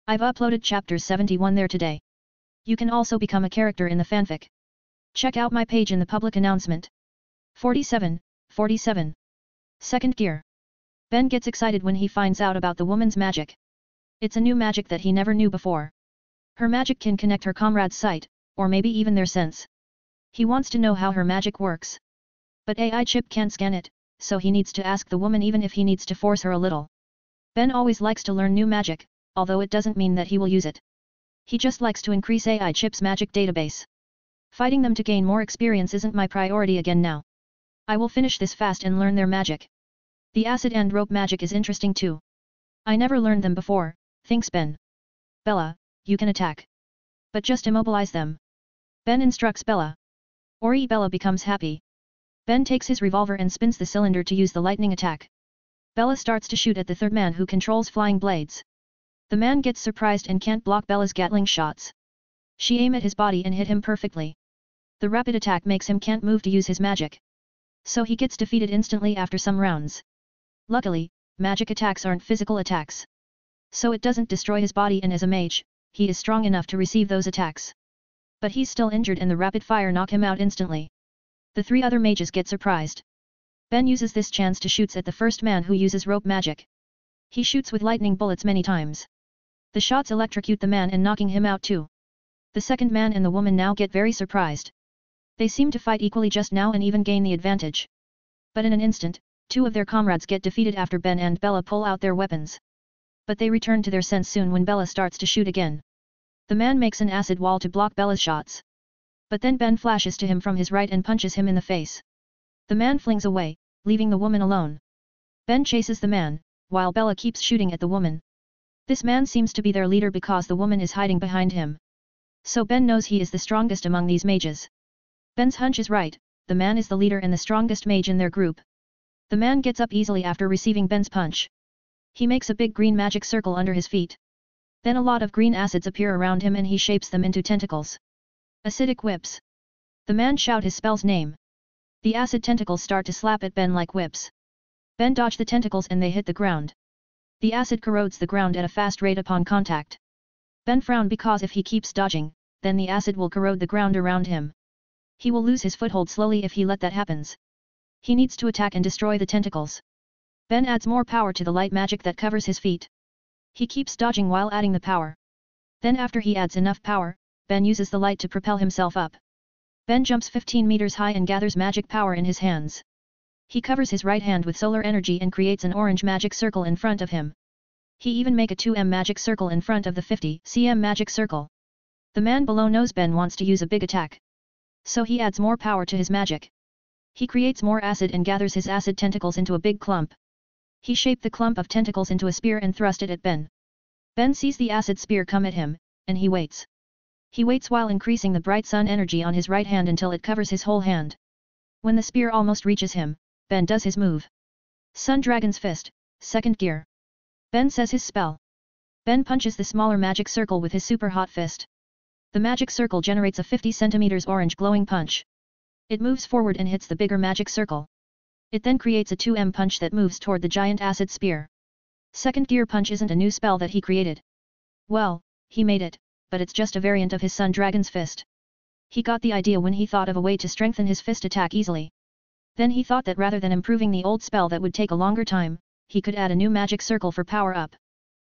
I've uploaded chapters 71 there today. You can also become a character in the fanfic. Check out my page in the public announcement. 47. Second gear. Ben gets excited when he finds out about the woman's magic. It's a new magic that he never knew before. Her magic can connect her comrade's sight, or maybe even their sense. He wants to know how her magic works. But AI chip can't scan it, so he needs to ask the woman even if he needs to force her a little. Ben always likes to learn new magic, although it doesn't mean that he will use it. He just likes to increase AI chip's magic database. Fighting them to gain more experience isn't my priority again now. I will finish this fast and learn their magic. The acid and rope magic is interesting too. I never learned them before, thinks Ben. Bella, you can attack. But just immobilize them. Ben instructs Bella. Bella becomes happy. Ben takes his revolver and spins the cylinder to use the lightning attack. Bella starts to shoot at the third man who controls flying blades. The man gets surprised and can't block Bella's Gatling shots. She aims at his body and hit him perfectly. The rapid attack makes him can't move to use his magic. So he gets defeated instantly after some rounds. Luckily, magic attacks aren't physical attacks. So it doesn't destroy his body, and as a mage, he is strong enough to receive those attacks. But he's still injured and the rapid fire knock him out instantly. The three other mages get surprised. Ben uses this chance to shoot at the first man who uses rope magic. He shoots with lightning bullets many times. The shots electrocute the man and knocking him out too. The second man and the woman now get very surprised. They seem to fight equally just now and even gain the advantage. But in an instant, two of their comrades get defeated after Ben and Bella pull out their weapons. But they return to their sense soon when Bella starts to shoot again. The man makes an acid wall to block Bella's shots. But then Ben flashes to him from his right and punches him in the face. The man flings away, leaving the woman alone. Ben chases the man, while Bella keeps shooting at the woman. This man seems to be their leader because the woman is hiding behind him. So Ben knows he is the strongest among these mages. Ben's hunch is right, the man is the leader and the strongest mage in their group. The man gets up easily after receiving Ben's punch. He makes a big green magic circle under his feet. Then a lot of green acids appear around him and he shapes them into tentacles. Acidic whips. The man shouts his spell's name. The acid tentacles start to slap at Ben like whips. Ben dodged the tentacles and they hit the ground. The acid corrodes the ground at a fast rate upon contact. Ben frowned because if he keeps dodging, then the acid will corrode the ground around him. He will lose his foothold slowly if he let that happens. He needs to attack and destroy the tentacles. Ben adds more power to the light magic that covers his feet. He keeps dodging while adding the power. Then after he adds enough power, Ben uses the light to propel himself up. Ben jumps 15 meters high and gathers magic power in his hands. He covers his right hand with solar energy and creates an orange magic circle in front of him. He even make a 2m magic circle in front of the 50 cm magic circle. The man below knows Ben wants to use a big attack. So he adds more power to his magic. He creates more acid and gathers his acid tentacles into a big clump. He shaped the clump of tentacles into a spear and thrust it at Ben. Ben sees the acid spear come at him, and he waits. He waits while increasing the bright sun energy on his right hand until it covers his whole hand. When the spear almost reaches him, Ben does his move. Sun Dragon's Fist, second gear. Ben says his spell. Ben punches the smaller magic circle with his super hot fist. The magic circle generates a 50 cm orange glowing punch. It moves forward and hits the bigger magic circle. It then creates a 2m punch that moves toward the giant acid spear. Second gear punch isn't a new spell that he created. Well, he made it, but it's just a variant of his Sun Dragon's Fist. He got the idea when he thought of a way to strengthen his fist attack easily. Then he thought that rather than improving the old spell that would take a longer time, he could add a new magic circle for power up.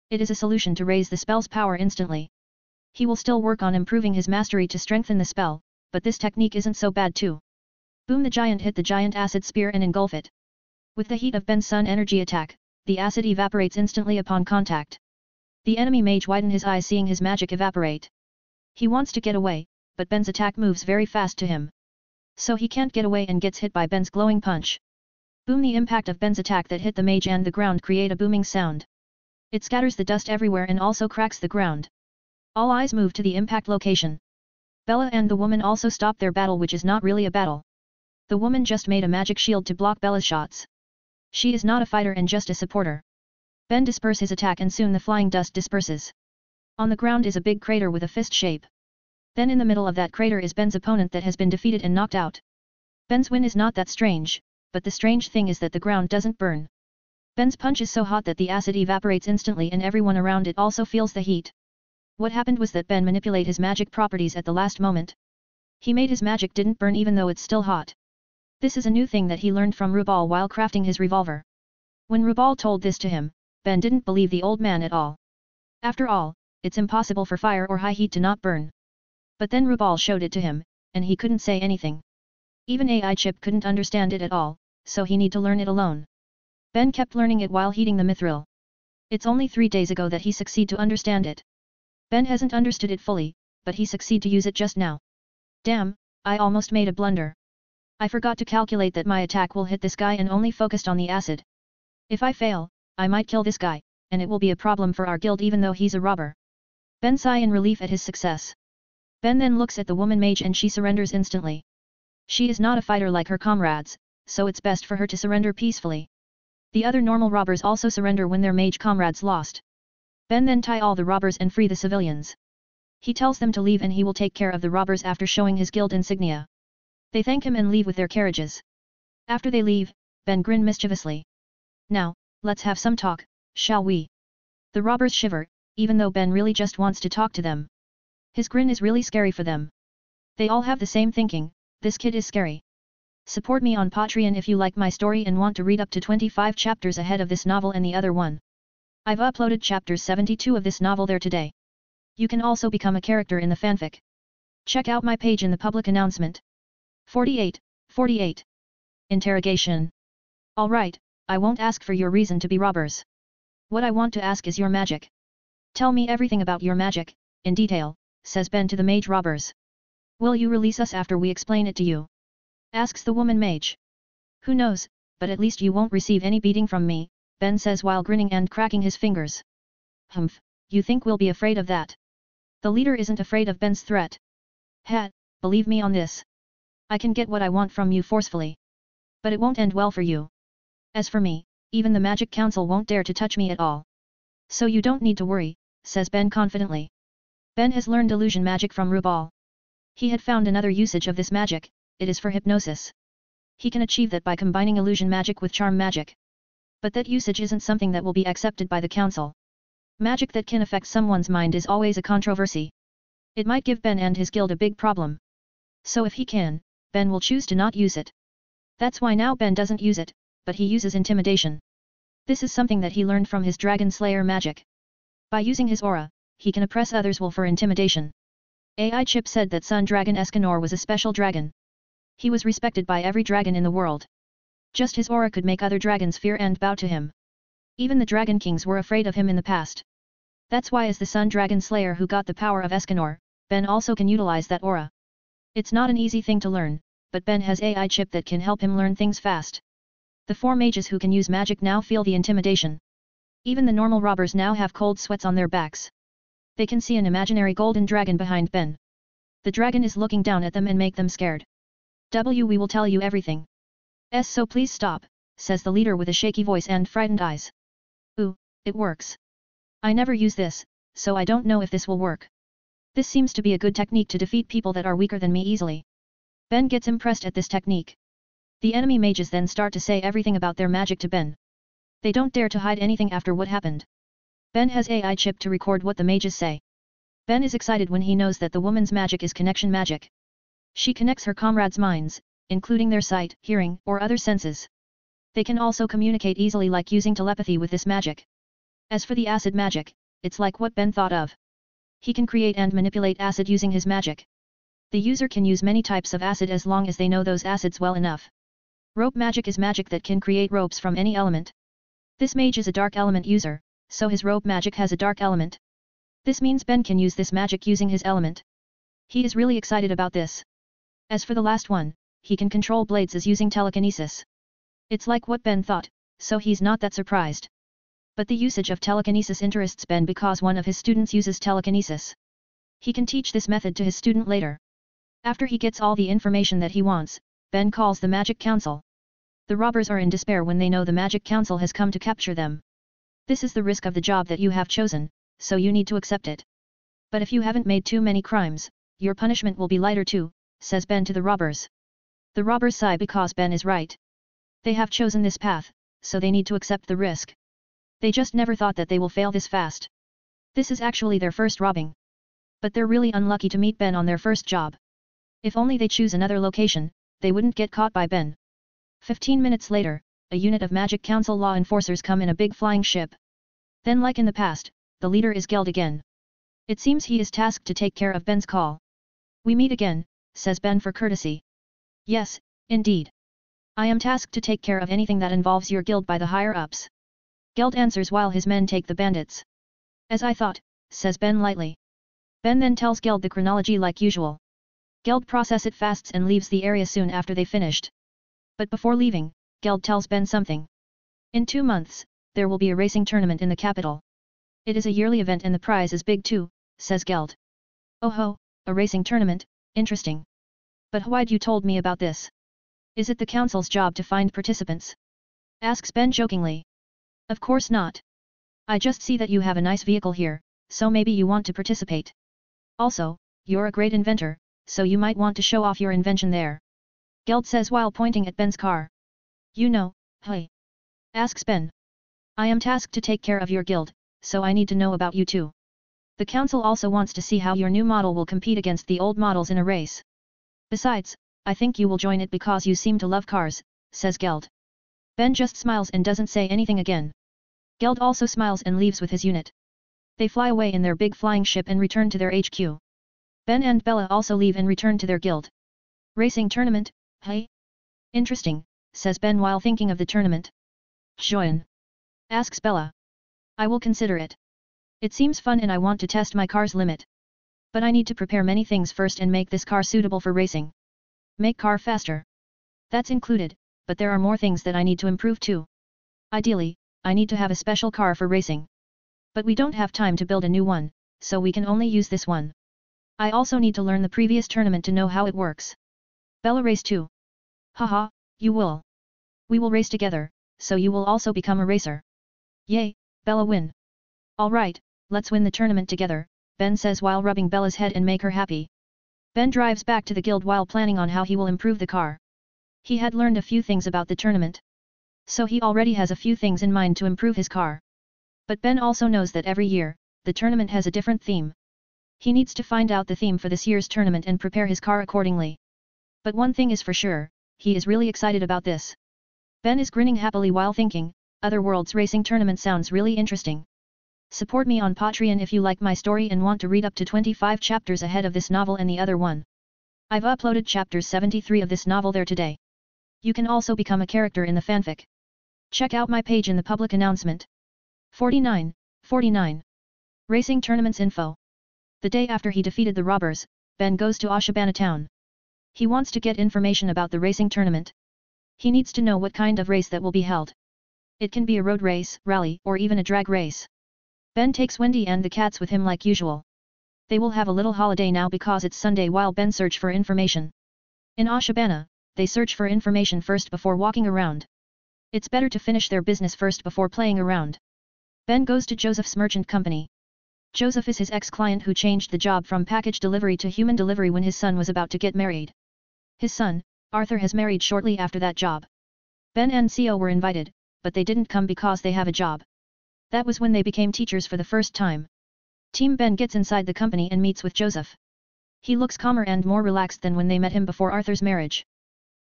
It is a solution to raise the spell's power instantly. He will still work on improving his mastery to strengthen the spell, but this technique isn't so bad too. Boom! The giant hit the giant acid spear and engulf it. With the heat of Ben's sun energy attack, the acid evaporates instantly upon contact. The enemy mage widen his eyes seeing his magic evaporate. He wants to get away, but Ben's attack moves very fast to him. So he can't get away and gets hit by Ben's glowing punch. Boom! The impact of Ben's attack that hit the mage and the ground create a booming sound. It scatters the dust everywhere and also cracks the ground. All eyes move to the impact location. Bella and the woman also stop their battle, which is not really a battle. The woman just made a magic shield to block Bella's shots. She is not a fighter and just a supporter. Ben disperses his attack and soon the flying dust disperses. On the ground is a big crater with a fist shape. Then in the middle of that crater is Ben's opponent that has been defeated and knocked out. Ben's win is not that strange, but the strange thing is that the ground doesn't burn. Ben's punch is so hot that the acid evaporates instantly and everyone around it also feels the heat. What happened was that Ben manipulated his magic properties at the last moment. He made his magic didn't burn even though it's still hot. This is a new thing that he learned from Rubal while crafting his revolver. When Rubal told this to him, Ben didn't believe the old man at all. After all, it's impossible for fire or high heat to not burn. But then Rubal showed it to him, and he couldn't say anything. Even AI Chip couldn't understand it at all, so he need to learn it alone. Ben kept learning it while heating the mithril. It's only 3 days ago that he succeed to understand it. Ben hasn't understood it fully, but he succeed to use it just now. Damn, I almost made a blunder. I forgot to calculate that my attack will hit this guy and only focused on the acid. If I fail, I might kill this guy, and it will be a problem for our guild even though he's a robber. Ben sigh in relief at his success. Ben then looks at the woman mage and she surrenders instantly. She is not a fighter like her comrades, so it's best for her to surrender peacefully. The other normal robbers also surrender when their mage comrades lost. Ben then tie all the robbers and free the civilians. He tells them to leave and he will take care of the robbers after showing his guild insignia. They thank him and leave with their carriages. After they leave, Ben grin mischievously. Now, let's have some talk, shall we? The robbers shiver, even though Ben really just wants to talk to them. His grin is really scary for them. They all have the same thinking, this kid is scary. Support me on Patreon if you like my story and want to read up to 25 chapters ahead of this novel and the other one. I've uploaded chapters 72 of this novel there today. You can also become a character in the fanfic. Check out my page in the public announcement. 48. Interrogation. Alright, I won't ask for your reason to be robbers. What I want to ask is your magic. Tell me everything about your magic, in detail, says Ben to the mage robbers. Will you release us after we explain it to you? Asks the woman mage. Who knows, but at least you won't receive any beating from me, Ben says while grinning and cracking his fingers. Humph, you think we'll be afraid of that? The leader isn't afraid of Ben's threat. Ha, believe me on this. I can get what I want from you forcefully. But it won't end well for you. As for me, even the Magic Council won't dare to touch me at all. So you don't need to worry, says Ben confidently. Ben has learned illusion magic from Rubal. He had found another usage of this magic, it is for hypnosis. He can achieve that by combining illusion magic with charm magic. But that usage isn't something that will be accepted by the council. Magic that can affect someone's mind is always a controversy. It might give Ben and his guild a big problem. So if he can, Ben will choose to not use it. That's why now Ben doesn't use it, but he uses intimidation. This is something that he learned from his Dragon Slayer magic. By using his aura, he can oppress others for intimidation. AI Chip said that Sun Dragon Escanor was a special dragon. He was respected by every dragon in the world. Just his aura could make other dragons fear and bow to him. Even the Dragon Kings were afraid of him in the past. That's why as the Sun Dragon Slayer who got the power of Escanor, Ben also can utilize that aura. It's not an easy thing to learn, but Ben has AI Chip that can help him learn things fast. The 4 mages who can use magic now feel the intimidation. Even the normal robbers now have cold sweats on their backs. They can see an imaginary golden dragon behind Ben. The dragon is looking down at them and make them scared. We will tell you everything. So please stop, says the leader with a shaky voice and frightened eyes. Ooh, it works. I never use this, so I don't know if this will work. This seems to be a good technique to defeat people that are weaker than me easily. Ben gets impressed at this technique. The enemy mages then start to say everything about their magic to Ben. They don't dare to hide anything after what happened. Ben has AI Chip to record what the mages say. Ben is excited when he knows that the woman's magic is connection magic. She connects her comrades' minds, including their sight, hearing, or other senses. They can also communicate easily like using telepathy with this magic. As for the acid magic, it's like what Ben thought of. He can create and manipulate acid using his magic. The user can use many types of acid as long as they know those acids well enough. Rope magic is magic that can create ropes from any element. This mage is a dark element user, so his rope magic has a dark element. This means Ben can use this magic using his element. He is really excited about this. As for the last one, he can control blades as using telekinesis. It's like what Ben thought, so he's not that surprised. But the usage of telekinesis interests Ben because one of his students uses telekinesis. He can teach this method to his student later. After he gets all the information that he wants, Ben calls the Magic Council. The robbers are in despair when they know the Magic Council has come to capture them. This is the risk of the job that you have chosen, so you need to accept it. But if you haven't made too many crimes, your punishment will be lighter too, says Ben to the robbers. The robbers sigh because Ben is right. They have chosen this path, so they need to accept the risk. They just never thought that they will fail this fast. This is actually their first robbing. But they're really unlucky to meet Ben on their first job. If only they choose another location, they wouldn't get caught by Ben. 15 minutes later, a unit of Magic Council law enforcers come in a big flying ship. Then like in the past, the leader is Geld again. It seems he is tasked to take care of Ben's call. We meet again, says Ben for courtesy. Yes, indeed. I am tasked to take care of anything that involves your guild by the higher-ups. Geld answers while his men take the bandits. As I thought, says Ben lightly. Ben then tells Geld the chronology like usual. Geld process it fasts and leaves the area soon after they finished. But before leaving, Geld tells Ben something. In 2 months, there will be a racing tournament in the capital. It is a yearly event and the prize is big too, says Geld. Oh ho, a racing tournament, interesting. But why'd you told me about this? Is it the council's job to find participants? Asks Ben jokingly. Of course not. I just see that you have a nice vehicle here, so maybe you want to participate. Also, you're a great inventor, so you might want to show off your invention there. Geld says while pointing at Ben's car. You know, hey. Asks Ben. I am tasked to take care of your guild, so I need to know about you too. The council also wants to see how your new model will compete against the old models in a race. Besides, I think you will join it because you seem to love cars, says Geld. Ben just smiles and doesn't say anything again. Geld also smiles and leaves with his unit. They fly away in their big flying ship and return to their HQ. Ben and Bella also leave and return to their guild. Racing tournament, hey? Interesting, says Ben while thinking of the tournament. Join? Asks Bella. I will consider it. It seems fun and I want to test my car's limit. But I need to prepare many things first and make this car suitable for racing. Make car faster. That's included, but there are more things that I need to improve too. Ideally, I need to have a special car for racing. But we don't have time to build a new one, so we can only use this one. I also need to learn the previous tournament to know how it works. Bella race too. Haha, you will. We will race together, so you will also become a racer. Yay, Bella win. Alright, let's win the tournament together, Ben says while rubbing Bella's head and make her happy. Ben drives back to the guild while planning on how he will improve the car. He had learned a few things about the tournament. So he already has a few things in mind to improve his car. But Ben also knows that every year, the tournament has a different theme. He needs to find out the theme for this year's tournament and prepare his car accordingly. But one thing is for sure, he is really excited about this. Ben is grinning happily while thinking, Other Worlds Racing Tournament sounds really interesting. Support me on Patreon if you like my story and want to read up to 25 chapters ahead of this novel and the other one. I've uploaded chapters 73 of this novel there today. You can also become a character in the fanfic. Check out my page in the public announcement. 49. Racing Tournaments Info. The day after he defeated the robbers, Ben goes to Ashibana town. He wants to get information about the racing tournament. He needs to know what kind of race that will be held. It can be a road race, rally, or even a drag race. Ben takes Wendy and the cats with him like usual. They will have a little holiday now because it's Sunday while Ben search for information. In Ashibana, they search for information first before walking around. It's better to finish their business first before playing around. Ben goes to Joseph's merchant company. Joseph is his ex-client who changed the job from package delivery to human delivery when his son was about to get married. His son, Arthur, has married shortly after that job. Ben and Co were invited, but they didn't come because they have a job. That was when they became teachers for the first time. Team Ben gets inside the company and meets with Joseph. He looks calmer and more relaxed than when they met him before Arthur's marriage.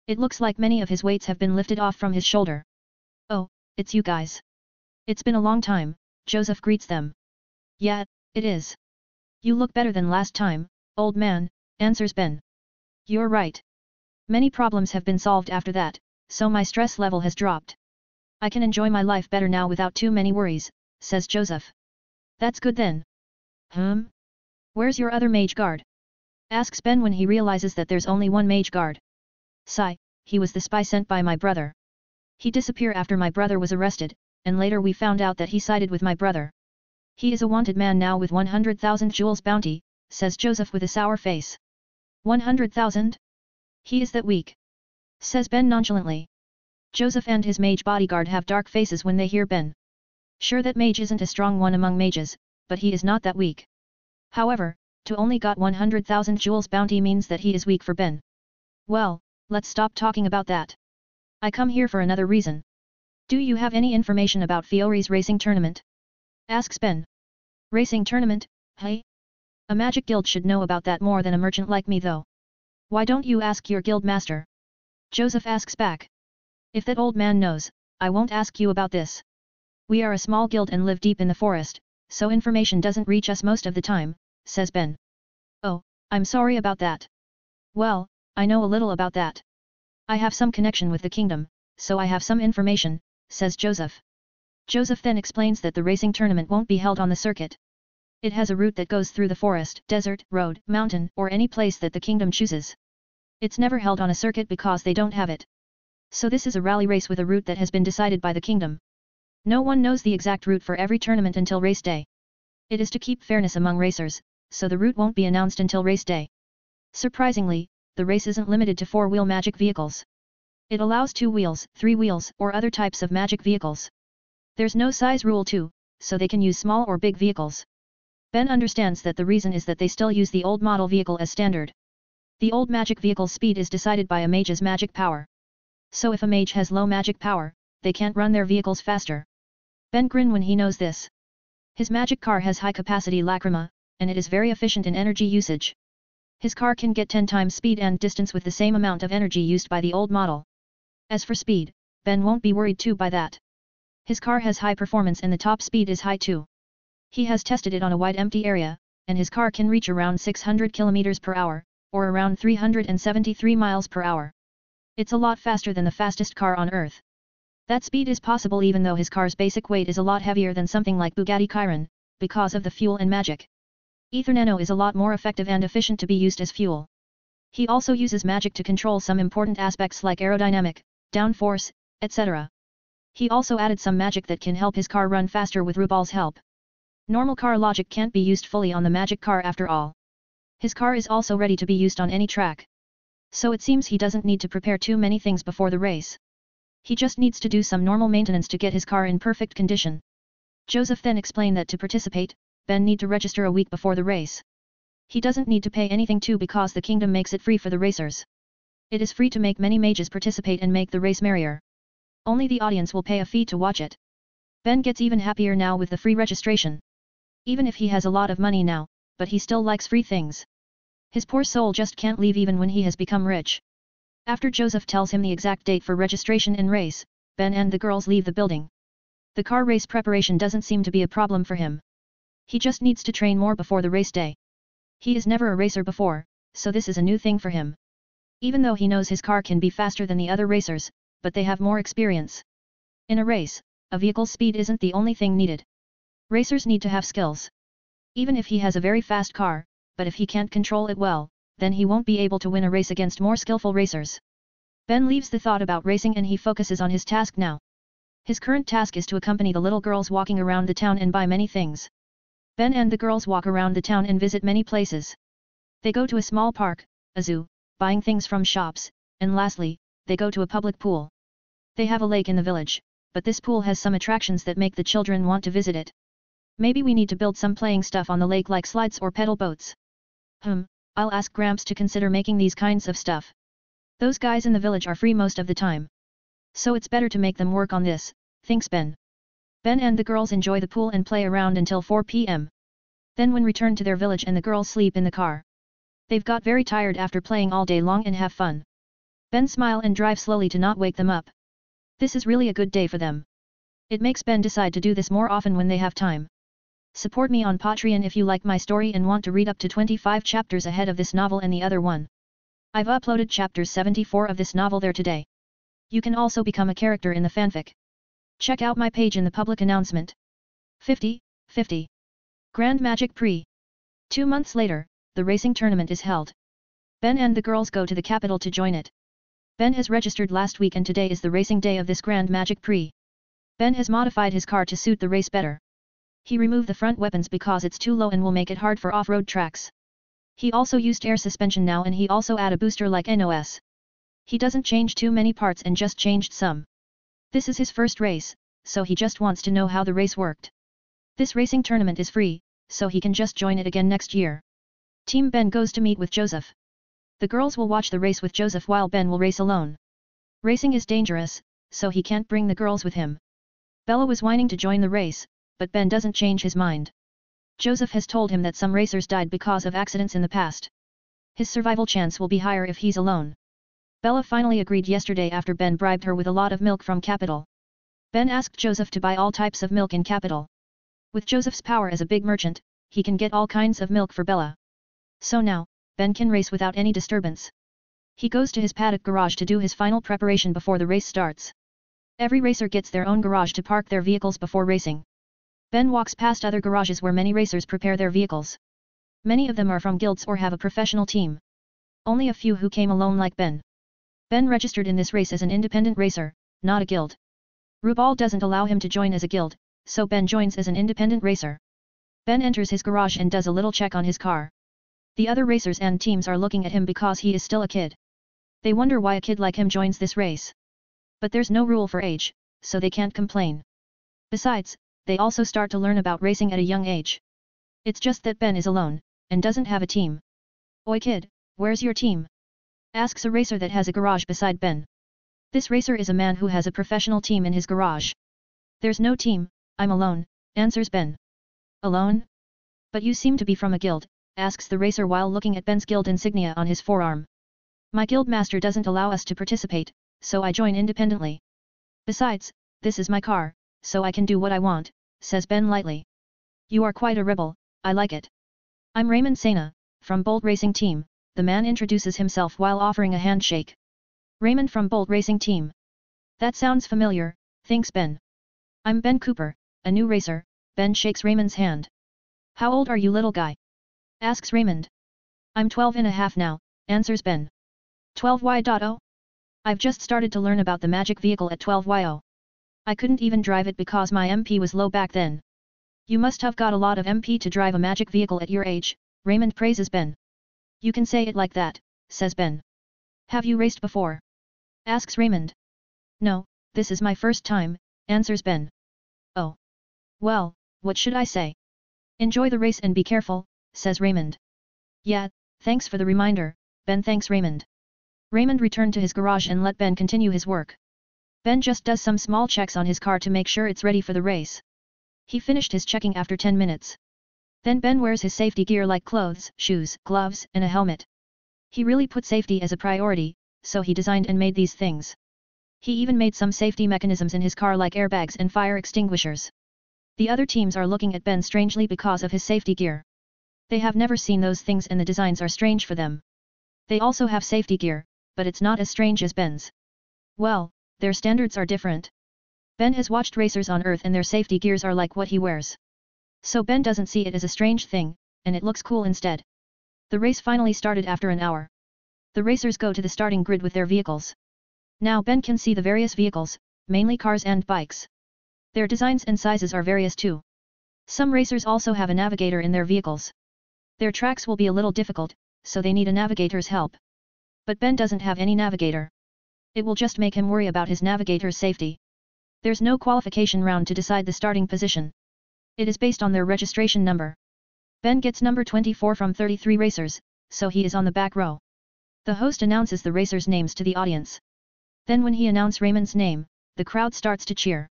It looks like many of his weights have been lifted off from his shoulder. Oh, it's you guys. It's been a long time, Joseph greets them. Yeah, it is. You look better than last time, old man, answers Ben. You're right. Many problems have been solved after that, so my stress level has dropped. I can enjoy my life better now without too many worries, says Joseph. That's good then. Where's your other mage guard? Asks Ben when he realizes that there's only one mage guard. Sigh, he was the spy sent by my brother. He disappeared after my brother was arrested, and later we found out that he sided with my brother. He is a wanted man now with 100,000 jewels bounty, says Joseph with a sour face. 100,000? He is that weak, says Ben nonchalantly. Joseph and his mage bodyguard have dark faces when they hear Ben. Sure, that mage isn't a strong one among mages, but he is not that weak. However, to only got 100,000 jewels bounty means that he is weak for Ben. Well, let's stop talking about that. I come here for another reason. Do you have any information about Fiori's racing tournament? Asks Ben. Racing tournament, hey? A magic guild should know about that more than a merchant like me though. Why don't you ask your guild master? Joseph asks back. If that old man knows, I won't ask you about this. We are a small guild and live deep in the forest, so information doesn't reach us most of the time, says Ben. Oh, I'm sorry about that. Well, I know a little about that. I have some connection with the kingdom, so I have some information, says Joseph. Joseph then explains that the racing tournament won't be held on the circuit. It has a route that goes through the forest, desert, road, mountain, or any place that the kingdom chooses. It's never held on a circuit because they don't have it. So this is a rally race with a route that has been decided by the kingdom. No one knows the exact route for every tournament until race day. It is to keep fairness among racers, so the route won't be announced until race day. Surprisingly, the race isn't limited to 4-wheel magic vehicles. It allows 2 wheels, 3 wheels, or other types of magic vehicles. There's no size rule too, so they can use small or big vehicles. Ben understands that the reason is that they still use the old model vehicle as standard. The old magic vehicle's speed is decided by a mage's magic power. So if a mage has low magic power, they can't run their vehicles faster. Ben grins when he knows this. His magic car has high capacity lacrima, and it is very efficient in energy usage. His car can get 10 times speed and distance with the same amount of energy used by the old model. As for speed, Ben won't be worried too by that. His car has high performance and the top speed is high too. He has tested it on a wide empty area, and his car can reach around 600 km per hour, or around 373 miles per hour. It's a lot faster than the fastest car on Earth. That speed is possible even though his car's basic weight is a lot heavier than something like Bugatti Chiron, because of the fuel and magic. Ether Nano is a lot more effective and efficient to be used as fuel. He also uses magic to control some important aspects like aerodynamic, downforce, etc. He also added some magic that can help his car run faster with Rubal's help. Normal car logic can't be used fully on the magic car after all. His car is also ready to be used on any track. So it seems he doesn't need to prepare too many things before the race. He just needs to do some normal maintenance to get his car in perfect condition. Joseph then explained that to participate, Ben need to register a week before the race. He doesn't need to pay anything too because the kingdom makes it free for the racers. It is free to make many mages participate and make the race merrier. Only the audience will pay a fee to watch it. Ben gets even happier now with the free registration. Even if he has a lot of money now, but he still likes free things. His poor soul just can't leave even when he has become rich. After Joseph tells him the exact date for registration and race, Ben and the girls leave the building. The car race preparation doesn't seem to be a problem for him. He just needs to train more before the race day. He is never a racer before, so this is a new thing for him. Even though he knows his car can be faster than the other racers, but they have more experience. In a race, a vehicle's speed isn't the only thing needed. Racers need to have skills. Even if he has a very fast car, but if he can't control it well, then he won't be able to win a race against more skillful racers. Ben leaves the thought about racing and he focuses on his task now. His current task is to accompany the little girls walking around the town and buy many things. Ben and the girls walk around the town and visit many places. They go to a small park, a zoo, buying things from shops, and lastly, they go to a public pool. They have a lake in the village, but this pool has some attractions that make the children want to visit it. Maybe we need to build some playing stuff on the lake like slides or pedal boats. I'll ask Gramps to consider making these kinds of stuff. Those guys in the village are free most of the time. So it's better to make them work on this, thinks Ben. Ben and the girls enjoy the pool and play around until 4 p.m. Then when return to their village and the girls sleep in the car. They've got very tired after playing all day long and have fun. Ben smile and drive slowly to not wake them up. This is really a good day for them. It makes Ben decide to do this more often when they have time. Support me on Patreon if you like my story and want to read up to 25 chapters ahead of this novel and the other one. I've uploaded chapters 74 of this novel there today. You can also become a character in the fanfic. Check out my page in the public announcement. 50. Grand Magic Prix. 2 months later, the racing tournament is held. Ben and the girls go to the capital to join it. Ben has registered last week and today is the racing day of this Grand Magic Prix. Ben has modified his car to suit the race better. He removed the front weapons because it's too low and will make it hard for off-road tracks. He also used air suspension now and he also add a booster like NOS. He doesn't change too many parts and just changed some. This is his first race, so he just wants to know how the race worked. This racing tournament is free, so he can just join it again next year. Team Ben goes to meet with Joseph. The girls will watch the race with Joseph while Ben will race alone. Racing is dangerous, so he can't bring the girls with him. Bella was whining to join the race, but Ben doesn't change his mind. Joseph has told him that some racers died because of accidents in the past. His survival chance will be higher if he's alone. Bella finally agreed yesterday after Ben bribed her with a lot of milk from Capital. Ben asked Joseph to buy all types of milk in Capital. With Joseph's power as a big merchant, he can get all kinds of milk for Bella. So now, Ben can race without any disturbance. He goes to his paddock garage to do his final preparation before the race starts. Every racer gets their own garage to park their vehicles before racing. Ben walks past other garages where many racers prepare their vehicles. Many of them are from guilds or have a professional team. Only a few who came alone like Ben. Ben registered in this race as an independent racer, not a guild. Rubal doesn't allow him to join as a guild, so Ben joins as an independent racer. Ben enters his garage and does a little check on his car. The other racers and teams are looking at him because he is still a kid. They wonder why a kid like him joins this race. But there's no rule for age, so they can't complain. Besides, they also start to learn about racing at a young age. It's just that Ben is alone, and doesn't have a team. "Oi kid, where's your team?" asks a racer that has a garage beside Ben. This racer is a man who has a professional team in his garage. "There's no team, I'm alone," answers Ben. "Alone? But you seem to be from a guild," asks the racer while looking at Ben's guild insignia on his forearm. "My guild master doesn't allow us to participate, so I join independently. Besides, this is my car, so I can do what I want," says Ben lightly. "You are quite a rebel, I like it. I'm Raymond Sena, from Bolt Racing Team," the man introduces himself while offering a handshake. "Raymond from Bolt Racing Team. That sounds familiar," thinks Ben. "I'm Ben Cooper, a new racer," Ben shakes Raymond's hand. "How old are you, little guy?" asks Raymond. "I'm 12 and a half now," answers Ben. 12Y.0? I've just started to learn about the magic vehicle at 12Y0. I couldn't even drive it because my MP was low back then. "You must have got a lot of MP to drive a magic vehicle at your age," Raymond praises Ben. "You can say it like that," says Ben. "Have you raced before?" asks Raymond. "No, this is my first time," answers Ben. "Oh. Well, what should I say? Enjoy the race and be careful," says Raymond. "Yeah, thanks for the reminder," Ben thanks Raymond. Raymond returned to his garage and let Ben continue his work. Ben just does some small checks on his car to make sure it's ready for the race. He finished his checking after 10 minutes. Then Ben wears his safety gear like clothes, shoes, gloves, and a helmet. He really put safety as a priority, so he designed and made these things. He even made some safety mechanisms in his car like airbags and fire extinguishers. The other teams are looking at Ben strangely because of his safety gear. They have never seen those things and the designs are strange for them. They also have safety gear, but it's not as strange as Ben's. Well, their standards are different. Ben has watched racers on Earth and their safety gears are like what he wears. So Ben doesn't see it as a strange thing, and it looks cool instead. The race finally started after an hour. The racers go to the starting grid with their vehicles. Now Ben can see the various vehicles, mainly cars and bikes. Their designs and sizes are various too. Some racers also have a navigator in their vehicles. Their tracks will be a little difficult, so they need a navigator's help. But Ben doesn't have any navigator. It will just make him worry about his navigator's safety. There's no qualification round to decide the starting position. It is based on their registration number. Ben gets number 24 from 33 racers, so he is on the back row. The host announces the racers' names to the audience. Then when he announces Raymond's name, the crowd starts to cheer.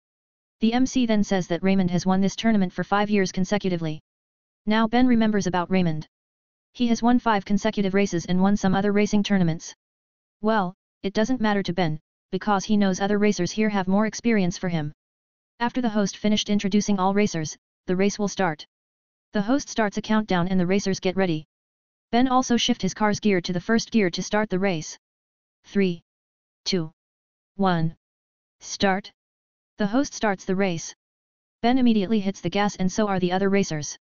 The MC then says that Raymond has won this tournament for 5 years consecutively. Now Ben remembers about Raymond. He has won 5 consecutive races and won some other racing tournaments. Well, it doesn't matter to Ben, because he knows other racers here have more experience for him. After the host finished introducing all racers, the race will start. The host starts a countdown and the racers get ready. Ben also shifts his car's gear to the first gear to start the race. 3, 2, 1. Start. The host starts the race. Ben immediately hits the gas and so are the other racers.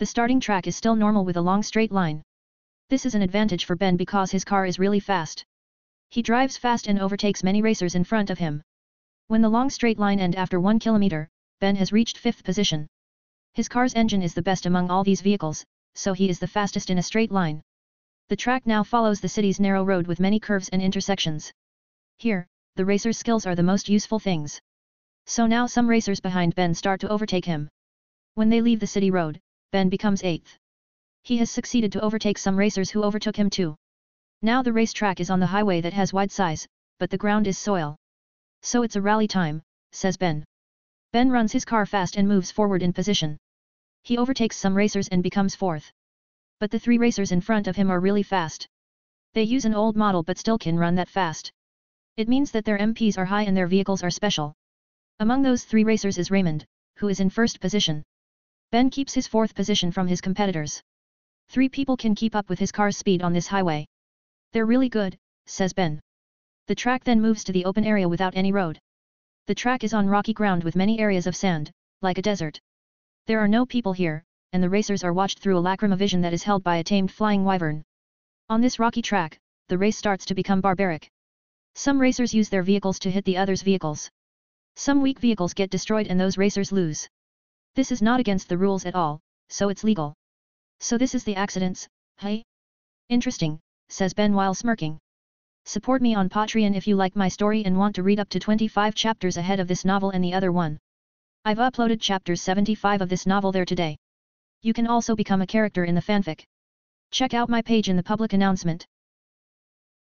The starting track is still normal with a long straight line. This is an advantage for Ben because his car is really fast. He drives fast and overtakes many racers in front of him. When the long straight line ends after 1 kilometer, Ben has reached 5th position. His car's engine is the best among all these vehicles, so he is the fastest in a straight line. The track now follows the city's narrow road with many curves and intersections. Here, the racer's skills are the most useful things. So now some racers behind Ben start to overtake him. When they leave the city road, Ben becomes 8th. He has succeeded to overtake some racers who overtook him too. Now the racetrack is on the highway that has wide size, but the ground is soil. So it's a rally time, says Ben. Ben runs his car fast and moves forward in position. He overtakes some racers and becomes 4th. But the 3 racers in front of him are really fast. They use an old model but still can run that fast. It means that their MPs are high and their vehicles are special. Among those 3 racers is Raymond, who is in 1st position. Ben keeps his 4th position from his competitors. 3 people can keep up with his car's speed on this highway. They're really good, says Ben. The track then moves to the open area without any road. The track is on rocky ground with many areas of sand, like a desert. There are no people here, and the racers are watched through a lacrima vision that is held by a tamed flying wyvern. On this rocky track, the race starts to become barbaric. Some racers use their vehicles to hit the others' vehicles. Some weak vehicles get destroyed and those racers lose. This is not against the rules at all, so it's legal. So this is the accidents, hey? Interesting, says Ben while smirking. Support me on Patreon if you like my story and want to read up to 25 chapters ahead of this novel and the other one. I've uploaded chapters 75 of this novel there today. You can also become a character in the fanfic. Check out my page in the public announcement.